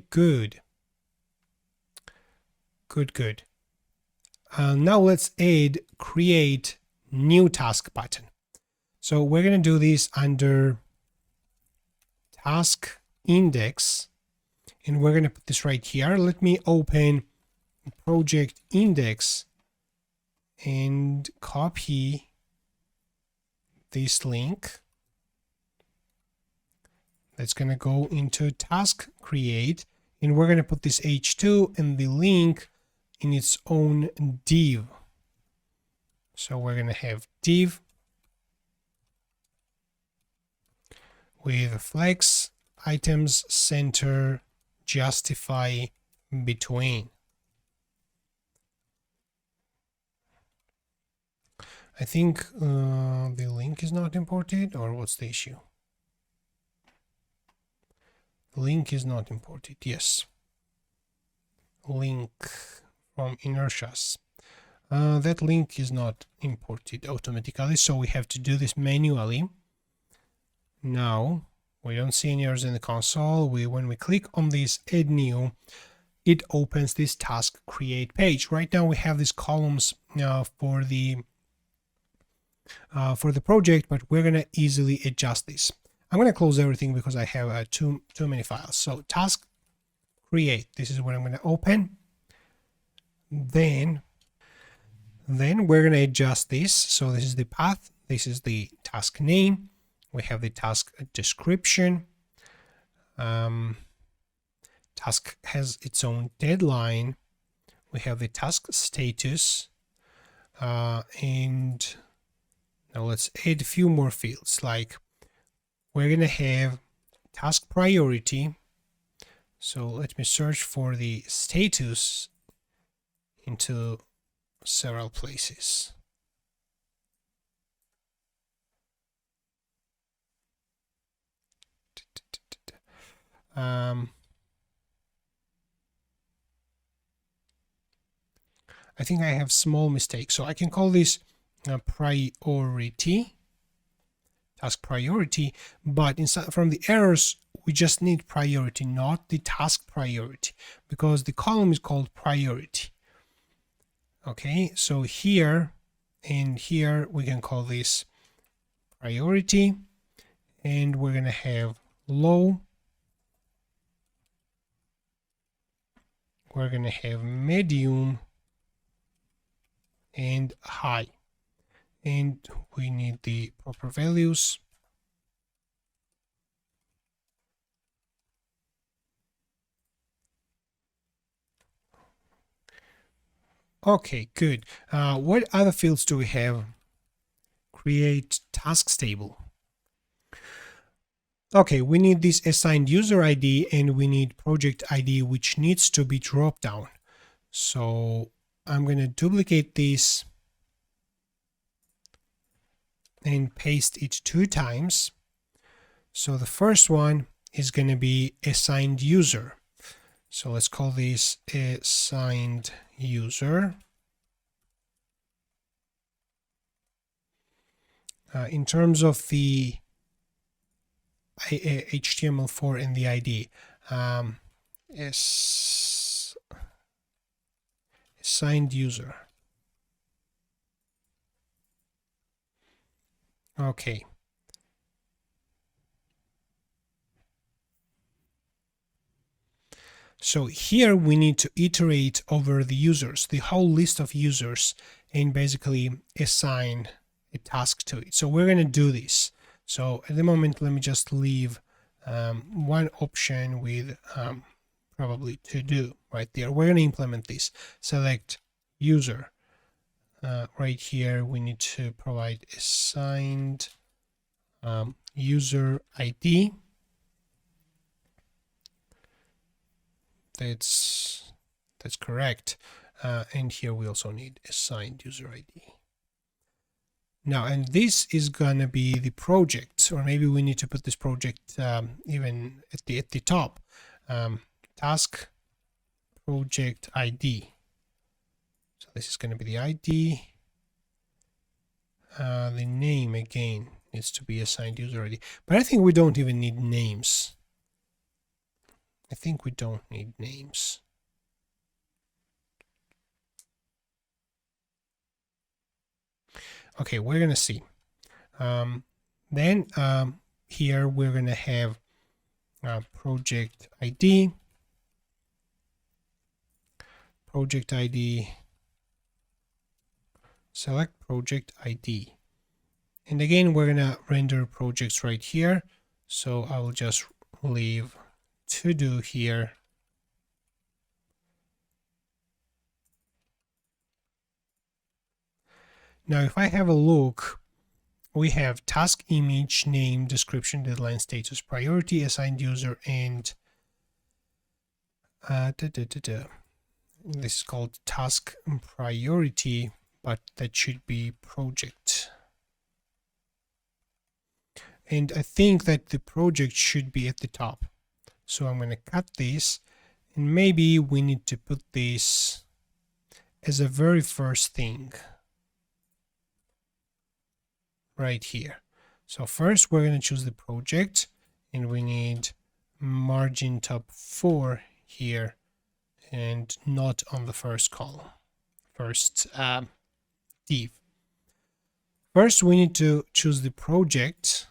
good. Now let's add create new task button. So we're going to do this under task index, and we're going to put this right here. Let me open project index and copy this link. That's going to go into task create, and we're going to put this h2 and the link in its own div. So we're going to have div with flex, items, center, justify, between. I think the link is not imported, or what's the issue? Link is not imported, yes. Link from Inertia's. That link is not imported automatically, so we have to do this manually. Now, we don't see any errors in the console. When we click on this add new, it opens this task create page. Right now we have these columns for the project, but we're going to easily adjust this. I'm going to close everything because I have too many files. So task create, this is what I'm going to open. Then we're going to adjust this. So this is the path, this is the task name, we have the task description. Task has its own deadline. We have the task status, and now let's add a few more fields. Like we're going to have task priority. So let me search for the status into several places. I think I have small mistakes. So I can call this priority, task priority, but inside from the errors, we just need priority, not the task priority, because the column is called priority. Okay, so here and here we can call this priority, and we're going to have low, we're going to have medium, and high, and we need the proper values. Okay, good. What other fields do we have? Create tasks table. Okay, we need this assigned user ID and we need project ID, which needs to be dropped down. So I'm going to duplicate this and paste it 2 times. So the first one is going to be assigned user. So let's call this assigned user. In terms of the HTML4 and the ID, assigned user. Okay. So here we need to iterate over the users, the whole list of users, and basically assign a task to it. So we're going to do this. So at the moment, let me just leave one option with probably to do right there. We're going to implement this. Select user. Right here, we need to provide assigned user ID. That's correct. And here we also need assigned user ID. Now, and this is gonna be the project, or maybe we need to put this project even at the top. Task project ID. So this is gonna be the ID. The name again needs to be assigned user ID, but I think we don't even need names. I think we don't need names. Okay, we're gonna see. Then here we're gonna have project ID, select project ID, and again we're gonna render projects right here. So I will just leave to do here. Now, if I have a look, we have task image, name, description, deadline, status, priority, assigned user, and this is called task priority, but that should be project. And I think that the project should be at the top. So I'm going to cut this, and maybe we need to put this as a very first thing right here. So first we're going to choose the project, and we need margin top 4 here, and not on the first column, first div. First we need to choose the project.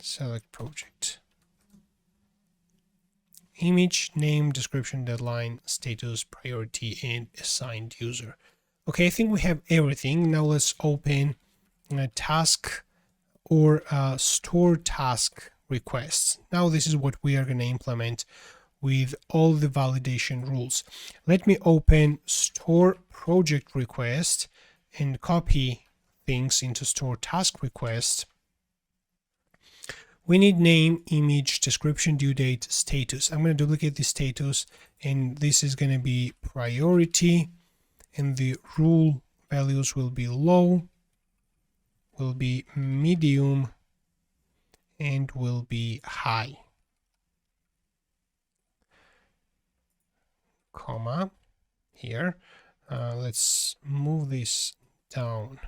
Select project. Image, name, description, deadline, status, priority, and assigned user. Okay, I think we have everything. Now let's open a task or store task requests. Now this is what we are going to implement with all the validation rules. Let me open store project request and copy things into store task request. We need name, image, description, due date, status. I'm going to duplicate the status, and this is going to be priority, and the rule values will be low, will be medium, and will be high, comma, here. Let's move this down.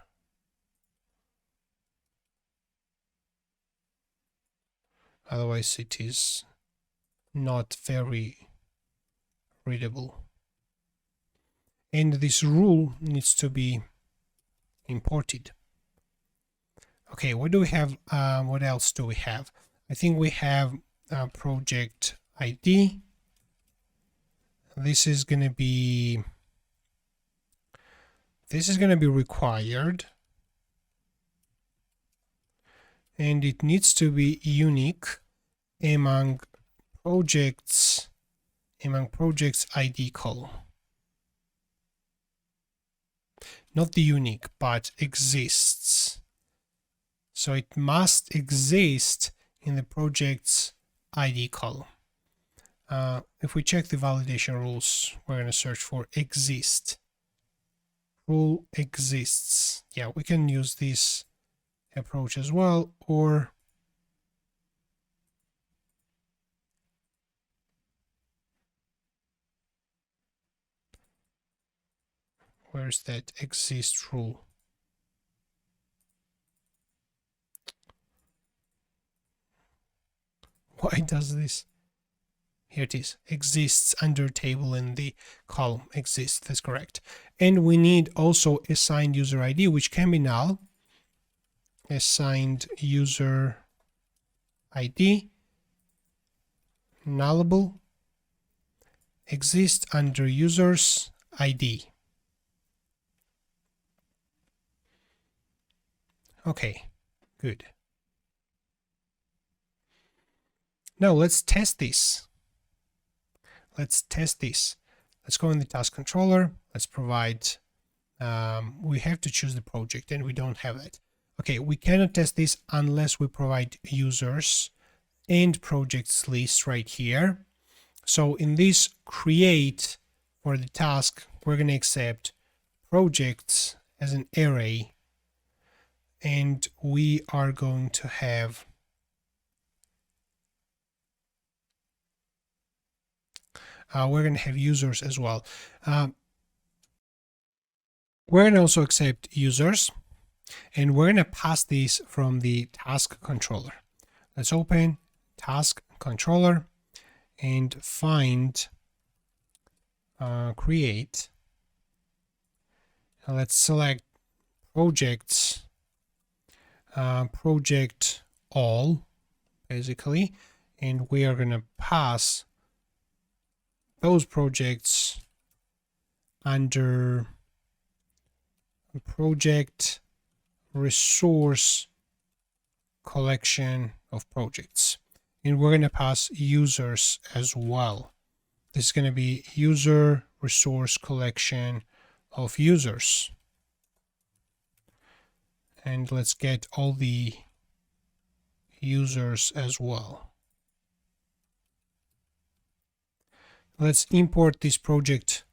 Otherwise it is not very readable. And this rule needs to be imported. Okay, what do we have? What else do we have? I think we have project ID. This is going to be required, and it needs to be unique among projects ID column. Not the unique, but exists. So it must exist in the project's ID column. If we check the validation rules, we're going to search for exist. Rule exists. Yeah, we can use this approach as well, or where's that exist rule? Why does this? Here it is, exists under table in the column, exists, that's correct. And we need also assigned user ID, which can be null. Assigned user ID, nullable, exists under users ID. Okay, good. Now let's test this. Let's go in the task controller. Let's provide, we have to choose the project, and we don't have that. Okay, we cannot test this unless we provide users and projects list right here. So in this create for the task, we're going to accept projects as an array, and we are going to have we're going to have users as well. We're going to also accept users, and we're going to pass this from the task controller. Let's open task controller and find create. Now let's select projects, project all, basically, and we are going to pass those projects under project resource collection of projects, and we're going to pass users as well. This is going to be user resource collection of users, and let's get all the users as well. Let's import this project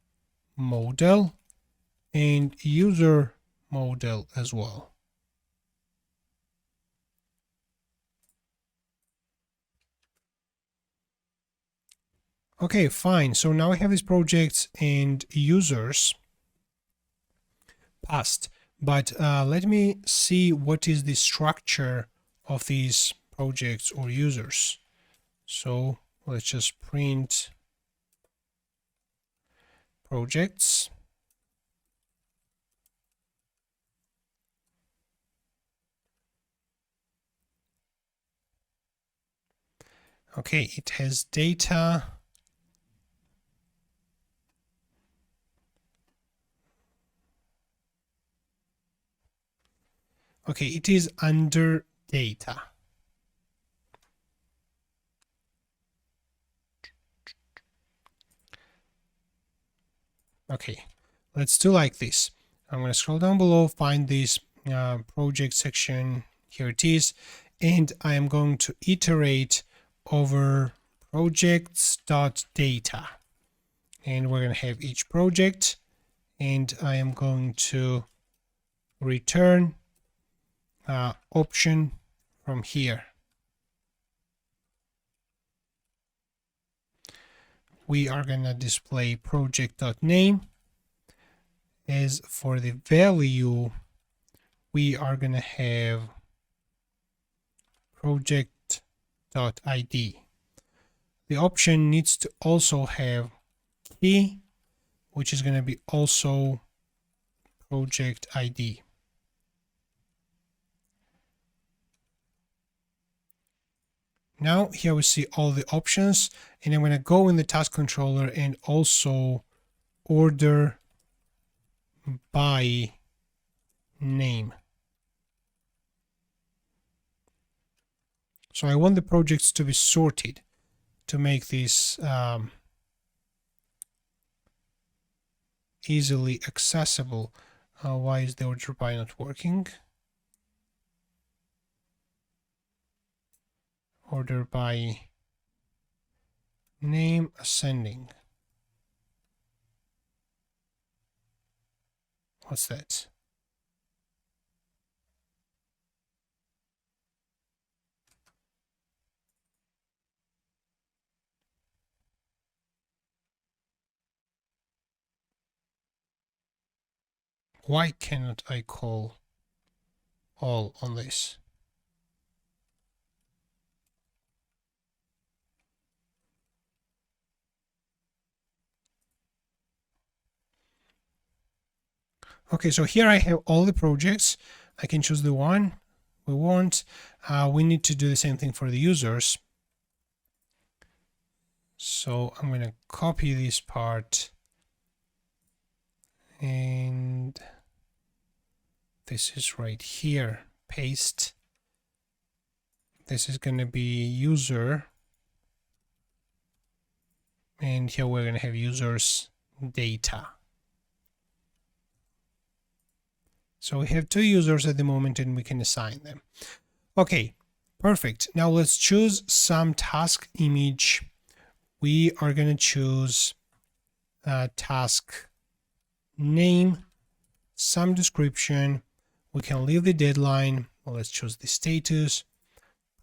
model and user model as well. Okay, fine. So now we have these projects and users passed, but let me see what is the structure of these projects or users. So let's just print projects. Okay, it has data. Okay, it is under data. Okay, let's do like this. I'm going to scroll down below, find this project section. Here it is. And I am going to iterate over projects.data. And we're going to have each project. And I am going to return option from here. We are going to display project.name. As for the value, we are going to have project.id. The option needs to also have key, which is going to be also project ID. Now here we see all the options, and I'm going to go in the task controller and also order by name. So I want the projects to be sorted to make this easily accessible. Why is the order by not working? Order by name ascending. What's that? Why cannot I call all on this? Okay, so here I have all the projects. I can choose the one we want. We need to do the same thing for the users. So I'm going to copy this part, and this is right here. Paste. This is going to be user, and here we're going to have users data. So we have two users at the moment, and we can assign them. Okay, perfect. Now let's choose some task image. We are going to choose task name, some description. We can leave the deadline. Well, let's choose the status,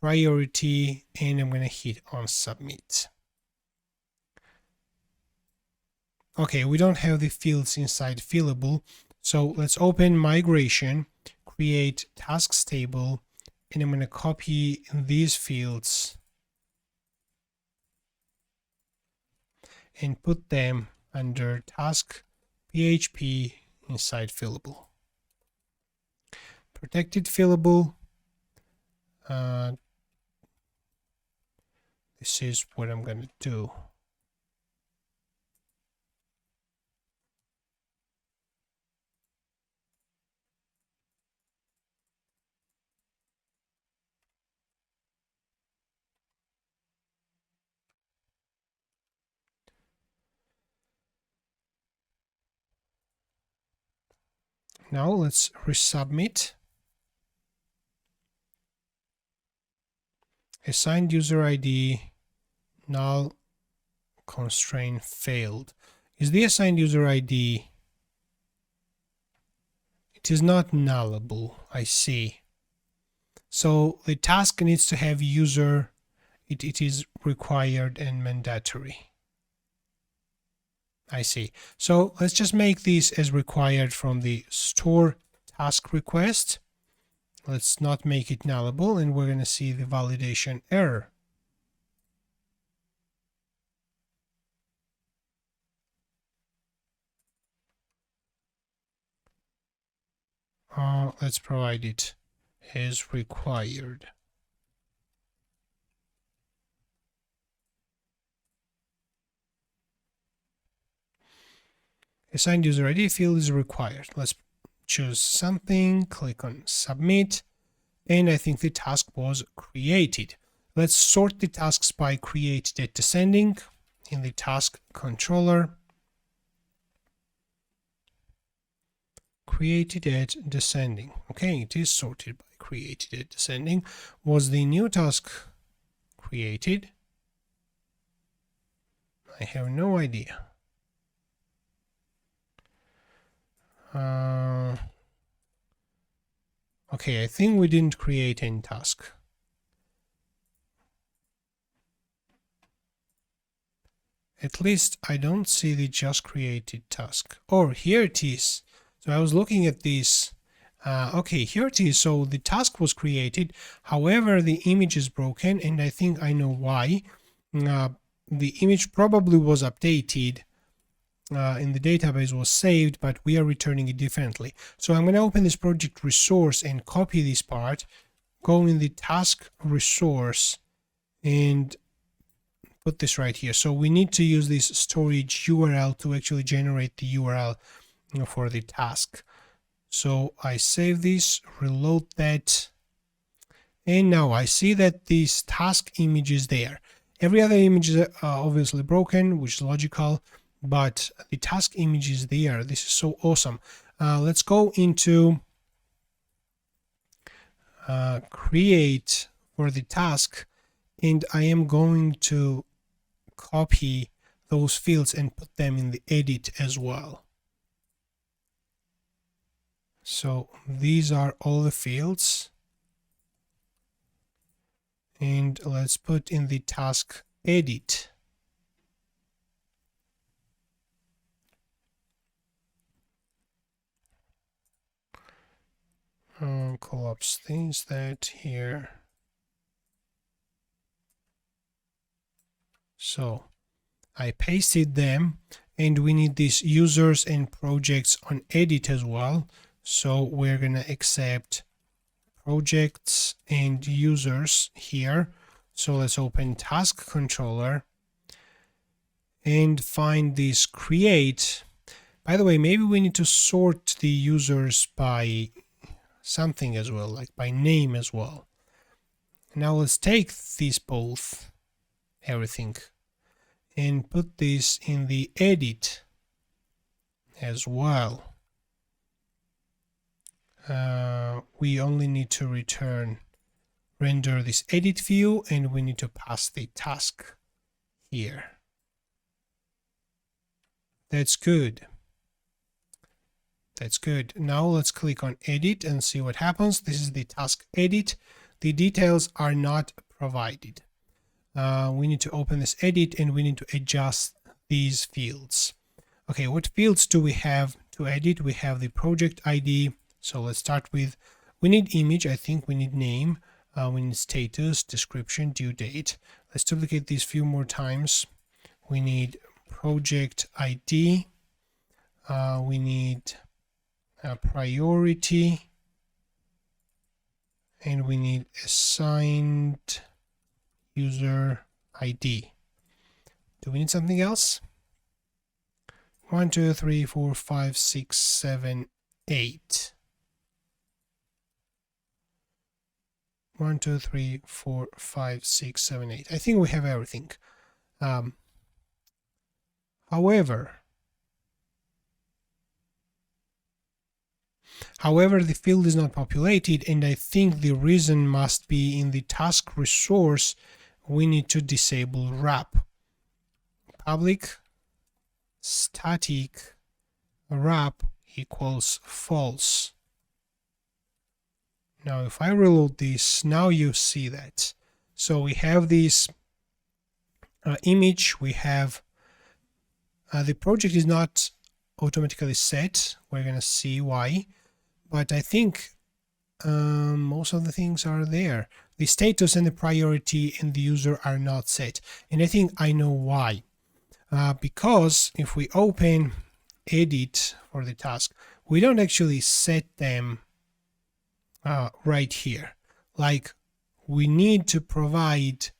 priority, and I'm going to hit on submit. Okay, we don't have the fields inside fillable. So let's open migration, create tasks table, and I'm going to copy these fields and put them under task PHP inside fillable. Protected fillable. This is what I'm going to do. Now let's resubmit. Assigned user ID, null constraint failed. Is the assigned user ID? It is not nullable, I see. So the task needs to have user. It is required and mandatory. I see. So let's just make this as required from the store task request. Let's not make it nullable, and we're going to see the validation error. Let's provide it as required. Assigned user ID field is required. Let's choose something, click on submit, and I think the task was created. Let's sort the tasks by created at descending in the task controller. Created at descending. Okay, it is sorted by created at descending. Was the new task created? I have no idea. Okay, Okay, I think we didn't create any task. At least I don't see the just created task. Oh, here it is. So I was looking at this. Okay, here it is. So the task was created. However, the image is broken, and I think I know why. The image probably was updated in the database, was saved, but we are returning it differently. So I'm going to open this project resource and copy this part, go in the task resource and put this right here. So we need to use this storage URL to actually generate the URL for the task. So I save this, reload that, and now I see that this task image is there. Every other image is obviously broken, which is logical, but the task image is there. This is so awesome. Let's go into create for the task, and I am going to copy those fields and put them in the edit as well. So these are all the fields, and let's put in the task edit. Collapse things that here. So I pasted them, and we need these users and projects on edit as well. So we're gonna accept projects and users here. So let's open task controller and find this create. By the way, maybe we need to sort the users by something as well, like by name as well. Now let's take these both, everything, and put this in the edit as well. We only need to render this edit view, and we need to pass the task here. That's good. That's good. Now let's click on edit and see what happens. This is the task edit. The details are not provided. We need to open this edit, and we need to adjust these fields. Okay, what fields do we have to edit? We have the project ID. So let's start with, we need image, I think we need name, we need status, description, due date. Let's duplicate these few more times. We need project ID, we need a priority, and we need assigned user ID. Do we need something else? 1, 2, 3, 4, 5, 6, 7, 8. 1, 2, 3, 4, 5, 6, 7, 8. I think we have everything. However, the field is not populated, and I think the reason must be in the task resource. We need to disable wrap. Public static wrap equals false. Now if I reload this, now you see that. So we have this image, we have the project is not automatically set. We're gonna see why, but I think most of the things are there. The status and the priority and the user are not set, and I think I know why. Because if we open edit for the task, we don't actually set them right here. Like we need to provide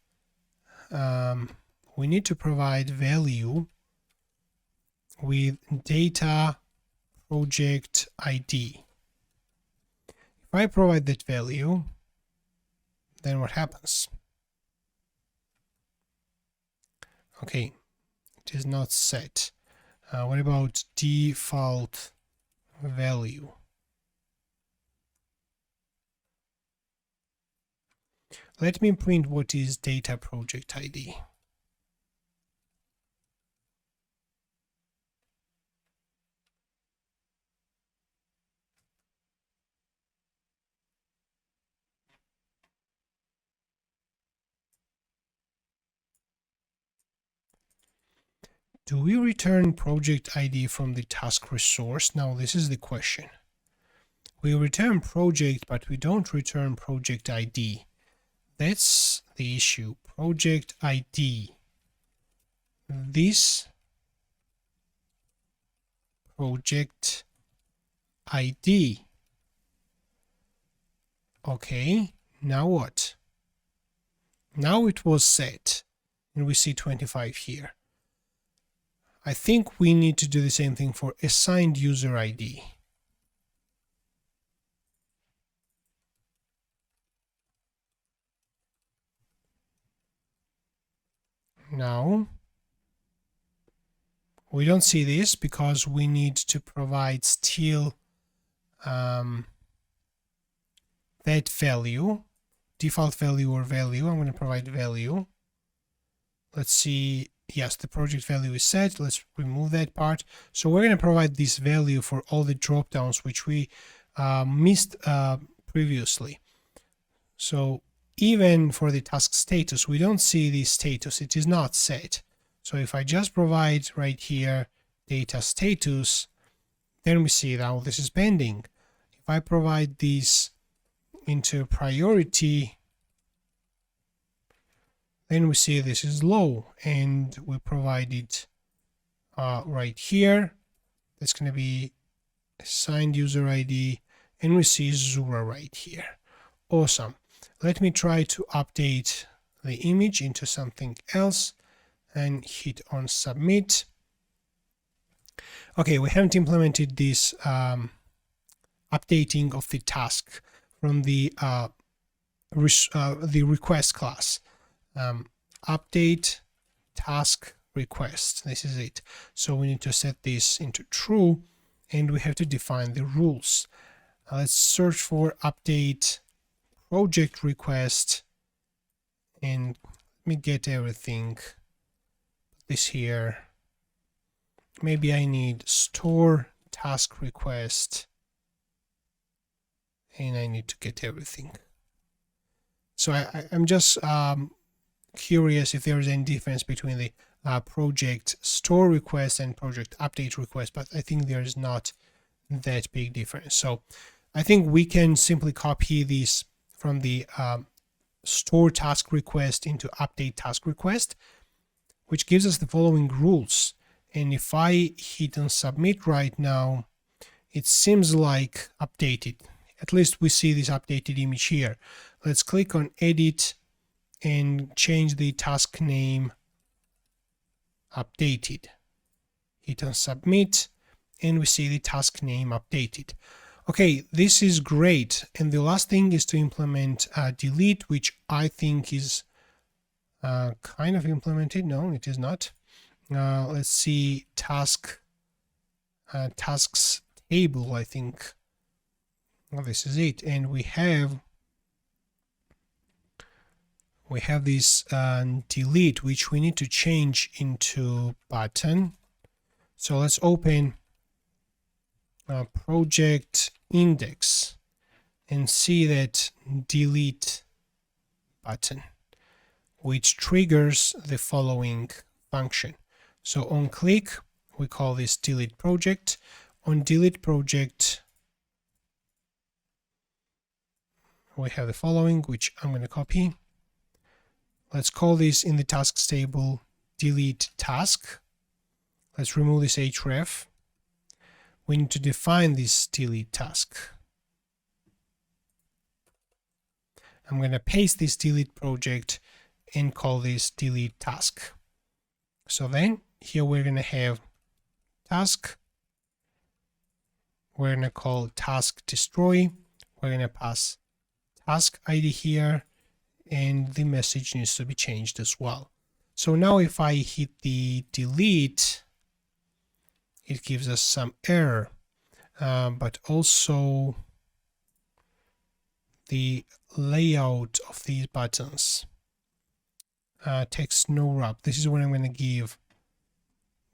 value with data project ID. If I provide that value, then what happens? Okay, it is not set. What about default value? Let me print what is data project ID. Do we return project ID from the task resource? Now this is the question. We return project, but we don't return project ID. That's the issue. Project ID. This project ID. Okay, now what? Now it was set, and we see 25 here. I think we need to do the same thing for assigned user ID. Now, we don't see this because we need to provide still that value, default value or value. I'm going to provide value. Let's see. Yes, the project value is set. Let's remove that part. So we're going to provide this value for all the dropdowns which we missed previously. So even for the task status, we don't see the status. It is not set. So if I just provide right here data status, then we see now this is pending. If I provide this into priority, then we see this is low, and we provide it right here. That's going to be assigned user ID, and we see Zura right here. Awesome. Let me try to update the image into something else and hit on submit. Okay, we haven't implemented this updating of the task from the request class. Update task request. This is it. So we need to set this into true, and we have to define the rules. Let's search for update project request, and let me get everything. This here. Maybe I need store task request, and I need to get everything. So I'm just curious if there is any difference between the project store request and project update request, but I think there is not that big difference. So I think we can simply copy this from the store task request into update task request, which gives us the following rules. And if I hit on submit right now, it seems like updated. At least we see this updated image here. Let's click on edit and change the task name updated. Hit on submit, and we see the task name updated. Okay, this is great. And the last thing is to implement delete, which I think is kind of implemented. No, it is not. Let's see tasks table. I think this is it, and we have this delete, which we need to change into button. So let's open project index and see that delete button, which triggers the following function. So on click, we call this delete project. On delete project, we have the following, which I'm going to copy. Let's call this in the tasks table delete task. Let's remove this href. We need to define this delete task. I'm going to paste this delete project and call this delete task. So then here we're going to have task. We're going to call task destroy. We're going to pass task ID here, and the message needs to be changed as well. So now if I hit the delete, it gives us some error, but also the layout of these buttons. Text no wrap. This is what I'm going to give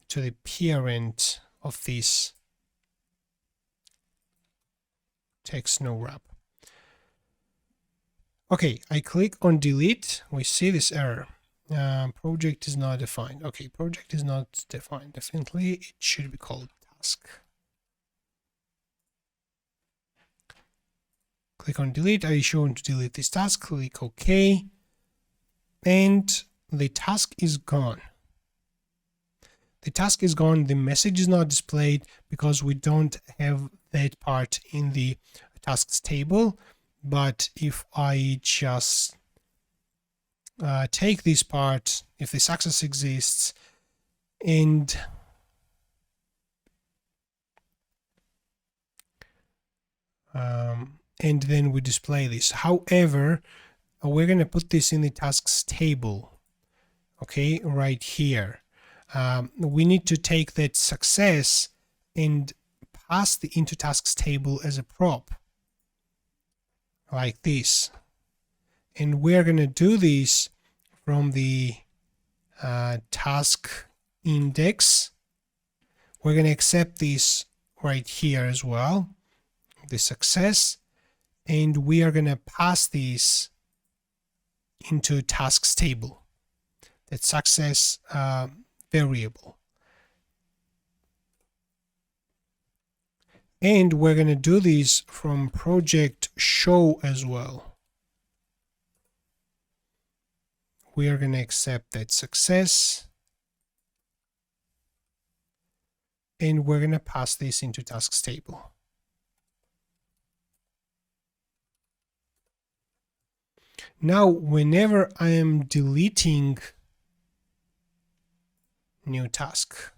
to the parent of this text no wrap. Okay, I click on delete. We see this error. Project is not defined. Okay, project is not defined. Definitely, it should be called task. Click on delete. Are you sure to delete this task? Click OK. And the task is gone. The task is gone. The message is not displayed because we don't have that part in the tasks table. But if I just take this part, if the success exists, and then we display this. However, we're going to put this in the tasks table, okay, right here. We need to take that success and pass the into tasks table as a prop, like this. And we're going to do this from the task index. We're going to accept this right here as well, the success, and we are going to pass this into tasks table, that success variable. And we're going to do this from project show as well. We are going to accept that success, and we're going to pass this into tasks table. Now, whenever I am deleting new task,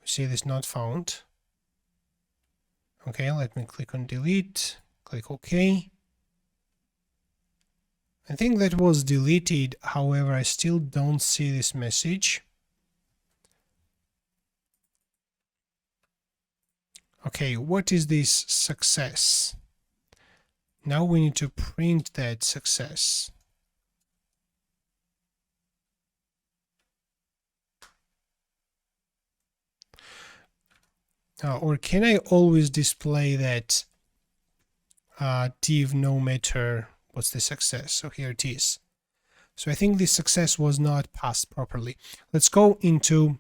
we see this not found. Okay, let me click on delete, click OK. I think that was deleted, however, I still don't see this message. Okay, what is this success? Now we need to print that success. Or can I always display that div no matter what's the success? So here it is. So I think this success was not passed properly. Let's go into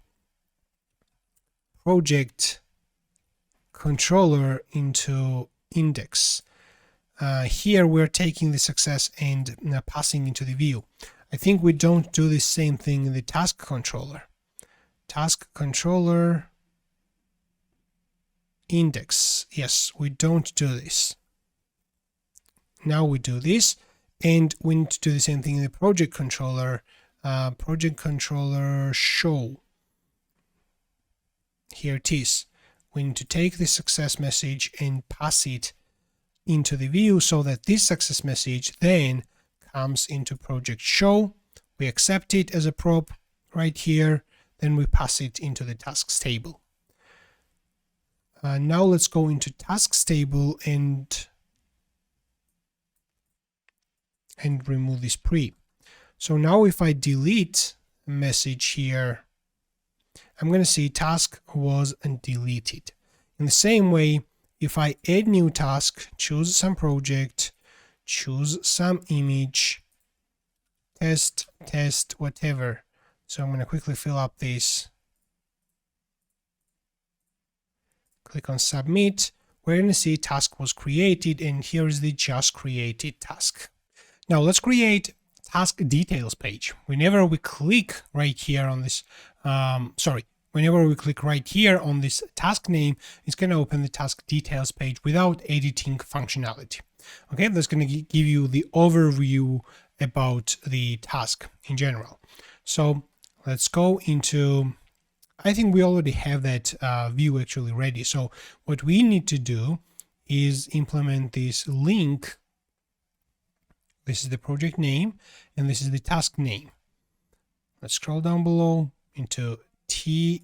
project controller into index. Here we're taking the success and passing into the view. I think we don't do the same thing in the task controller. Task controller index. Yes, we don't do this. Now we do this, and we need to do the same thing in the project controller. Project controller show. Here it is. We need to take the success message and pass it into the view so that this success message then comes into project show. We accept it as a prop right here, then we pass it into the tasks table. Now let's go into tasks table and remove this pre. So now if I delete a message here, I'm going to see task was deleted. In the same way, if I add new task, choose some project, choose some image, test, whatever. So I'm going to quickly fill up this. Click on submit. We're going to see task was created, and here is the just created task. Now let's create task details page. Whenever we click right here on this, whenever we click right here on this task name, it's going to open the task details page without editing functionality. Okay, that's going to give you the overview about the task in general. So let's go into, I think we already have that view actually ready. So what we need to do is implement this link. This is the project name, and this is the task name. Let's scroll down below into TD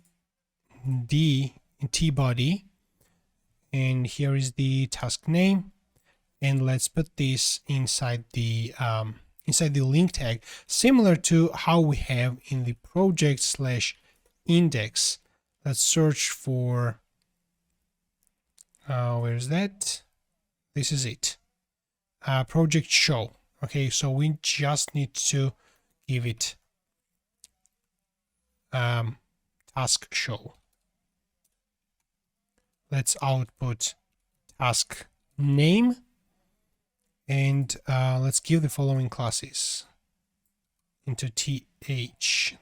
in T body, and here is the task name, and let's put this inside the link tag, similar to how we have in the project/index. Let's search for where's that? This is it. Project show. Okay, so we just need to give it task show. Let's output task name, and let's give the following classes into th.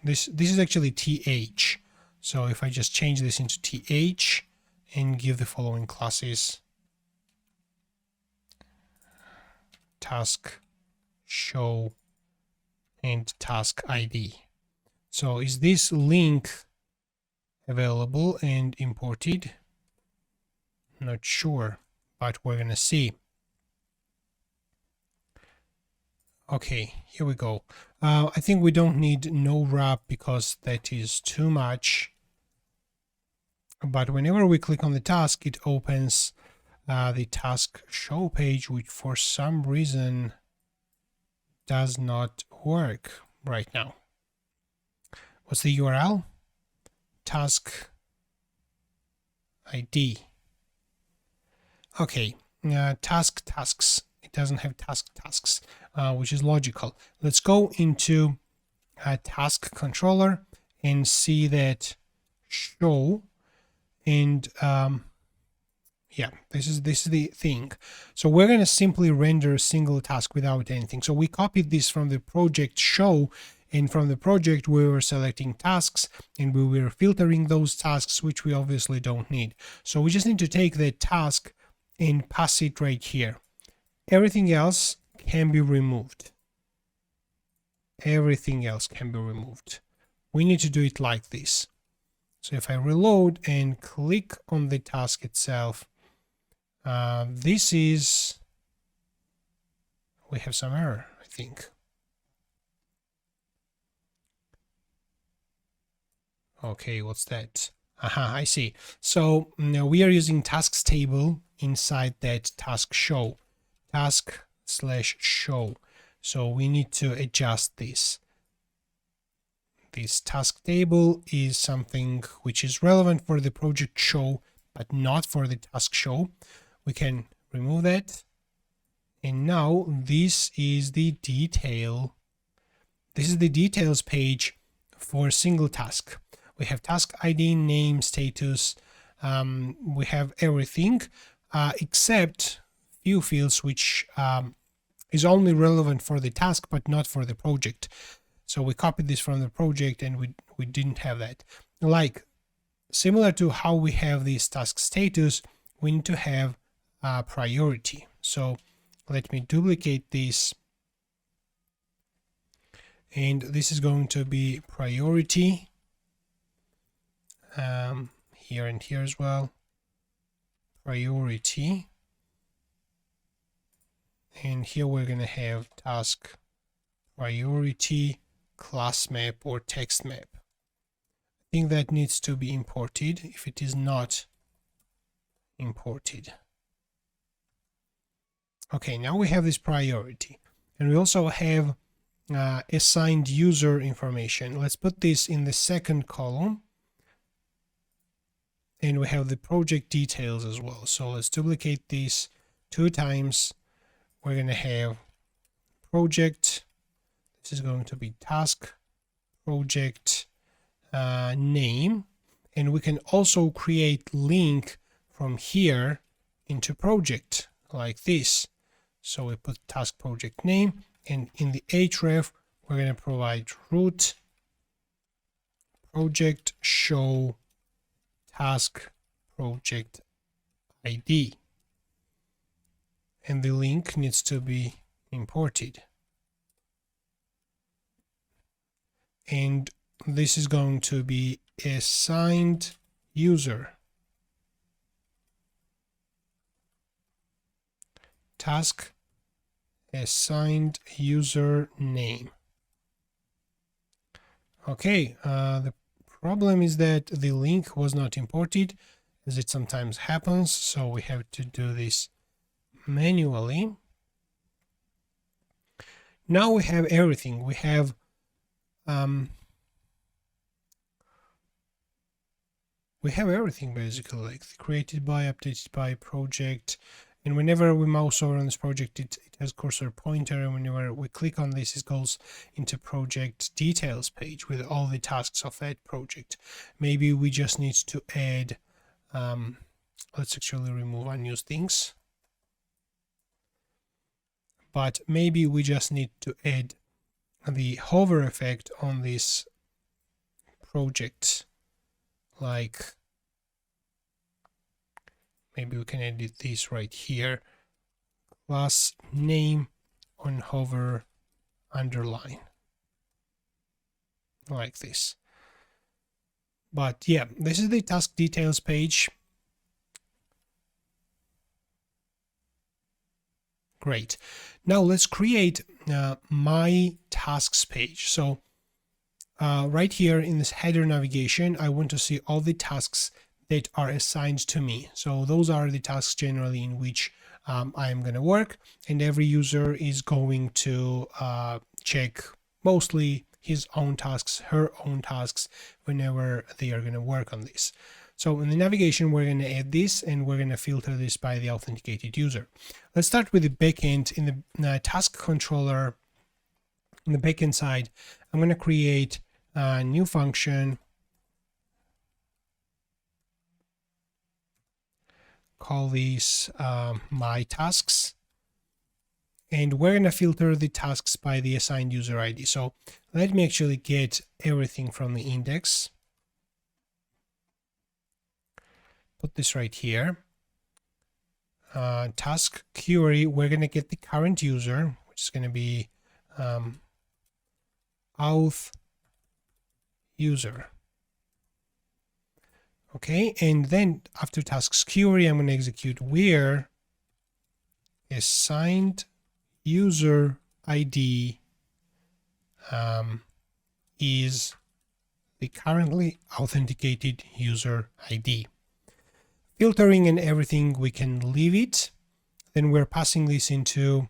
This is actually th. So if I just change this into th and give the following classes: task show and task ID. So is this link available and imported? Not sure, but we're gonna see. Okay, here we go. I think we don't need no wrap because that is too much. But whenever we click on the task, it opens the task show page, which for some reason does not work right now. What's the URL? Task ID. Okay, tasks. It doesn't have tasks, which is logical. Let's go into task controller and see that show, and yeah, this is the thing. So we're going to simply render a single task without anything. So we copied this from the project show, and from the project we were selecting tasks and we were filtering those tasks, which we obviously don't need. So we just need to take the task and pass it right here. Everything else can be removed. Everything else can be removed. We need to do it like this. So if I reload and click on the task itself, this is, we have some error, I think. Okay, what's that? Aha, I see. So now we are using tasks table inside that task show, task/show. So we need to adjust this. This task table is something which is relevant for the project show, but not for the task show. We can remove that. And now this is the detail. This is the details page for a single task. We have task ID, name, status. We have everything except few fields which is only relevant for the task but not for the project. So we copied this from the project and we didn't have that. Like similar to how we have this task status, we need to have priority. So let me duplicate this, and this is going to be priority here and here as well. Priority, and here we're going to have task priority class map or text map. I think that needs to be imported if it is not imported. Okay, now we have this priority, and we also have assigned user information. Let's put this in the second column, and we have the project details as well. So let's duplicate this 2 times. We're going to have project. This is going to be task project name, and we can also create link from here into project like this. So we put task project name, and in the href we're going to provide root project show task project ID, and the link needs to be imported. And this is going to be assigned user task assigned user name. Okay, the problem is that the link was not imported, as it sometimes happens, so we have to do this manually. Now we have everything. We have everything basically, like created by, updated by, project, And whenever we mouse over on this project, it has cursor pointer, and whenever we click on this, it goes into project details page with all the tasks of that project. Maybe we just need to add, let's actually remove unused things. But maybe we just need to add the hover effect on this project, like maybe we can edit this right here, class name on hover underline, like this. But yeah, this is the task details page. Great. Now let's create my tasks page. So right here in this header navigation, I want to see all the tasks that are assigned to me. So those are the tasks generally in which I am going to work, and every user is going to check mostly his own tasks, her own tasks, whenever they are going to work on this. So in the navigation, we're going to add this, and we're going to filter this by the authenticated user. Let's start with the backend. In the task controller, on the backend side, I'm going to create a new function, call these my tasks, and we're going to filter the tasks by the assigned user ID. So let me actually get everything from the index. Put this right here. Task query, we're going to get the current user, which is going to be auth user. Okay, and then after tasks query, I'm going to execute where assigned user ID is the currently authenticated user ID. Filtering and everything, we can leave it. Then we're passing this into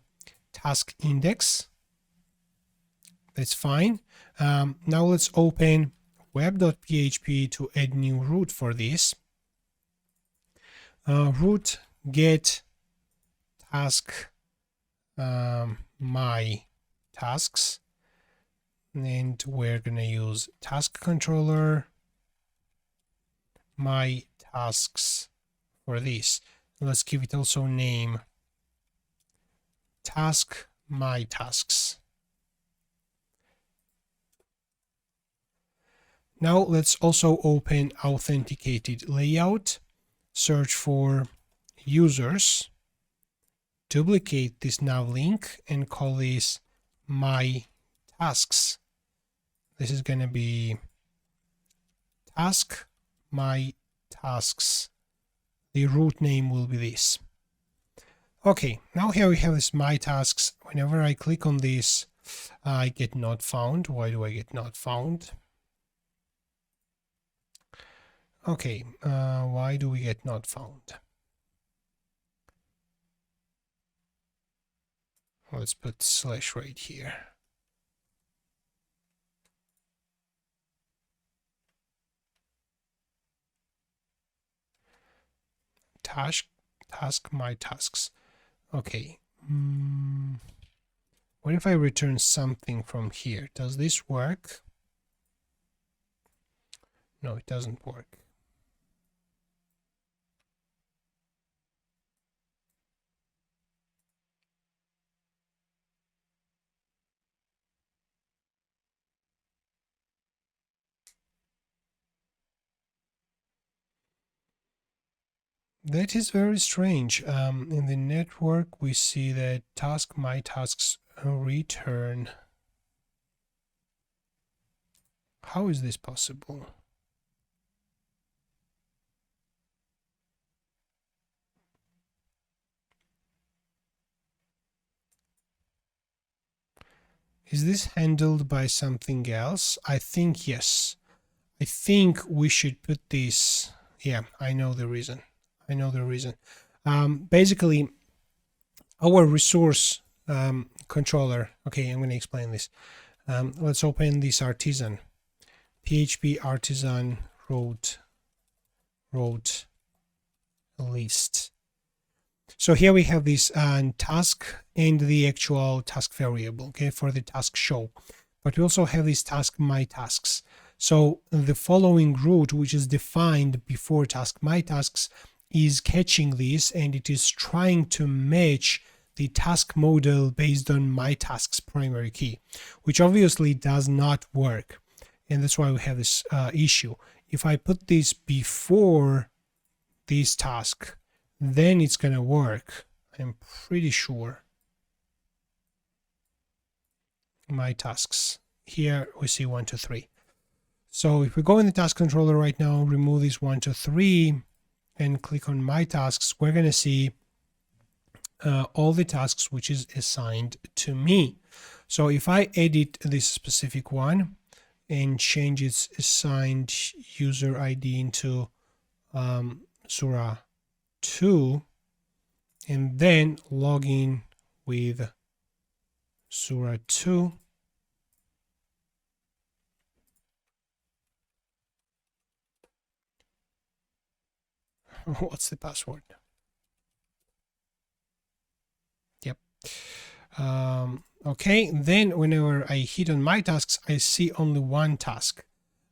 task index. That's fine. Now let's open web.php to add new root for this. Root get task my tasks, and we're gonna use task controller my tasks for this. Let's give it also name task my tasks. Now let's also open authenticated layout, search for users, duplicate this nav link, and call this my tasks. This is going to be task my tasks. The root name will be this. Okay, now here we have this my tasks. Whenever I click on this, I get not found. Why do I get not found? Okay, why do we get not found? Let's put slash right here. Task my tasks. Okay. What if I return something from here? Does this work? No, it doesn't work. That is very strange. In the network, we see that task my tasks return. How is this possible? Is this handled by something else? I think yes. I think we should put this. Yeah, I know the reason. Basically, our resource controller. Okay, I'm going to explain this. Let's open this artisan. PHP artisan wrote list. So here we have this task and the actual task variable, okay, for the task show. But we also have this task my tasks. So the following route, which is defined before task my tasks, is catching this, and it is trying to match the task model based on my task's primary key, which obviously does not work. And that's why we have this issue. If I put this before this task, then it's gonna work. I'm pretty sure. My tasks. Here we see 1, 2, 3. So if we go in the task controller right now, remove this 1, 2, 3, and click on my tasks, we're gonna see all the tasks which is assigned to me. So if I edit this specific one and change its assigned user ID into Zura 2, and then log in with Zura 2, what's the password? Yep. Okay, then whenever I hit on my tasks, I see only one task.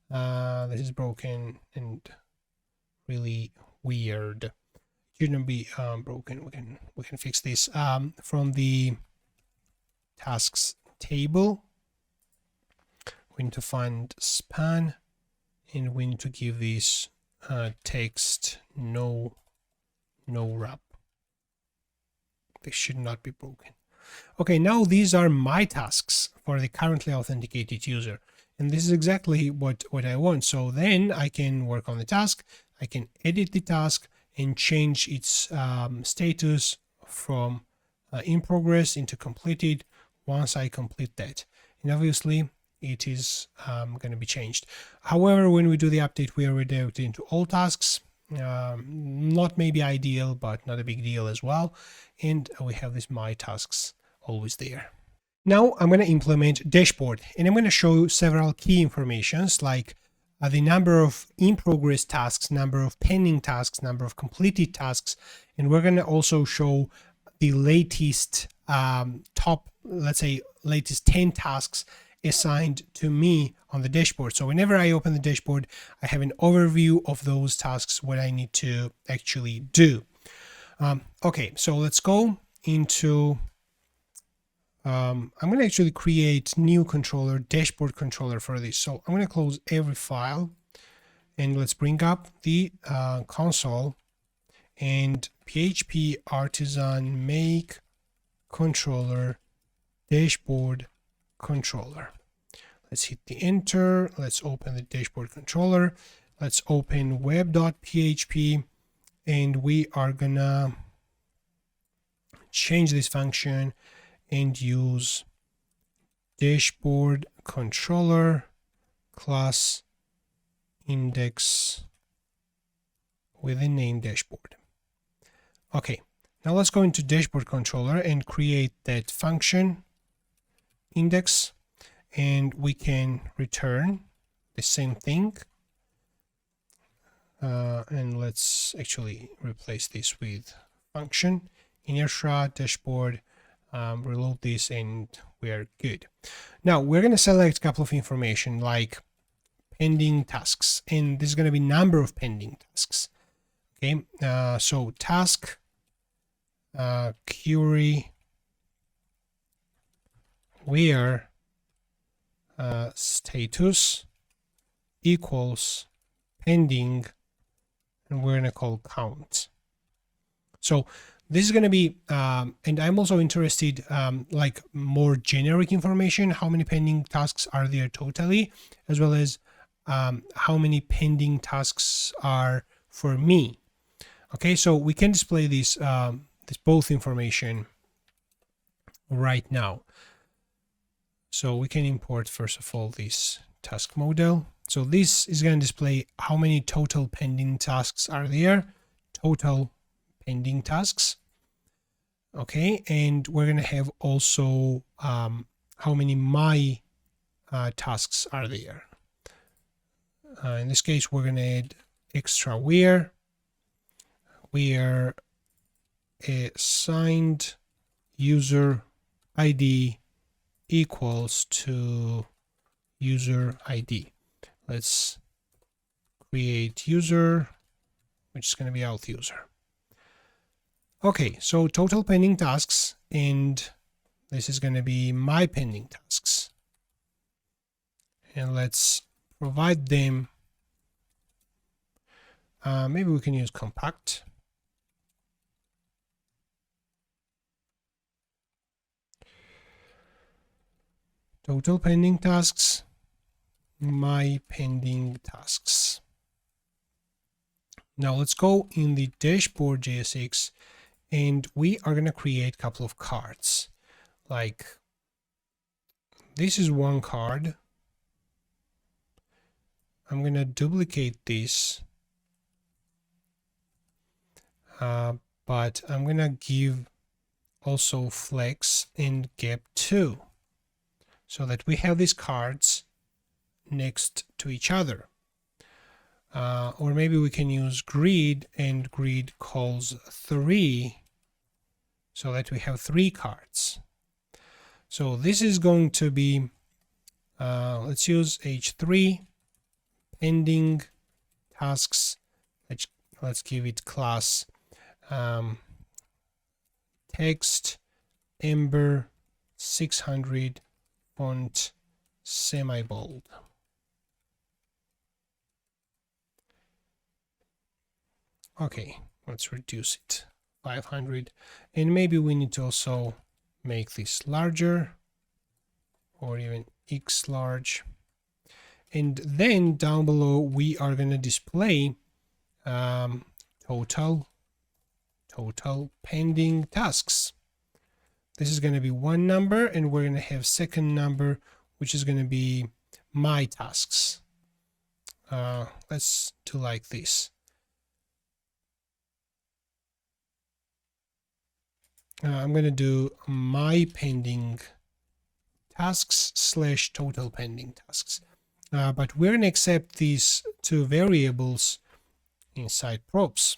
This is broken and really weird. Shouldn't be broken. We can fix this from the tasks table. We need to find span, and we need to give this text no wrap. They should not be broken. Okay, now these are my tasks for the currently authenticated user, and this is exactly what I want. So then I can work on the task, I can edit the task and change its status from in progress into completed once I complete that. And obviously it is going to be changed. However, when we do the update, we are redirected into all tasks. Not maybe ideal, but not a big deal as well. And we have this my tasks always there. Now I'm going to implement dashboard, and I'm going to show several key informations like the number of in progress tasks, number of pending tasks, number of completed tasks, and we're going to also show the latest let's say latest 10 tasks assigned to me on the dashboard. So whenever I open the dashboard, I have an overview of those tasks, what I need to actually do. Okay, so let's go into I'm going to actually create new controller, dashboard controller for this. So I'm going to close every file, and let's bring up the console and PHP artisan make controller dashboard controller. Let's hit the enter. Let's open the dashboard controller. Let's open web.php, and we are gonna change this function and use dashboard controller class index with the name dashboard. Okay, now let's go into dashboard controller and create that function index, and we can return the same thing. And let's actually replace this with function inertia dashboard. Reload this, and we are good. Now we're going to select a couple of information like pending tasks, and this is going to be number of pending tasks. Okay, so task query where status equals pending, and we're going to call count. So this is going to be, and I'm also interested, like more generic information, how many pending tasks are there totally, as well as how many pending tasks are for me. Okay, so we can display this both information right now. So we can import first of all this task model. So this is going to display how many total pending tasks are there, total pending tasks. Okay, and we're going to have also how many my tasks are there. In this case, we're going to add extra where assigned user ID equals to user ID. Let's create user, which is going to be auth user. Okay, so total pending tasks, and this is going to be my pending tasks. And let's provide them. Maybe we can use compact. Total pending tasks, my pending tasks. Now let's go in the dashboard JSX, and we are going to create a couple of cards. Like this is one card. I'm going to duplicate this, but I'm going to give also flex and gap 2 so that we have these cards next to each other. Or maybe we can use grid, and grid calls 3 so that we have 3 cards. So this is going to be, let's use h3 pending tasks. Let's give it class text ember 600 font semi-bold. Okay, let's reduce it 500, and maybe we need to also make this larger, or even X large. And then down below we are going to display total pending tasks. This is going to be one number, and we're going to have second number, which is going to be my tasks. Let's do like this. I'm going to do my pending tasks / total pending tasks. But we're going to accept these two variables inside props,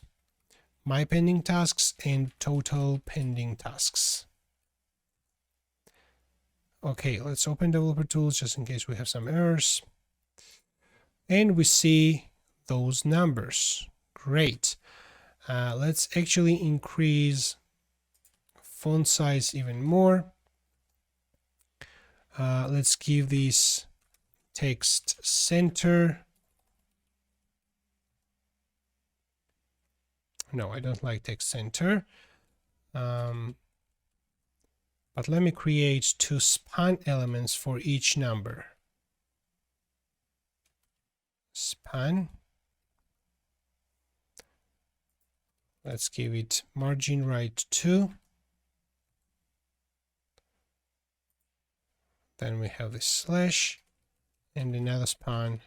my pending tasks and total pending tasks. Okay, let's open developer tools just in case we have some errors. And we see those numbers. Great. Let's actually increase font size even more. Let's give this text center. No, I don't like text center. But let me create 2 span elements for each number. Span. Let's give it margin right 2. Then we have this slash and another span,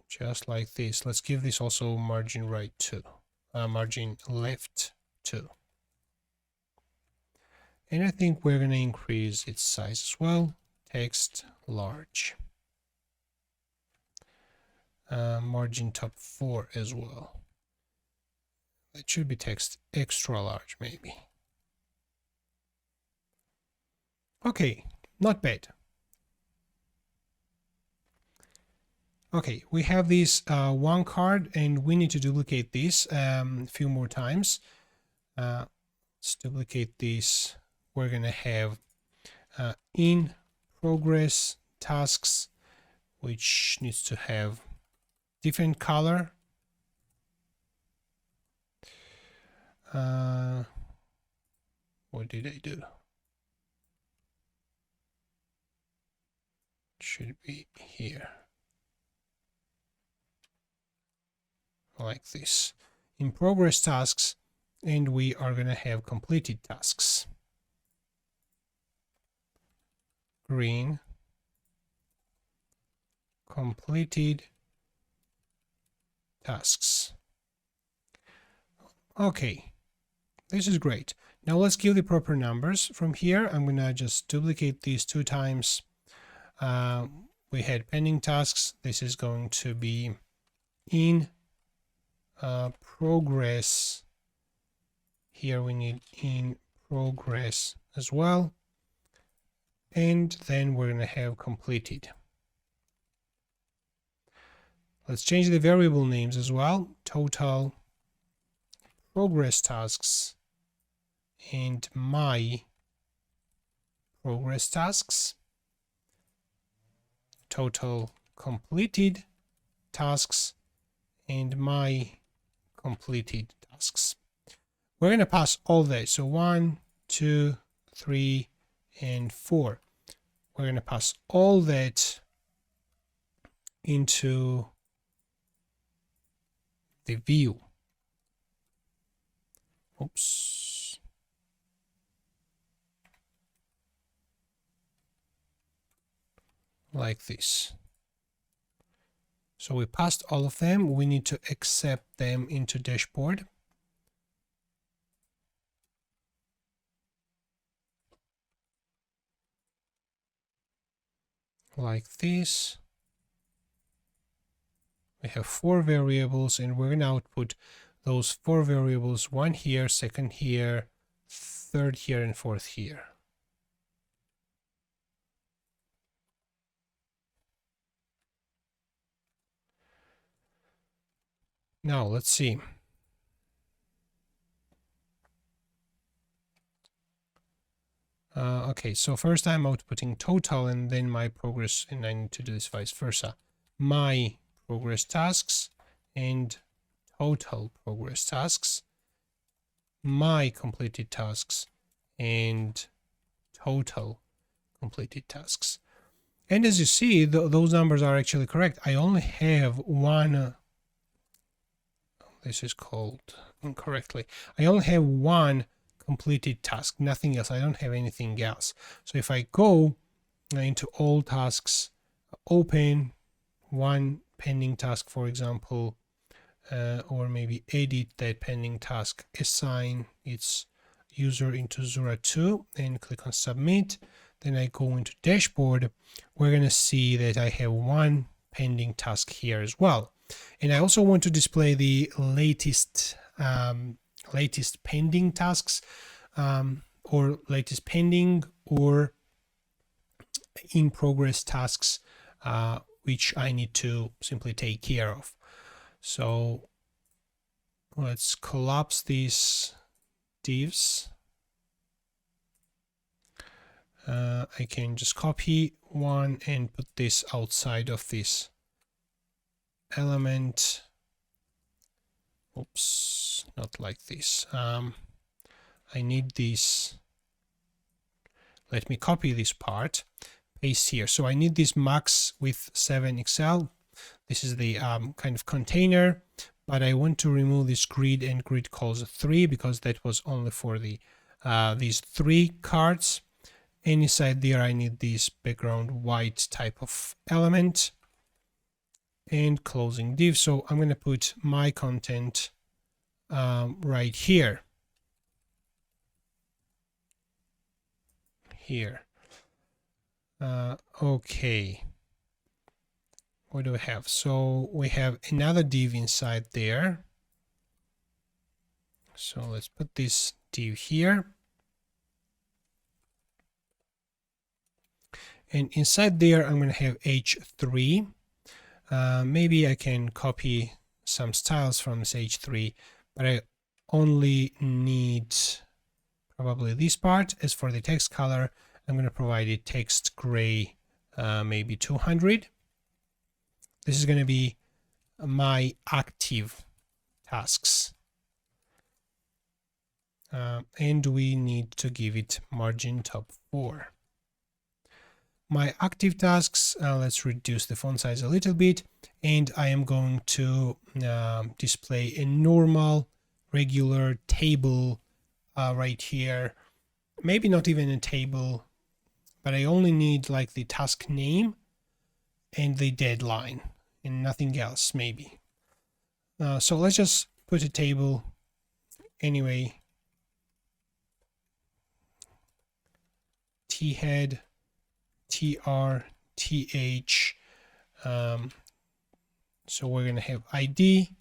just like this. Let's give this also margin right 2, margin left 2. And I think we're going to increase its size as well. Text large. Margin top 4 as well. It should be text extra large maybe. Okay, not bad. Okay, we have this one card, and we need to duplicate this a few more times. Let's duplicate this. We're going to have in progress tasks, which needs to have different color. What did I do? Should be here. Like this. In progress tasks, and we are going to have completed tasks. Green. Completed tasks. Okay, this is great. Now let's give the proper numbers. From here, I'm going to just duplicate these 2 times. We had pending tasks. This is going to be in progress. Here we need in progress as well. And then we're going to have completed. Let's change the variable names as well. Total progress tasks and my progress tasks. Total completed tasks and my completed tasks. We're going to pass all that. So 1, 2, 3, and 4. We're going to pass all that into the view. Oops. Like this. So we passed all of them. We need to accept them into dashboard. Like this. We have 4 variables and we're going to output those 4 variables, 1 here, 2nd here, 3rd here, and 4th here. Now let's see. Okay, so first I'm outputting total and then my progress, and I need to do this vice versa. My progress tasks and total progress tasks, my completed tasks and total completed tasks. And as you see, those numbers are actually correct. I only have one. This is called incorrectly. I only have one completed task, nothing else. I don't have anything else. So if I go into all tasks, open one pending task, for example, or maybe edit that pending task, assign its user into Zura 2 and click on submit. Then I go into dashboard. We're going to see that I have one pending task here as well. And I also want to display the latest pending tasks, or latest pending or in progress tasks, which I need to simply take care of. So let's collapse these divs. I can just copy one and put this outside of this element. Oops, not like this. I need this. Let me copy this part, paste here. So I need this max with 7XL. This is the kind of container, but I want to remove this grid and grid calls 3 because that was only for the these 3 cards. And inside there I need this background white type of element and closing div. So I'm going to put my content right here. Okay. What do we have? So we have another div inside there. So let's put this div here. And inside there, I'm going to have h3. Maybe I can copy some styles from this h3, but I only need probably this part. As for the text color, I'm going to provide it text gray, maybe 200. This is going to be my active tasks. And we need to give it margin top 4. My active tasks, let's reduce the font size a little bit, and I am going to display a normal, regular table right here. Maybe not even a table, but I only need like the task name and the deadline and nothing else, maybe. So let's just put a table anyway. T-head, TR, TH. So we're going to have ID,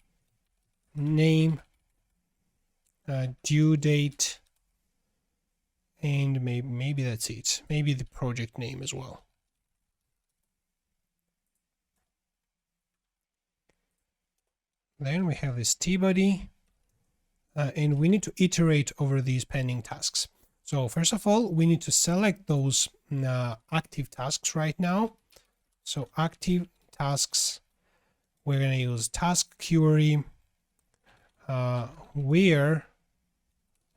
name, due date, and maybe that's it. Maybe the project name as well. Then we have this tbody, and we need to iterate over these pending tasks. So first of all, we need to select those active tasks right now. So active tasks, we're going to use task query. Where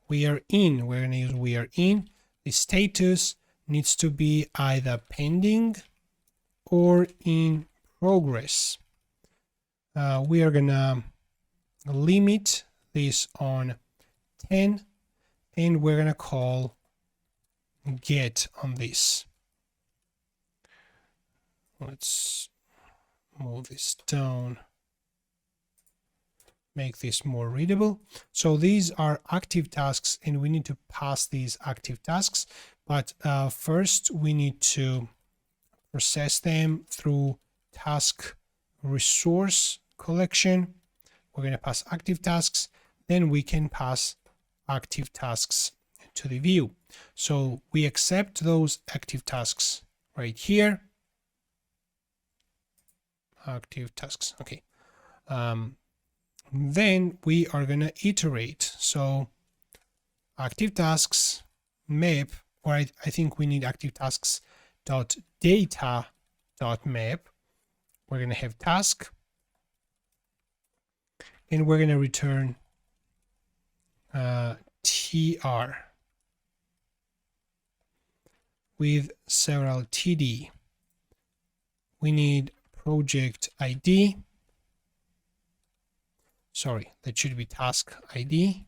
we are in, we're going to use we are in. The status needs to be either pending or in progress. We are going to limit this on 10, and we're going to call get on this. Let's move this down, make this more readable. So these are active tasks, and we need to pass these active tasks, but first we need to process them through task resource collection. We're going to pass active tasks, then we can pass active tasks to the view. So we accept those active tasks right here. Active tasks, okay. Then we are going to iterate. So active tasks map, or I think we need active tasks dot data dot map. We're going to have task, and we're going to return tr with several td. We need project ID. Sorry, that should be task ID.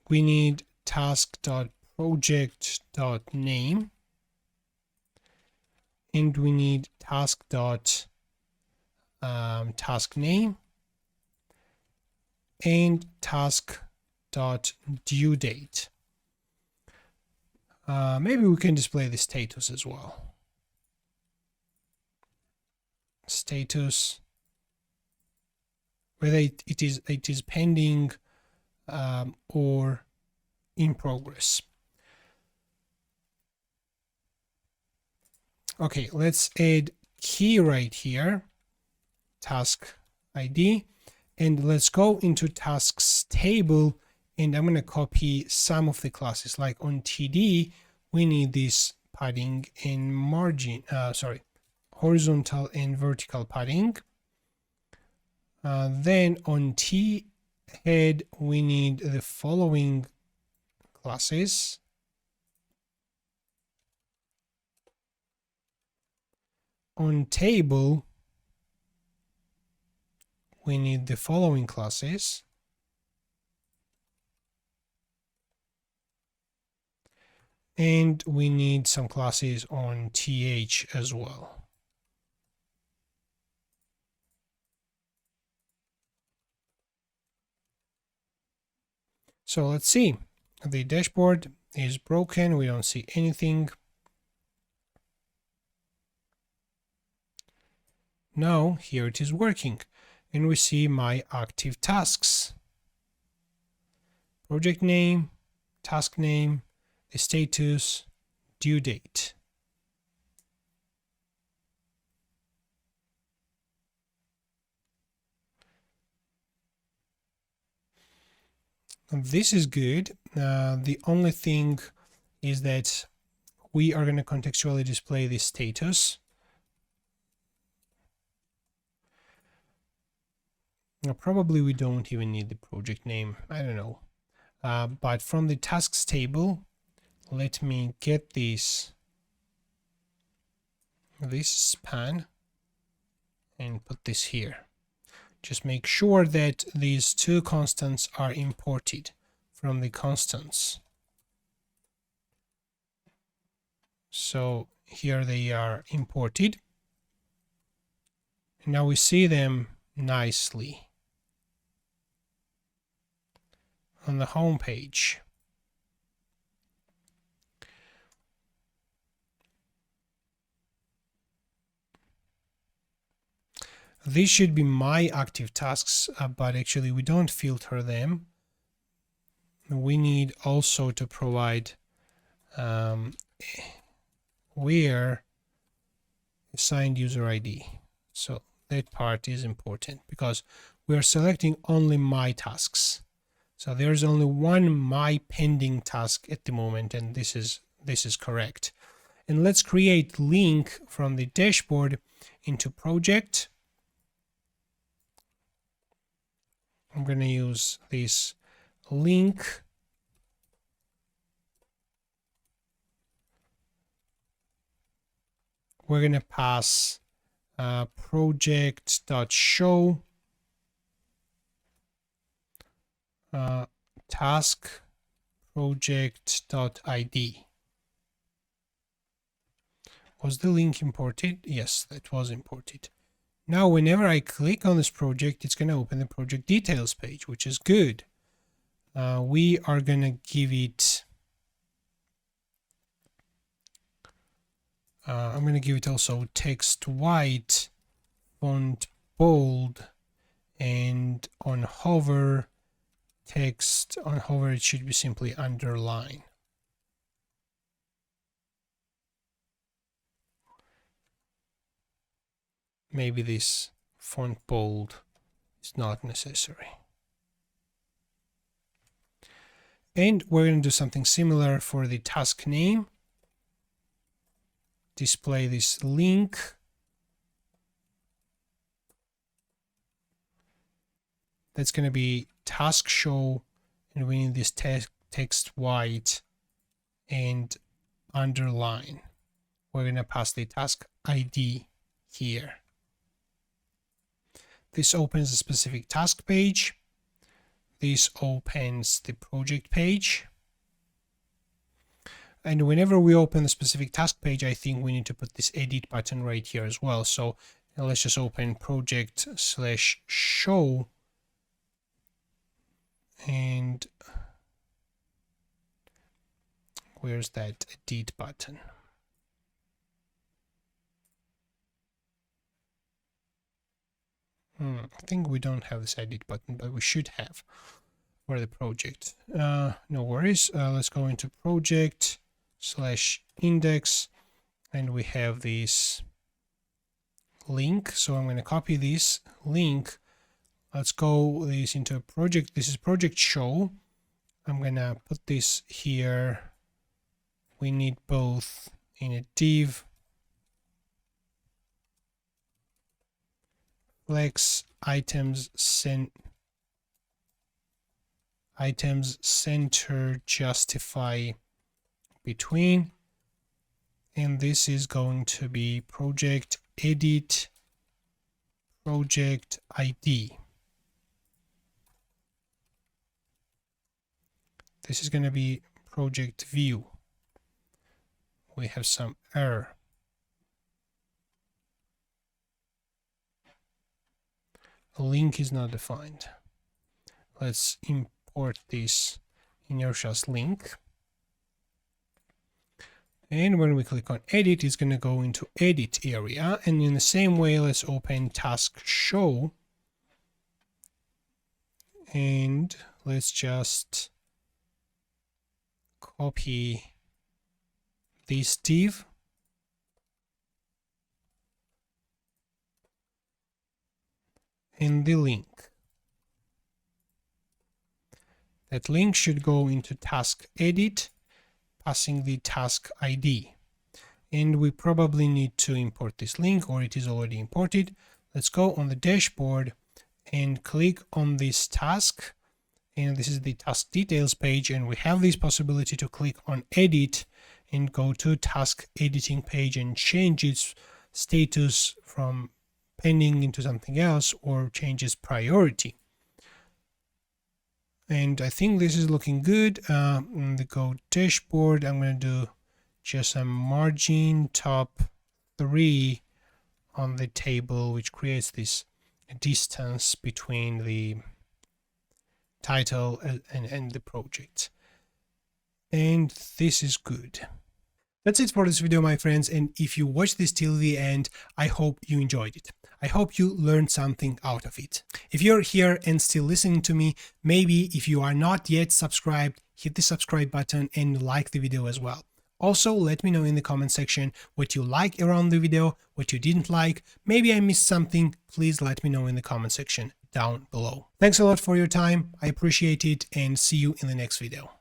We need task.project.name, and we need task name and task.due date. Maybe we can display the status as well. Status, whether it is pending or in progress. Okay, let's add key right here, task ID, and let's go into tasks table, and I'm going to copy some of the classes. Like on TD, we need this padding and margin, horizontal and vertical padding. Then on T head, we need the following classes. On table, we need the following classes. And we need some classes on TH as well. So let's see. The dashboard is broken. We don't see anything. Now here it is working, and we see my active tasks. Project name, task name, the status, due date. This is good. The only thing is that we are going to contextually display the status. Now, probably we don't even need the project name. I don't know. But from the tasks table, let me get this span and put this here. Just make sure that these two constants are imported from the constants. So here they are imported. And now we see them nicely on the home page. These should be my active tasks, but actually we don't filter them. We need also to provide where assigned user ID. So that part is important because we are selecting only my tasks. So there's only one my pending task at the moment, and this is correct. And let's create link from the dashboard into project. I'm going to use this link. We're going to pass project.show task project.id. Was the link imported? Yes, that was imported. Now, whenever I click on this project, it's going to open the project details page, which is good. We are going to give it, I'm going to give it also text white, font bold, and on hover, text on hover, it should be simply underline. Maybe this font bold is not necessary. And we're going to do something similar for the task name. Display this link. That's going to be task show, and we need this text white and underline. We're going to pass the task ID here. This opens a specific task page. This opens the project page. And whenever we open the specific task page, I think we need to put this edit button right here as well. So let's just open project/show. And where's that edit button? I think we don't have this edit button, but we should have for the project. No worries. Let's go into project/index, and we have this link. So I'm going to copy this link. Let's go this into a project. This is project show. I'm going to put this here. We need both in a div. Flex items center justify between, and this is going to be project edit project ID. This is going to be project view. We have some error. A link is not defined. Let's import this Inertia's link. And when we click on edit, it's going to go into edit area. And in the same way, let's open task show. And let's just copy this div. And the link. That link should go into task edit, passing the task ID. And we probably need to import this link, or it is already imported. Let's go on the dashboard and click on this task. And this is the task details page. And we have this possibility to click on edit and go to task editing page and change its status from pending into something else, or changes priority. And I think this is looking good. In the Go dashboard, I'm going to do just a margin top 3 on the table, which creates this distance between the title and the project. And this is good. That's it for this video, my friends, and if you watched this till the end, I hope you enjoyed it. I hope you learned something out of it. If you're here and still listening to me, maybe if you are not yet subscribed, hit the subscribe button and like the video as well. Also, let me know in the comment section what you like around the video, what you didn't like. Maybe I missed something. Please let me know in the comment section down below. Thanks a lot for your time. I appreciate it, and see you in the next video.